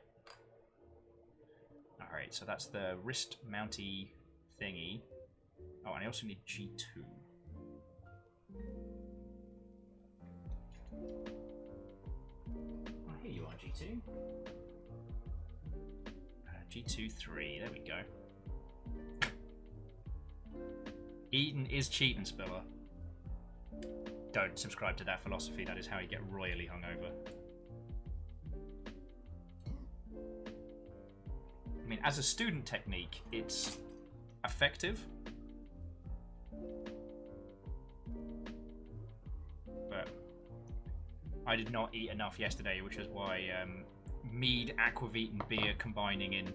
Speaker 1: Alright, so that's the wrist mounty thingy. Oh, and I also need G2. Here you are, G2. G2, 3. There we go. Eating is cheating, Spiller. Don't subscribe to that philosophy. That is how you get royally hungover. I mean, as a student technique, it's effective. But I did not eat enough yesterday, which is why mead, aquavit, and beer combining in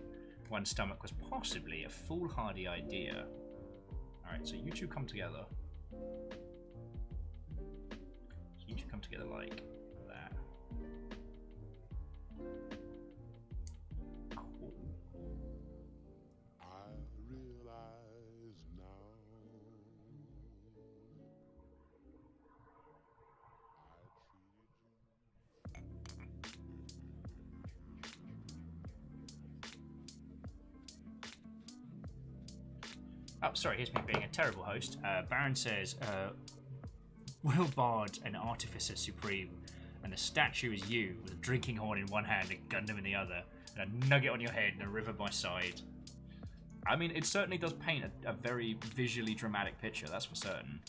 Speaker 1: one stomach was possibly a foolhardy idea. Alright, so you two come together. You two come together like that. Cool.
Speaker 9: I realize now
Speaker 1: Oh, sorry, here's me being a terrible host. Baron says, Will Bard an Artificer Supreme, and the statue is you, with a drinking horn in one hand, a Gundam in the other, and a nugget on your head, and a river by side. I mean, it certainly does paint a very visually dramatic picture, that's for certain.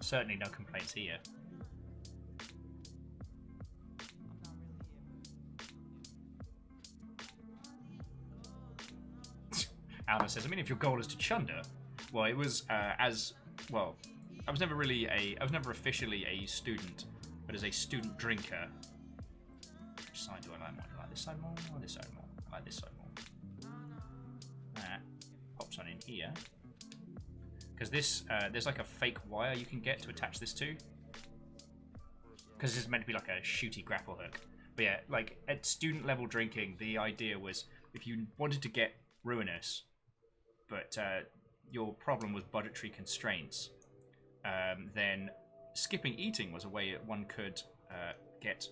Speaker 1: Certainly no complaints here. Alna says, I mean, if your goal is to chunder, well, it was well. I was never officially a student, but as a student drinker. Which side do I like more? Do I like this side more or this side more? I like this side more. That pops on in here. Because this, there's like a fake wire you can get to attach this to. Because this is meant to be like a shooty grapple hook. But yeah, like at student level drinking, the idea was if you wanted to get Ruinous, but your problem was budgetary constraints, then skipping eating was a way one could get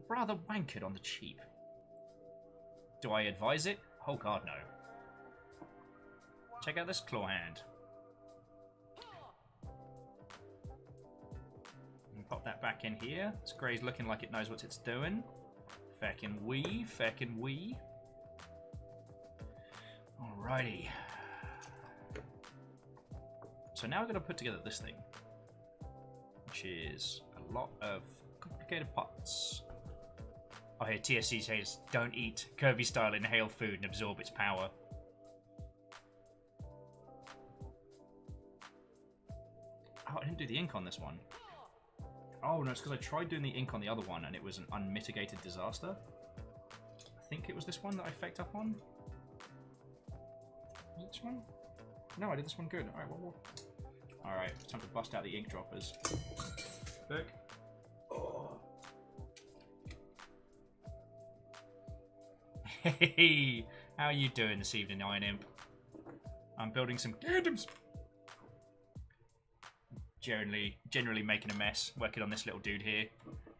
Speaker 1: rather wankered on the cheap. Do I advise it? Oh god, no. Check out this claw hand. And pop that back in here. This Graze looking like it knows what it's doing. Feckin' wee, feckin' wee. Alrighty. So now we're going to put together this thing, which is a lot of complicated parts. Oh, here TSC says, don't eat. Kirby style inhale food and absorb its power. Oh, I didn't do the ink on this one. Oh, no, it's because I tried doing the ink on the other one and it was an unmitigated disaster. I think it was this one that I faked up on. Was it this one? No, I did this one good. Alright, well. Alright, it's time to bust out the ink droppers. Look. Oh. Hey, how are you doing this evening, Iron Imp? I'm building some Gundams. Generally making a mess, working on this little dude here.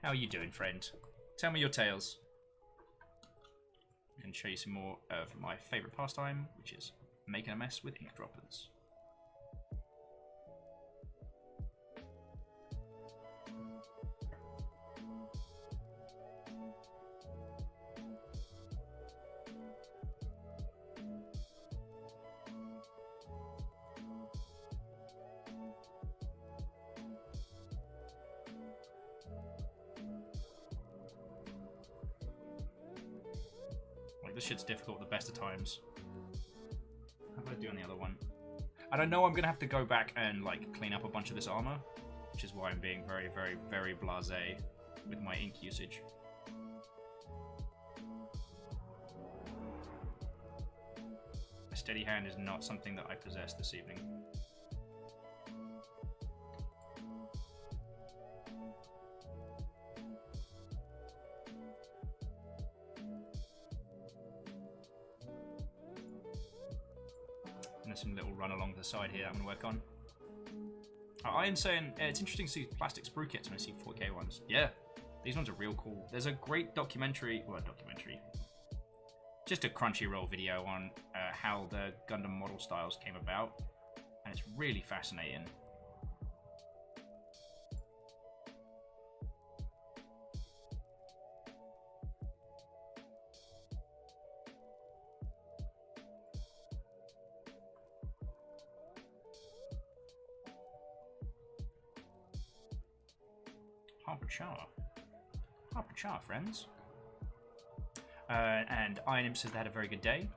Speaker 1: How are you doing, friend? Tell me your tales. I can show you some more of my favourite pastime, which is making a mess with ink droppers. This shit's difficult at the best of times. How about I do on the other one? And I know I'm gonna have to go back and like clean up a bunch of this armor, which is why I'm being very, very, very blasé with my ink usage. A steady hand is not something that I possess this evening. Some little run along the side here that I'm going to work on. I am saying it's interesting to see plastic sprue kits when I see 4K ones. Yeah, these ones are real cool. There's a great documentary, just a Crunchyroll video on how the Gundam model styles came about, and it's really fascinating. Harper Char, friends. And Iron Imp says they had a very good day,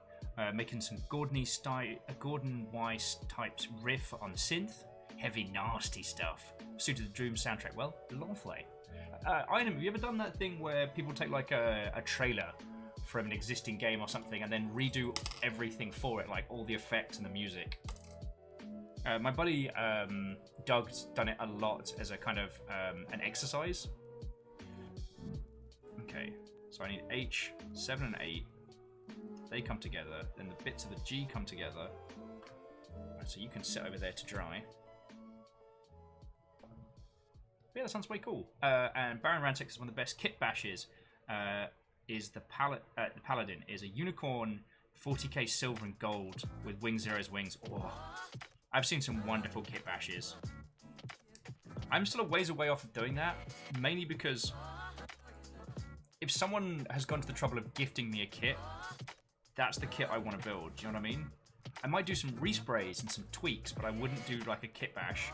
Speaker 1: making some Gordon Weiss types riff on synth, heavy nasty stuff, suited the Dream soundtrack well. Lovely. Iron Imp, have you ever done that thing where people take like a trailer from an existing game or something and then redo everything for it, like all the effects and the music? My buddy Doug's done it a lot as a kind of an exercise. Okay, so I need H, 7 and 8. They come together, then the bits of the G come together. Right, so you can sit over there to dry. Yeah, that sounds way cool. And Baron Rantic is one of the best kit bashes. Is the Paladin is a unicorn, 40k silver and gold with Wing Zero's wings. Oh. I've seen some wonderful kit bashes. I'm still a ways away off of doing that, mainly because if someone has gone to the trouble of gifting me a kit, that's the kit I want to build. Do you know what I mean? I might do some resprays and some tweaks, but I wouldn't do like a kit bash.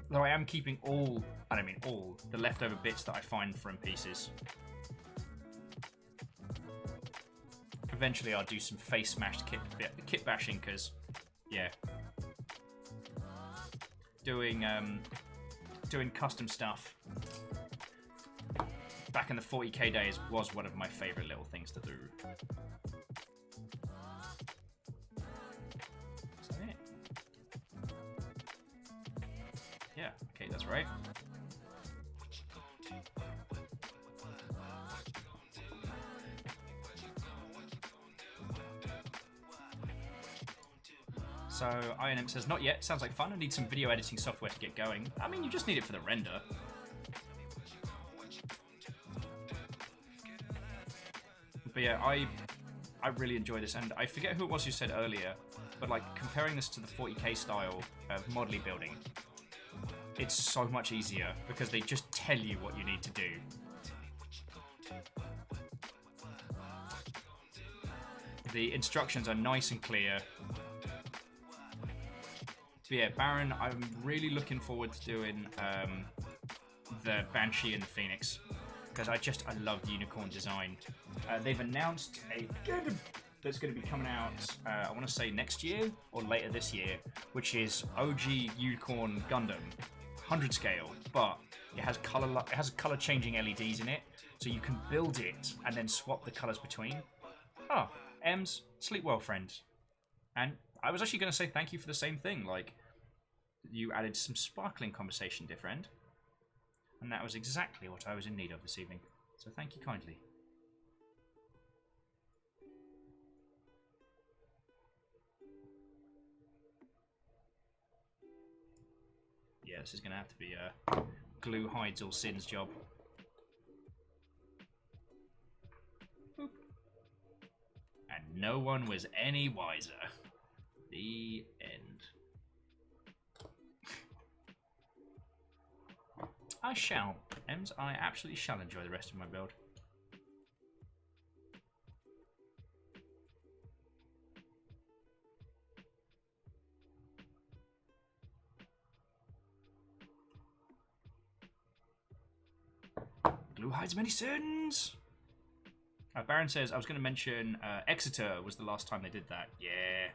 Speaker 1: Though I am keeping all, I don't mean all, the leftover bits that I find from pieces. Eventually I'll do some face smashed kit bashing, because, yeah. Doing custom stuff back in the 40k days was one of my favourite little things to do. Is that it? Yeah, okay, that's right. So, INM says, not yet, sounds like fun. I need some video editing software to get going. I mean, you just need it for the render. But yeah, I really enjoy this, and I forget who it was who said earlier, but like, comparing this to the 40k style of modelly building, it's so much easier, because they just tell you what you need to do. The instructions are nice and clear. But yeah, Baron, I'm really looking forward to doing the Banshee and the Phoenix, because I love the unicorn design. They've announced a Gundam that's going to be coming out, I want to say next year or later this year, which is OG Unicorn Gundam, 100 scale, but it has color changing LEDs in it, so you can build it and then swap the colors between. Oh, Ems, sleep well, friend. And I was actually going to say thank you for the same thing, like, you added some sparkling conversation, dear friend. And that was exactly what I was in need of this evening. So thank you kindly. Yeah, this is going to have to be a glue hides all sins job. Boop. And no one was any wiser. The end. I shall, Ems. I absolutely shall enjoy the rest of my build. Glue hides many sins. Baron says, I was going to mention Exeter was the last time they did that. Yeah.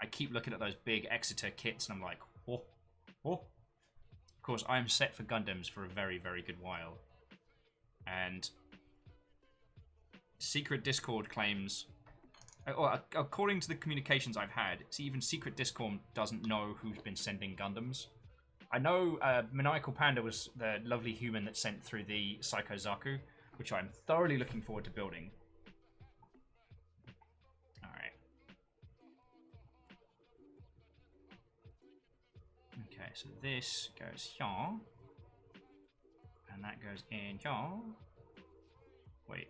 Speaker 1: I keep looking at those big Exeter kits and I'm like, oh, oh. Of course, I am set for Gundams for a very, very good while. And Secret Discord claims, according to the communications I've had, even Secret Discord doesn't know who's been sending Gundams. I know Maniacal Panda was the lovely human that sent through the Psycho Zaku, which I'm thoroughly looking forward to building. Alright. Okay, so this goes here. And that goes in here. Wait.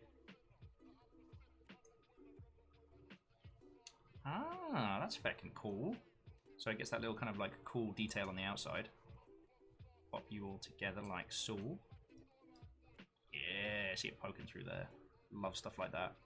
Speaker 1: Ah, that's fucking cool. So it gets that little kind of like cool detail on the outside. Pop you all together like so. Yeah, see it poking through there. Love stuff like that.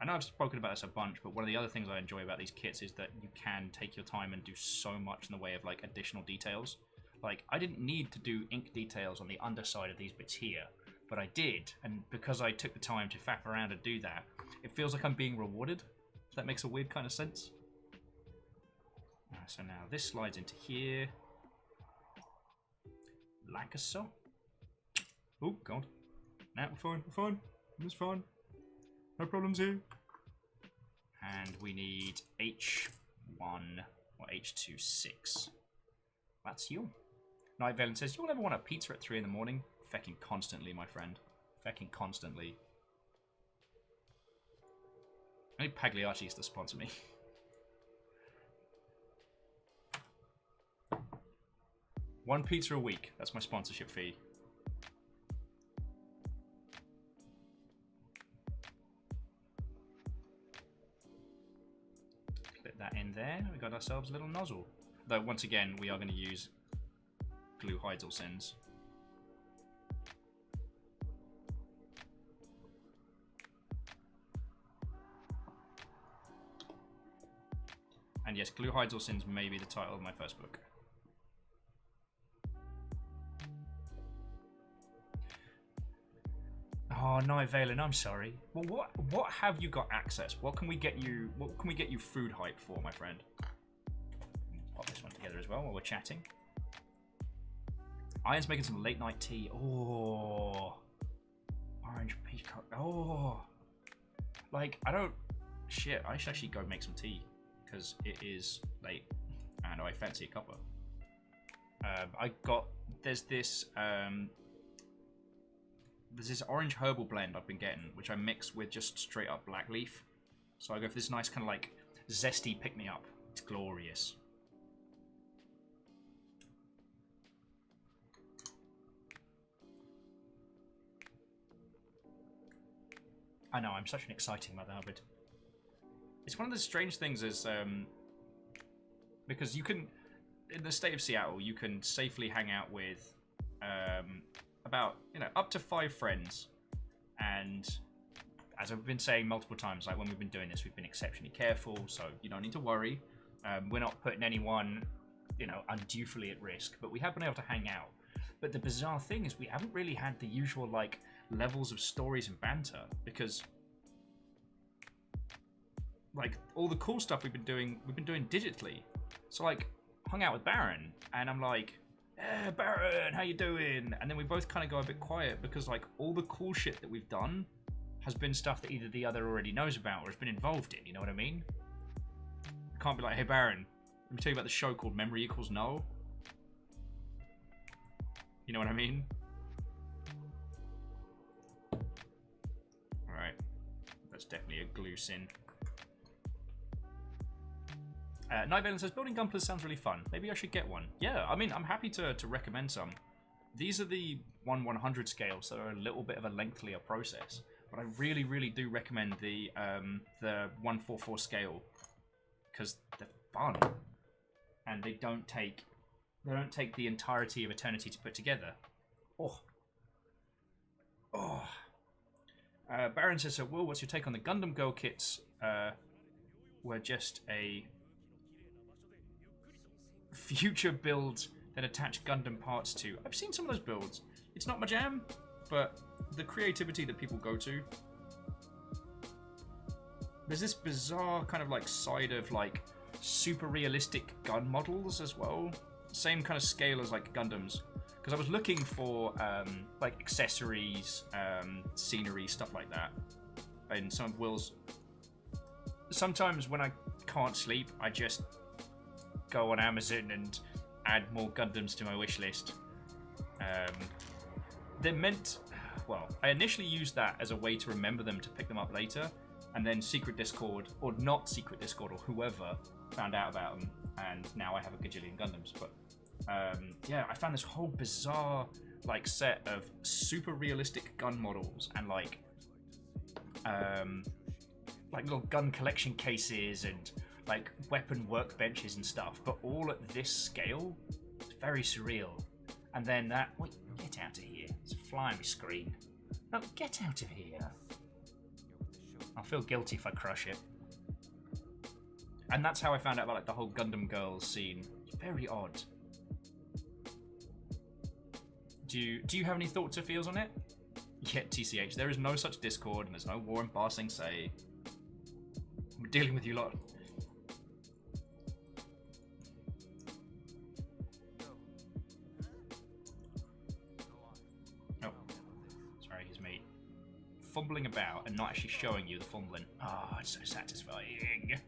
Speaker 1: I know I've spoken about this a bunch, but one of the other things I enjoy about these kits is that you can take your time and do so much in the way of like additional details. Like, I didn't need to do ink details on the underside of these bits here, but I did, and because I took the time to faff around and do that, it feels like I'm being rewarded, if that makes a weird kind of sense. So now this slides into here. Like so. Oh, God. Nah, we're fine, we're fine. It's fine. No problems here. And we need H1 or H26. That's you. Night Valen says, you'll ever want a pizza at 3 in the morning? Fecking constantly, my friend. Fecking constantly. I need Pagliacci's to sponsor me. One pizza a week. That's my sponsorship fee. Clip that in there. We got ourselves a little nozzle. Though, once again, we are going to use glue hides all sins. And yes, Glue Hides or Sins may be the title of my first book. Oh, Night Valen, I'm sorry. Well, what have you got access? What can we get you? What can we get you food hype for, my friend? Pop this one together as well while we're chatting. Iron's making some late night tea. Oh, orange peach. Oh, like I don't. Shit, I should actually go make some tea because it is late and I fancy a cuppa. There's this orange herbal blend I've been getting, which I mix with just straight up black leaf. So I go for this nice kind of like zesty pick me up. It's glorious. I know, I'm such an exciting Mother Hubbard. It's one of the strange things is, because you can, in the state of Seattle, you can safely hang out with about, up to 5 friends. And as I've been saying multiple times, like when we've been doing this, we've been exceptionally careful, so you don't need to worry. We're not putting anyone, unduly at risk, but we have been able to hang out. But the bizarre thing is we haven't really had the usual, like, levels of stories and banter, because like all the cool stuff we've been doing digitally. So like hung out with Baron and I'm like, "Eh, Baron, how you doing?" And then we both kind of go a bit quiet because like all the cool shit that we've done has been stuff that either the other already knows about or has been involved in, you know what I mean? I can't be like, "Hey Baron, let me tell you about the show called Memory Equals Null." You know what I mean? Alright. That's definitely a glue sin. Night Valen says, building Gunpla sounds really fun. Maybe I should get one. Yeah, I mean, I'm happy to recommend some. These are the 1/100 scales, so they're a little bit of a lengthier process. But I really, really do recommend the 1/44 scale. Because they're fun. And they don't take the entirety of eternity to put together. Oh. Oh. Baron says, so Will, what's your take on the Gundam Girl kits? Were just a future build that attach Gundam parts to. I've seen some of those builds. It's not my jam, but the creativity that people go to. There's this bizarre kind of like side of like super realistic gun models as well. Same kind of scale as like Gundams. Because I was looking for like accessories, scenery, stuff like that. And some of Will's. Sometimes when I can't sleep, I just go on Amazon and add more Gundams to my wish list. They're meant. Well, I initially used that as a way to remember them to pick them up later, and then Secret Discord, or not Secret Discord, or whoever found out about them, and now I have a gajillion Gundams. But yeah, I found this whole bizarre like set of super realistic gun models and like little gun collection cases and like weapon workbenches and stuff, but all at this scale. It's very surreal. And then that, wait, get out of here. It's a fly on my screen. No, get out of here. I'll feel guilty if I crush it. And that's how I found out about like the whole Gundam Girls scene. It's very odd. Do you have any thoughts or feels on it? Yeah, TCH, there is no such Discord and there's no war in Ba Sing Se. We're dealing with you lot. Oh, sorry, he's me. Fumbling about and not actually showing you the fumbling. Ah, oh, it's so satisfying.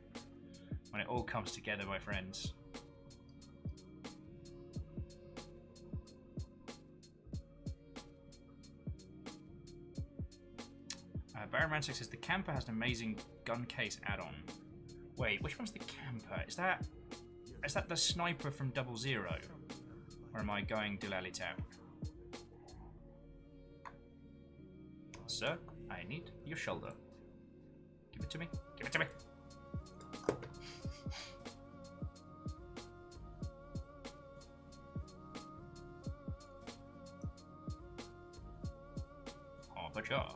Speaker 1: When it all comes together, my friends. Baron Mantic says the camper has an amazing gun case add-on. Wait, which one's the camper? Is that the sniper from 00? Or am I going Dilali Town? Sir, I need your shoulder. Give it to me. Give it to me. Oh, but yeah.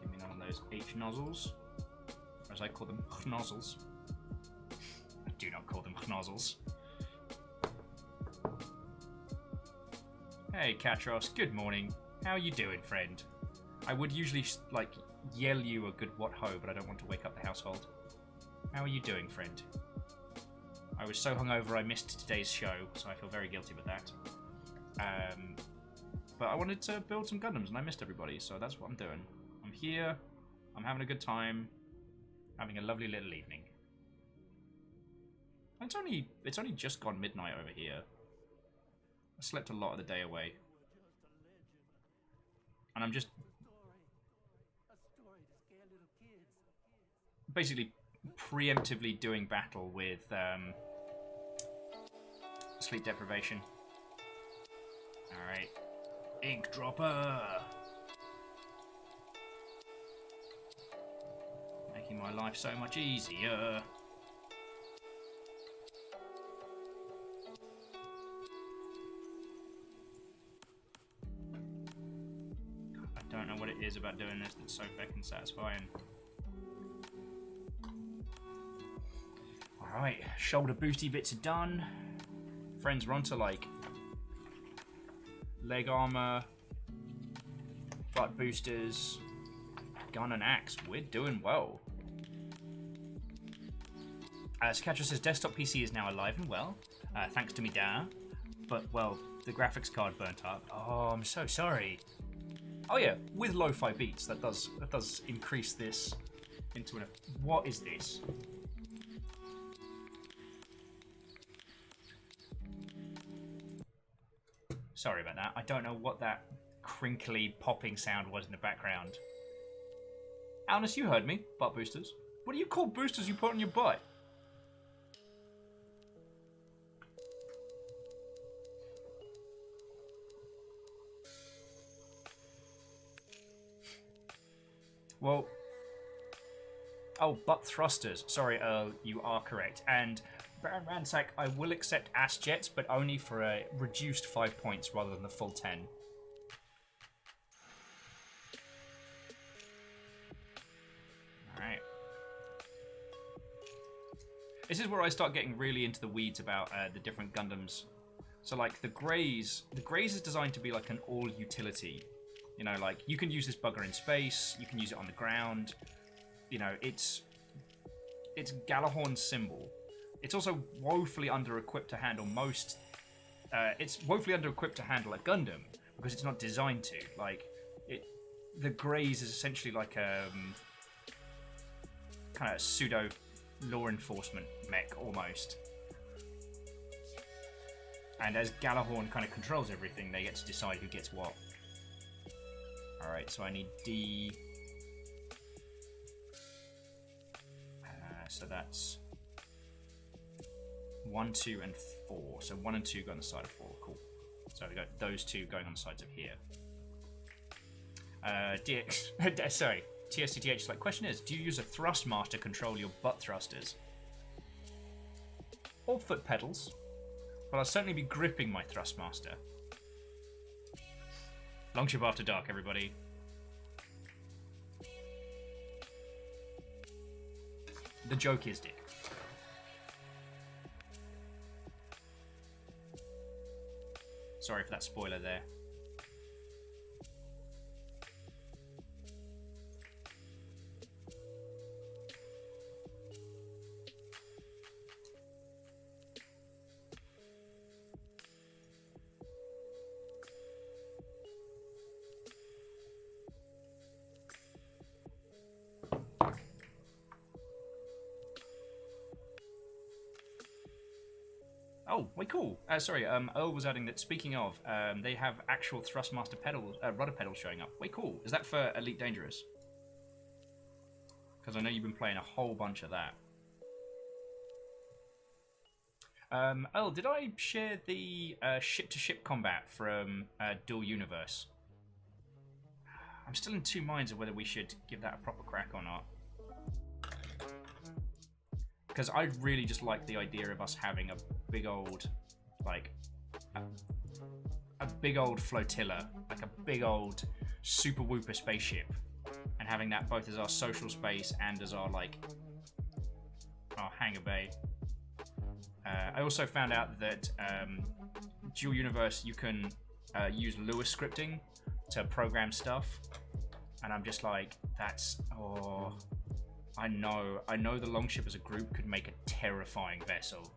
Speaker 1: Give me none of those H nozzles, or as I call them, nozzles. shock nozzles. Hey, Katros. Good morning. How you doing, friend? I would usually, like, yell you a good what ho, but I don't want to wake up the household. How are you doing, friend? I was so hungover I missed today's show, so I feel very guilty with that. But I wanted to build some Gundams, and I missed everybody, so that's what I'm doing. I'm here, I'm having a good time, having a lovely little evening. It's only just gone midnight over here. I slept a lot of the day away. And I'm just basically preemptively doing battle with sleep deprivation. Alright. Ink dropper! Making my life so much easier. I don't know what it is about doing this that's so fucking satisfying. Alright, shoulder boosty bits are done. Friends, we're on to like leg armor, butt boosters, gun and axe. We're doing well. Sketcher says desktop PC is now alive and well, thanks to me dad. But well, the graphics card burnt up. Oh, I'm so sorry. Oh yeah, with lo-fi beats, that does increase this into an. What is this? Sorry about that. I don't know what that crinkly popping sound was in the background. Alnus, you heard me. Butt boosters. What do you call boosters you put on your butt? Well, oh, butt thrusters. Sorry, Earl, you are correct. And Baron Ransack, I will accept ass jets, but only for a reduced 5 points rather than the full 10. Alright. This is where I start getting really into the weeds about the different Gundams. So, like, the Graze is designed to be like an all-utility. You know, like, you can use this bugger in space, you can use it on the ground. You know, it's Galahorn's symbol. It's also woefully under-equipped to handle most... it's woefully under-equipped to handle a Gundam, because it's not designed to. Like, the Graze is essentially like a... kind of pseudo law enforcement mech, almost. And as Galahorn kind of controls everything, they get to decide who gets what. Alright, so I need D... so that's... 1, 2, and 4. So 1 and 2 go on the side of 4. Cool. So we got those two going on the sides of here. Sorry. TSCTH is like, question is, do you use a Thrustmaster to control your butt thrusters? Or foot pedals? Well, I'll certainly be gripping my Thrustmaster. Longship After Dark, everybody. The joke is, Dick. Sorry for that spoiler there. Oh, wait, cool. Sorry, Earl was adding that, speaking of, they have actual Thrustmaster pedals, rudder pedals showing up. Wait, cool. Is that for Elite Dangerous? Because I know you've been playing a whole bunch of that. Earl, did I share the ship-to-ship combat from Dual Universe? I'm still in two minds of whether we should give that a proper crack or not. Because I really just like the idea of us having a big old, like, a big old flotilla, like a big old super whooper spaceship, and having that both as our social space and as our, like, our hangar bay. I also found out that Dual Universe, you can use Lewis scripting to program stuff, and I'm just like, that's, oh, I know the Longship as a group could make a terrifying vessel.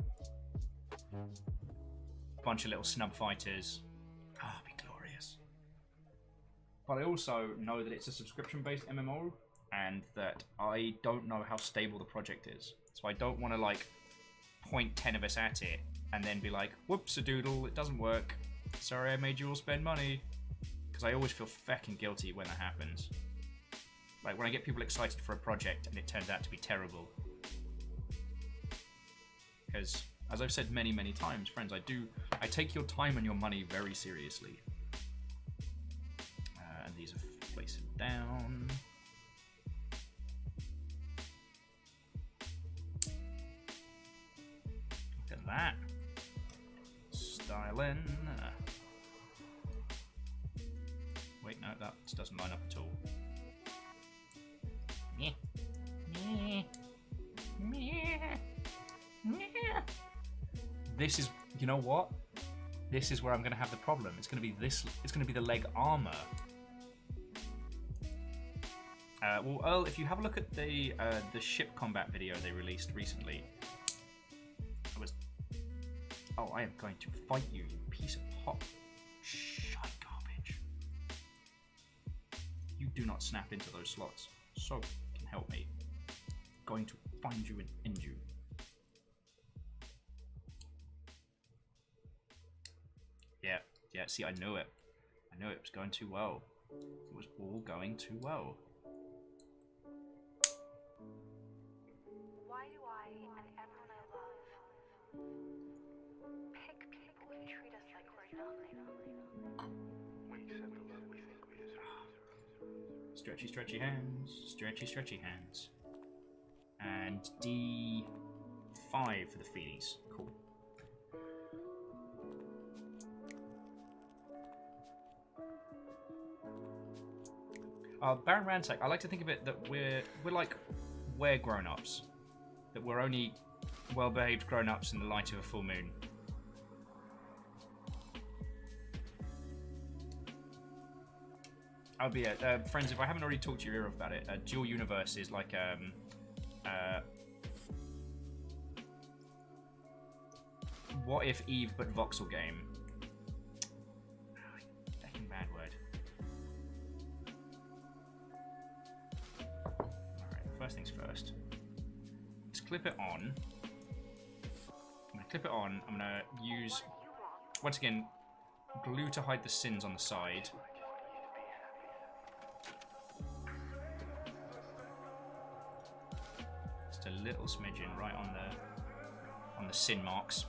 Speaker 1: Bunch of little snub fighters. Ah, oh, be glorious. But I also know that it's a subscription-based MMO, and that I don't know how stable the project is. So I don't want to like point 10 of us at it and then be like, whoops-a-doodle, it doesn't work. Sorry I made you all spend money. Because I always feel fucking guilty when that happens. Like when I get people excited for a project and it turns out to be terrible. Because, as I've said many, many times, friends, I take your time and your money very seriously. And these are placing down. Look at that. Styling. Wait, no, that doesn't line up at all. Yeah. This is, you know what? This is where I'm going to have the problem. It's going to be this. It's going to be the leg armor. Well, Earl, if you have a look at the ship combat video they released recently, oh, I am going to fight you, you piece of hot shite garbage. You do not snap into those slots, so you can help me. I'm going to find you and end you. Yeah, see, I knew it. I knew it was going too well. It was all going too well.
Speaker 11: Why do I and everyone I love pick people who treat us like we're nothing?
Speaker 2: We accept the love we think we deserve.
Speaker 1: Stretchy, stretchy hands. Stretchy, stretchy hands. And D5 for the feelies. Cool. Baron Ransack, I like to think of it that we're grown-ups. That we're only well-behaved grown-ups in the light of a full moon. I'll be friends, if I haven't already talked to your ear off about it, Dual Universe is like What If Eve but voxel game. Fucking bad word. First things first. Let's clip it on. I'm going to clip it on. I'm going to use, once again, glue to hide the sins on the side. Just a little smidgen right on the sin marks.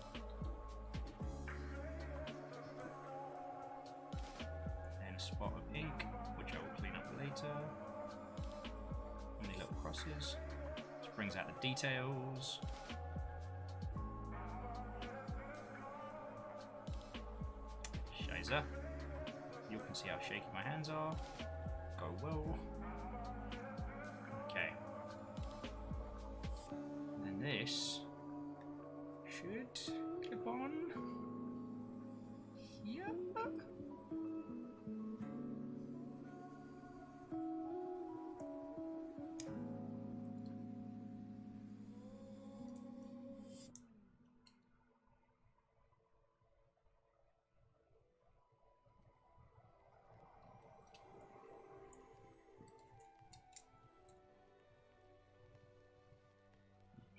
Speaker 1: Then a spot of ink, which I will clean up later. Little crosses. Just brings out the details. Shiza. You can see how shaky my hands are. Go well. Okay. And then this should clip on. Yep.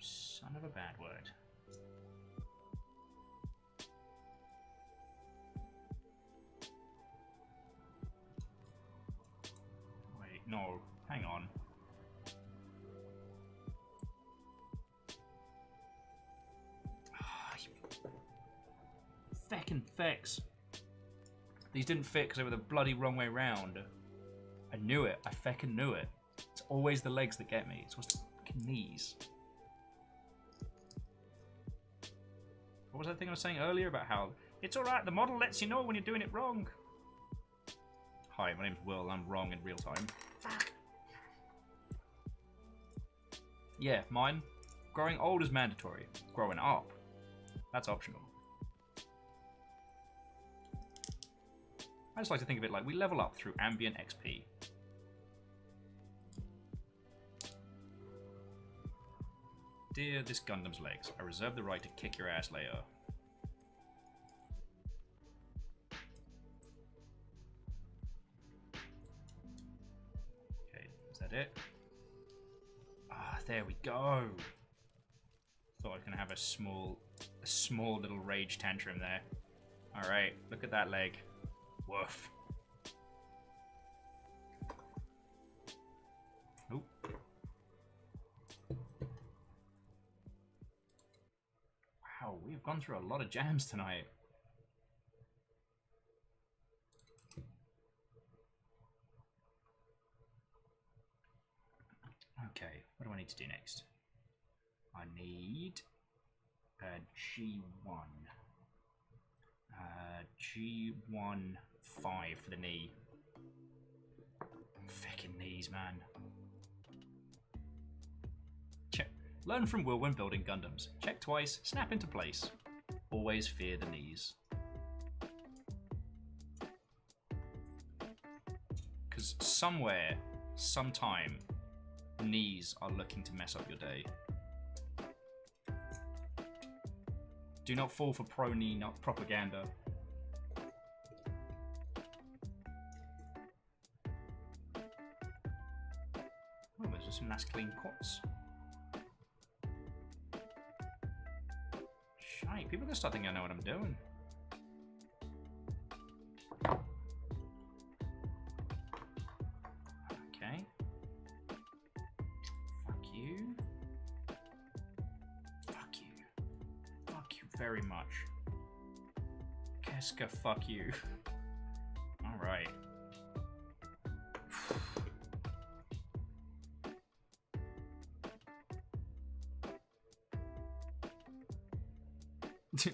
Speaker 1: Son of a bad word. Wait, no, hang on. Feckin' fix. These didn't fit because they were the bloody wrong way round. I knew it. I feckin' knew it. It's always the legs that get me. It's always the fucking knees. What was that thing I was saying earlier about how it's alright, the model lets you know when you're doing it wrong? Hi, my name's Will, I'm wrong in real time. Yeah, mine. Growing old is mandatory. Growing up That's optional. I just like to think of it like we level up through ambient XP. Dear this Gundam's legs, I reserve the right to kick your ass later. Okay, is that it? Ah, there we go. Thought I was gonna have a small little rage tantrum there. All right, look at that leg. Woof. Oop. Wow, we've gone through a lot of jams tonight. Okay, what do I need to do next? I need a G1. G1 5 for the knee. Fucking knees, man. Check. Learn from Will when building Gundams. Check twice, snap into place. Always fear the knees. Because somewhere, sometime, knees are looking to mess up your day. Do not fall for pro-knee nut propaganda. Oh, there's just some nice clean quartz. Shite, people are gonna start thinking I know what I'm doing. Okay. Fuck you. Fuck you. Fuck you very much. Keska, fuck you. Alright.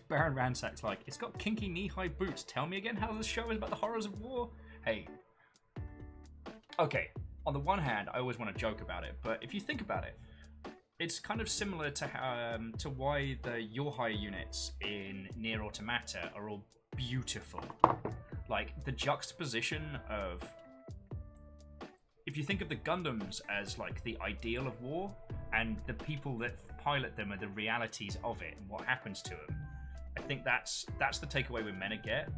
Speaker 1: Baron Ransack's like, it's got kinky knee-high boots. Tell me again how this show is about the horrors of war? Hey. Okay, on the one hand, I always want to joke about it, but if you think about it, it's kind of similar to how, to why the Yorhai units in Nier Automata are all beautiful. Like, the juxtaposition of... If you think of the Gundams as, like, the ideal of war, and the people that pilot them are the realities of it and what happens to them, I think that's the takeaway we're meant to get.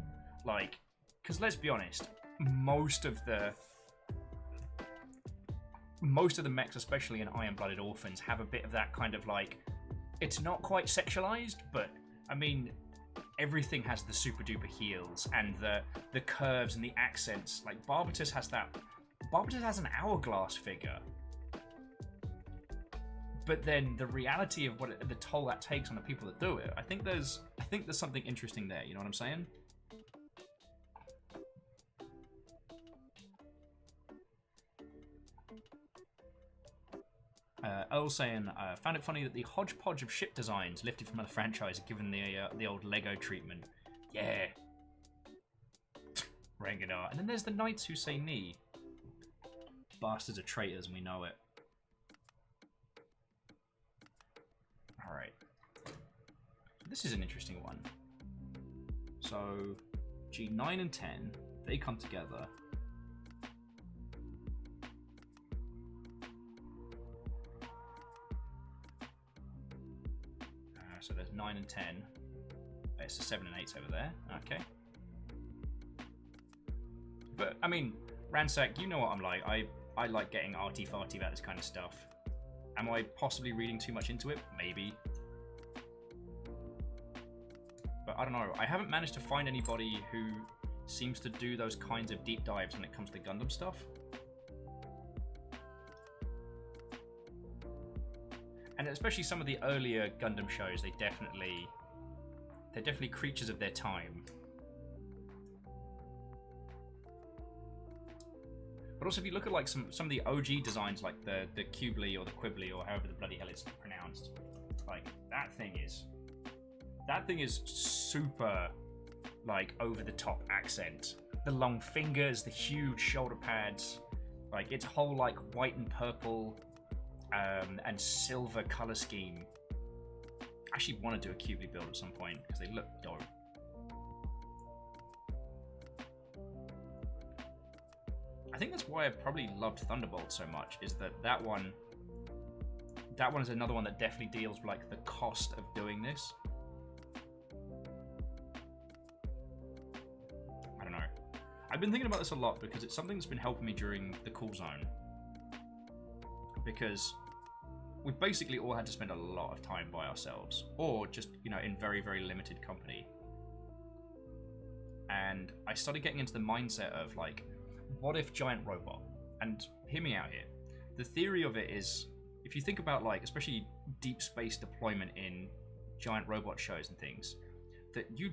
Speaker 1: Like, because let's be honest, most of the mechs, especially in Iron-Blooded Orphans, have a bit of that kind of like, it's not quite sexualized, but I mean, everything has the super duper heels and the curves and the accents. Like Barbatus has that. Barbatus has an hourglass figure, but then the reality of the toll that takes on the people that do it, I think there's something interesting there. You know what I'm saying? Earl saying, found it funny that the hodgepodge of ship designs lifted from other franchises are given the old Lego treatment. Yeah. Rengar. And then there's the knights who say knee. Bastards are traitors, and we know it. Alright. This is an interesting one. So, G9 and 10, they come together. So there's 9 and 10. It's the 7 and 8 over there. Okay. But, I mean, Ransack, you know what I'm like. I like getting arty-farty about this kind of stuff. Am I possibly reading too much into it? Maybe. But I don't know. I haven't managed to find anybody who seems to do those kinds of deep dives when it comes to Gundam stuff. And especially some of the earlier Gundam shows, they're definitely creatures of their time. But also, if you look at like some of the OG designs, like the Qubli or the Quibbly or however the bloody hell it's pronounced, like that thing is super like over the top accent. The long fingers, the huge shoulder pads, like its whole like white and purple and silver color scheme. I actually want to do a cubely build at some point because they look dope. I think that's why I probably loved Thunderbolt so much, is that one is another one that definitely deals with like the cost of doing this. I don't know. I've been thinking about this a lot because it's something that's been helping me during the cool zone. Because we've basically all had to spend a lot of time by ourselves, or just, you know, in very, very limited company. And I started getting into the mindset of like, what if giant robot? And hear me out here. The theory of it is, if you think about like, especially deep space deployment in giant robot shows and things, that you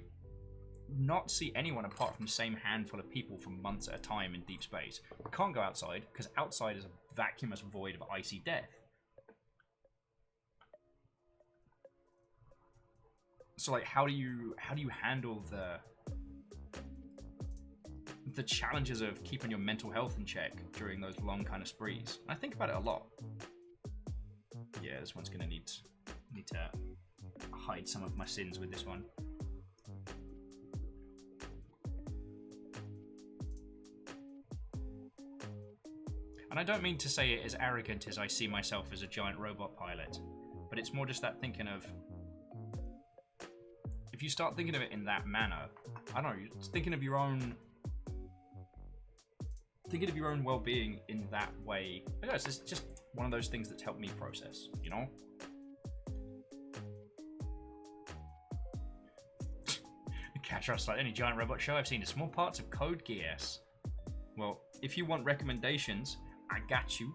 Speaker 1: not see anyone apart from the same handful of people for months at a time in deep space. You can't go outside because outside is a vacuumous void of icy death. So like, how do you handle the challenges of keeping your mental health in check during those long kind of sprees? And I think about it a lot. Yeah, this one's gonna need to hide some of my sins with this one. And I don't mean to say it as arrogant as I see myself as a giant robot pilot, but it's more just that thinking of, if you start thinking of it in that manner, I don't know, you're thinking of your own well-being in that way. I guess it's just one of those things that's helped me process, you know? Catch us like any giant robot show I've seen is small parts of Code Geass. Well, if you want recommendations, I got you.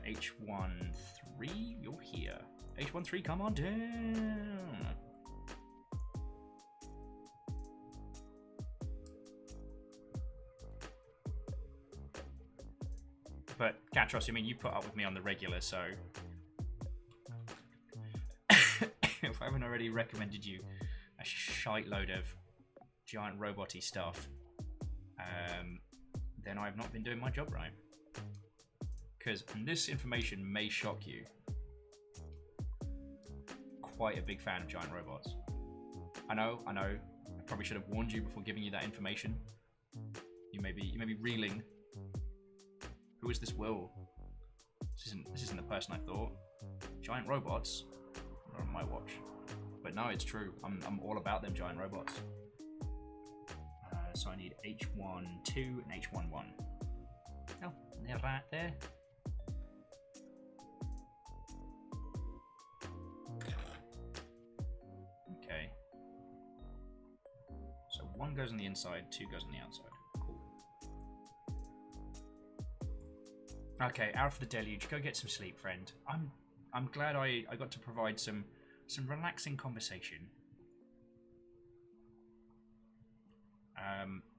Speaker 1: H13, you're here. H13, come on down. But Katros, I mean, you put up with me on the regular, so if I haven't already recommended you a shite load of giant robot-y stuff, then I've not been doing my job right. Because this information may shock you. Quite a big fan of giant robots. I know. I probably should have warned you before giving you that information. You may be reeling. Who is this Will? This isn't the person I thought. Giant robots? Not on my watch. But no, it's true. I'm all about them giant robots. So I need H12 and H11. Oh, they're right there. Okay. So one goes on the inside, two goes on the outside. Cool. Okay, out for the deluge. Go get some sleep, friend. I'm glad I got to provide some relaxing conversation.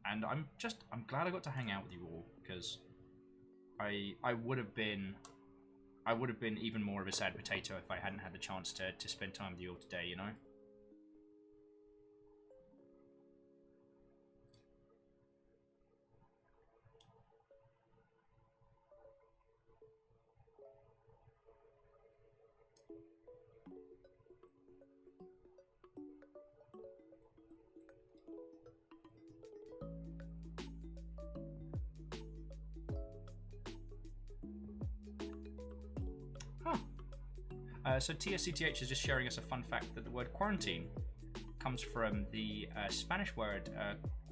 Speaker 1: And I'm glad I got to hang out with you all, because I would have been even more of a sad potato if I hadn't had the chance to spend time with you all today, you know? So TSCTH is just sharing us a fun fact that the word quarantine comes from the Spanish word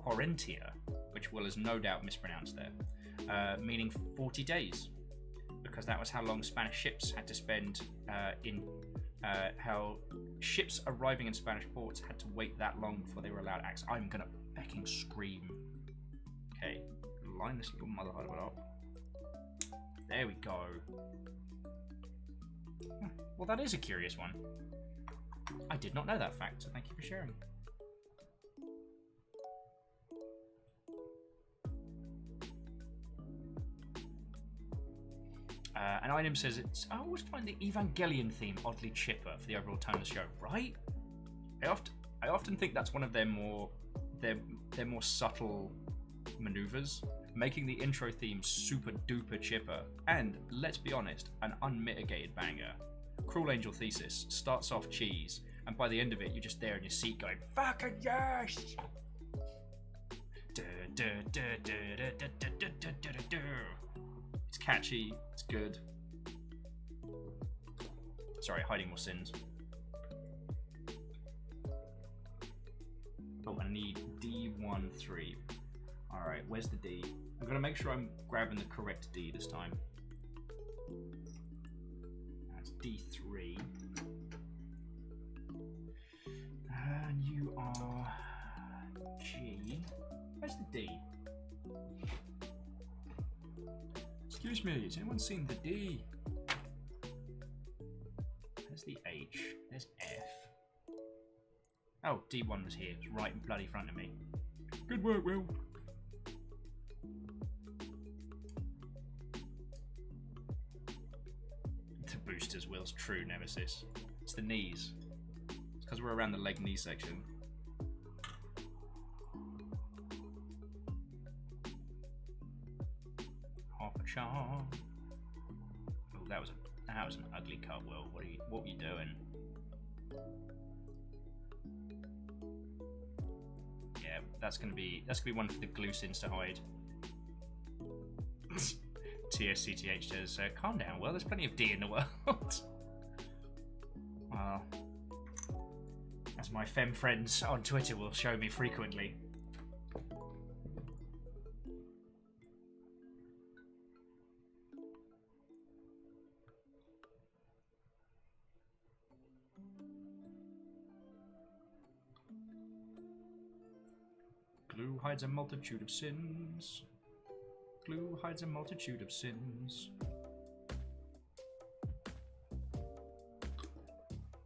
Speaker 1: quarentia, which Will has no doubt mispronounced there, meaning 40 days, because that was how long Spanish ships had to spend how ships arriving in Spanish ports had to wait that long before they were allowed access. I'm gonna fucking scream. Okay, line this little mother up. There we go. Well, that is a curious one. I did not know that fact, so thank you for sharing. An item says I always find the Evangelion theme oddly chipper for the overall tone of the show, right? I often think that's one of their more subtle maneuvers, making the intro theme super duper chipper, and let's be honest, an unmitigated banger. Cruel Angel Thesis starts off cheese, and by the end of it, you're just there in your seat going, "Fucking yes!" It's catchy. It's good. Sorry, hiding more sins. Oh, I need D13. Alright, where's the D? I'm gonna make sure I'm grabbing the correct D this time. That's D3. And you are G. Where's the D? Excuse me, has anyone seen the D? There's the H. There's F. Oh, D1 was here. It's right in bloody front of me. Good work, Will. The boosters, Will's true nemesis. It's the knees. It's because we're around the leg knee section. Half a charm. Oh, that was an ugly cut, Will. What were you doing? Yeah, that's gonna be one for the glue sins to hide. TSCTH says, calm down, Will, there's plenty of D in the world. Well, as my femme friends on Twitter will show me frequently. Glue hides a multitude of sins. Glue hides a multitude of sins.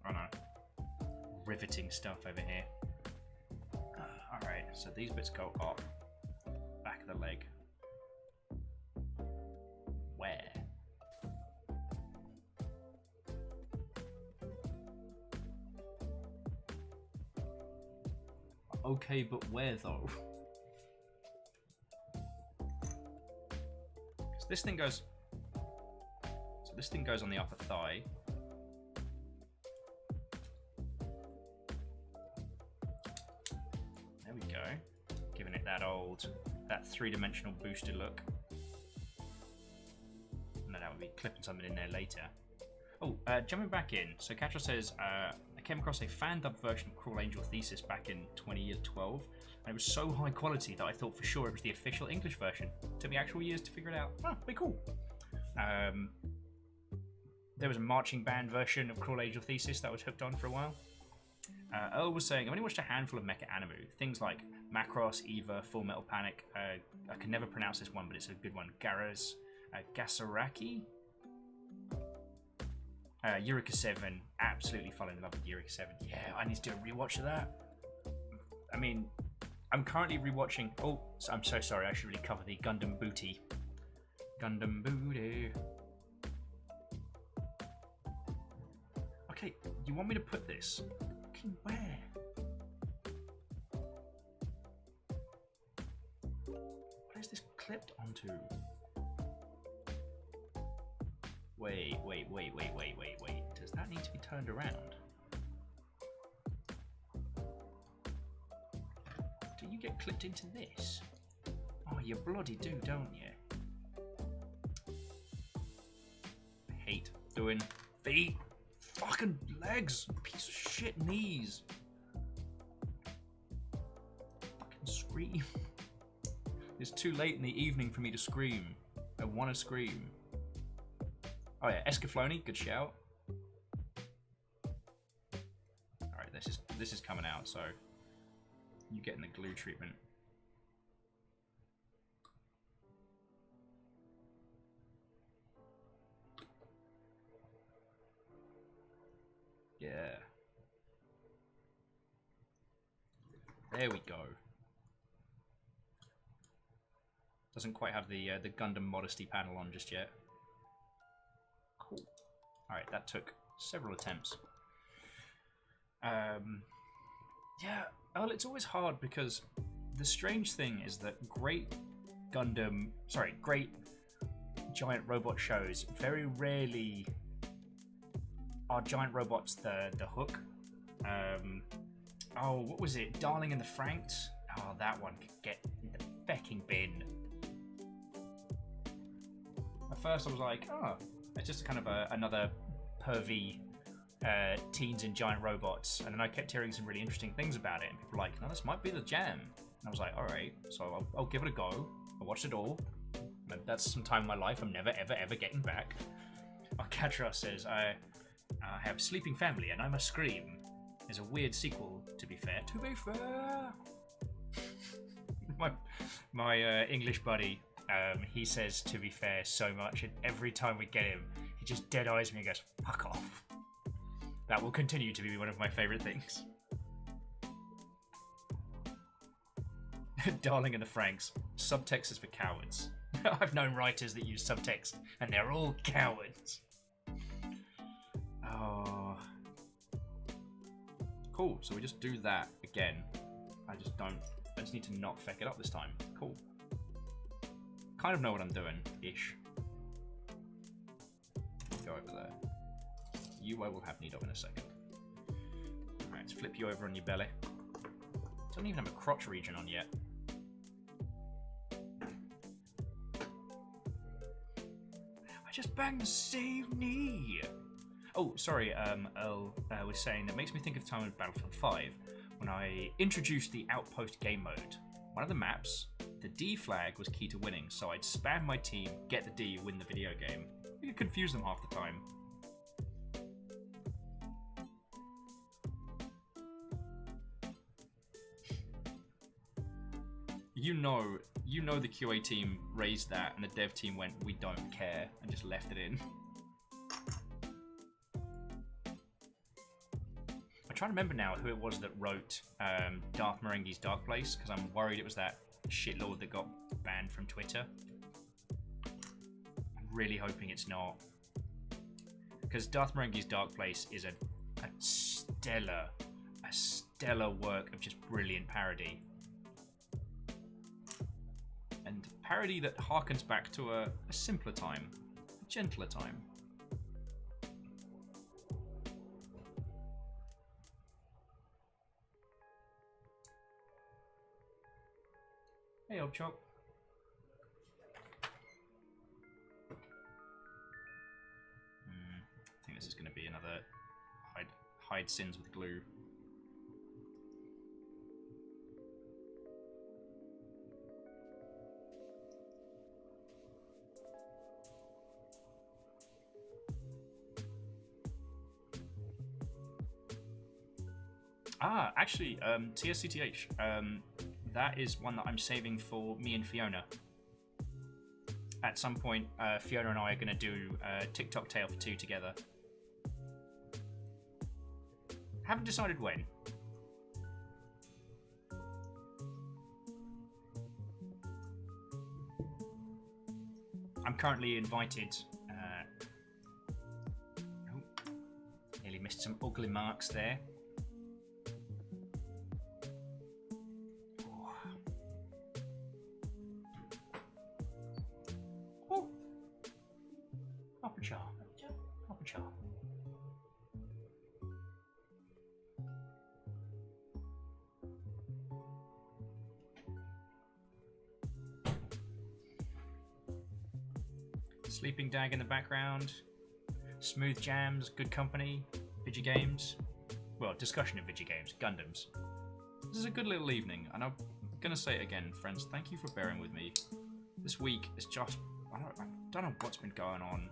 Speaker 1: Oh no. Riveting stuff over here. Alright, so these bits go up. Back of the leg. Where? Okay, but where though? So this thing goes. So this thing goes on the upper thigh. There we go. Giving it that three-dimensional boosted look. No, that would be clipping something in there later. Oh, jumping back in. So Catra says, I came across a fan-dubbed version of Cruel Angel Thesis back in 2012, and it was so high quality that I thought for sure it was the official English version. It took me actual years to figure it out. Oh, pretty cool. There was a marching band version of Cruel Angel Thesis that I was hooked on for a while. Earl was saying, I've only watched a handful of mecha anime, things like Macross, Eva, Full Metal Panic, I can never pronounce this one, but it's a good one, Garaz, Gasaraki? Eureka 7, absolutely falling in love with Eureka 7. Yeah, I need to do a rewatch of that. I mean, I'm currently rewatching. Oh, I'm so sorry. I should really cover the Gundam Booty. Gundam Booty. Okay, you want me to put this? Fucking where? What is this clipped onto? Wait. Does that need to be turned around? Do you get clipped into this? Oh, you bloody do, don't you? I hate doing feet. Fucking legs. Piece of shit knees. Fucking scream. It's too late in the evening for me to scream. I want to scream. Oh yeah, Escaflowne, good shout. Alright, this is coming out, so you getting the glue treatment. Yeah. There we go. Doesn't quite have the Gundam modesty panel on just yet. Cool. Alright, that took several attempts. Yeah, well, it's always hard because the strange thing is that great giant robot shows very rarely our giant robots, the Hook. Oh, what was it? Darling in the Franks? Oh, that one could get in the fecking bin. At first I was like, oh, it's just kind of another pervy teens in giant robots. And then I kept hearing some really interesting things about it. And people were like, no, this might be the jam. And I was like, alright, so I'll give it a go. I watched it all. And that's some time in my life I'm never, ever, ever getting back. Alcatraz says, I have Sleeping Family and I Must Scream. Is a weird sequel, to be fair. To be fair! my English buddy, he says to be fair so much, and every time we get him, he just dead eyes me and goes, fuck off. That will continue to be one of my favourite things. Darling in the Franks. Subtext is for cowards. I've known writers that use subtext, and they're all cowards. Oh. Cool, so we just do that again. I just need to not feck it up this time. Cool. Kind of know what I'm doing, ish. Go over there. You I will have need of in a second. Alright, let's flip you over on your belly. Don't even have a crotch region on yet. I just banged the same knee! Oh, sorry, Earl was saying that makes me think of the time of Battlefield 5 when I introduced the Outpost game mode. One of the maps, the D flag was key to winning, so I'd spam my team, get the D, win the video game. You could confuse them half the time. You know the QA team raised that and the dev team went, we don't care, and just left it in. I'm trying to remember now who it was that wrote Darth Marenghi's Dark Place, because I'm worried it was that shitlord that got banned from Twitter. I'm really hoping it's not. Because Darth Marenghi's Dark Place is a stellar work of just brilliant parody. And parody that harkens back to a simpler time, a gentler time. Hey, old chop. I think this is going to be another hide sins with glue. Ah, actually, TSCTH. That is one that I'm saving for me and Fiona. At some point, Fiona and I are going to do TikTok Tale for 2 together. Haven't decided when. I'm currently invited. Nearly missed some ugly marks there. Sleeping Dag in the background. Smooth jams, good company, Vigi games. Well, discussion of Vigi games, Gundams. This is a good little evening, and I'm gonna say it again, friends. Thank you for bearing with me. This week is just I don't know what's been going on.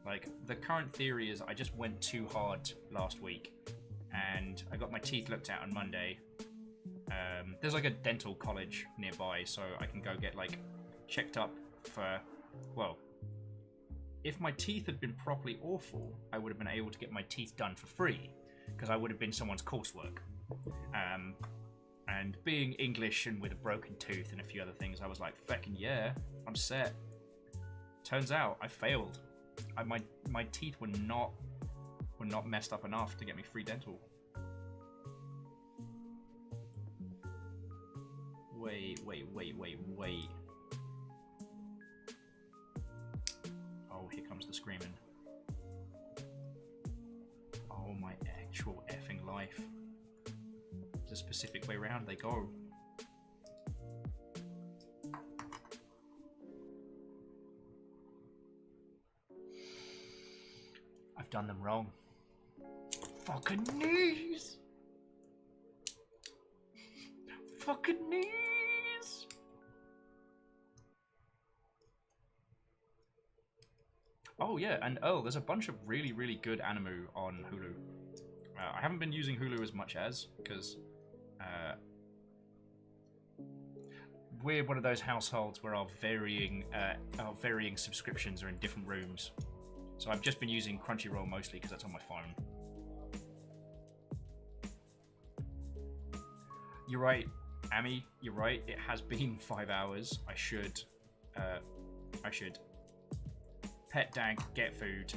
Speaker 1: Like, the current theory is I just went too hard last week, and I got my teeth looked at on Monday. There's like a dental college nearby, so I can go get like checked up for, well, if my teeth had been properly awful, I would have been able to get my teeth done for free, because I would have been someone's coursework. And being English and with a broken tooth and a few other things, I was like, feckin' yeah, I'm set. Turns out I failed. My teeth were not messed up enough to get me free dental. Wait. Oh, here comes the screaming. actual effing life. There's a specific way around they go. I've done them wrong. Fucking knees! Fucking knees! Oh yeah, and there's a bunch of really, really good anime on Hulu. I haven't been using Hulu as much as, because we're one of those households where our varying subscriptions are in different rooms. So I've just been using Crunchyroll mostly because that's on my phone. You're right, Amy. You're right. It has been 5 hours. I should pet Dag, get food,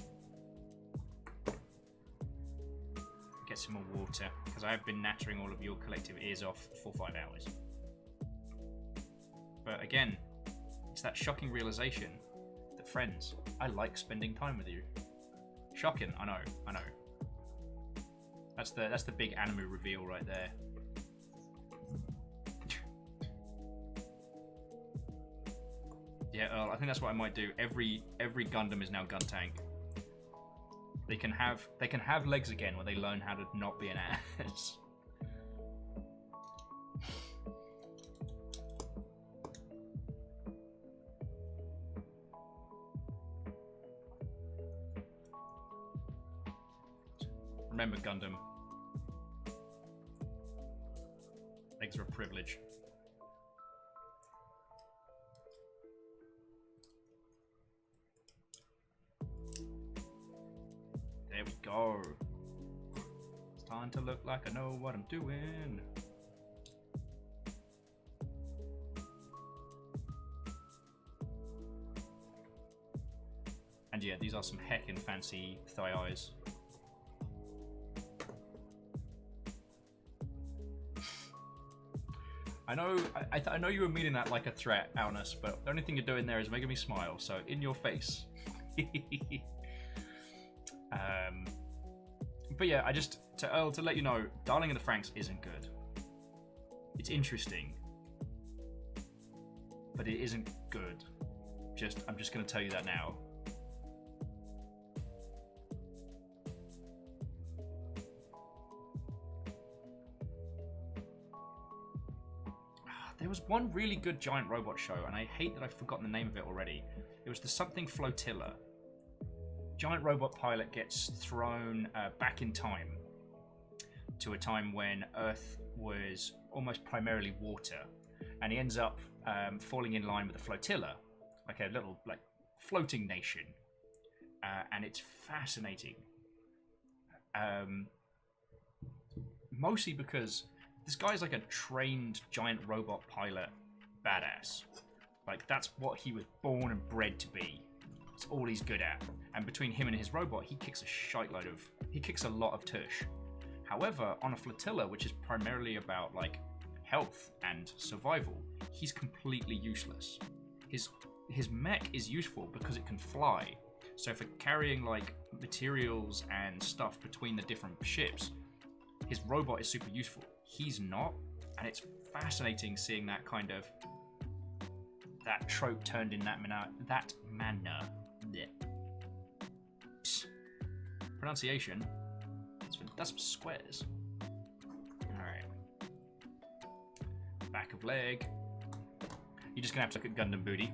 Speaker 1: get some more water, because I have been nattering all of your collective ears off for 5 hours. But again, it's that shocking realization that, friends, I like spending time with you. Shocking, I know. That's the big anime reveal right there. Yeah, Earl, I think that's what I might do. Every Gundam is now gun tank. They can have legs again when they learn how to not be an ass. Remember, Gundam. Legs are a privilege. There we go. It's time to look like I know what I'm doing. And yeah, these are some heckin' fancy thigh eyes. I know you were meaning that like a threat, Alnus, but the only thing you're doing there is making me smile, so in your face. But yeah, to let you know, Darling in the Franxx isn't good. It's interesting, but it isn't good. I'm just gonna tell you that now. There was one really good giant robot show, and I hate that I've forgotten the name of it already. It was the something flotilla. Giant robot pilot gets thrown back in time to a time when Earth was almost primarily water, and he ends up falling in line with a flotilla, like a little floating nation, and it's fascinating. Mostly because this guy's like a trained giant robot pilot badass. Like, that's what he was born and bred to be. It's all he's good at. And between him and his robot, he kicks a lot of tush. However, on a flotilla, which is primarily about like health and survival, he's completely useless. His mech is useful because it can fly. So for carrying like materials and stuff between the different ships, his robot is super useful. He's not, and it's fascinating seeing that that trope turned in that manner. Yeah. Psst. Pronunciation. That's some squares. Alright. Back of leg. You're just gonna have to look at Gundam booty.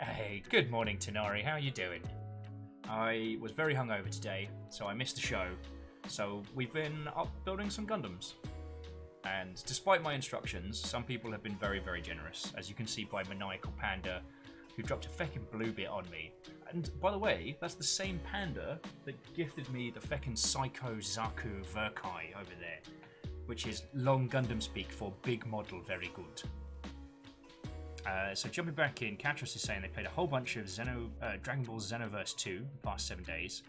Speaker 1: Hey, good morning, Tenari. How are you doing? I was very hungover today, so I missed the show. So we've been up building some Gundams. And despite my instructions, some people have been very, very generous, as you can see by Maniacal Panda, who dropped a feckin' blue bit on me. And by the way, that's the same panda that gifted me the feckin' Psycho Zaku Verkai over there, which is long Gundam speak for big model, very good. So jumping back in, Katros is saying they played a whole bunch of Dragon Ball Xenoverse 2 the past 7 days.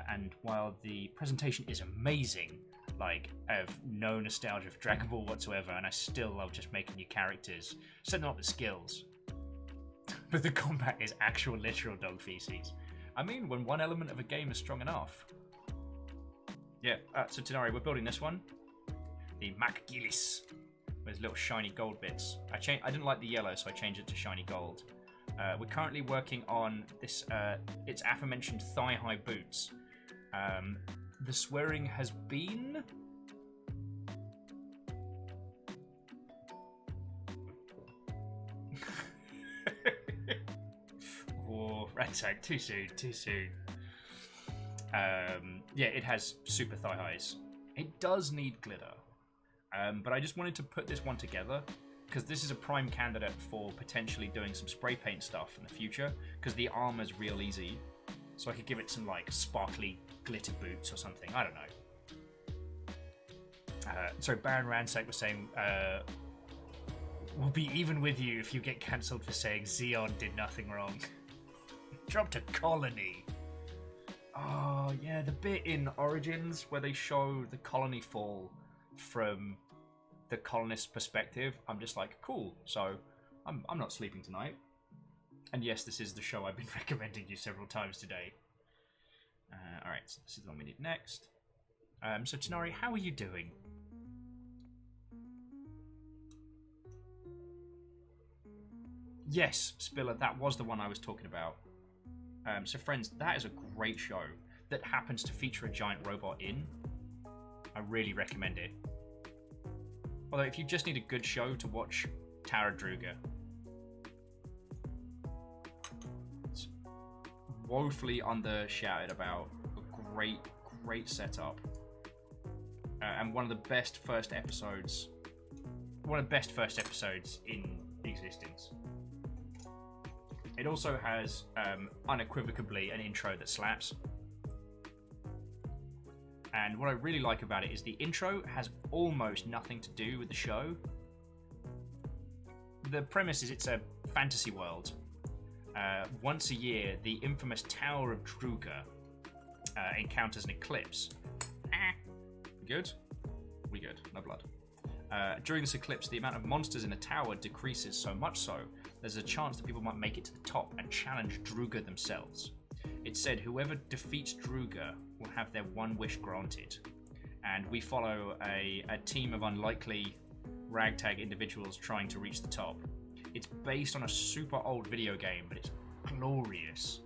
Speaker 1: And while the presentation is amazing, like, I have no nostalgia for Dragon Ball whatsoever, and I still love just making new characters, setting up the skills. But the combat is actual literal dog feces. I mean, when one element of a game is strong enough. Yeah, so Tenari, we're building this one. The McGillis. With little shiny gold bits. I didn't like the yellow, so I changed it to shiny gold. We're currently working on this, its aforementioned thigh-high boots. The swearing has been... Oh, ransack, too soon. Yeah, it has super thigh-highs. It does need glitter. But I just wanted to put this one together because this is a prime candidate for potentially doing some spray paint stuff in the future because the armor's real easy. So I could give it some like sparkly glitter boots or something. I don't know. So Baron Ransack was saying, we'll be even with you if you get cancelled for saying Xeon did nothing wrong. Dropped a colony. Oh, yeah, the bit in Origins where they show the colony fall from the colonist's perspective, I'm just like, cool, so I'm not sleeping tonight. And yes, this is the show I've been recommending you several times today. Alright, so this is the one we need next. So Tenari, how are you doing? Yes, Spiller, that was the one I was talking about. So friends, that is a great show that happens to feature a giant robot in. I really recommend it. Although, if you just need a good show to watch, Tara Druga. It's woefully undershouted about. A great setup. And one of the best first episodes. One of the best first episodes in existence. It also has, unequivocally, an intro that slaps. And what I really like about it is the intro has almost nothing to do with the show. The premise is it's a fantasy world. Once a year, the infamous Tower of Druga encounters an eclipse. Good? We good. No blood. During this eclipse, the amount of monsters in the tower decreases so much so, there's a chance that people might make it to the top and challenge Druga themselves. It's said whoever defeats Druga will have their one wish granted. And we follow a team of unlikely ragtag individuals trying to reach the top. It's based on a super old video game, but it's glorious.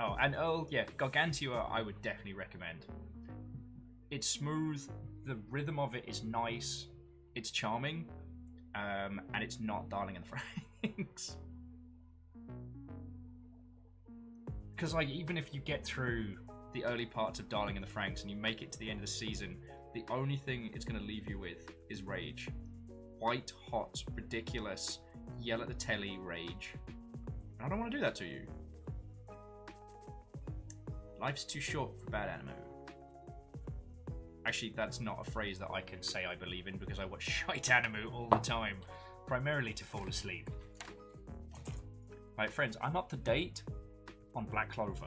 Speaker 1: Oh, and yeah, Gargantua I would definitely recommend. It's smooth, the rhythm of it is nice, it's charming, and it's not Darling in the Franxx. Because like, even if you get through the early parts of Darling in the Franxx and you make it to the end of the season, the only thing it's going to leave you with is rage. White, hot, ridiculous, yell at the telly rage. And I don't want to do that to you. Life's too short for bad anime. Actually, that's not a phrase that I can say I believe in because I watch shite anime all the time, primarily to fall asleep. Right, friends, I'm up to date on Black Clover.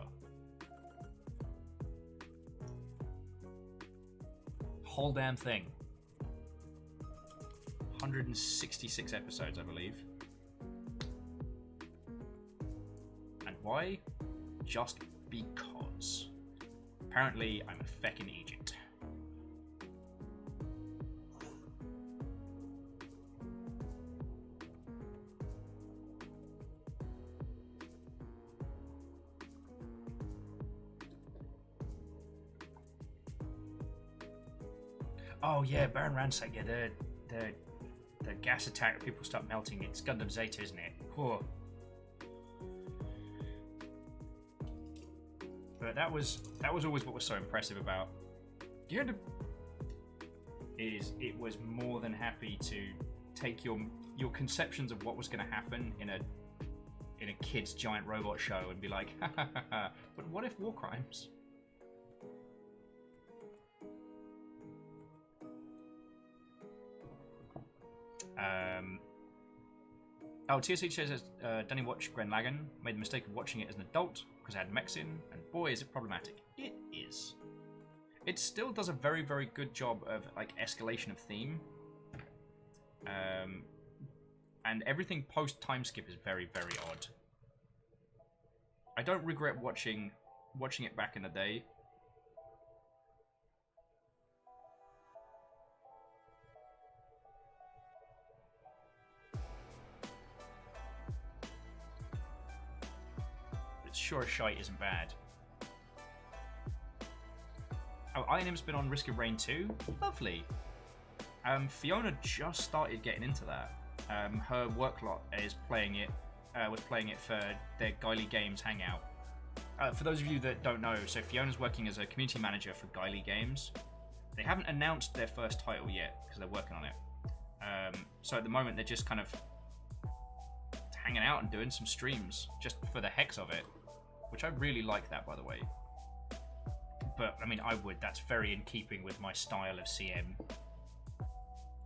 Speaker 1: Whole damn thing. 166 episodes, I believe. And why? Just because. Apparently, I'm a feckin' Egypt. Oh yeah, Baron Ransack, yeah, the gas attack, people start melting. It's Gundam Zeta, isn't it? Oh. But that was always what was so impressive about Gundam. Is it was more than happy to take your conceptions of what was going to happen in a kid's giant robot show and be like, ha ha ha ha. But what if war crimes? TSH says, Danny watched Gren Lagann, made the mistake of watching it as an adult because it had mechs in, and boy is it problematic. It is. It still does a very, very good job of like escalation of theme. And everything post time skip is very, very odd. I don't regret watching watching it back in the day. But sure as shite isn't bad. Oh, Ironim's been on Risk of Rain 2? Lovely. Fiona just started getting into that. Her work lot is playing it, was playing it for their Guiley Games hangout. For those of you that don't know, so Fiona's working as a community manager for Guiley Games. They haven't announced their first title yet, because they're working on it. So at the moment, they're just kind of hanging out and doing some streams, just for the heck of it. Which I really like that, by the way. But, I mean, that's very in keeping with my style of CM.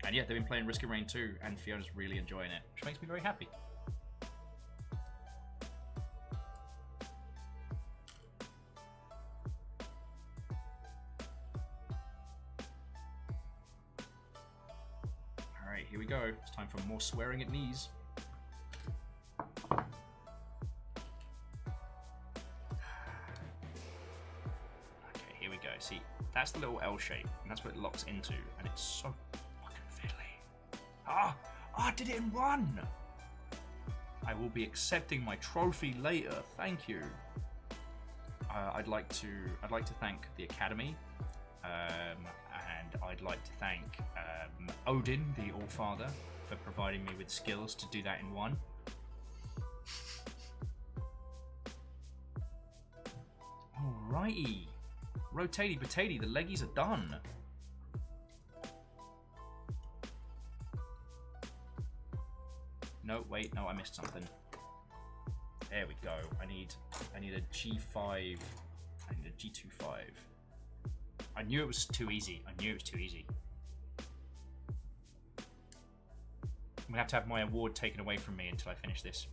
Speaker 1: And yeah, they've been playing Risk of Rain 2, and Fiona's really enjoying it, which makes me very happy. Alright, here we go. It's time for more swearing at knees. See, that's the little L shape, and that's what it locks into, and it's so fucking fiddly. Ah, did it in one! I will be accepting my trophy later, thank you. I'd like to thank the Academy, and I'd like to thank Odin, the All-Father, for providing me with skills to do that in one. Alrighty. Rotatey potatey, the leggies are done. No, wait, no, I missed something. There we go. I need a G5. I need a G25. I knew it was too easy. I'm gonna have to have my award taken away from me until I finish this.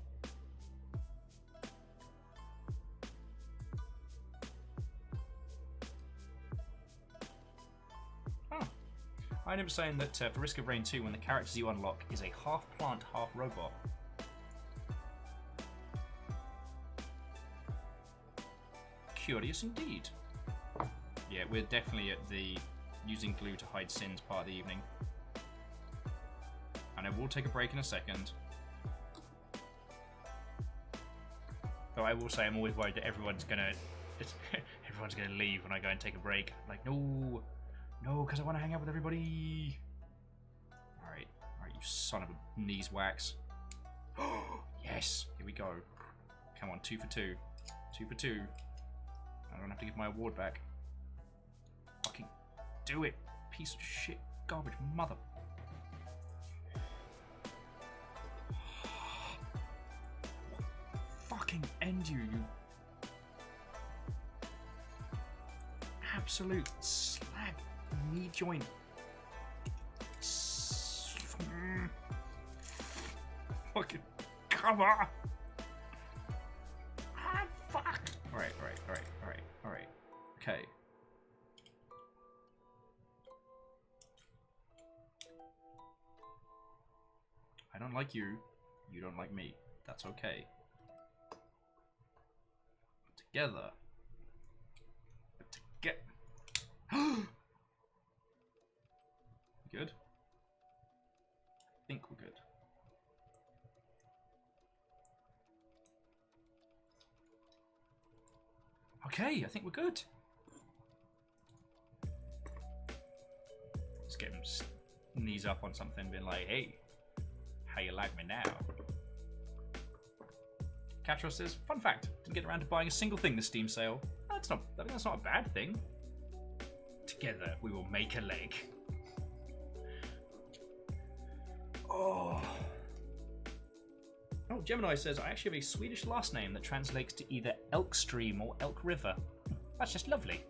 Speaker 1: I ended up saying that for Risk of Rain 2, when the characters you unlock is a half plant, half robot. Curious indeed. Yeah, we're definitely at the using glue to hide sins part of the evening. And I will take a break in a second. Though I will say I'm always worried that everyone's gonna leave when I go and take a break. Like, no, because I want to hang out with everybody. Alright, you son of a knees wax. Yes, here we go. Come on, 2 for 2. 2 for 2. I don't have to give my award back. Fucking do it, piece of shit, garbage mother. Fucking end you absolute slag knee joint. Fucking come on. Ah, fuck. Alright. Okay. I don't like you. You don't like me. That's okay. Together. Good? I think we're good. Okay, I think we're good. Let's get him knees up on something, being like, hey, how you like me now? Catro says, fun fact, didn't get around to buying a single thing this Steam sale. That's not a bad thing. Together, we will make a leg. Oh, Gemini says, I actually have a Swedish last name that translates to either Elk Stream or Elk River. That's just lovely.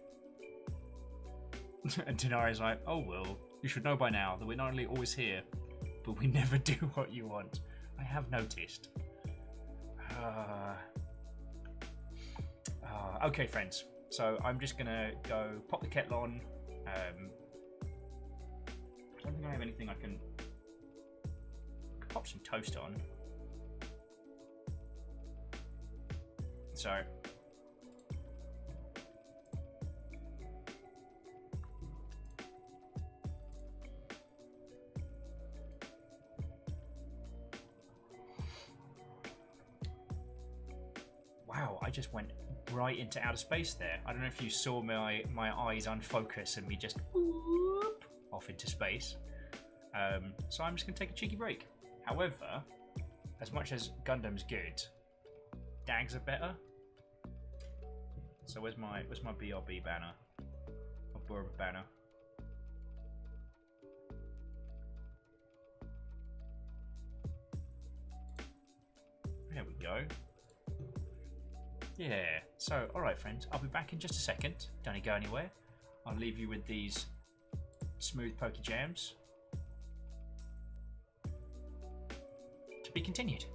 Speaker 1: And Denari's like, oh well, you should know by now that we're not only always here, but we never do what you want. I have noticed. Okay, friends. So I'm just gonna go pop the kettle on. I don't think I have anything I can pop some toast on. So wow, I just went right into outer space there. I don't know if you saw my eyes unfocus and me just whoop, off into space. So I'm just going to take a cheeky break. However, as much as Gundam's good, Dags are better. So where's my BRB banner? My BRB banner. There we go. Yeah. So, alright friends, I'll be back in just a second. Don't go anywhere. I'll leave you with these smooth pokey jams. To be continued.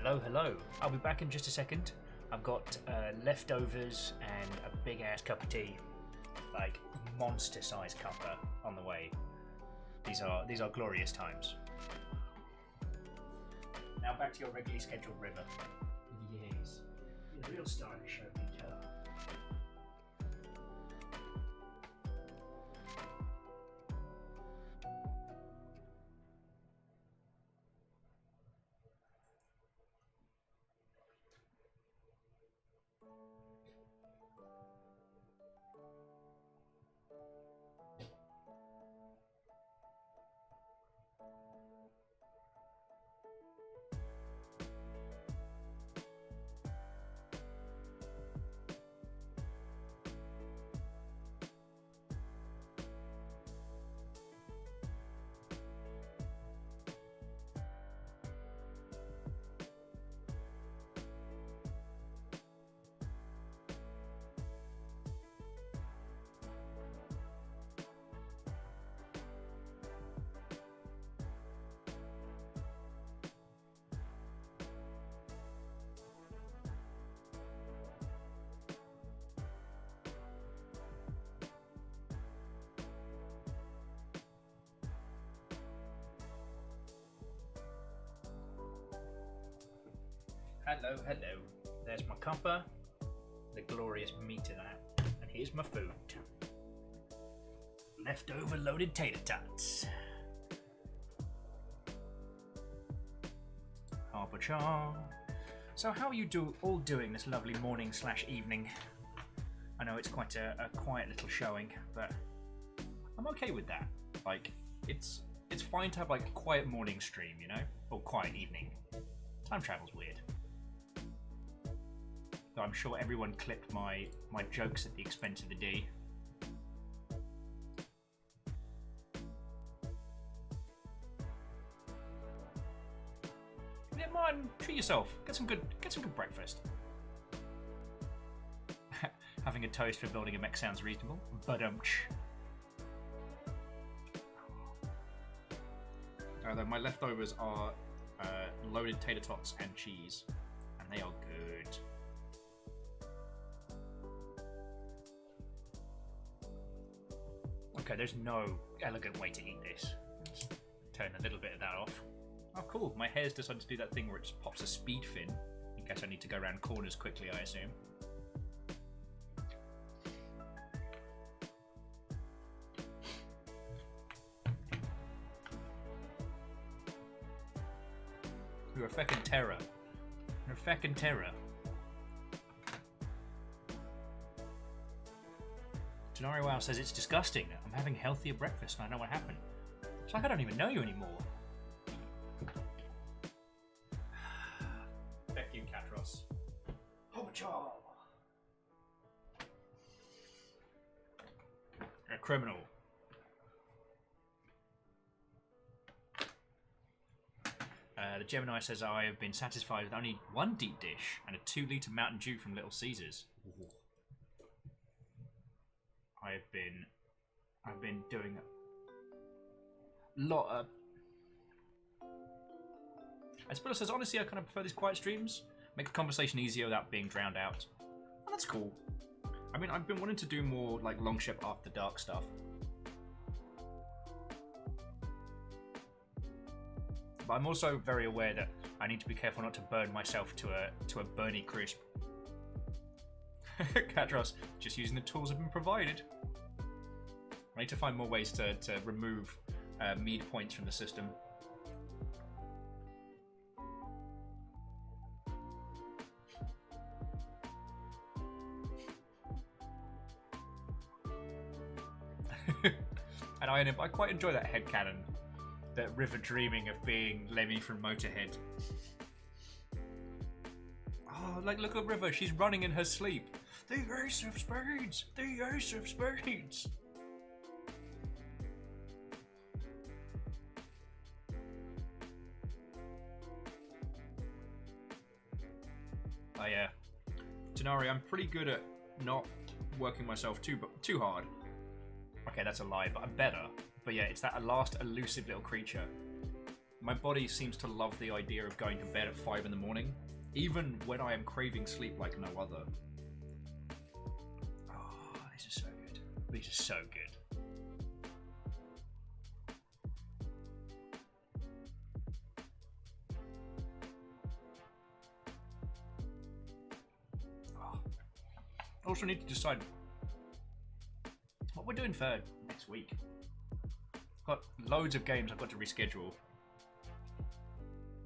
Speaker 1: Hello, hello. I'll be back in just a second. I've got leftovers and a big ass cup of tea, like monster-sized cuppa on the way. These are glorious times. Now back to your regularly scheduled river. Yes, the real star of the show, Peter. Hello, hello. There's my cuppa, the glorious meat of that, and here's my food. Leftover loaded tater tots. Harper Char. So how are you all doing this lovely morning / evening? I know it's quite a quiet little showing, but I'm okay with that. Like, it's fine to have like a quiet morning stream, you know? Or quiet evening. Time travel's weird. Though I'm sure everyone clipped my jokes at the expense of the day. Yeah, man, treat yourself. Get some good breakfast. Having a toast for building a mech sounds reasonable, but Although my leftovers are loaded tater tots and cheese, and they are good. Okay, there's no elegant way to eat this. Let's turn a little bit of that off. Oh, cool. My hair's decided to do that thing where it just pops a speed fin in case I need to go around corners quickly, I assume. You're a feckin' terror. You're a feckin' terror. Denari Wow says it's disgusting. I'm having healthier breakfast and I know what happened. It's like I don't even know you anymore. Feck you, Katros. Hobacha! You're a criminal. The Gemini says I have been satisfied with only one deep dish and a 2-litre Mountain Dew from Little Caesars. Ooh. I've been doing a lot of... I suppose, honestly, I kind of prefer these quiet streams. Make the conversation easier without being drowned out. And that's cool. I mean, I've been wanting to do more, like, long ship after dark stuff. But I'm also very aware that I need to be careful not to burn myself to a burny crisp. Katros, just using the tools I've been provided. I need to find more ways to remove mead points from the system. And I quite enjoy that headcanon. That River dreaming of being Lemmy from Motorhead. Oh, like, look at River, she's running in her sleep. The Ace of Spades! The Ace of Spades! Oh yeah. Denari, I'm pretty good at not working myself too hard. Okay, that's a lie, but I'm better. But yeah, it's that last elusive little creature My body seems to love the idea of going to bed at 5 in the morning, even when I am craving sleep like no other. Oh, this is so good. This is so good. Also need to decide what we're doing for next week. Got loads of games I've got to reschedule.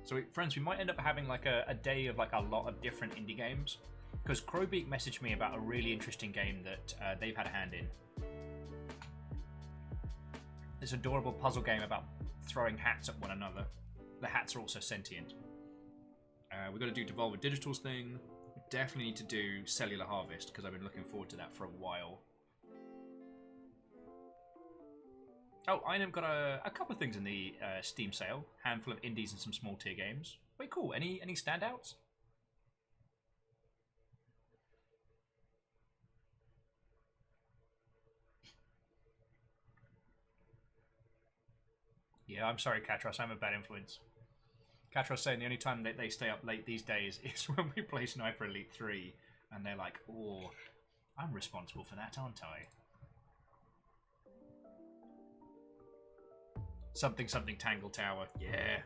Speaker 1: So friends, we might end up having like a day of like a lot of different indie games. Because Crowbeak messaged me about a really interesting game that they've had a hand in. This adorable puzzle game about throwing hats at one another. The hats are also sentient. We've got to do Devolver Digital's thing. Definitely need to do Cellular Harvest because I've been looking forward to that for a while. Oh, I have got a couple of things in the Steam sale. Handful of indies and some small tier games. Wait, cool. Any standouts? Yeah, I'm sorry, Katros. I'm a bad influence. Katros saying the only time that they stay up late these days is when we play Sniper Elite 3, and they're like, oh, I'm responsible for that, aren't I? Something Tangle Tower, yeah.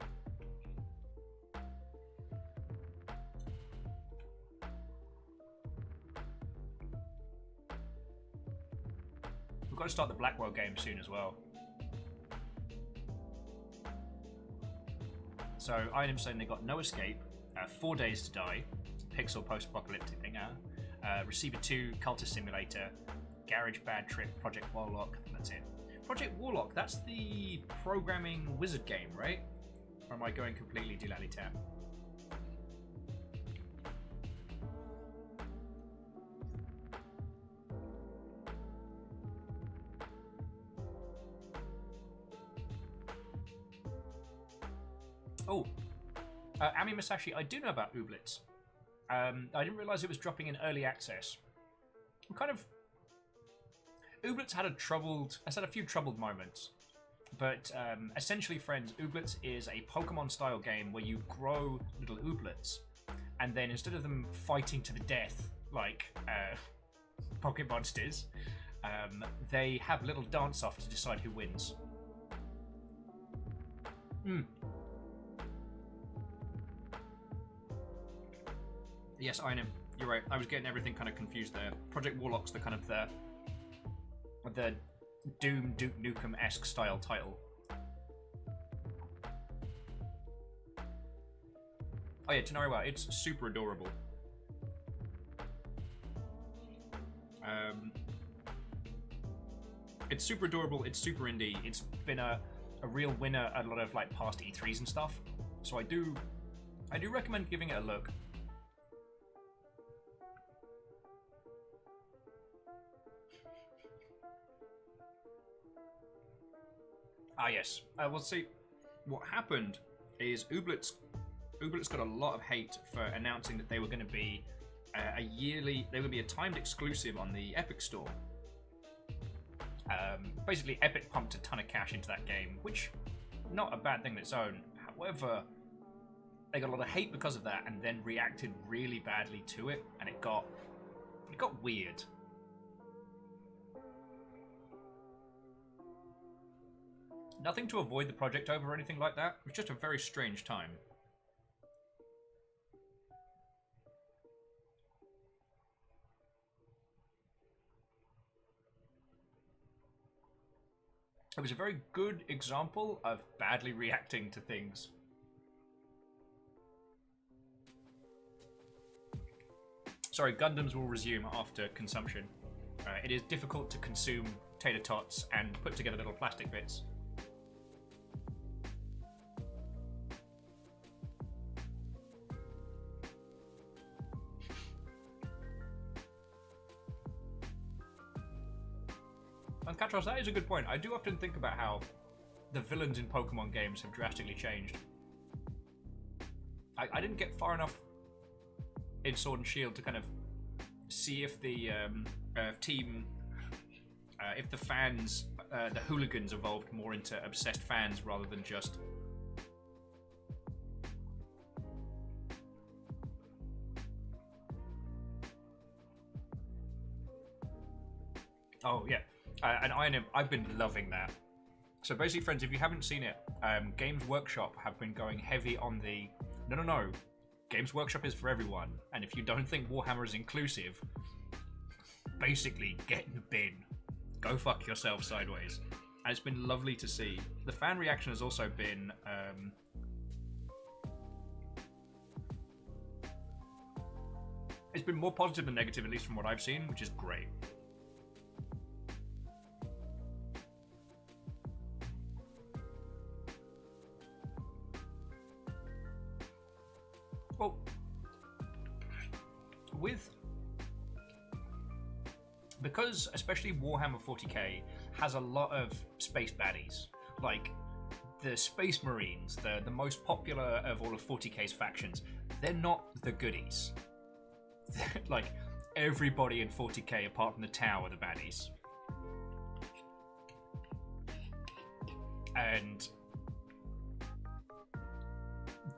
Speaker 1: We've got to start the Blackwell game soon as well. So, Iron's saying they got No Escape, 4 Days to Die, pixel post-apocalyptic thing, Receiver 2, Cultist Simulator, Garage Bad Trip, Project Warlock, that's it. Project Warlock, that's the programming wizard game, right? Or am I going completely dilally-tap? Oh, Ami Masashi, I do know about Ooblets. I didn't realize it was dropping in early access. I'm kind of... Ooblets had a few troubled moments. But essentially, friends, Ooblets is a Pokemon-style game where you grow little Ooblets. And then instead of them fighting to the death, like Pocket Monsters, they have little dance-off to decide who wins. Yes, I know. You're right. I was getting everything kind of confused there. Project Warlock's the kind of the Doom Duke Nukem-esque style title. Oh yeah, Tenariwa, it's super adorable. It's super adorable. It's super indie. It's been a real winner at a lot of like past E3s and stuff. So I do recommend giving it a look. Ah yes, we'll see. What happened is Ooblets got a lot of hate for announcing that they were going to be a timed exclusive on the Epic Store. Basically, Epic pumped a ton of cash into that game, which not a bad thing on its own. However, they got a lot of hate because of that, and then reacted really badly to it, and it got weird. Nothing to avoid the project over or anything like that. It was just a very strange time. It was a very good example of badly reacting to things. Sorry, Gundams will resume after consumption. It is difficult to consume tater tots and put together little plastic bits. And Katros, that is a good point. I do often think about how the villains in Pokemon games have drastically changed. I didn't get far enough in Sword and Shield to kind of see if the team, if the fans, the hooligans evolved more into obsessed fans rather than just Oh yeah, and I've been loving that. So basically, friends, if you haven't seen it, Games Workshop have been going heavy on the no. Games Workshop is for everyone, and if you don't think Warhammer is inclusive, basically get in the bin. Go fuck yourself sideways. And it's been lovely to see. The fan reaction has also been it's been more positive than negative, at least from what I've seen, which is great. Well, because especially Warhammer 40k has a lot of space baddies, like the Space Marines, the most popular of all of 40k's factions, they're not the goodies. Like, everybody in 40k apart from the Tau are the baddies. And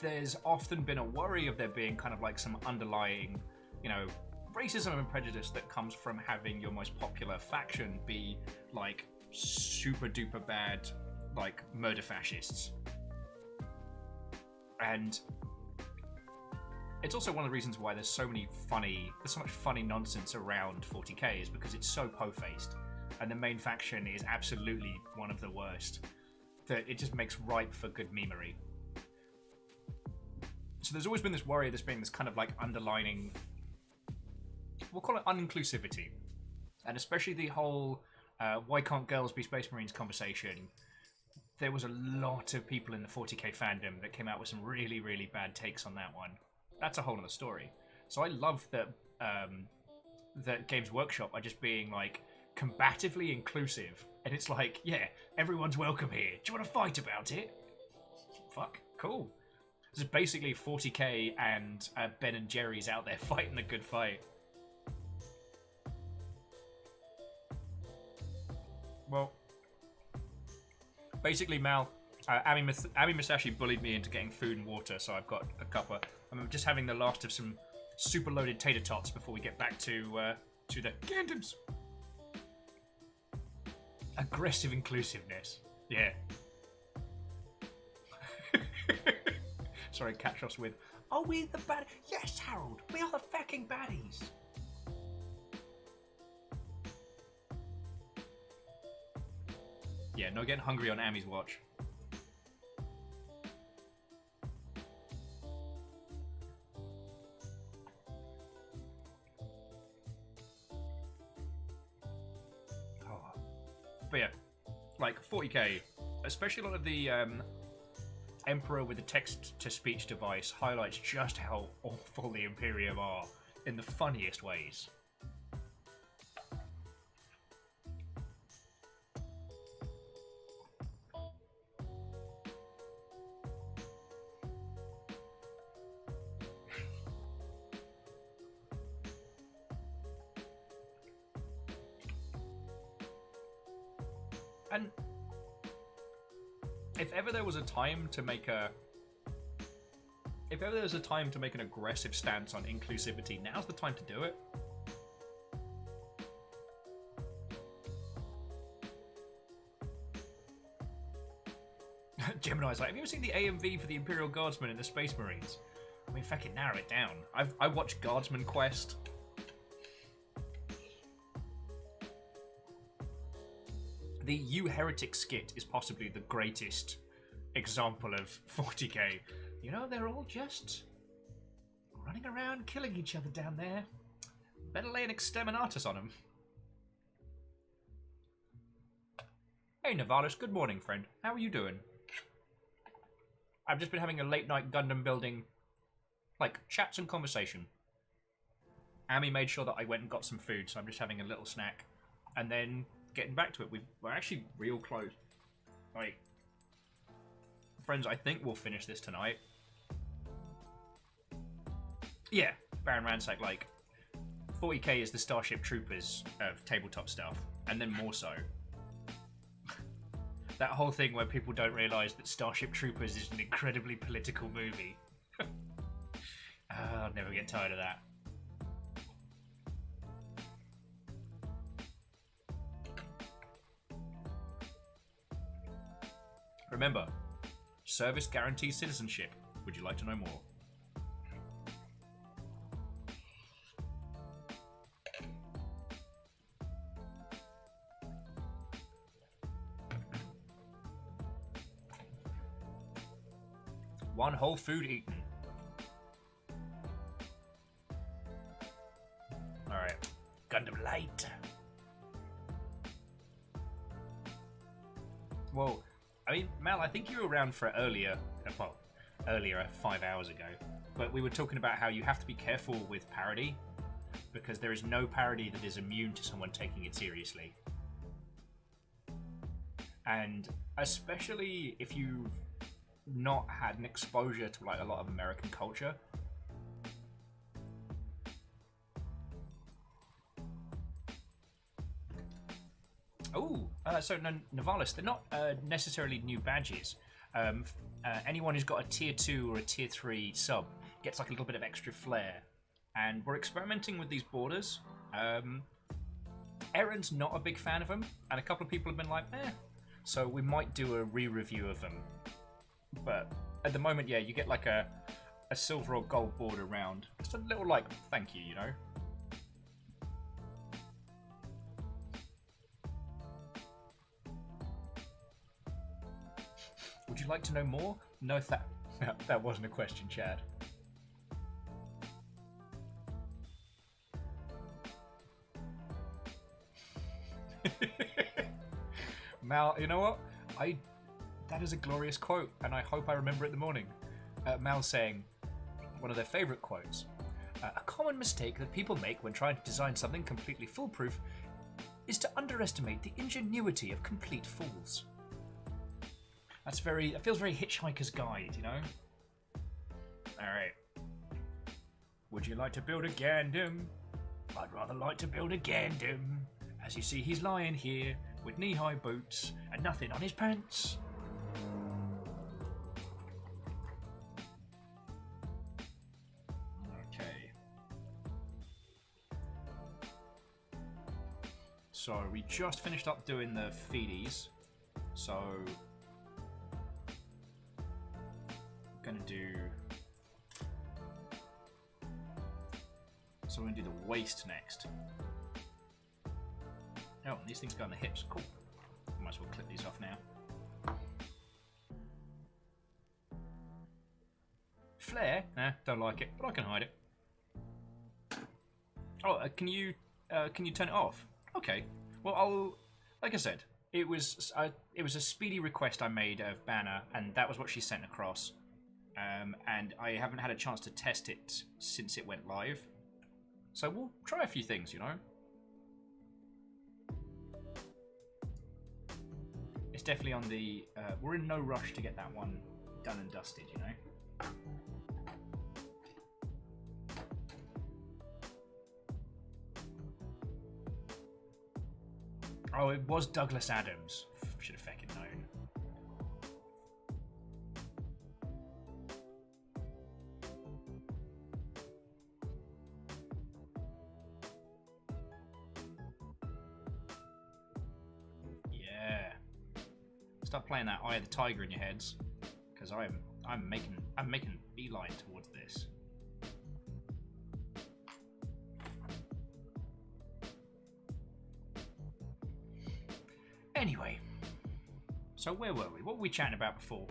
Speaker 1: there's often been a worry of there being kind of like some underlying, you know, racism and prejudice that comes from having your most popular faction be like super duper bad, like murder fascists. And it's also one of the reasons why there's so much funny nonsense around 40k is because it's so po-faced, and the main faction is absolutely one of the worst, that it just makes ripe for good memery. So there's always been this worry of this being this kind of like underlining, we'll call it uninclusivity, and especially the whole why can't girls be Space Marines conversation. There was a lot of people in the 40k fandom that came out with some really, really bad takes on that one. That's a whole other story. So I love that that Games Workshop are just being like combatively inclusive, and it's like, yeah, everyone's welcome here. Do you want to fight about it? Fuck, cool. This is basically 40k and Ben and Jerry's out there fighting the good fight. Well, basically, Mal, Ami Musashi bullied me into getting food and water, so I've got a cuppa. I'm just having the last of some super loaded tater tots before we get back to the Gandams. Aggressive inclusiveness. Yeah. Sorry, Catshop's with, are we the bad? Yes, Harold, we are the fucking baddies. Yeah, no getting hungry on Ami's watch. Oh. But yeah, like 40k, especially a lot of the Emperor with the text-to-speech device highlights just how awful the Imperium are in the funniest ways. And if ever there was a time to make an aggressive stance on inclusivity, now's the time to do it. Gemini's like, have you ever seen the AMV for the Imperial Guardsmen and the Space Marines? I mean, fucking narrow it down. I watched Guardsman Quest. The You Heretic skit is possibly the greatest example of 40k. You know, they're all just running around killing each other down there. Better lay an exterminatus on them. Hey Navalis, good morning, friend. How are you doing? I've just been having a late night Gundam building, like, chats and conversation. Ami made sure that I went and got some food, so I'm just having a little snack. And then getting back to it, we're actually real close. Like, friends, I think we'll finish this tonight. Yeah, Baron Ransack, like, 40k is the Starship Troopers of tabletop stuff, and then more so. That whole thing where people don't realise that Starship Troopers is an incredibly political movie. I'll never get tired of that. Remember, service guarantees citizenship. Would you like to know more? One whole food eaten. Alright. Gundam Light. Well, I mean, Mel, I think you were around for earlier 5 hours ago, but we were talking about how you have to be careful with parody, because there is no parody that is immune to someone taking it seriously. And especially if you've not had an exposure to like a lot of American culture. Oh, so Navalis, they're not necessarily new badges. Anyone who's got a tier 2 or a tier 3 sub gets like a little bit of extra flair. And we're experimenting with these borders. Aaron's not a big fan of them, and a couple of people have been like, eh. So we might do a re-review of them. But at the moment, yeah, you get like a silver or gold border around. Just a little like thank you, you know? Would you like to know more? No, that wasn't a question, Chad. Mal, you know what? That is a glorious quote, and I hope I remember it in the morning. Mal saying, one of their favourite quotes, a common mistake that people make when trying to design something completely foolproof is to underestimate the ingenuity of complete fools. That feels very Hitchhiker's Guide, you know? Alright. Would you like to build a Gundam? I'd rather like to build a Gundam. As you see, he's lying here with knee-high boots and nothing on his pants. Okay. So we just finished up doing the feedies. So I'm gonna do. So we're gonna do the waist next. Oh, these things go on the hips. Cool. Might as well clip these off now. Flare? Nah, don't like it, but I can hide it. Oh, can you turn it off? Okay. Well, like I said, it was a speedy request I made of Banner, and that was what she sent across. And I haven't had a chance to test it since it went live. So we'll try a few things, you know. It's definitely on the... we're in no rush to get that one done and dusted, you know? Oh, it was Douglas Adams. Should have fucking known. Start playing that Eye of the Tiger in your heads, because I'm making beeline towards this. Anyway, so where were we? What were we chatting about before?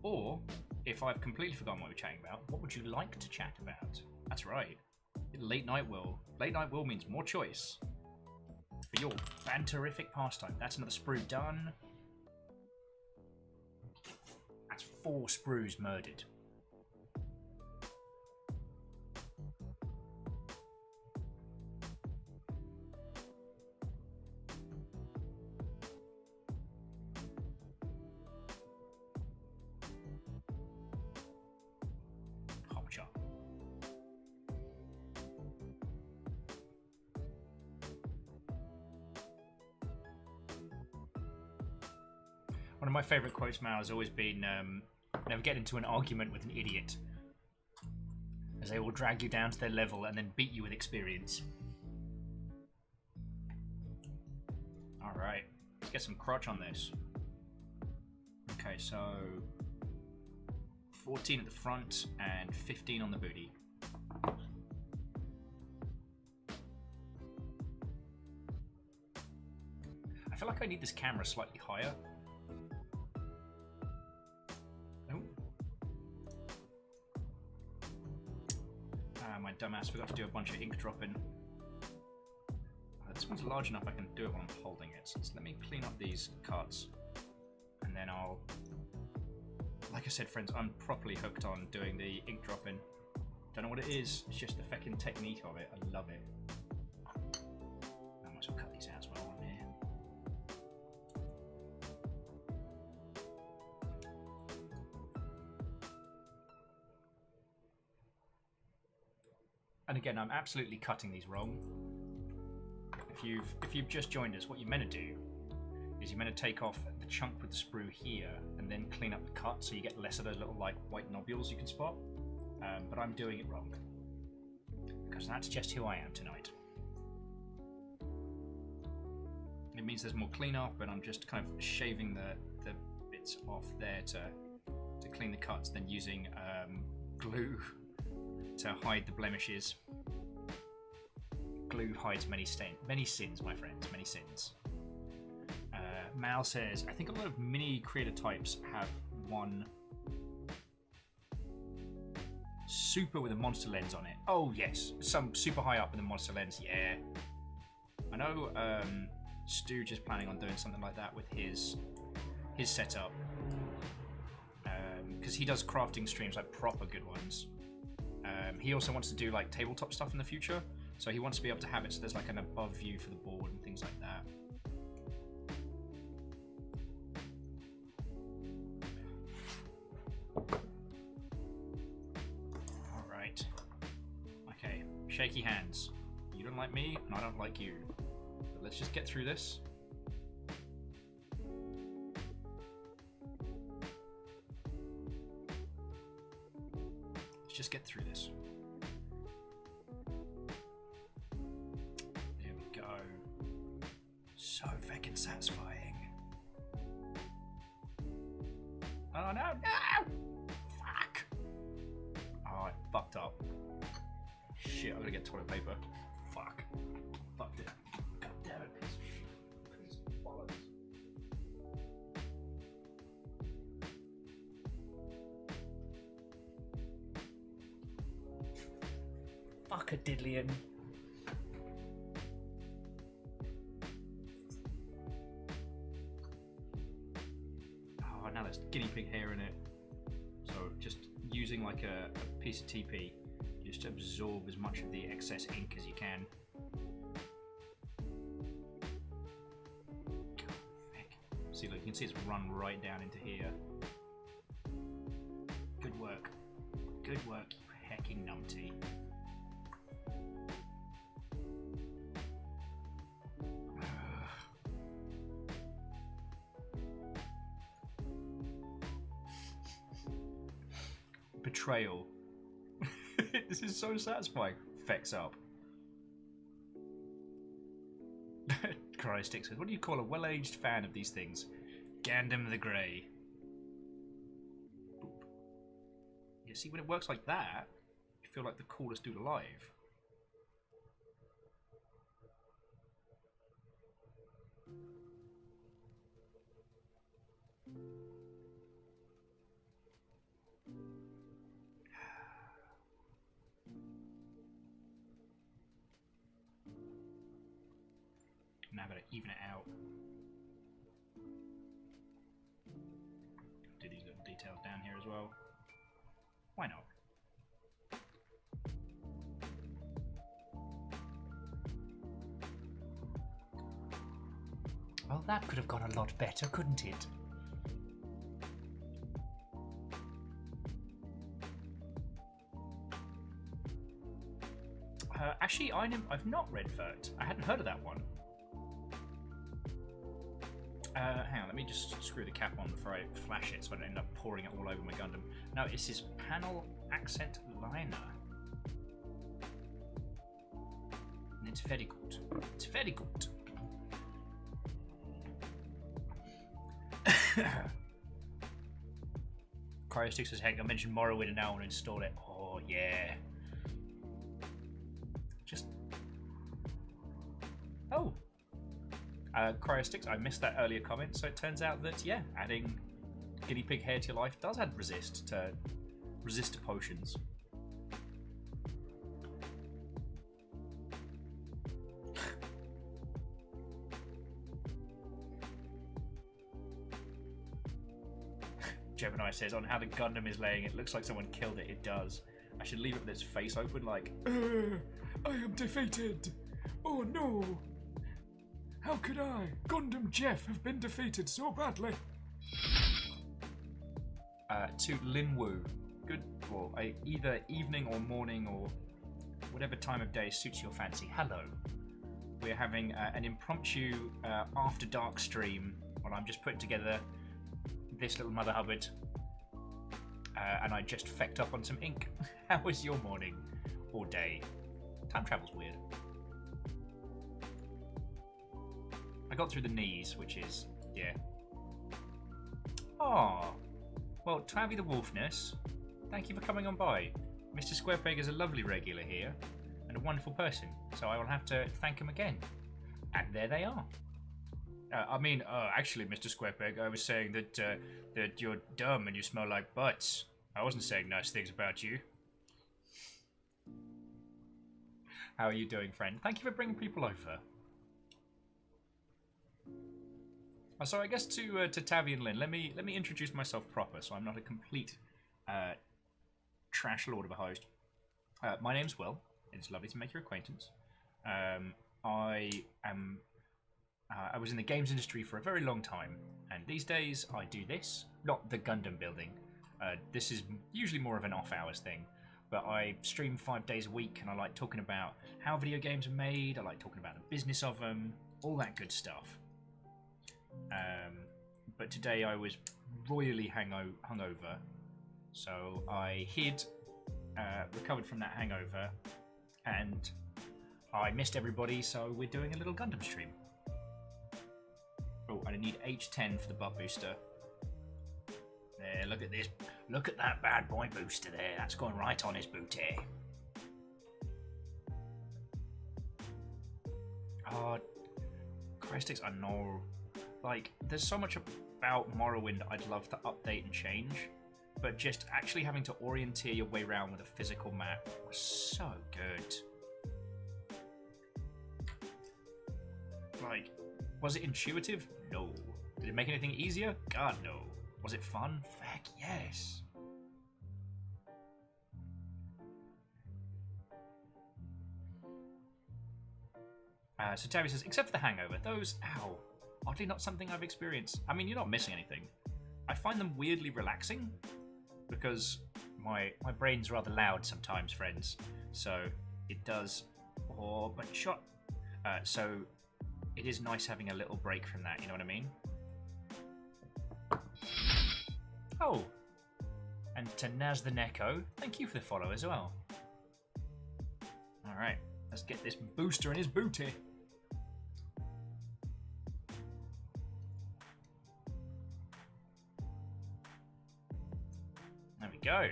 Speaker 1: Or, if I've completely forgotten what we were chatting about, what would you like to chat about? That's right. Late Night Will. Late Night Will means more choice. For your banterific pastime. That's another sprue done. That's 4 sprues murdered. Hop chop. One of my favourite quotes, Mal, has always been, never get into an argument with an idiot, as they will drag you down to their level and then beat you with experience. Alright, let's get some crotch on this. Okay, so 14 at the front and 15 on the booty. I feel like I need this camera slightly higher. Oh. My dumbass forgot to do a bunch of ink dropping. This one's large enough I can do it while I'm holding it. So let me clean up these cards. And then I'll... Like I said, friends, I'm properly hooked on doing the ink dropping. Don't know what it is, it's just the fucking technique of it. I love it. I might as well cut these out as well on here. And again, I'm absolutely cutting these wrong. If you've just joined us, what you're meant to do is you're meant to take off the chunk with the sprue here and then clean up the cut so you get less of those little like white nodules you can spot. But I'm doing it wrong because that's just who I am tonight. It means there's more cleanup, but I'm just kind of shaving the bits off there to clean the cuts, then using glue to hide the blemishes. Glue hides many sins, my friends, many sins. Mal says, I think a lot of mini creator types have one super with a monster lens on it. Oh yes, some super high up with a monster lens, yeah. I know Stooge is planning on doing something like that with his setup. Because he does crafting streams, like proper good ones. He also wants to do like tabletop stuff in the future. So he wants to be able to have it so there's like an above view for the board and things like that. Alright. Okay, shaky hands. You don't like me, and I don't like you. But let's just get through this. Let's just get through this. So fucking satisfying. Oh no, no! Fuck! Oh, I fucked up. Shit, I'm gonna get toilet paper. Fuck. Fucked it. God damn it, piece of shit. Piece of bollocks.
Speaker 4: Fuck a diddlian.
Speaker 1: Now there's guinea pig hair in it. So just using like a piece of TP, just to absorb as much of the excess ink as you can. God, heck. See, look, you can see it's run right down into here. Good work. Good work, you hecking numpty. Betrayal. This is so satisfying. Fex up. Crystick says, what do you call a well-aged fan of these things? Gandam the Grey. Boop. Yeah, see, when it works like that, you feel like the coolest dude alive. Now I've got to even it out. Do these little details down here as well. Why not? Well, that could have gone a lot better, couldn't it? Actually, I've not read Vert. I hadn't heard of that one. Hang on, let me just screw the cap on before I flash it so I don't end up pouring it all over my Gundam. No, it's his panel accent liner. And it's very good. It's very good. Cryostix says, heck, I mentioned Morrowind and now I want to install it. Oh, yeah. Just... Oh. Cryostix, I missed that earlier comment, so it turns out that, yeah, adding guinea pig hair to your life does add resist to potions. Gemini says, on how the Gundam is laying, it looks like someone killed it. It does. I should leave it with its face open like...
Speaker 6: I am defeated! Oh no! How could I, Gundam Jeff, have been defeated so badly?
Speaker 1: To Linwoo. Good, well, either evening or morning or whatever time of day suits your fancy. Hello. We're having an impromptu after dark stream while I'm just putting together this little Mother Hubbard, and I just fecked up on some ink. How was your morning or day? Time travel's weird. I got through the knees, which is, yeah. Oh, well, Travi the Wolfness, thank you for coming on by. Mr. Squarepeg is a lovely regular here and a wonderful person, so I will have to thank him again. And there they are. Actually, Mr. Squarepeg, I was saying that that you're dumb and you smell like butts. I wasn't saying nice things about you. How are you doing, friend? Thank you for bringing people over. So I guess to Tavi and Lynn, let me introduce myself proper, so I'm not a complete trash lord of a host. My name's Will. It's lovely to make your acquaintance. I was in the games industry for a very long time, and these days I do this, not the Gundam building. This is usually more of an off-hours thing, but I stream 5 days a week, and I like talking about how video games are made, I like talking about the business of them, all that good stuff. But today I was royally hungover, so I hid, recovered from that hangover, and I missed everybody, so we're doing a little Gundam stream. Oh, and I need H10 for the butt booster. There, look at this. Look at that bad boy booster there. That's going right on his booty. Oh, Christix, I know. Like, there's so much about Morrowind I'd love to update and change, but just actually having to orienteer your way around with a physical map was so good. Like, was it intuitive? No. Did it make anything easier? God, no. Was it fun? Heck yes. So Terry says, except for the hangover, those, ow, oddly not something I've experienced. I mean, you're not missing anything. I find them weirdly relaxing, because my brain's rather loud sometimes, friends. So it does, but shot. So it is nice having a little break from that, you know what I mean? Oh, and to Naz the Neko, thank you for the follow as well. Alright, let's get this booster in his booty. There we go.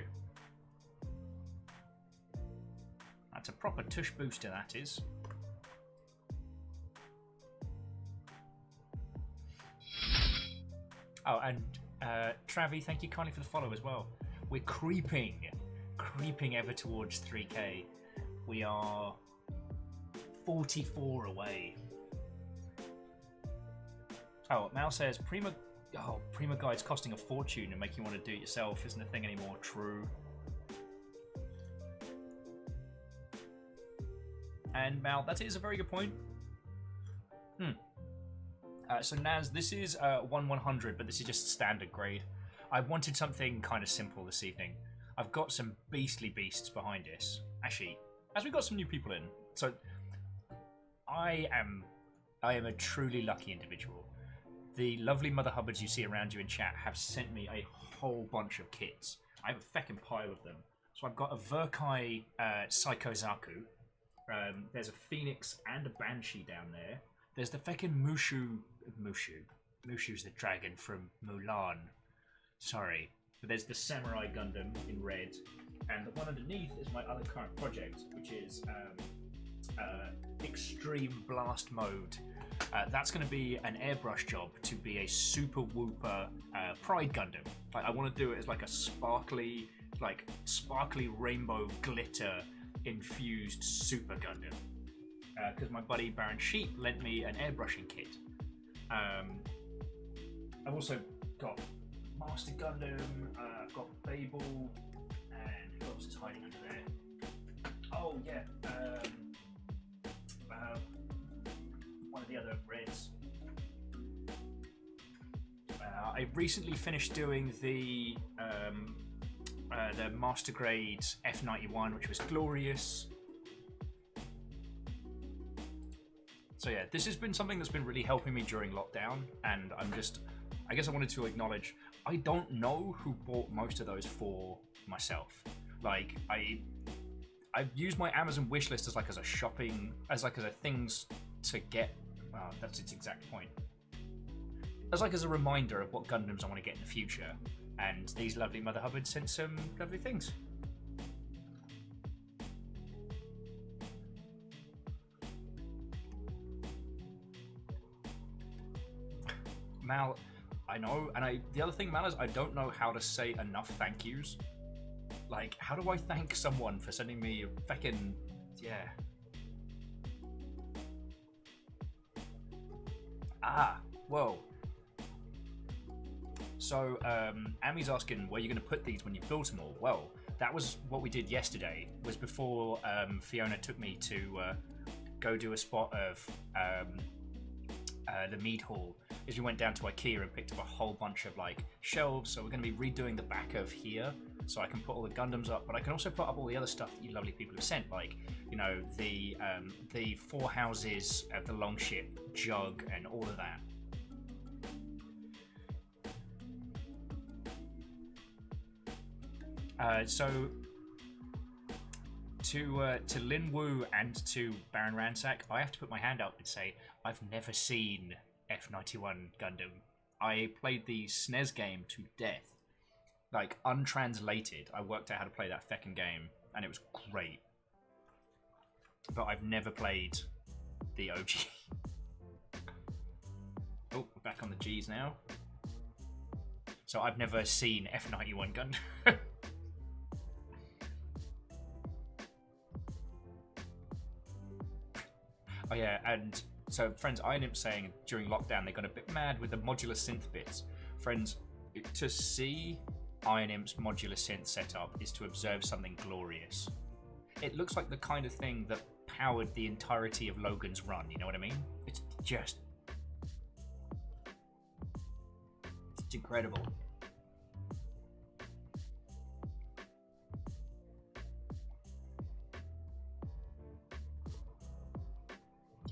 Speaker 1: That's a proper tush booster, that is. Oh, and Travi, thank you kindly for the follow as well. We're creeping ever towards 3K. We are 44 away. Oh, Mal says Prima Guide's costing a fortune and making you want to do it yourself isn't a thing anymore. True. And Mal, that is a very good point. So Naz, this is 1/100, but this is just standard grade. I wanted something kind of simple this evening. I've got some beastly beasts behind us. Actually, as we got some new people in, so I am a truly lucky individual. The lovely Mother Hubbards you see around you in chat have sent me a whole bunch of kits. I have a feckin' pile of them. So I've got a Verkai Psychozaku. There's a Phoenix and a Banshee down there. There's the feckin' Mushu. Mushu's the dragon from Mulan. Sorry. But there's the Samurai Gundam in red, and the one underneath is my other current project, which is Extreme Blast Mode. That's going to be an airbrush job to be a Super Whooper Pride Gundam. Like, I want to do it as like a sparkly rainbow glitter infused Super Gundam. Because my buddy Baron Sheep lent me an airbrushing kit. I've also got Master Gundam, I've got Babel, and who else is hiding under there? Oh yeah, one of the other reds. I recently finished doing the Master Grade F91, which was glorious. So yeah, this has been something that's been really helping me during lockdown, and I guess I wanted to acknowledge, I don't know who bought most of those for myself. Like, I've used my Amazon wishlist as a things to get. That's its exact point. As a reminder of what Gundams I want to get in the future, and these lovely Mother Hubbards sent some lovely things. Mal, I know, and the other thing, Mal, is I don't know how to say enough thank yous. Like, how do I thank someone for sending me a feckin', yeah. Whoa. So, Ami's asking where you're going to put these when you build them all. Well, that was what we did yesterday, was before Fiona took me to go do a spot of the Mead Hall, is we went down to IKEA and picked up a whole bunch of like shelves. So we're going to be redoing the back of here, so I can put all the Gundams up, but I can also put up all the other stuff that you lovely people have sent, like, you know, the 4 houses of the Longship, Jug, and all of that. So to Lin Wu and to Baron Ransack, I have to put my hand up and say I've never seen F91 Gundam. I played the SNES game to death, like untranslated. I worked out how to play that feckin' game, and it was great. But I've never played the OG. Oh, we're back on the G's now. So I've never seen F91 Gundam. Oh yeah, and so friends, Iron Imp saying during lockdown they got a bit mad with the modular synth bits. Friends, to see Iron Imp's modular synth setup is to observe something glorious. It looks like the kind of thing that powered the entirety of Logan's run, you know what I mean? It's incredible.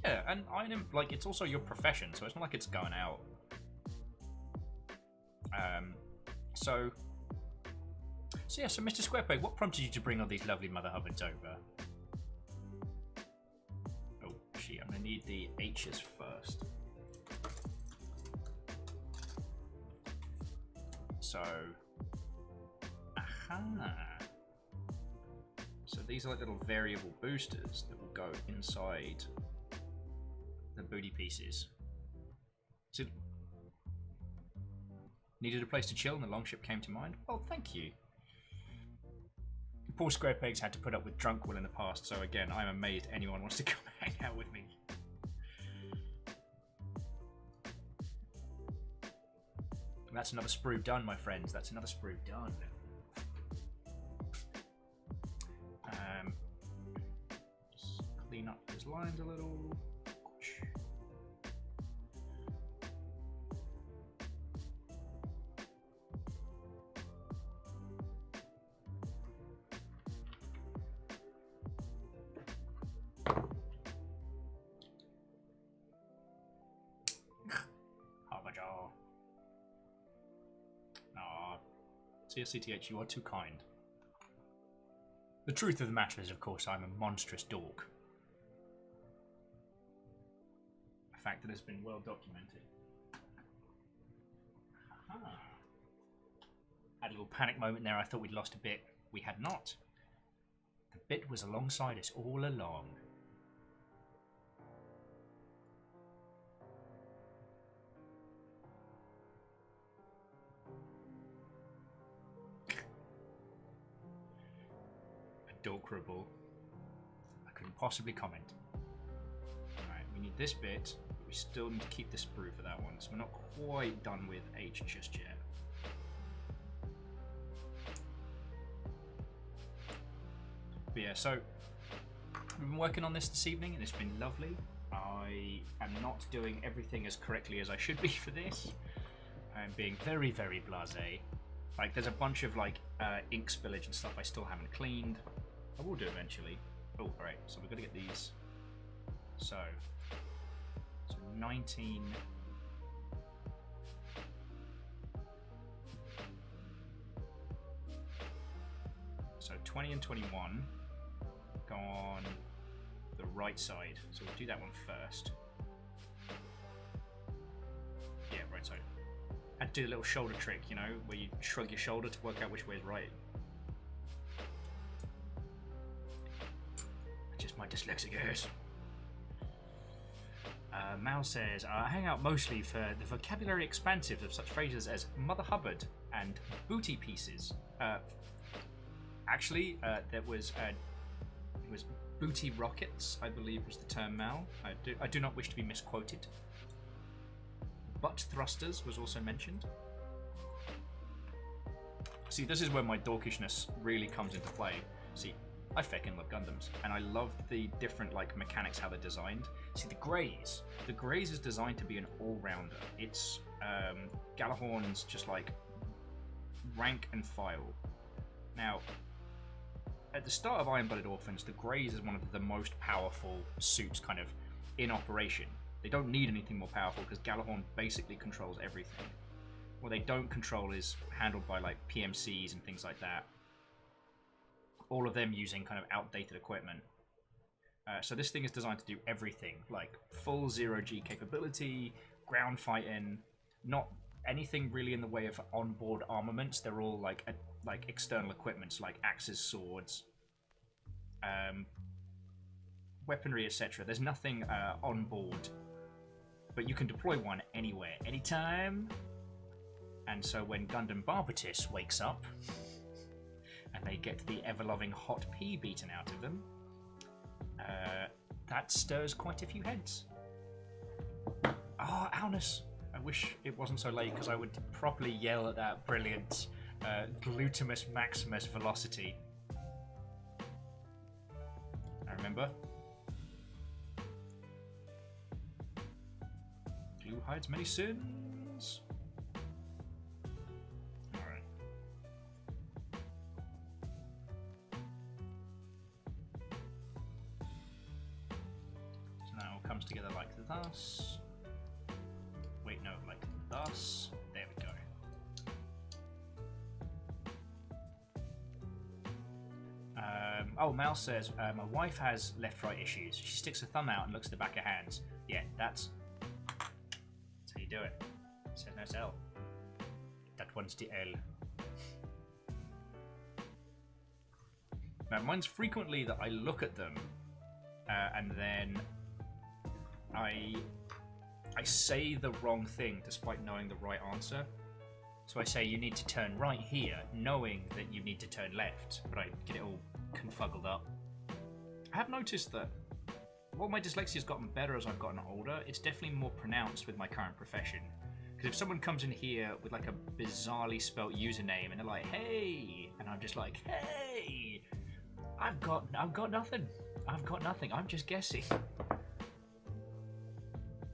Speaker 1: Yeah, and Iron Imp, like, it's also your profession, so it's not like it's going out. So yeah, so Mr. Squarepeg, what prompted you to bring all these lovely Mother Hubbards over? Oh, gee, I'm gonna need the H's first. So, so these are like little variable boosters that will go inside the booty pieces. So, needed a place to chill and the Longship came to mind? Well, thank you. Poor Squarepegs had to put up with Drunk Will in the past, so again, I'm amazed anyone wants to come hang out with me. And that's another sprue done, my friends. That's another sprue done. Just clean up those lines a little. CSCTH, you are too kind. The truth of the matter is, of course, I'm a monstrous dork. A fact that has been well documented. Had a little panic moment there. I thought we'd lost a bit. We had not. The bit was alongside us all along. Adorable. I couldn't possibly comment. Alright, we need this bit, but we still need to keep the sprue for that one, so we're not quite done with H just yet. But yeah, so we've been working on this evening and it's been lovely. I am not doing everything as correctly as I should be for this. I'm being very, very blasé. Like, there's a bunch of like ink spillage and stuff I still haven't cleaned. I will do eventually. Oh, alright, so we've got to get these. So 19. So 20 and 21 go on the right side. So we'll do that one first. Yeah, right side. I had to do a little shoulder trick, you know, where you shrug your shoulder to work out which way is right. Just my dyslexic ears. Mal says, I hang out mostly for the vocabulary expansives of such phrases as Mother Hubbard and booty pieces. Actually, it was booty rockets, I believe was the term, Mal. I do not wish to be misquoted. Butt thrusters was also mentioned. See, this is where my dorkishness really comes into play. See, I feckin' love Gundams, and I love the different like mechanics, how they're designed. See, the Graze is designed to be an all-rounder. It's Galahorn's just like rank and file. Now, at the start of Iron-Blooded Orphans, the Graze is one of the most powerful suits kind of in operation. They don't need anything more powerful because Galahorn basically controls everything. What they don't control is handled by like PMCs and things like that. All of them using kind of outdated equipment. So this thing is designed to do everything, like full zero-G capability, ground fighting, not anything really in the way of onboard armaments. They're all like external equipments, like axes, swords, weaponry, etc. There's nothing on board, but you can deploy one anywhere, anytime. And so when Gundam Barbatus wakes up, and they get the ever-loving hot pea beaten out of them, that stirs quite a few heads. Oh, owness! I wish it wasn't so late because I would properly yell at that brilliant Glutamus Maximus velocity. I remember. Glue hides many sins. Alright. So now it comes together like thus. Wait, no, like thus. There we go. Oh, Mal says, my wife has left-right issues. She sticks her thumb out and looks at the back of hands. Yeah, that's how you do it. Says no L. That one's the L. Now, mine's frequently that I look at them and then I say the wrong thing despite knowing the right answer. So I say you need to turn right here, knowing that you need to turn left, but I get it all confuggled up. I have noticed that while my dyslexia has gotten better as I've gotten older, it's definitely more pronounced with my current profession. Because if someone comes in here with like a bizarrely spelt username and they're like, hey, and I'm just like, hey, I've got nothing. I've got nothing. I'm just guessing.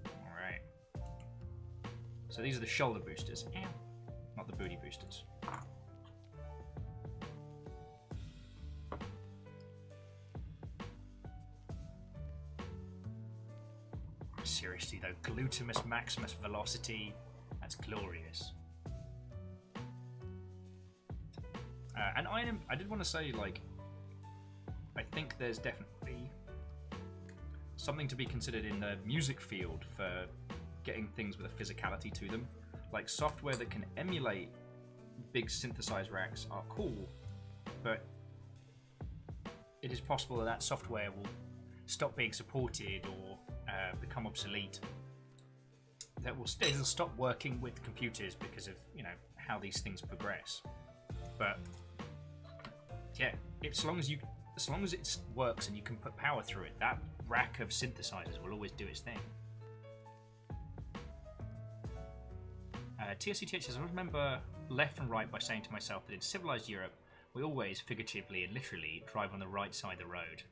Speaker 1: Alright. So these are the shoulder boosters. Ow. Not the booty boosters. Seriously though, Glutamus Maximus velocity, that's glorious. And I did want to say, like, I think there's definitely something to be considered in the music field for getting things with a physicality to them. Like software that can emulate big synthesized racks are cool, but it is possible that that software will stop being supported or become obsolete. That it'll stop working with computers because of, you know, how these things progress. But yeah, as long as it works and you can put power through it, that rack of synthesizers will always do its thing. TSCTH says, I remember left and right by saying to myself that in civilized Europe, we always, figuratively and literally, drive on the right side of the road.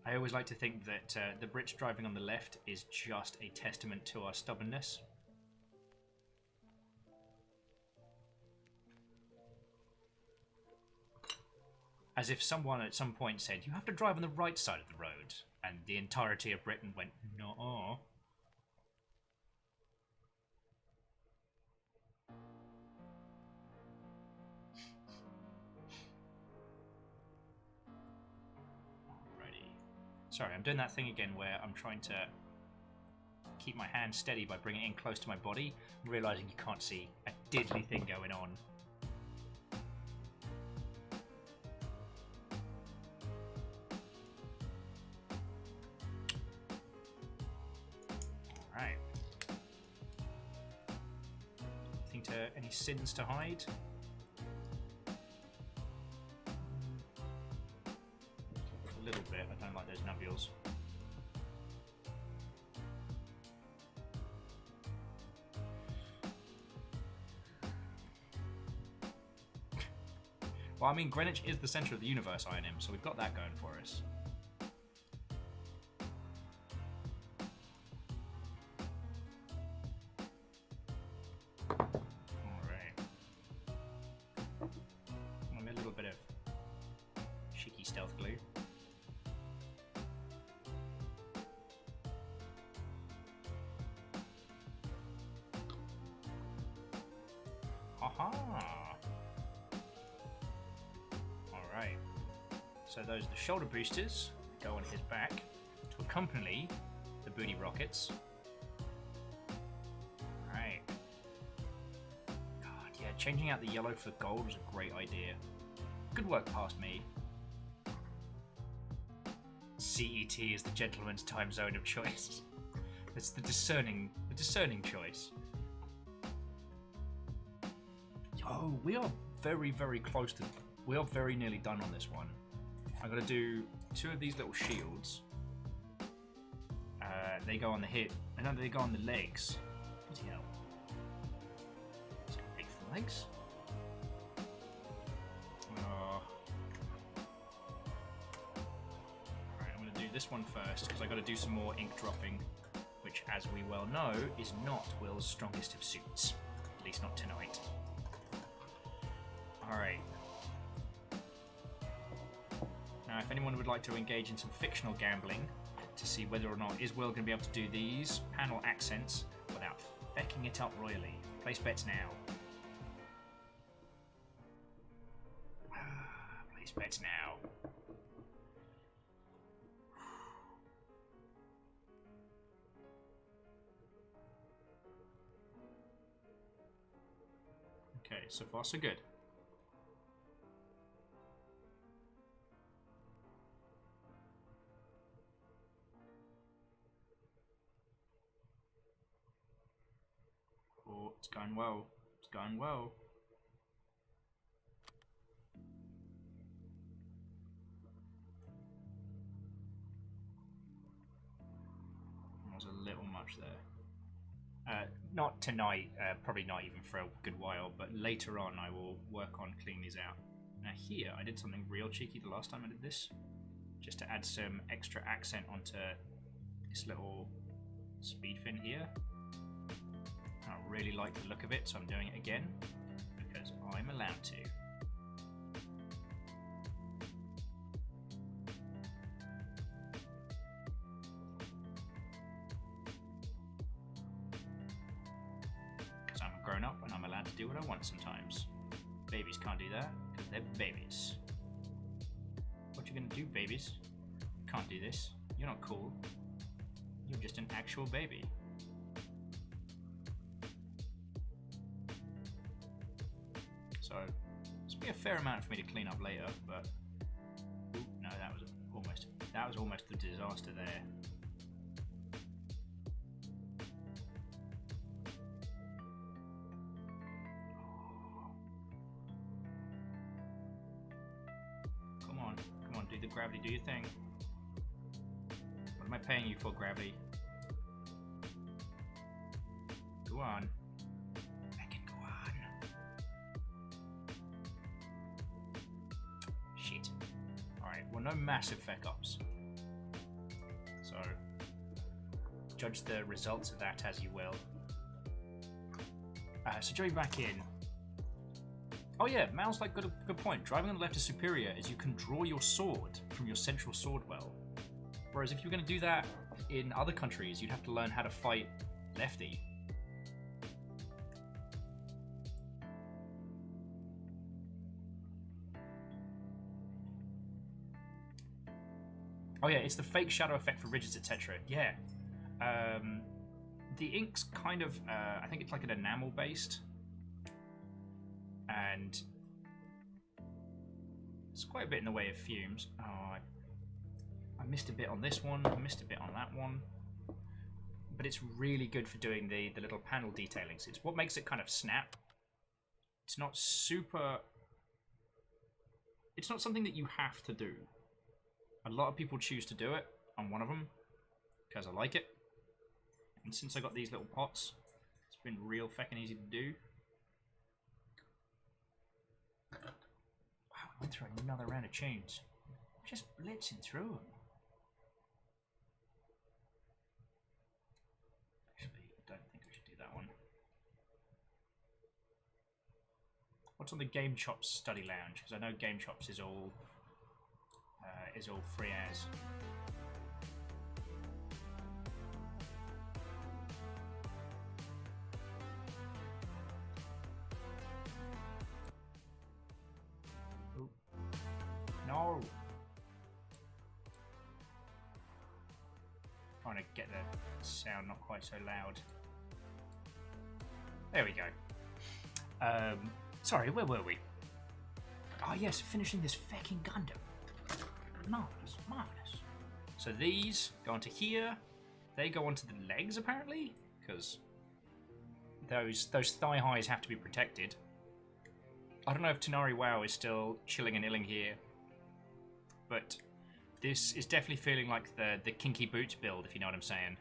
Speaker 1: I always like to think that the Brits driving on the left is just a testament to our stubbornness. As if someone at some point said, you have to drive on the right side of the road, and the entirety of Britain went, no. Alrighty. Sorry, I'm doing that thing again where I'm trying to keep my hand steady by bringing it in close to my body, realising you can't see a diddly thing going on. Alright. Any sins to hide? A little bit, I don't like those nubules. Well, I mean, Greenwich is the centre of the universe, INM, so we've got that going for us. Alright. A little bit of cheeky stealth glue. Aha! Alright. So those are the shoulder boosters that go on his back to accompany the booty rockets. Alright. God, yeah, changing out the yellow for gold was a great idea. Good work past me. CET is the gentleman's time zone of choice. It's the discerning choice. Oh, we are very, very close to... We are very nearly done on this one. I'm going to do 2 of these little shields. They go on the hip, and then they go on the legs. Bloody hell. Is it big for the legs? Alright, I'm going to do this one first, because I've got to do some more ink dropping, which, as we well know, is not Will's strongest of suits. At least not tonight. Alright. Now, if anyone would like to engage in some fictional gambling to see whether or not is Will going to be able to do these panel accents without fecking it up royally, place bets now. Place bets now. Okay, so far so good. Oh, it's going well. It's going well. There's a little much there. Not tonight, probably not even for a good while, but later on I will work on cleaning these out. Now here, I did something real cheeky the last time I did this, just to add some extra accent onto this little speed fin here. I really like the look of it, so I'm doing it again, because I'm allowed to. Because I'm a grown-up and I'm allowed to do what I want sometimes. Babies can't do that, because they're babies. What you gonna do, babies? can't do this. You're not cool. You're just an actual baby. So, this will be a fair amount for me to clean up later, but... Ooh, no, that was almost a disaster there. Come on, do the gravity, do your thing. What am I paying you for, gravity? Go on. Make it go on. Shit. Alright, well, no massive feck-ups. So, judge the results of that as you will. So jumping back in. Oh yeah, Mal's like got a good point. Driving on the left is superior as you can draw your sword from your central sword well. Whereas if you were going to do that in other countries, you'd have to learn how to fight lefty. Oh yeah, it's the fake shadow effect for ridges, etc. Yeah. The ink's kind of, I think it's like an enamel based. And it's quite a bit in the way of fumes. Oh, I missed a bit on this one, I missed a bit on that one. But it's really good for doing the little panel detailings. It's what makes it kind of snap. It's not super... It's not something that you have to do. A lot of people choose to do it. I'm one of them, because I like it. And since I got these little pots, it's been real feckin' easy to do. Wow, we went through another round of tunes. Just blitzing through them. Actually, I don't think we should do that one. What's on the Game Chops study lounge? Because I know Game Chops is all free as. Ooh. No. Trying to get the sound not quite so loud. There we go. Sorry, where were we? Oh yes, finishing this fucking Gundam. Marvelous, marvelous. So these go onto here. They go onto the legs apparently, because those thigh highs have to be protected. I don't know if Tanari Wow is still chilling and illing here, but this is definitely feeling like the Kinky Boots build, if you know what I'm saying.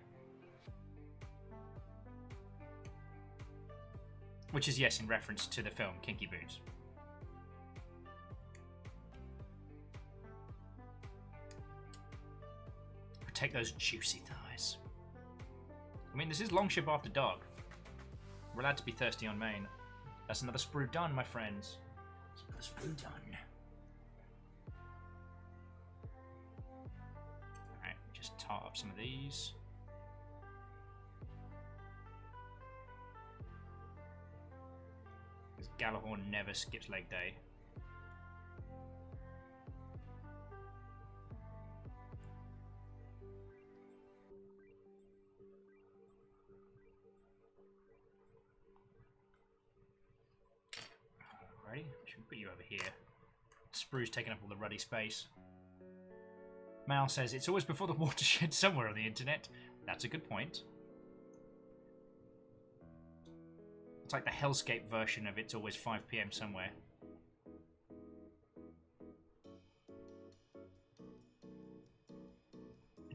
Speaker 1: Which is, yes, in reference to the film Kinky Boots. Protect those juicy thighs. I mean, this is Longship After Dark. We're allowed to be thirsty on main. That's another sprue done, my friends. That's another sprue done. Alright, just tart up some of these. Because Galahorn never skips leg day. Alrighty, should we put you over here? Sprue's taking up all the ruddy space. Mal says, it's always before the watershed somewhere on the internet. That's a good point. It's like the Hellscape version of It's Always 5 PM somewhere.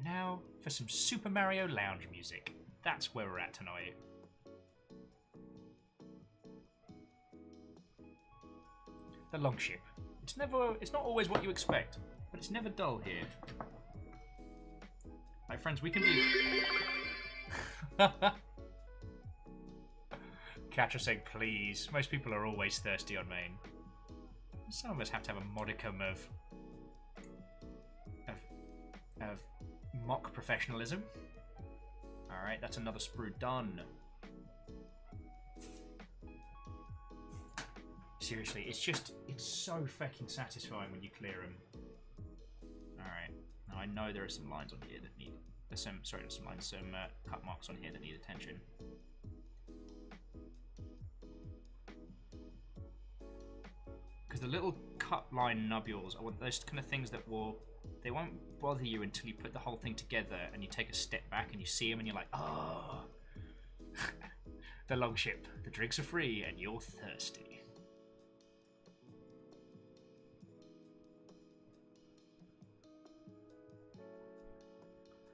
Speaker 1: Now for some Super Mario lounge music. That's where we're at tonight. The Longship. It's not always what you expect, but it's never dull here. My friends, we can be... Catcher saying please. Most people are always thirsty on main. Some of us have to have a modicum of mock professionalism. Alright, that's another sprue done. Seriously, it's so fucking satisfying when you clear them. Alright, now I know there are some lines on here that need... There's some, sorry, there's some lines, some cut marks on here that need attention. Because the little cut line nubules are those kind of things that they won't bother you until you put the whole thing together and you take a step back and you see them and you're like, oh, the longship, the drinks are free and you're thirsty.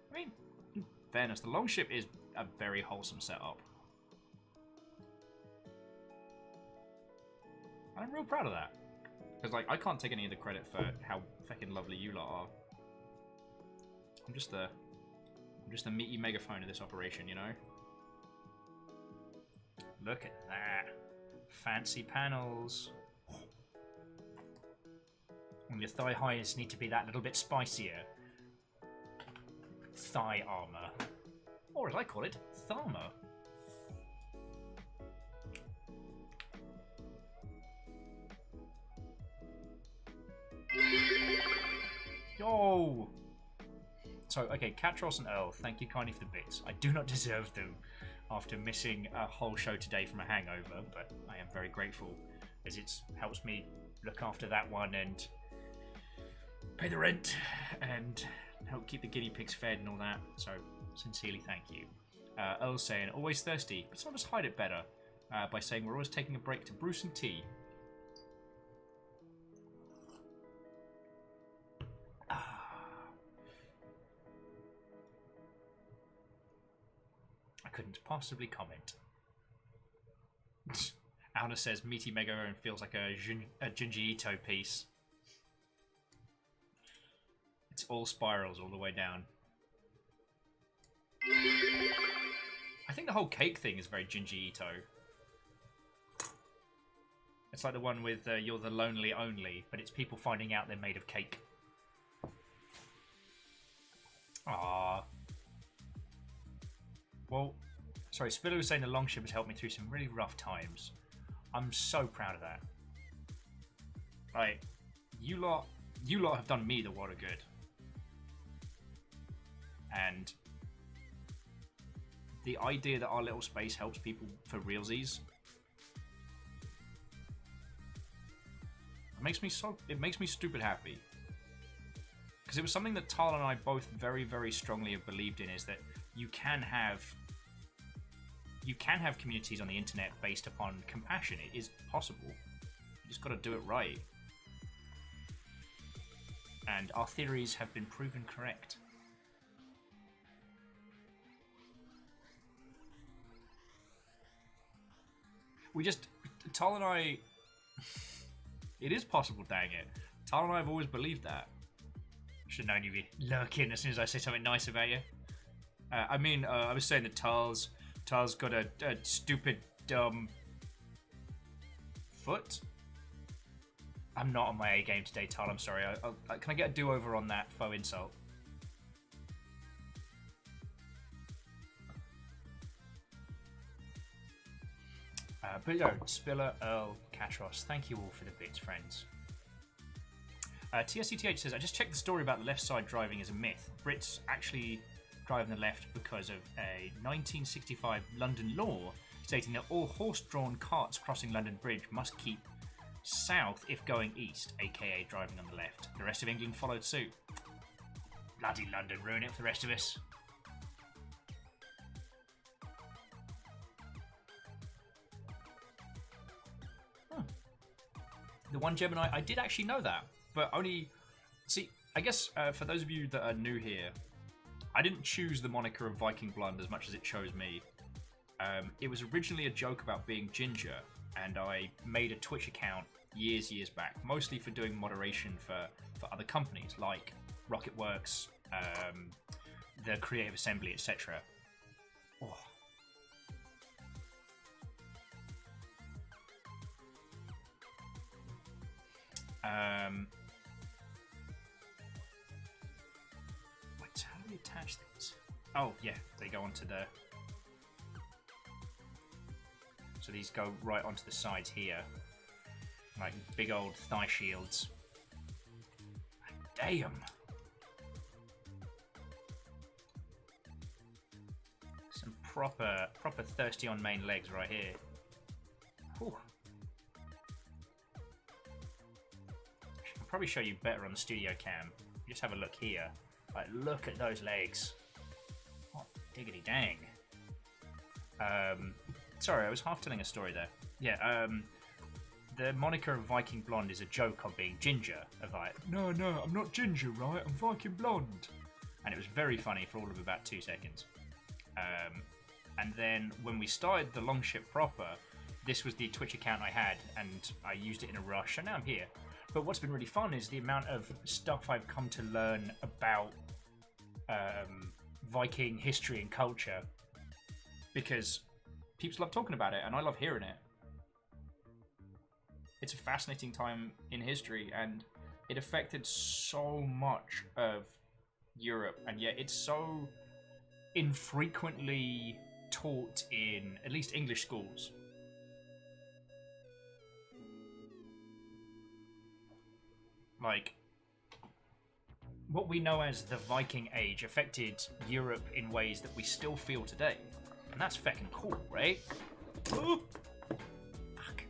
Speaker 1: I mean, in fairness, the longship is a very wholesome setup. And I'm real proud of that. Because, like, I can't take any of the credit for how fucking lovely you lot are. I'm just the meaty megaphone of this operation, you know? Look at that. Fancy panels. And your thigh highs need to be that little bit spicier. Thigh armor. Or as I call it, tharma. Yo! So, okay, Catros and Earl, thank you kindly for the bits. I do not deserve them after missing a whole show today from a hangover, but I am very grateful as it helps me look after that one and pay the rent and help keep the guinea pigs fed and all that. So, sincerely thank you. Earl's saying, always thirsty, but some of us hide it better by saying we're always taking a break to brew some tea. I couldn't possibly comment. Alna says meaty megaphone feels like a Junji Ito piece. It's all spirals all the way down. I think the whole cake thing is very Junji Ito. It's like the one with You're the Lonely Only, but it's people finding out they're made of cake. Ah. Well, sorry, Spiller was saying the longship has helped me through some really rough times. I'm so proud of that. Like, you lot have done me the world of good. And the idea that our little space helps people for realsies, it makes me stupid happy. Because it was something that Tal and I both very, very strongly have believed in, is that you can have communities on the internet based upon compassion. It is possible. You just got to do it right. And our theories have been proven correct. Tal and I, it is possible, dang it. Tal and I have always believed that. Should have known you'd be lurking as soon as I say something nice about you. I was saying that Tal's got a stupid, dumb foot. I'm not on my A game today, Tal. I'm sorry. Can I get a do-over on that faux insult? But no, Spiller, Earl, Catros, thank you all for the bits, friends. TSCTH says, I just checked the story about the left side driving as a myth. Brits actually drive on the left because of a 1965 London law stating that all horse-drawn carts crossing London Bridge must keep south if going east, aka driving on the left. The rest of England followed suit. Bloody London, ruin it for the rest of us. The one Gemini, I did actually know that, but only... See, I guess for those of you that are new here, I didn't choose the moniker of Viking Blonde as much as it chose me. It was originally a joke about being ginger, and I made a Twitch account years back, mostly for doing moderation for other companies, like Rocketworks, the Creative Assembly, etc. Oh. Wait, how do we attach these? Oh, yeah, they go onto the... So these go right onto the sides here. Like big old thigh shields. Damn! proper thirsty on main legs right here. Whew. I'll probably show you better on the studio cam. Just have a look here. Like, look at those legs. What diggity dang. Sorry, I was half telling a story there. Yeah, the moniker of Viking Blonde is a joke on being ginger. Of like,
Speaker 6: No, I'm not ginger, right? I'm Viking blonde.
Speaker 1: and it was very funny for all of about 2 seconds. And then when we started the Longship proper, this was the Twitch account I had, and I used it in a rush, and now I'm here. But what's been really fun is the amount of stuff I've come to learn about Viking history and culture, because people love talking about it, and I love hearing it. It's a fascinating time in history, and it affected so much of Europe, and yet it's so infrequently taught in at least English schools. Like, what we know as the Viking Age affected Europe in ways that we still feel today. And that's feckin' cool, right? Ooh. Fuck.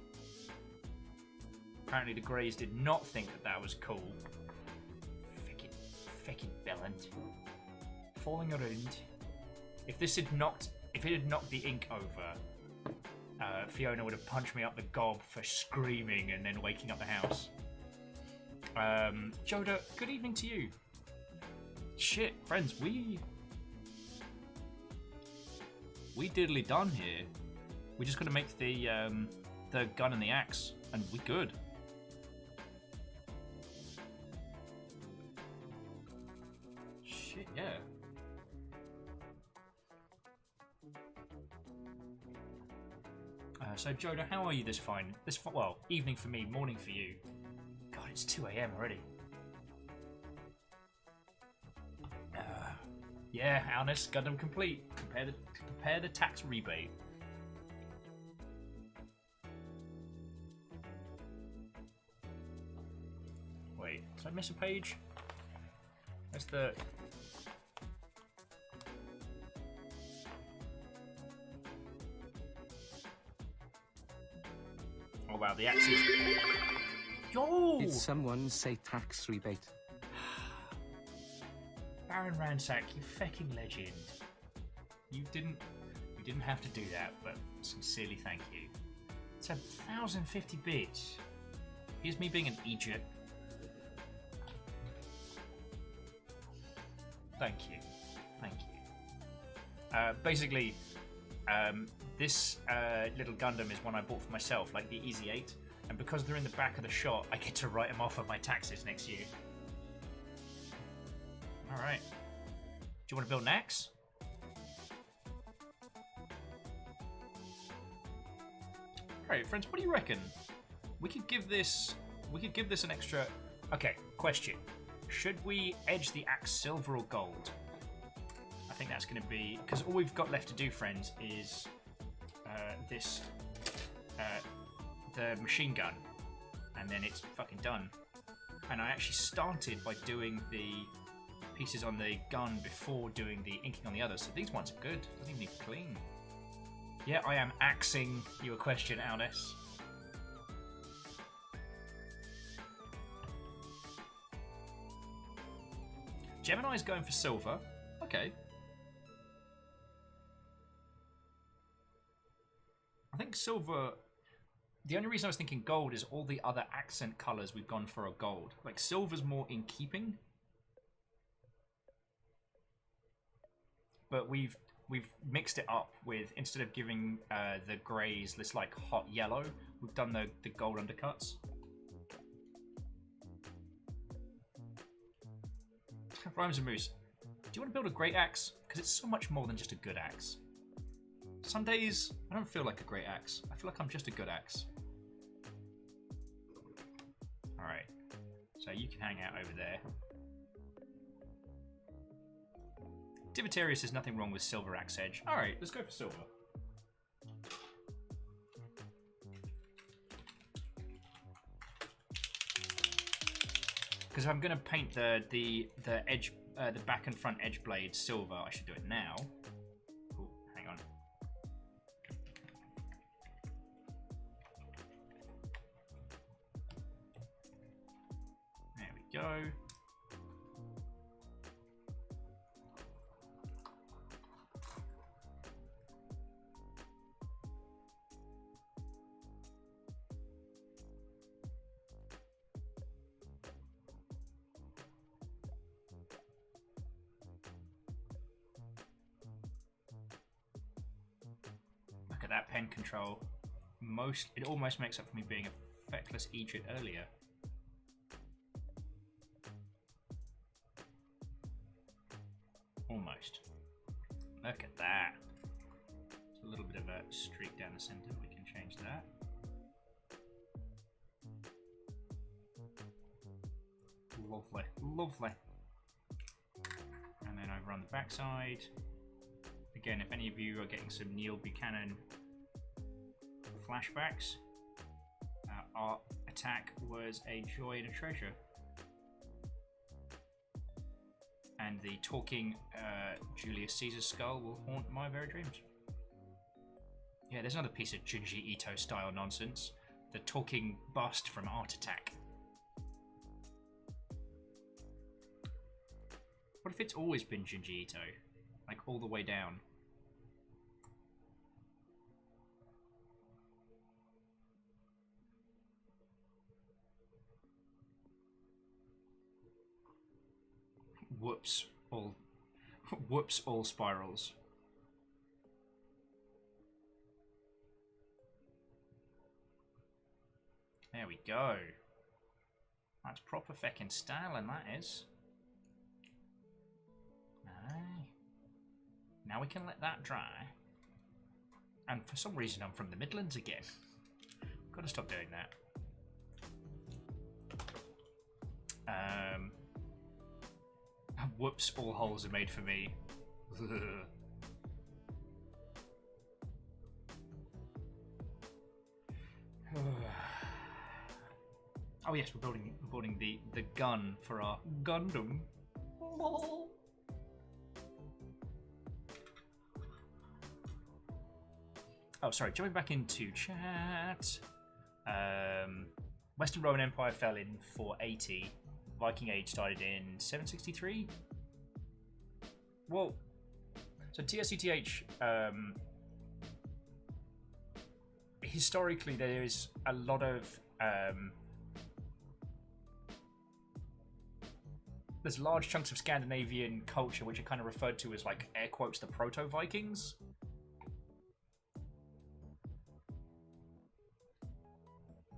Speaker 1: Apparently the Graze did not think that that was cool. Feckin' Belland. Falling around. If it had knocked the ink over, Fiona would have punched me up the gob for screaming and then waking up the house. Joda, good evening to you. Shit, friends, we diddly done here. We just gotta make the gun and the axe, and we good. Shit, yeah. So Joda, how are you this fine? Well, evening for me, morning for you. God, it's 2 AM already. Yeah, Alnis, Gundam complete. Compare the tax rebate. Wait, did I miss a page? Where's the... Oh wow, the axes. Yo!
Speaker 3: Did someone say tax rebate?
Speaker 1: Baron Ransack, you fecking legend. You didn't have to do that, but sincerely thank you. It's 1,050 bits. Here's me being an Egypt. Thank you. Basically, this little Gundam is one I bought for myself, like the Easy 8, and because they're in the back of the shot, I get to write them off of my taxes next year. Alright. Do you want to build an axe? Alright, friends, what do you reckon? We could give this an extra... Okay, question. Should we edge the axe silver or gold? I think that's going to be... Because all we've got left to do, friends, is the machine gun. And then it's fucking done. And I actually started by doing the pieces on the gun before doing the inking on the others. So these ones are good. Doesn't even need to clean. Yeah, I am axing you a question, Alnis. Gemini's going for silver. Okay. I think silver... The only reason I was thinking gold is all the other accent colours we've gone for are gold. Like, silver's more in keeping. But we've mixed it up with, instead of giving the greys this, like, hot yellow, we've done the gold undercuts. Rhymes and Moose, do you want to build a great axe? Because it's so much more than just a good axe. Some days, I don't feel like a great axe. I feel like I'm just a good axe. Alright, so you can hang out over there. Divitarius says nothing wrong with silver axe edge. Alright, let's go for silver. Because if I'm going to paint the edge, the back and front edge blade silver, I should do it now. Ooh, hang on. go. Look at that pen control. It almost makes up for me being a feckless Egypt earlier. Almost. Look at that. It's a little bit of a streak down the center. We can change that. Lovely, lovely. And then over on the backside, again, if any of you are getting some Neil Buchanan flashbacks, our attack was a joy and a treasure. And the talking Julius Caesar skull will haunt my very dreams. Yeah, there's another piece of Junji Ito style nonsense. The talking bust from Art Attack. What if it's always been Junji Ito? Like all the way down? Whoops, all spirals. There we go. That's proper feckin' styling, that is. Aye. Now we can let that dry. And for some reason I'm from the Midlands again. Gotta stop doing that. Whoops, all holes are made for me. Oh yes, we're building the gun for our Gundam. Oh, sorry, jumping back into chat. Western Roman Empire fell in 480. Viking Age started in 763. Well, so TSCTH, historically there is a lot of there's large chunks of Scandinavian culture which are kind of referred to as, like, air quotes, the proto-Vikings.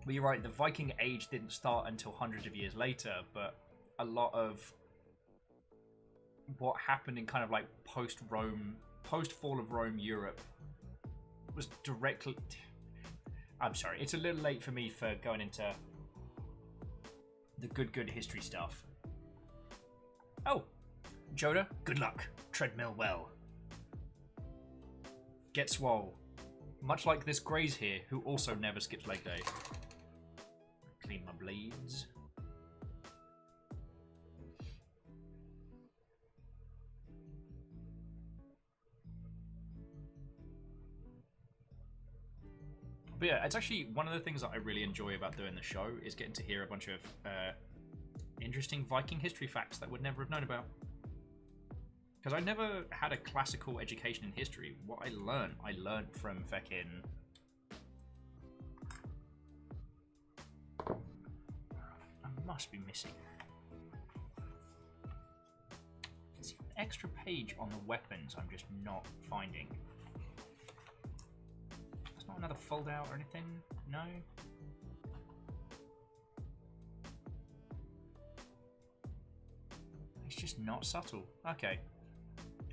Speaker 1: Well, you're right, the Viking Age didn't start until hundreds of years later, but a lot of what happened in kind of like post-Rome, post-fall of Rome Europe was directly... I'm sorry, it's a little late for me for going into the good history stuff. Oh, Joda, good luck. Treadmill well. Get swole. Much like this Graze here, who also never skips leg day. Clean my blades. But yeah, it's actually one of the things that I really enjoy about doing the show is getting to hear a bunch of interesting Viking history facts that I would never have known about. Because I never had a classical education in history. What I learned from feckin'... I must be missing. There's an extra page on the weapons I'm just not finding. There's not another fold out or anything? No? It's just not subtle. Okay.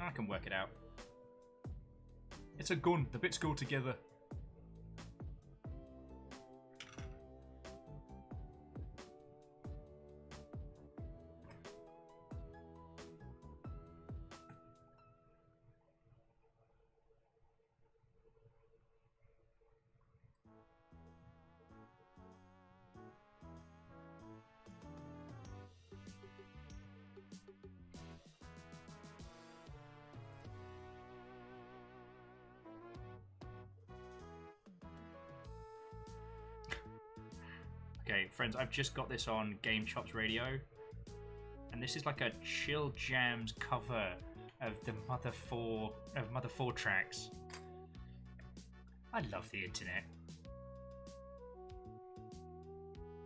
Speaker 1: I can work it out. It's a gun. The bits go together. Okay, friends, I've just got this on Game Chops Radio. and this is like a Chill Jams cover of the Mother 4 tracks. I love the internet.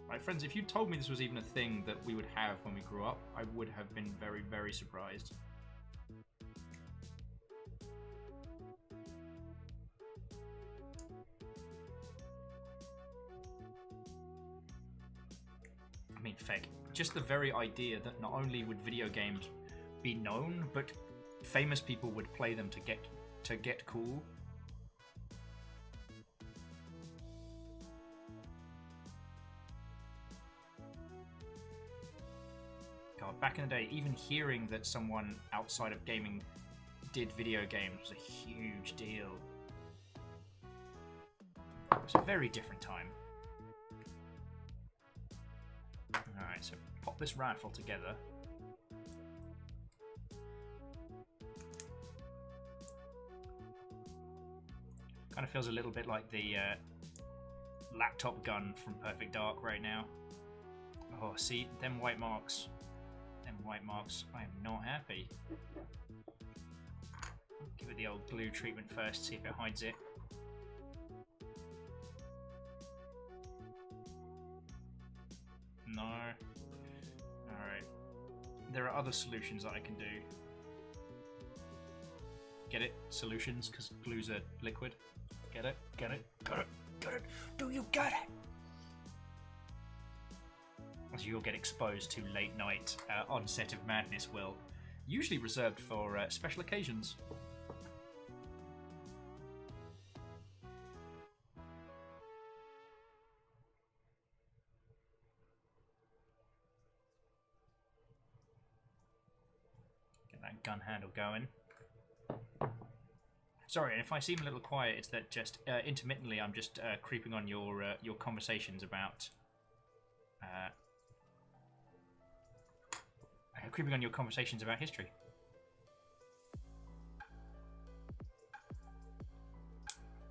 Speaker 1: Right, friends, if you told me this was even a thing that we would have when we grew up, I would have been very, very surprised. I mean, feck, just the very idea that not only would video games be known, but famous people would play them to get cool. God, back in the day, even hearing that someone outside of gaming did video games was a huge deal. It was a very different time. Alright, so pop this rifle together. Kind of feels a little bit like the laptop gun from Perfect Dark right now. Oh, see, them white marks. Them white marks. I am not happy. Give it the old glue treatment first, see if it hides it. No. Alright. There are other solutions that I can do. Get it? Solutions, because glue's a liquid. Get it? Get it? Got it? Got it? Do you get it? As you'll get exposed to late night onset of madness, Will. Usually reserved for special occasions. Get that gun handle going. Sorry, if I seem a little quiet, it's that just intermittently I'm just creeping on your conversations about history.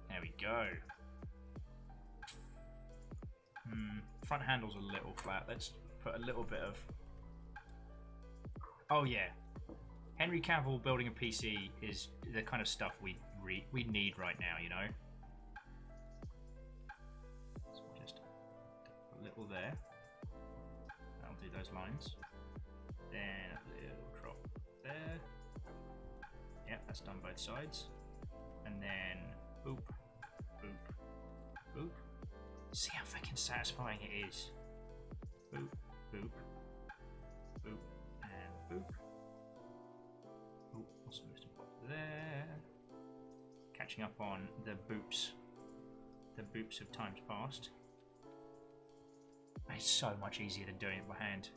Speaker 1: There we go. Front handle's a little flat. Let's put a little bit of... Oh yeah. Henry Cavill building a PC is the kind of stuff we need right now, you know? So just a little there. That'll do those lines. Then a little drop there. Yep, that's done both sides. And then boop, boop, boop. See how fucking satisfying it is. Boop, boop, boop, and boop. Oh, also missed a pop there. Catching up on the boops of times past. It's so much easier than doing it by hand.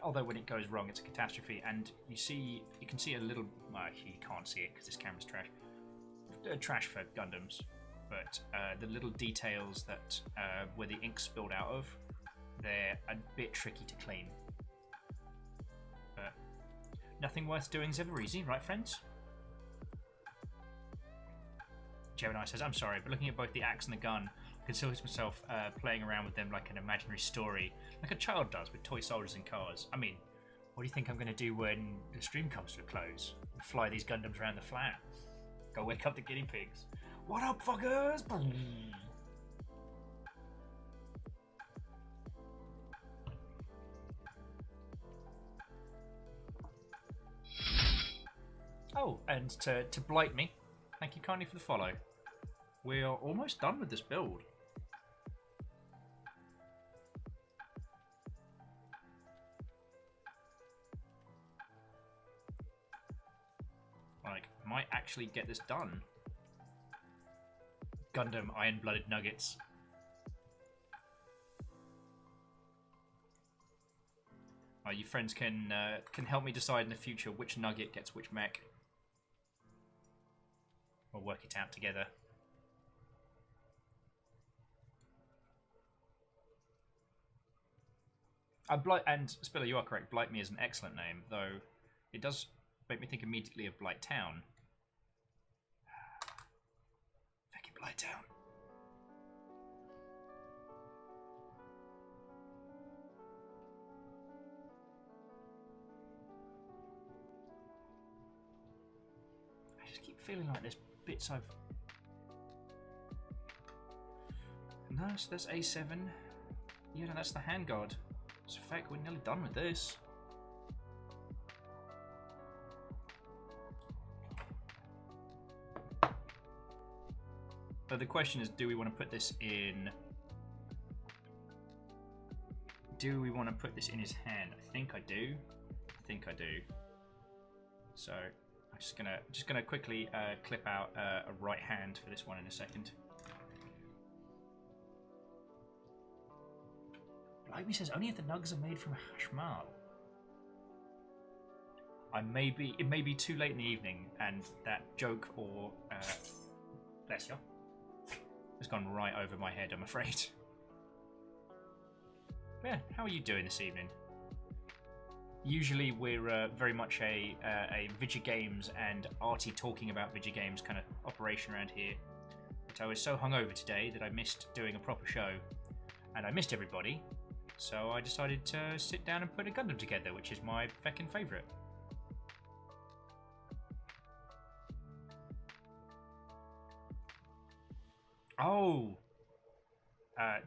Speaker 1: Although when it goes wrong, it's a catastrophe. And you can see a little. Well, you can't see it because this camera's trash. Trash for Gundams, but the little details that where the ink spilled out of, they're a bit tricky to clean. But nothing worth doing is ever easy, right, friends? Gemini says, "I'm sorry, but looking at both the axe and the gun, I can still see myself playing around with them like an imaginary story, like a child does with toy soldiers and cars. I mean, what do you think I'm going to do when the stream comes to a close? Fly these Gundams around the flat? Go wake up the guinea pigs. What up, fuckers?" Oh, and to blight me, thank you kindly for the follow. We are almost done with this build. Like, might actually get this done. Gundam Iron-Blooded Nuggets. You friends can help me decide in the future which nugget gets which mech. We'll work it out together. And Spiller, you are correct. Blight Me is an excellent name, though it does make me think immediately of Blight Town. Fucking Blight Town. just keep feeling like there's bits I've... No, so that's A7. Yeah, no, that's the handguard. So, in fact, we're nearly done with this. But the question is, do we want to put this in... Do we want to put this in his hand? I think I do. I think I do. So I'm just gonna quickly clip out a right hand for this one in a second. Blimey says only if the nugs are made from hashmal. It may be too late in the evening, and that joke or bless you, has gone right over my head, I'm afraid. Yeah, how are you doing this evening? Usually we're very much a video games and arty talking about video games kind of operation around here. But I was so hungover today that I missed doing a proper show, and I missed everybody, so I decided to sit down and put a Gundam together, which is my feckin' favourite. Oh!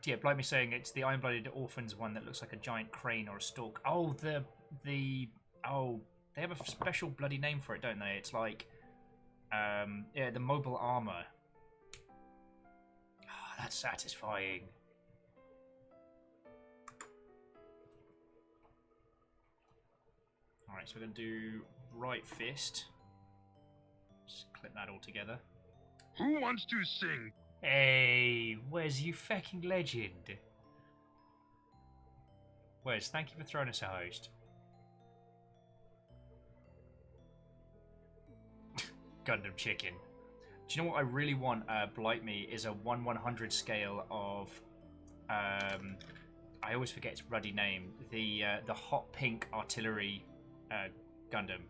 Speaker 1: Yeah, Blimey saying it's the Iron-Blooded Orphans one that looks like a giant crane or a stalk. Oh, oh, they have a special bloody name for it, don't they? It's like, yeah, the mobile armor. Oh, that's satisfying. Alright, so we're going to do right fist. Just clip that all together.
Speaker 2: Who wants to sing?
Speaker 1: Hey, Wes, you fucking legend. Wes, thank you for throwing us a host. Gundam chicken. Do you know what I really want, Blight Me, is a 1/100 scale of, I always forget its ruddy name, the hot pink artillery Gundam.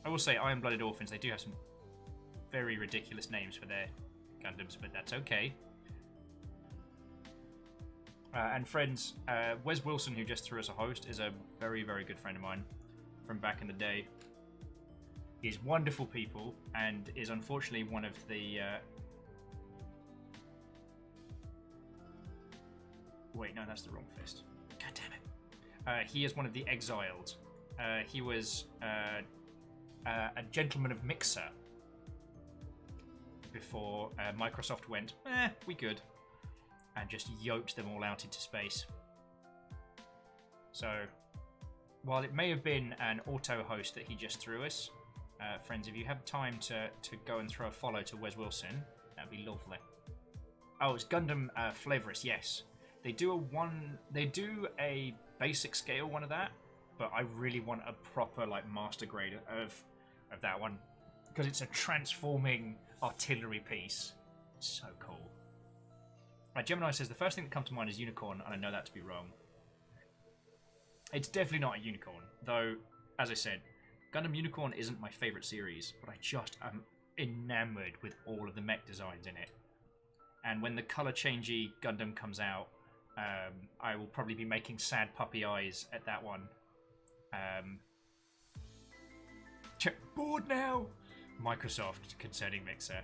Speaker 1: I will say, Iron-Blooded Orphans, they do have some very ridiculous names for their Gundams, but that's okay. And friends, Wes Wilson, who just threw us a host, is a very, very good friend of mine from back in the day. He's wonderful people, and is unfortunately one of the... Wait, no, that's the wrong fist. God damn it. He is one of the exiled. He was... a gentleman of Mixer before Microsoft went, we good, and just yoked them all out into space. So, while it may have been an auto host that he just threw us, friends, if you have time to go and throw a follow to Wes Wilson, that'd be lovely. Oh, it's Gundam Flavorous, yes. They do a basic scale one of that, but I really want a proper like master grade of that one, because it's a transforming artillery piece. So cool. Gemini says the first thing that comes to mind is unicorn, and I know that to be wrong. It's definitely not a unicorn, though. As I said, Gundam Unicorn isn't my favourite series, but I just am enamoured with all of the mech designs in it. And when the colour changey Gundam comes out, I will probably be making sad puppy eyes at that one. Bored now! Microsoft concerning Mixer.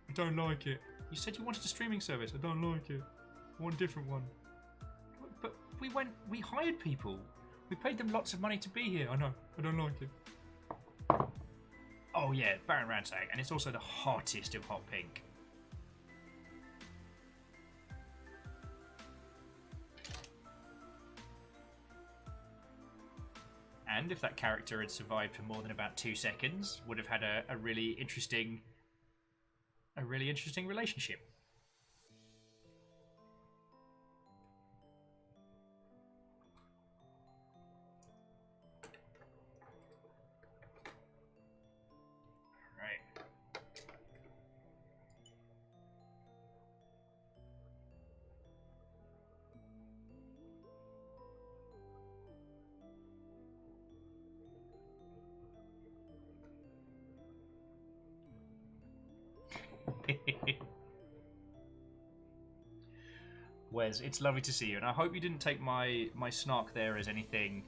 Speaker 1: I don't like it. You said you wanted a streaming service. I don't like it. I want a different one. But we hired people. We paid them lots of money to be here. I know. I don't like it. Oh yeah, Baron Ransack. And it's also the hottest of hot pink. And if that character had survived for more than about 2 seconds, would have had a really interesting relationship. Right. Wes, it's lovely to see you, and I hope you didn't take my snark there as anything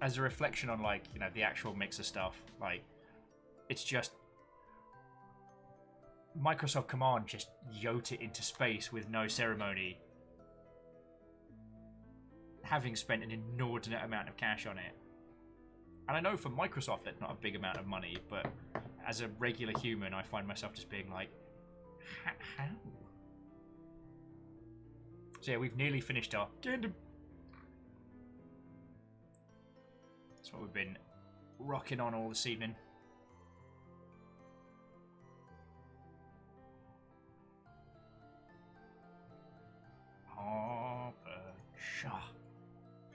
Speaker 1: as a reflection on, like, you know, the actual mixer stuff, like, it's just Microsoft Command just yote it into space with no ceremony, having spent an inordinate amount of cash on it. And I know for Microsoft that's not a big amount of money, but as a regular human, I find myself just being like, how? So yeah, we've nearly finished our Gundam. That's what we've been rocking on all this evening.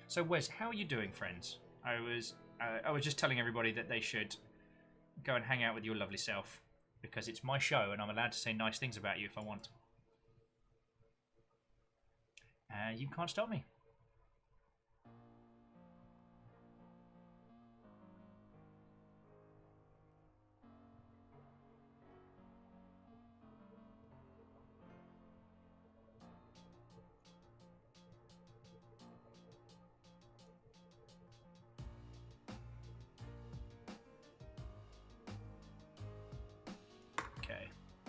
Speaker 1: So Wes, how are you doing, friends? I was just telling everybody that they should go and hang out with your lovely self, because it's my show and I'm allowed to say nice things about you if I want. You can't stop me.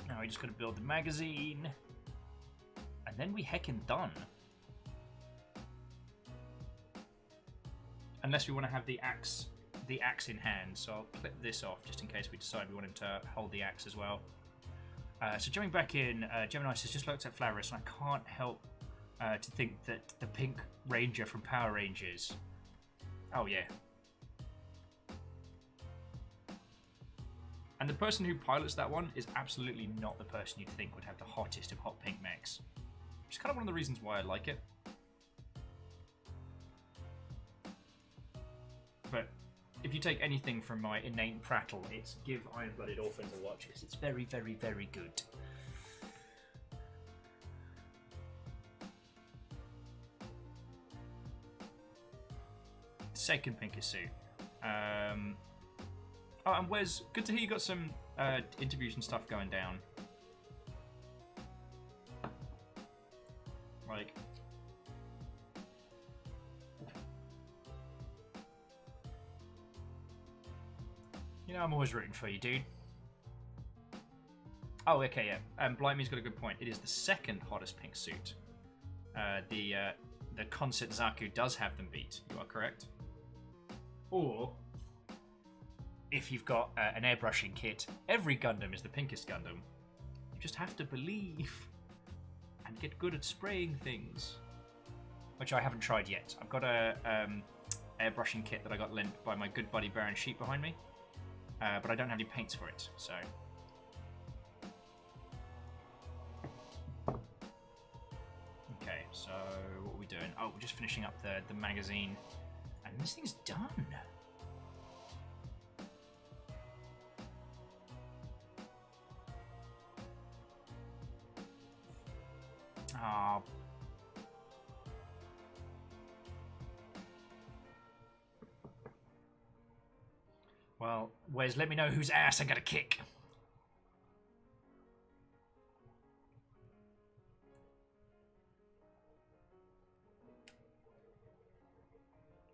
Speaker 1: Now we just got to build the magazine, and then we heckin' done. Unless we want to have the axe in hand, so I'll clip this off just in case we decide we want him to hold the axe as well. So jumping back in, Gemini says, just looked at Flavorous, and I can't help to think that the Pink Ranger from Power Rangers. Oh yeah. And the person who pilots that one is absolutely not the person you'd think would have the hottest of hot pink mechs. Which is kind of one of the reasons why I like it. But if you take anything from my inane prattle, it's give Iron-Blooded Orphans a watch, because it's very, very, very good. Second pinkest suit. Oh, and Wes, good to hear you got some interviews and stuff going down. Like, you know, I'm always rooting for you, dude. Oh, okay, yeah. Blimey's got a good point. It is the second hottest pink suit. The Concert Zaku does have them beat. You are correct. Or, if you've got an airbrushing kit, every Gundam is the pinkest Gundam. You just have to believe and get good at spraying things, which I haven't tried yet. I've got a airbrushing kit that I got lent by my good buddy Baron Sheep behind me, but I don't have any paints for it, so. Okay, so what are we doing? Oh, we're just finishing up the magazine, and this thing's done. Oh. Well, Wes, let me know whose ass I gotta kick.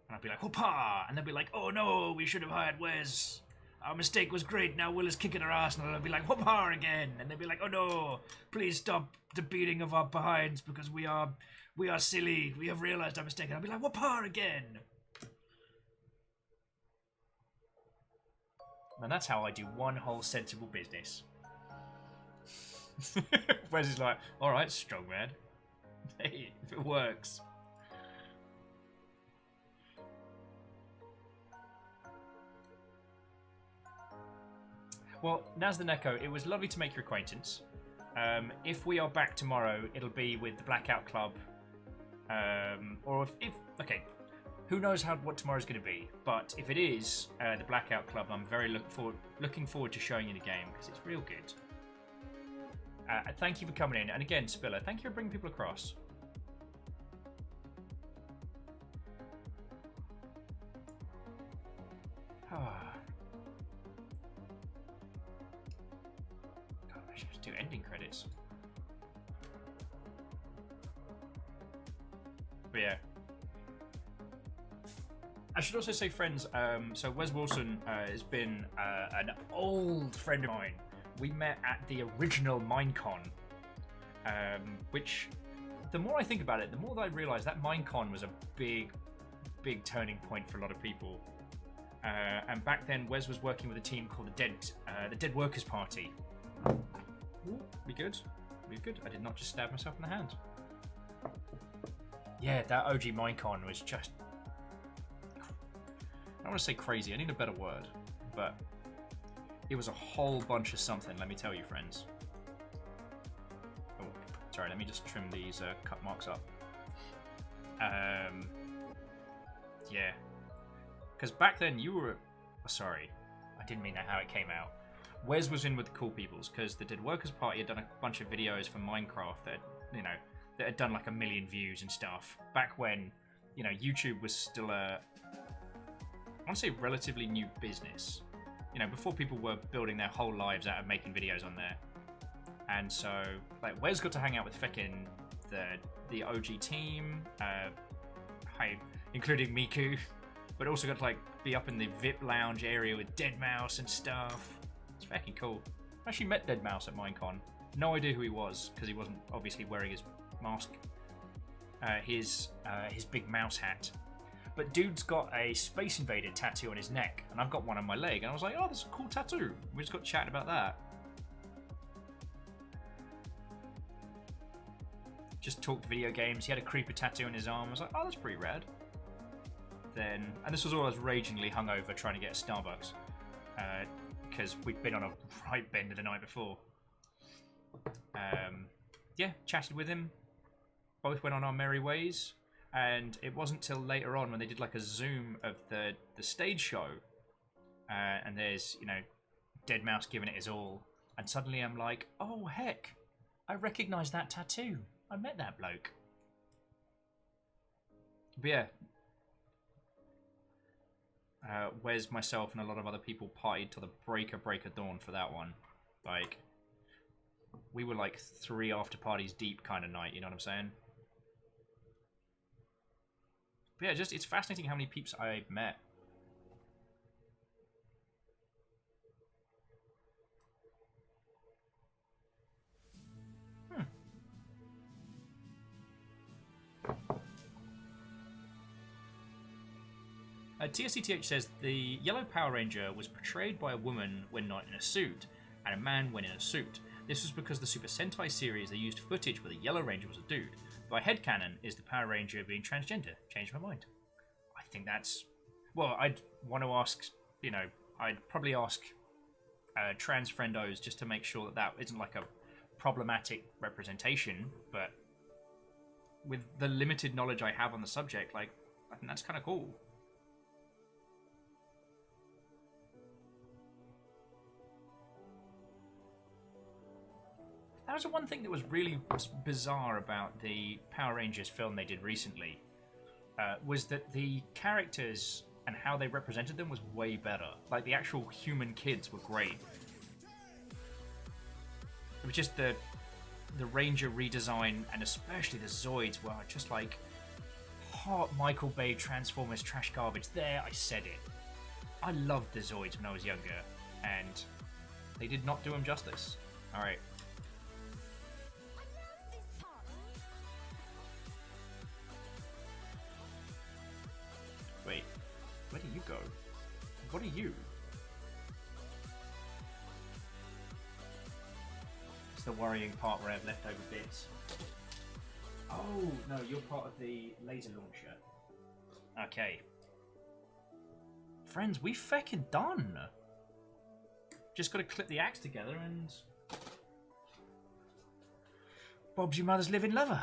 Speaker 1: And I'll be like, whoopah! And they'll be like, oh no, we should have hired Wes. Our mistake was great, now Will is kicking our ass. And I'll be like, whoopah again. And they'll be like, oh no, please stop the beating of our behinds because we are silly. We have realized our mistake. And I'll be like, whoopah again. And that's how I do one whole sensible business. Wes is like, alright, strong man. Hey, if it works. Well, Naz the Neko, it was lovely to make your acquaintance. If we are back tomorrow, it'll be with the Blackout Club. Or if okay, who knows what tomorrow's going to be. But if it is the Blackout Club, I'm very looking forward to showing you the game, because it's real good. Thank you for coming in. And again, Spiller, thank you for bringing people across. God, I should just do ending credits. But yeah. I should also say, friends, so Wes Wilson has been an old friend of mine. We met at the original Minecon, which, the more I think about it, the more that I realise that Minecon was a big turning point for a lot of people. And back then, Wes was working with a team called the Dead Workers Party. Ooh, be good. Be good. I did not just stab myself in the hand. Yeah, that OG Minecon was just... I don't want to say crazy, I need a better word, but it was a whole bunch of something, let me tell you, friends. Oh, sorry, let me just trim these cut marks up. Yeah. Because back then you were... sorry, I didn't mean that how it came out. Wes was in with the cool peoples, because the Dead Workers Party had done a bunch of videos for Minecraft that, you know, that had done like 1 million views and stuff. Back when, you know, YouTube was still a... I want to say relatively new business, you know, before people were building their whole lives out of making videos on there. And so, like, Wes got to hang out with feckin' the OG team, including Miku, but also got to, like, be up in the VIP lounge area with Deadmau5 and stuff. It's fucking cool. I actually met Deadmau5 at Minecon. No idea who he was, because he wasn't obviously wearing his mask, his big mouse hat. But dude's got a Space Invader tattoo on his neck, and I've got one on my leg, and I was like, oh, that's a cool tattoo. We just got chatting about that. Just talked video games. He had a creeper tattoo on his arm. I was like, oh, that's pretty rad. Then, and this was all I was ragingly hungover trying to get a Starbucks, because we'd been on a right bender the night before. Yeah, chatted with him. Both went on our merry ways. And it wasn't till later on when they did like a zoom of the stage show, and there's, you know, Deadmau5 giving it his all, and suddenly I'm like, oh heck, I recognise that tattoo. I met that bloke. But yeah, Wes, myself, and a lot of other people partied till the break of dawn for that one. Like, we were like 3 after parties deep kind of night. You know what I'm saying? But yeah, just it's fascinating how many peeps I've met. TSCTH says the Yellow Power Ranger was portrayed by a woman when not in a suit, and a man when in a suit. This was because the Super Sentai series they used footage where the Yellow Ranger was a dude. By headcanon, is the Power Ranger being transgender? Changed my mind. I think that's... Well, I'd want to ask, you know, I'd probably ask trans friendos just to make sure that that isn't like a problematic representation, but with the limited knowledge I have on the subject, like, I think that's kind of cool. That was the one thing that was really bizarre about the Power Rangers film they did recently, was that the characters and how they represented them was way better. Like, the actual human kids were great. It was just the Ranger redesign, and especially the Zoids, were just like hot Michael Bay Transformers trash garbage. There, I said it. I loved the Zoids when I was younger, and they did not do them justice. Alright. Wait, where do you go? What are you? It's the worrying part where I have leftover bits. Oh, no, you're part of the laser launcher. Okay. Friends, we feckin' done! Just gotta clip the axe together and... Bob's your mother's living lover.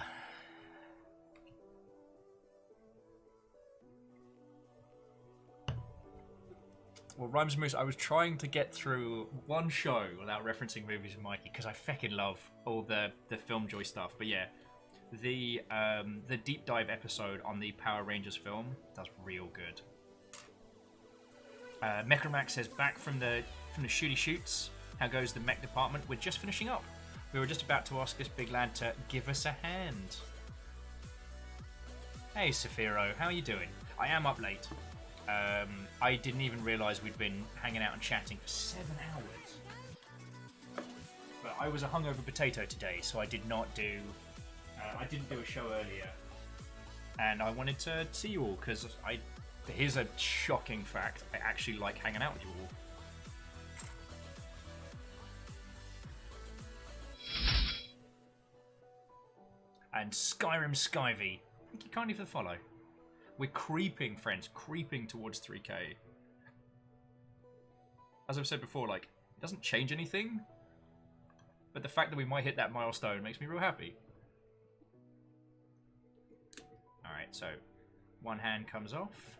Speaker 1: Well, Rhymes and Moose, I was trying to get through one show without referencing movies with Mikey, because I feckin' love all the Film Joy stuff. But yeah, the deep dive episode on the Power Rangers film, that's real good. Mechromax says, back from the shooty shoots, how goes the mech department? We're just finishing up. We were just about to ask this big lad to give us a hand. Hey, Saphiro, how are you doing? I am up late. I didn't even realise we'd been hanging out and chatting for 7 hours. But I was a hungover potato today, so I did not do... I didn't do a show earlier. And I wanted to see you all, because here's a shocking fact. I actually like hanging out with you all. And Skyrim Skyvy, thank you kindly for the follow. We're creeping, friends, creeping towards 3k. As I've said before, like, it doesn't change anything, but the fact that we might hit that milestone makes me real happy. Alright, so one hand comes off,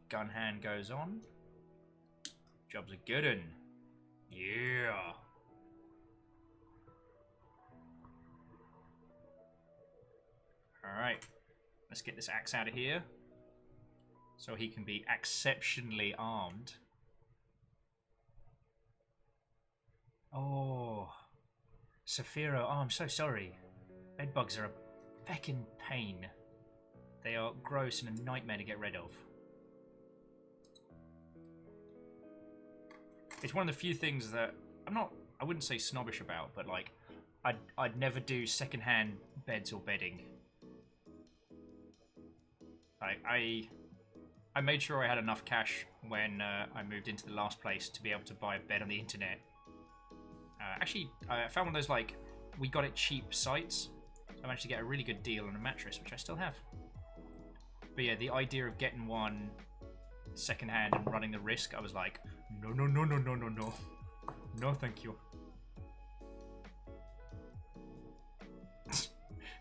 Speaker 1: gun hand goes on. Job's a good un. Yeah. Alright, let's get this axe out of here so he can be exceptionally armed. Oh, Saphiro, oh, I'm so sorry. Bedbugs are a feckin' pain. They are gross and a nightmare to get rid of. It's one of the few things that I wouldn't say snobbish about, but like, I'd never do secondhand beds or bedding. I made sure I had enough cash when I moved into the last place to be able to buy a bed on the internet. Actually, I found one of those, like, we got it cheap sites. I managed to get a really good deal on a mattress, which I still have. But yeah, the idea of getting one secondhand and running the risk, I was like, no, no, no, no, no, no, no. No, thank you.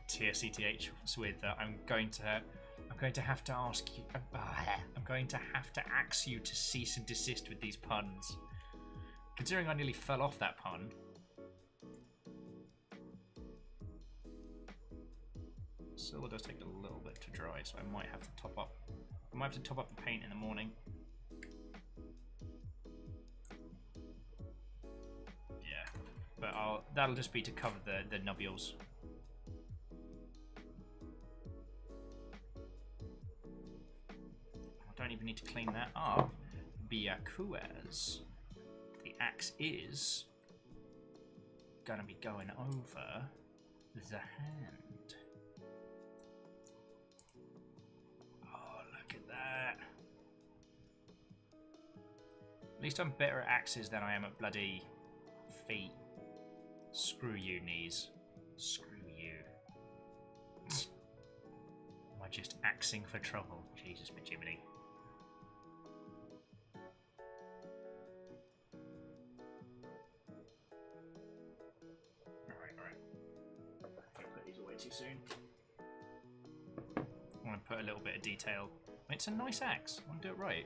Speaker 1: TSETH was with, I'm going to have to ask you. I'm going to have to ask you to cease and desist with these puns. Considering I nearly fell off that pun. Silver does take a little bit to dry, so I might have to top up. I might have to top up the paint in the morning. Yeah, but that'll just be to cover the nubules. Don't even need to clean that up. Biakuaz. The axe is gonna be going over the hand. Oh, look at that. At least I'm better at axes than I am at bloody feet. Screw you, knees. Screw you. Am I just axing for trouble? Jesus, Jiminy. Too soon. I want to put a little bit of detail. It's a nice axe. I want to do it right.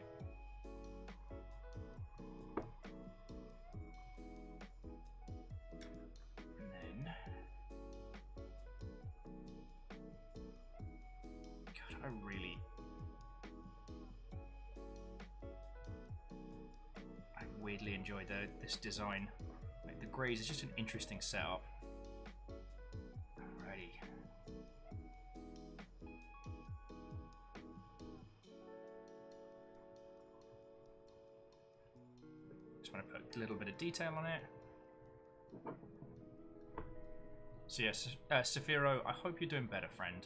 Speaker 1: And then, God, I weirdly enjoy this design. Like, the Graze is just an interesting setup. A little bit of detail on it. So yes, Saphiro, I hope you're doing better, friend.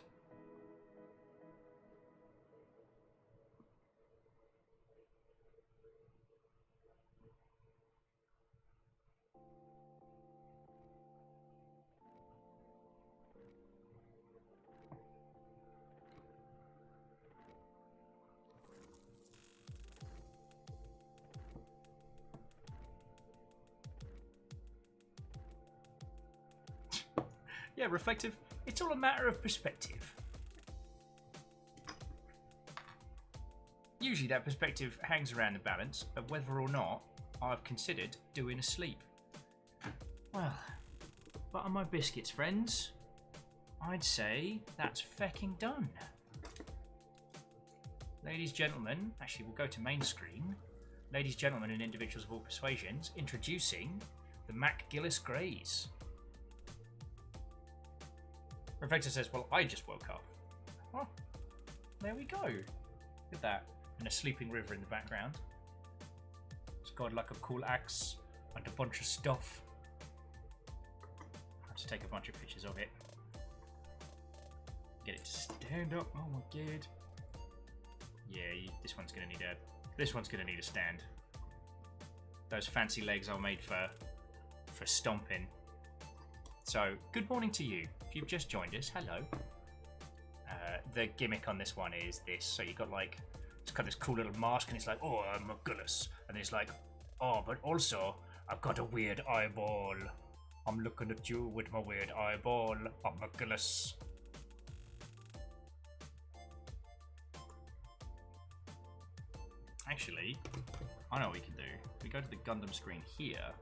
Speaker 1: Yeah, reflective. It's all a matter of perspective. Usually that perspective hangs around the balance of whether or not I've considered doing a sleep. Well, butter my biscuits, friends. I'd say that's fecking done. Ladies, gentlemen, actually we'll go to main screen. Ladies, gentlemen, and individuals of all persuasions, introducing the McGillis Graze. Reflector says, well, I just woke up. Well, there we go. Look at that. And a sleeping river in the background. It's got like a cool axe and a bunch of stuff. I have to take a bunch of pictures of it. Get it to stand up. Oh my god. Yeah, this one's gonna need a stand. Those fancy legs are made for stomping. So, good morning to you. If you've just joined us, hello. The gimmick on this one is this. So you got like, it's got this cool little mask, and it's like, oh, I'm McGillis, and it's like, oh, but also I've got a weird eyeball. I'm looking at you with my weird eyeball. I'm McGillis. Actually, I know what we can do. We go to the Gundam screen here,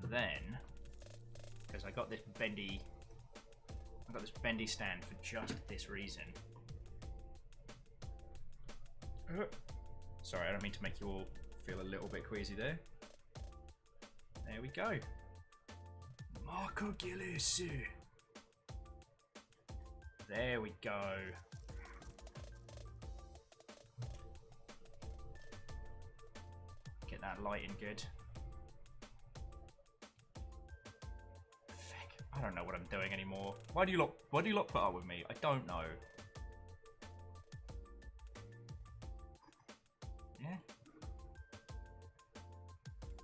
Speaker 1: then, because I got this bendy stand for just this reason. Sorry, I don't mean to make you all feel a little bit queasy there. There we go. McGillis. There we go. Get that lighting good. Feck, I don't know what I'm doing anymore. Why do you lot put up with me? I don't know. Yeah.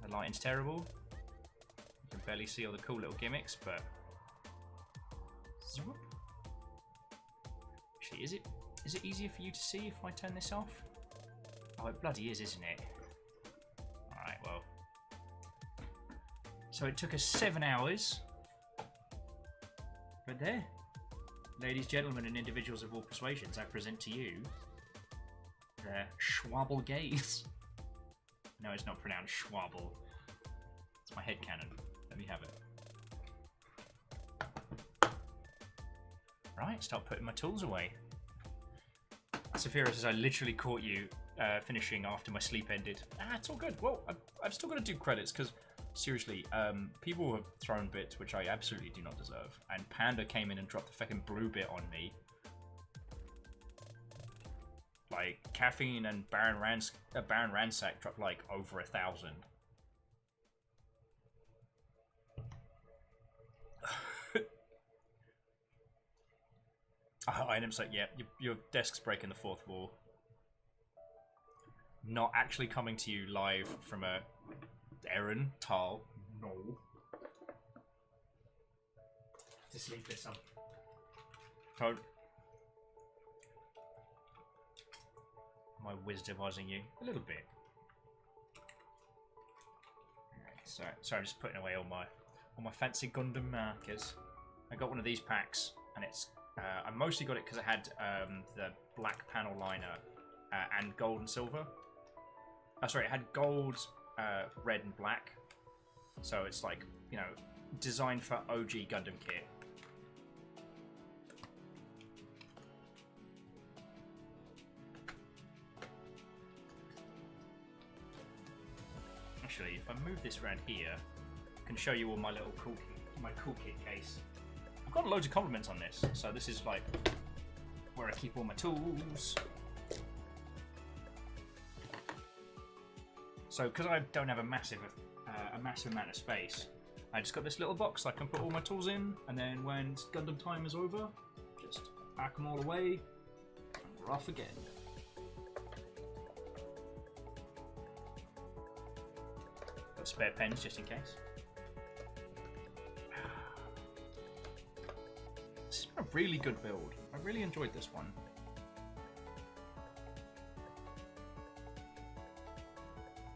Speaker 1: The lighting's terrible. You can barely see all the cool little gimmicks, but Zoop. Actually, is it easier for you to see if I turn this off? Oh, it bloody is, isn't it? Alright, well. So it took us 7 hours. But there. Ladies, gentlemen, and individuals of all persuasions, I present to you the Schwabble Gaze. No, it's not pronounced Schwabble. It's my headcanon. Let me have it. Right, start putting my tools away. Saphira says I literally caught you finishing after my sleep ended. Ah, it's all good. Well, I've still got to do credits because, seriously, people have thrown bits which I absolutely do not deserve. And Panda came in and dropped the fucking brew bit on me. Like, Caffeine and Baron Ransack dropped like over 1,000. Items like, yeah, your desk's breaking the fourth wall. Not actually coming to you live from a Aaron Tal. No. To sleep this up. Am I wisdomizing you? A little bit. So I'm just putting away all my fancy Gundam markers. I got one of these packs, and it's I mostly got it because it had the black panel liner and gold and silver. Sorry, it had gold, red, and black. So it's like, you know, designed for OG Gundam kit. Actually, if I move this around here, I can show you all my little my cool kit case. I've got loads of compliments on this, so this is like where I keep all my tools. So, because I don't have a massive amount of space, I just got this little box I can put all my tools in, and then when Gundam time is over, just pack them all away, and we're off again. Got spare pens just in case. This has been a really good build. I really enjoyed this one.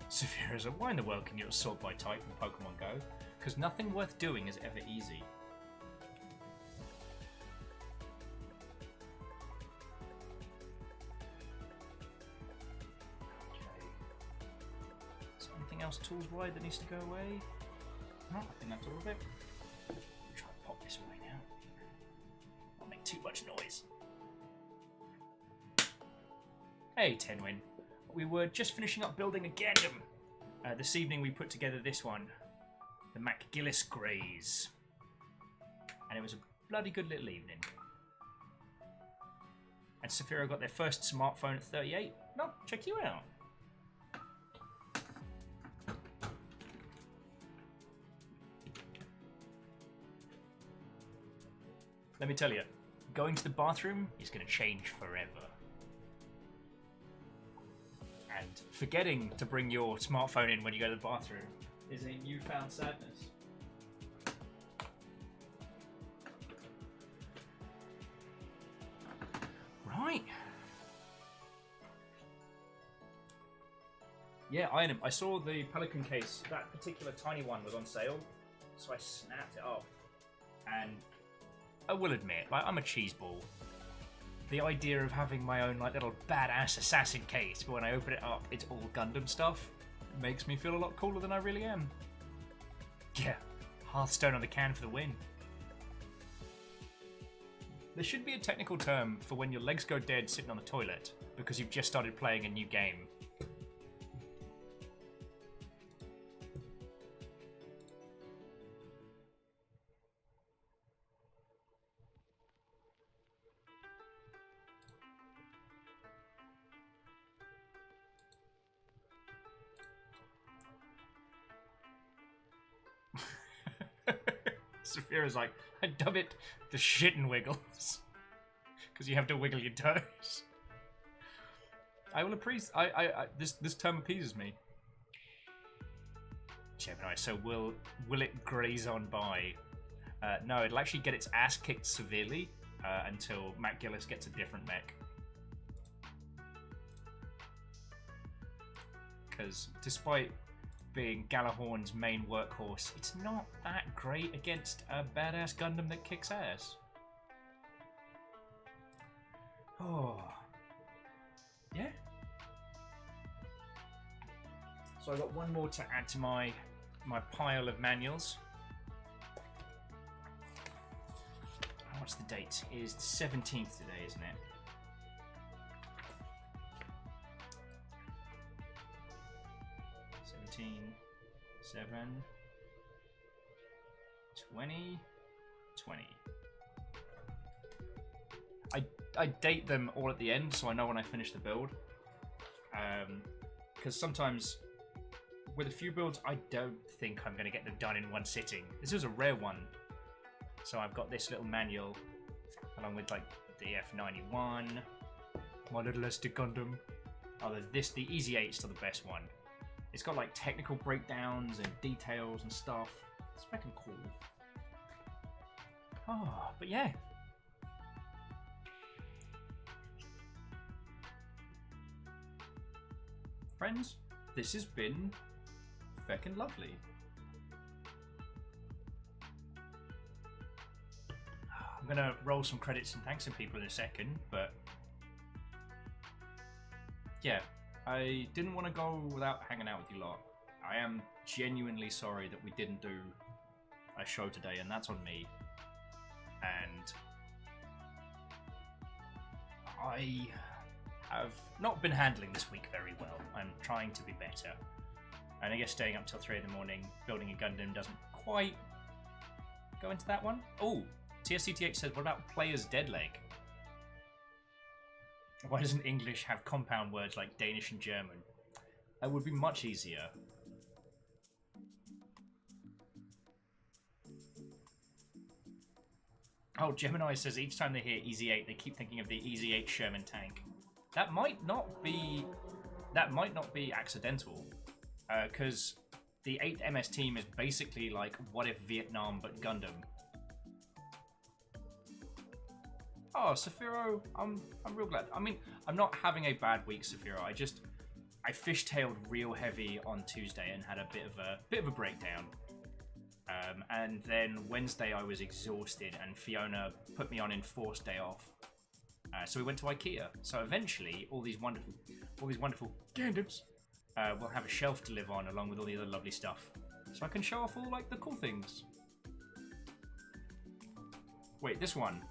Speaker 1: Saphira said, why in the world can you assault by type in Pokemon Go? Because nothing worth doing is ever easy. Okay. Is there anything else tools-wide that needs to go away? No, I think that's all of it. Try and pop this away now. Not make too much noise. Hey, Tenwin. We were just finishing up building a Gundam. This evening we put together this one, the McGillis Graze. And it was a bloody good little evening. And Saphira got their first smartphone at 38. No, check you out. Let me tell you, going to the bathroom is going to change forever. And forgetting to bring your smartphone in when you go to the bathroom is a newfound sadness. Right. Yeah, I saw the Pelican case. That particular tiny one was on sale, so I snapped it up. And I will admit, like, I'm a cheeseball. The idea of having my own like little badass assassin case, but when I open it up, it's all Gundam stuff, makes me feel a lot cooler than I really am. Yeah, Hearthstone on the can for the win. There should be a technical term for when your legs go dead sitting on the toilet because you've just started playing a new game. Saphira's like, I dub it the shit and wiggles. Because you have to wiggle your toes. I will appreciate. This term appeases me. Gemini, so will it graze on by? No, it'll actually get its ass kicked severely until McGillis gets a different mech. Because despite being Galahorn's main workhorse, it's not that great against a badass Gundam that kicks ass. Oh. Yeah. So I got one more to add to my pile of manuals. What's the date? It is the 17th today, isn't it? Seven, 20. I date them all at the end, so I know when I finish the build. Because sometimes, with a few builds, I don't think I'm going to get them done in one sitting. This was a rare one. So I've got this little manual, along with like the F91, my little SD Gundam. Oh, the Easy 8 is still the best one. It's got like technical breakdowns and details and stuff. It's fucking cool. Oh, but yeah. Friends, this has been feckin' lovely. I'm gonna roll some credits and thanks some people in a second, but yeah. I didn't want to go without hanging out with you lot. I am genuinely sorry that we didn't do a show today, and that's on me. And I have not been handling this week very well. I'm trying to be better. And I guess staying up till 3 in the morning building a Gundam doesn't quite go into that one. Oh, TSCTH says, what about Player's Dead Leg? Why doesn't English have compound words like Danish and German? That would be much easier. Oh, Gemini says each time they hear Easy 8, they keep thinking of the Easy 8 Sherman tank. That might not be accidental, because the 8 MS team is basically like What If Vietnam but Gundam. Oh, Saphiro, I'm real glad. I mean, I'm not having a bad week, Saphiro. I fishtailed real heavy on Tuesday and had a bit of a breakdown. And then Wednesday I was exhausted, and Fiona put me on enforced day off. So we went to IKEA. So eventually, all these wonderful Gundams will have a shelf to live on, along with all the other lovely stuff, so I can show off all like the cool things. Wait, this one.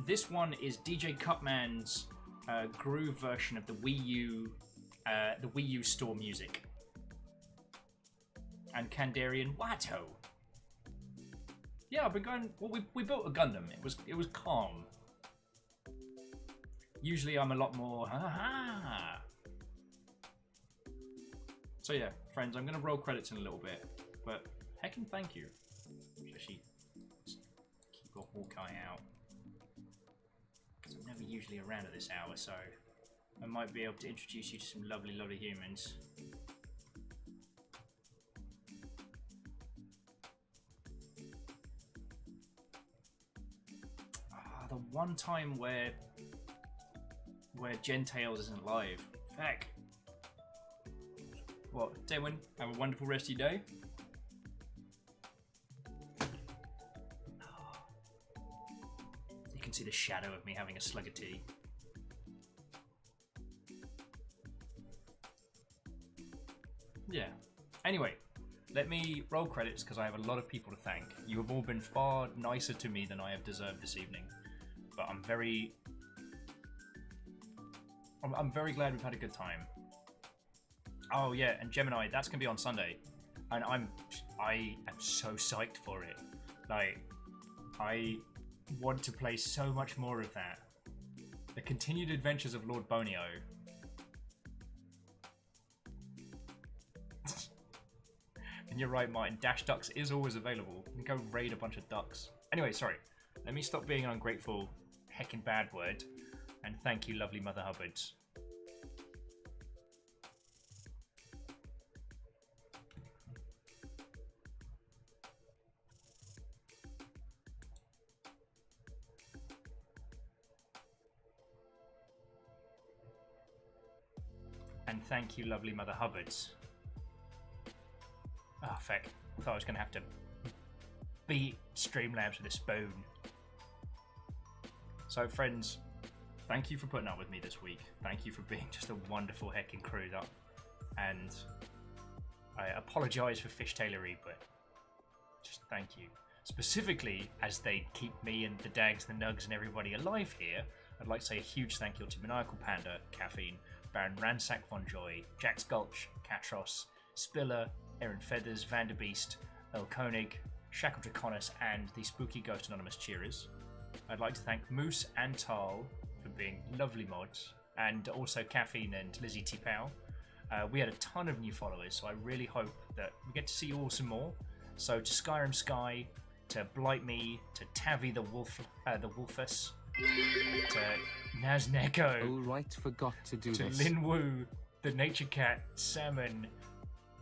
Speaker 1: This one is DJ Cutman's groove version of the Wii U store music. And Kandarian Watto. Yeah, I've been going. Well, we built a Gundam. It was calm. Usually, I'm a lot more. Ha. So yeah, friends, I'm gonna roll credits in a little bit, but heckin' thank you. Actually, keep a Hawkeye out. Because I'm never usually around at this hour, so I might be able to introduce you to some lovely, lovely humans. The one time where Gentails isn't live. Feck. What, Dewin? Have a wonderful rest of your day. You can see the shadow of me having a slug of tea. Yeah. Anyway, let me roll credits because I have a lot of people to thank. You have all been far nicer to me than I have deserved this evening. But I'm very glad we've had a good time. Oh yeah, and Gemini, that's gonna be on Sunday, and I am so psyched for it. Like, I want to play so much more of that. The Continued Adventures of Lord Bonio. And you're right, Martin. Dash Ducks is always available. You can go raid a bunch of ducks. Anyway, sorry. Let me stop being an ungrateful, heckin' bad word, and thank you, lovely Mother Hubbards. And thank you, lovely Mother Hubbards. Oh, feck. I thought I was going to have to beat Streamlabs with a spoon. So, friends, thank you for putting up with me this week. Thank you for being just a wonderful heckin' crew. And I apologise for fishtailery, but just thank you. Specifically, as they keep me and the Dags, the Nugs, and everybody alive here, I'd like to say a huge thank you to Maniacal Panda, Caffeine, Baron Ransack Von Joy, Jax Gulch, Catros, Spiller, Aaron Feathers, Vanderbeest, El Koenig, Shackle Draconis, and the Spooky Ghost Anonymous Cheerers. I'd like to thank Moose and Tal for being lovely mods, and also Caffeine and Lizzie T. Pow. We had a ton of new followers, so I really hope that we get to see you all some more. So to Skyrim Sky, to Blight Me, to Tavi the Wolfus, to Nazneko,
Speaker 3: Oh right, forgot to do
Speaker 1: to
Speaker 3: this.
Speaker 1: Lin Wu, the Nature Cat, Salmon,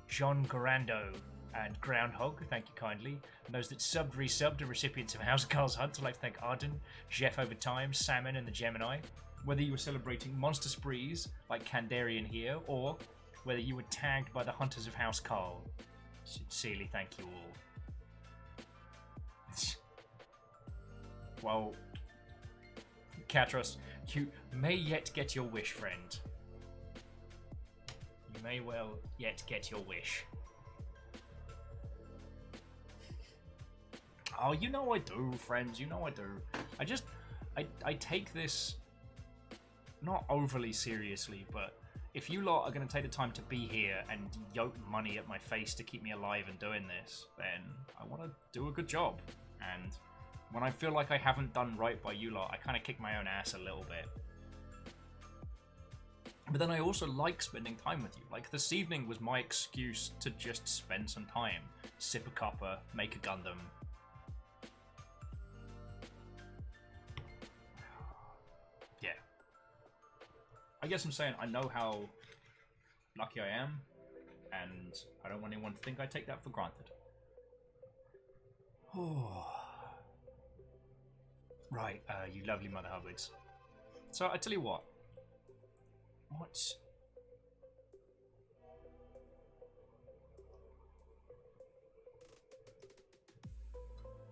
Speaker 1: John Garando, and Groundhog, thank you kindly. And those that subbed, resubbed, and recipients of House Carl's Hunt, I'd like to thank Arden, Jeff Overtime, Salmon, and the Gemini. Whether you were celebrating monster sprees, like Kandarian here, or whether you were tagged by the Hunters of House Carl, sincerely thank you all. Well, Catros, you may yet get your wish, friend. You may well yet get your wish. Oh, you know I do, friends. You know I do. I take this not overly seriously, but if you lot are going to take the time to be here and yoke money at my face to keep me alive and doing this, then I want to do a good job. And when I feel like I haven't done right by you lot, I kind of kick my own ass a little bit. But then I also like spending time with you. Like, this evening was my excuse to just spend some time. Sip a cuppa, make a Gundam. Yeah. I guess I'm saying I know how lucky I am, and I don't want anyone to think I take that for granted. Right, you lovely Mother Hubbards. So, I tell you what.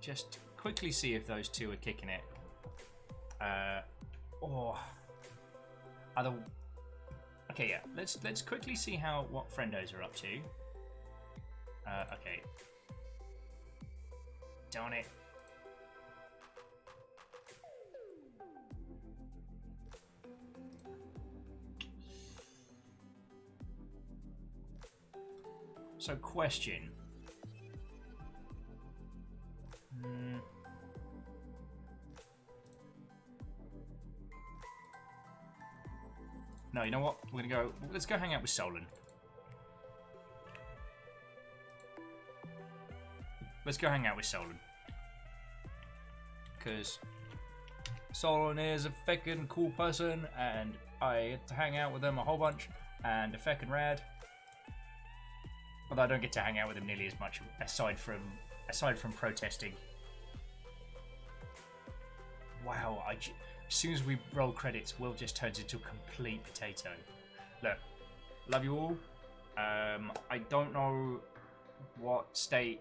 Speaker 1: Just quickly see if those two are kicking it. Okay, yeah. Let's quickly see what friendos are up to. Okay. Darn it. So, question. No, you know what? We're gonna go. Let's go hang out with Solon. Let's go hang out with Solon. Because Solon is a feckin' cool person, and I get to hang out with him a whole bunch, and a feckin' rad. Although I don't get to hang out with him nearly as much, aside from protesting. Wow, as soon as we roll credits, Will just turns into a complete potato. Look, love you all. I don't know what state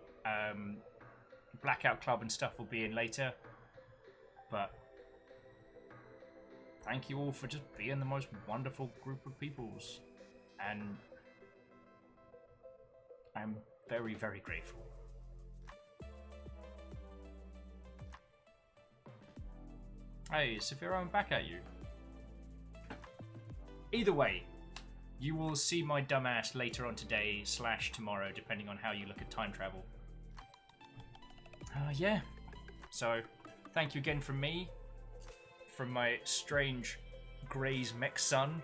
Speaker 1: Blackout Club and stuff will be in later, but thank you all for just being the most wonderful group of peoples, and I'm very, very grateful. Hey, Saphira, I'm back at you. Either way, you will see my dumbass later on today / tomorrow, depending on how you look at time travel. Yeah. So, thank you again from me, from my strange Graze mech son.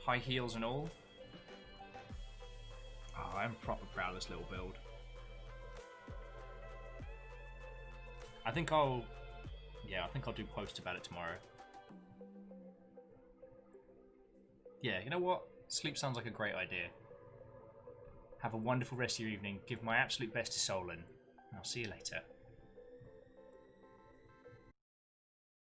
Speaker 1: High heels and all. Oh, I'm proper proud of this little build. I think I'll do a post about it tomorrow. Yeah, you know what? Sleep sounds like a great idea. Have a wonderful rest of your evening. Give my absolute best to Solon. And I'll see you later.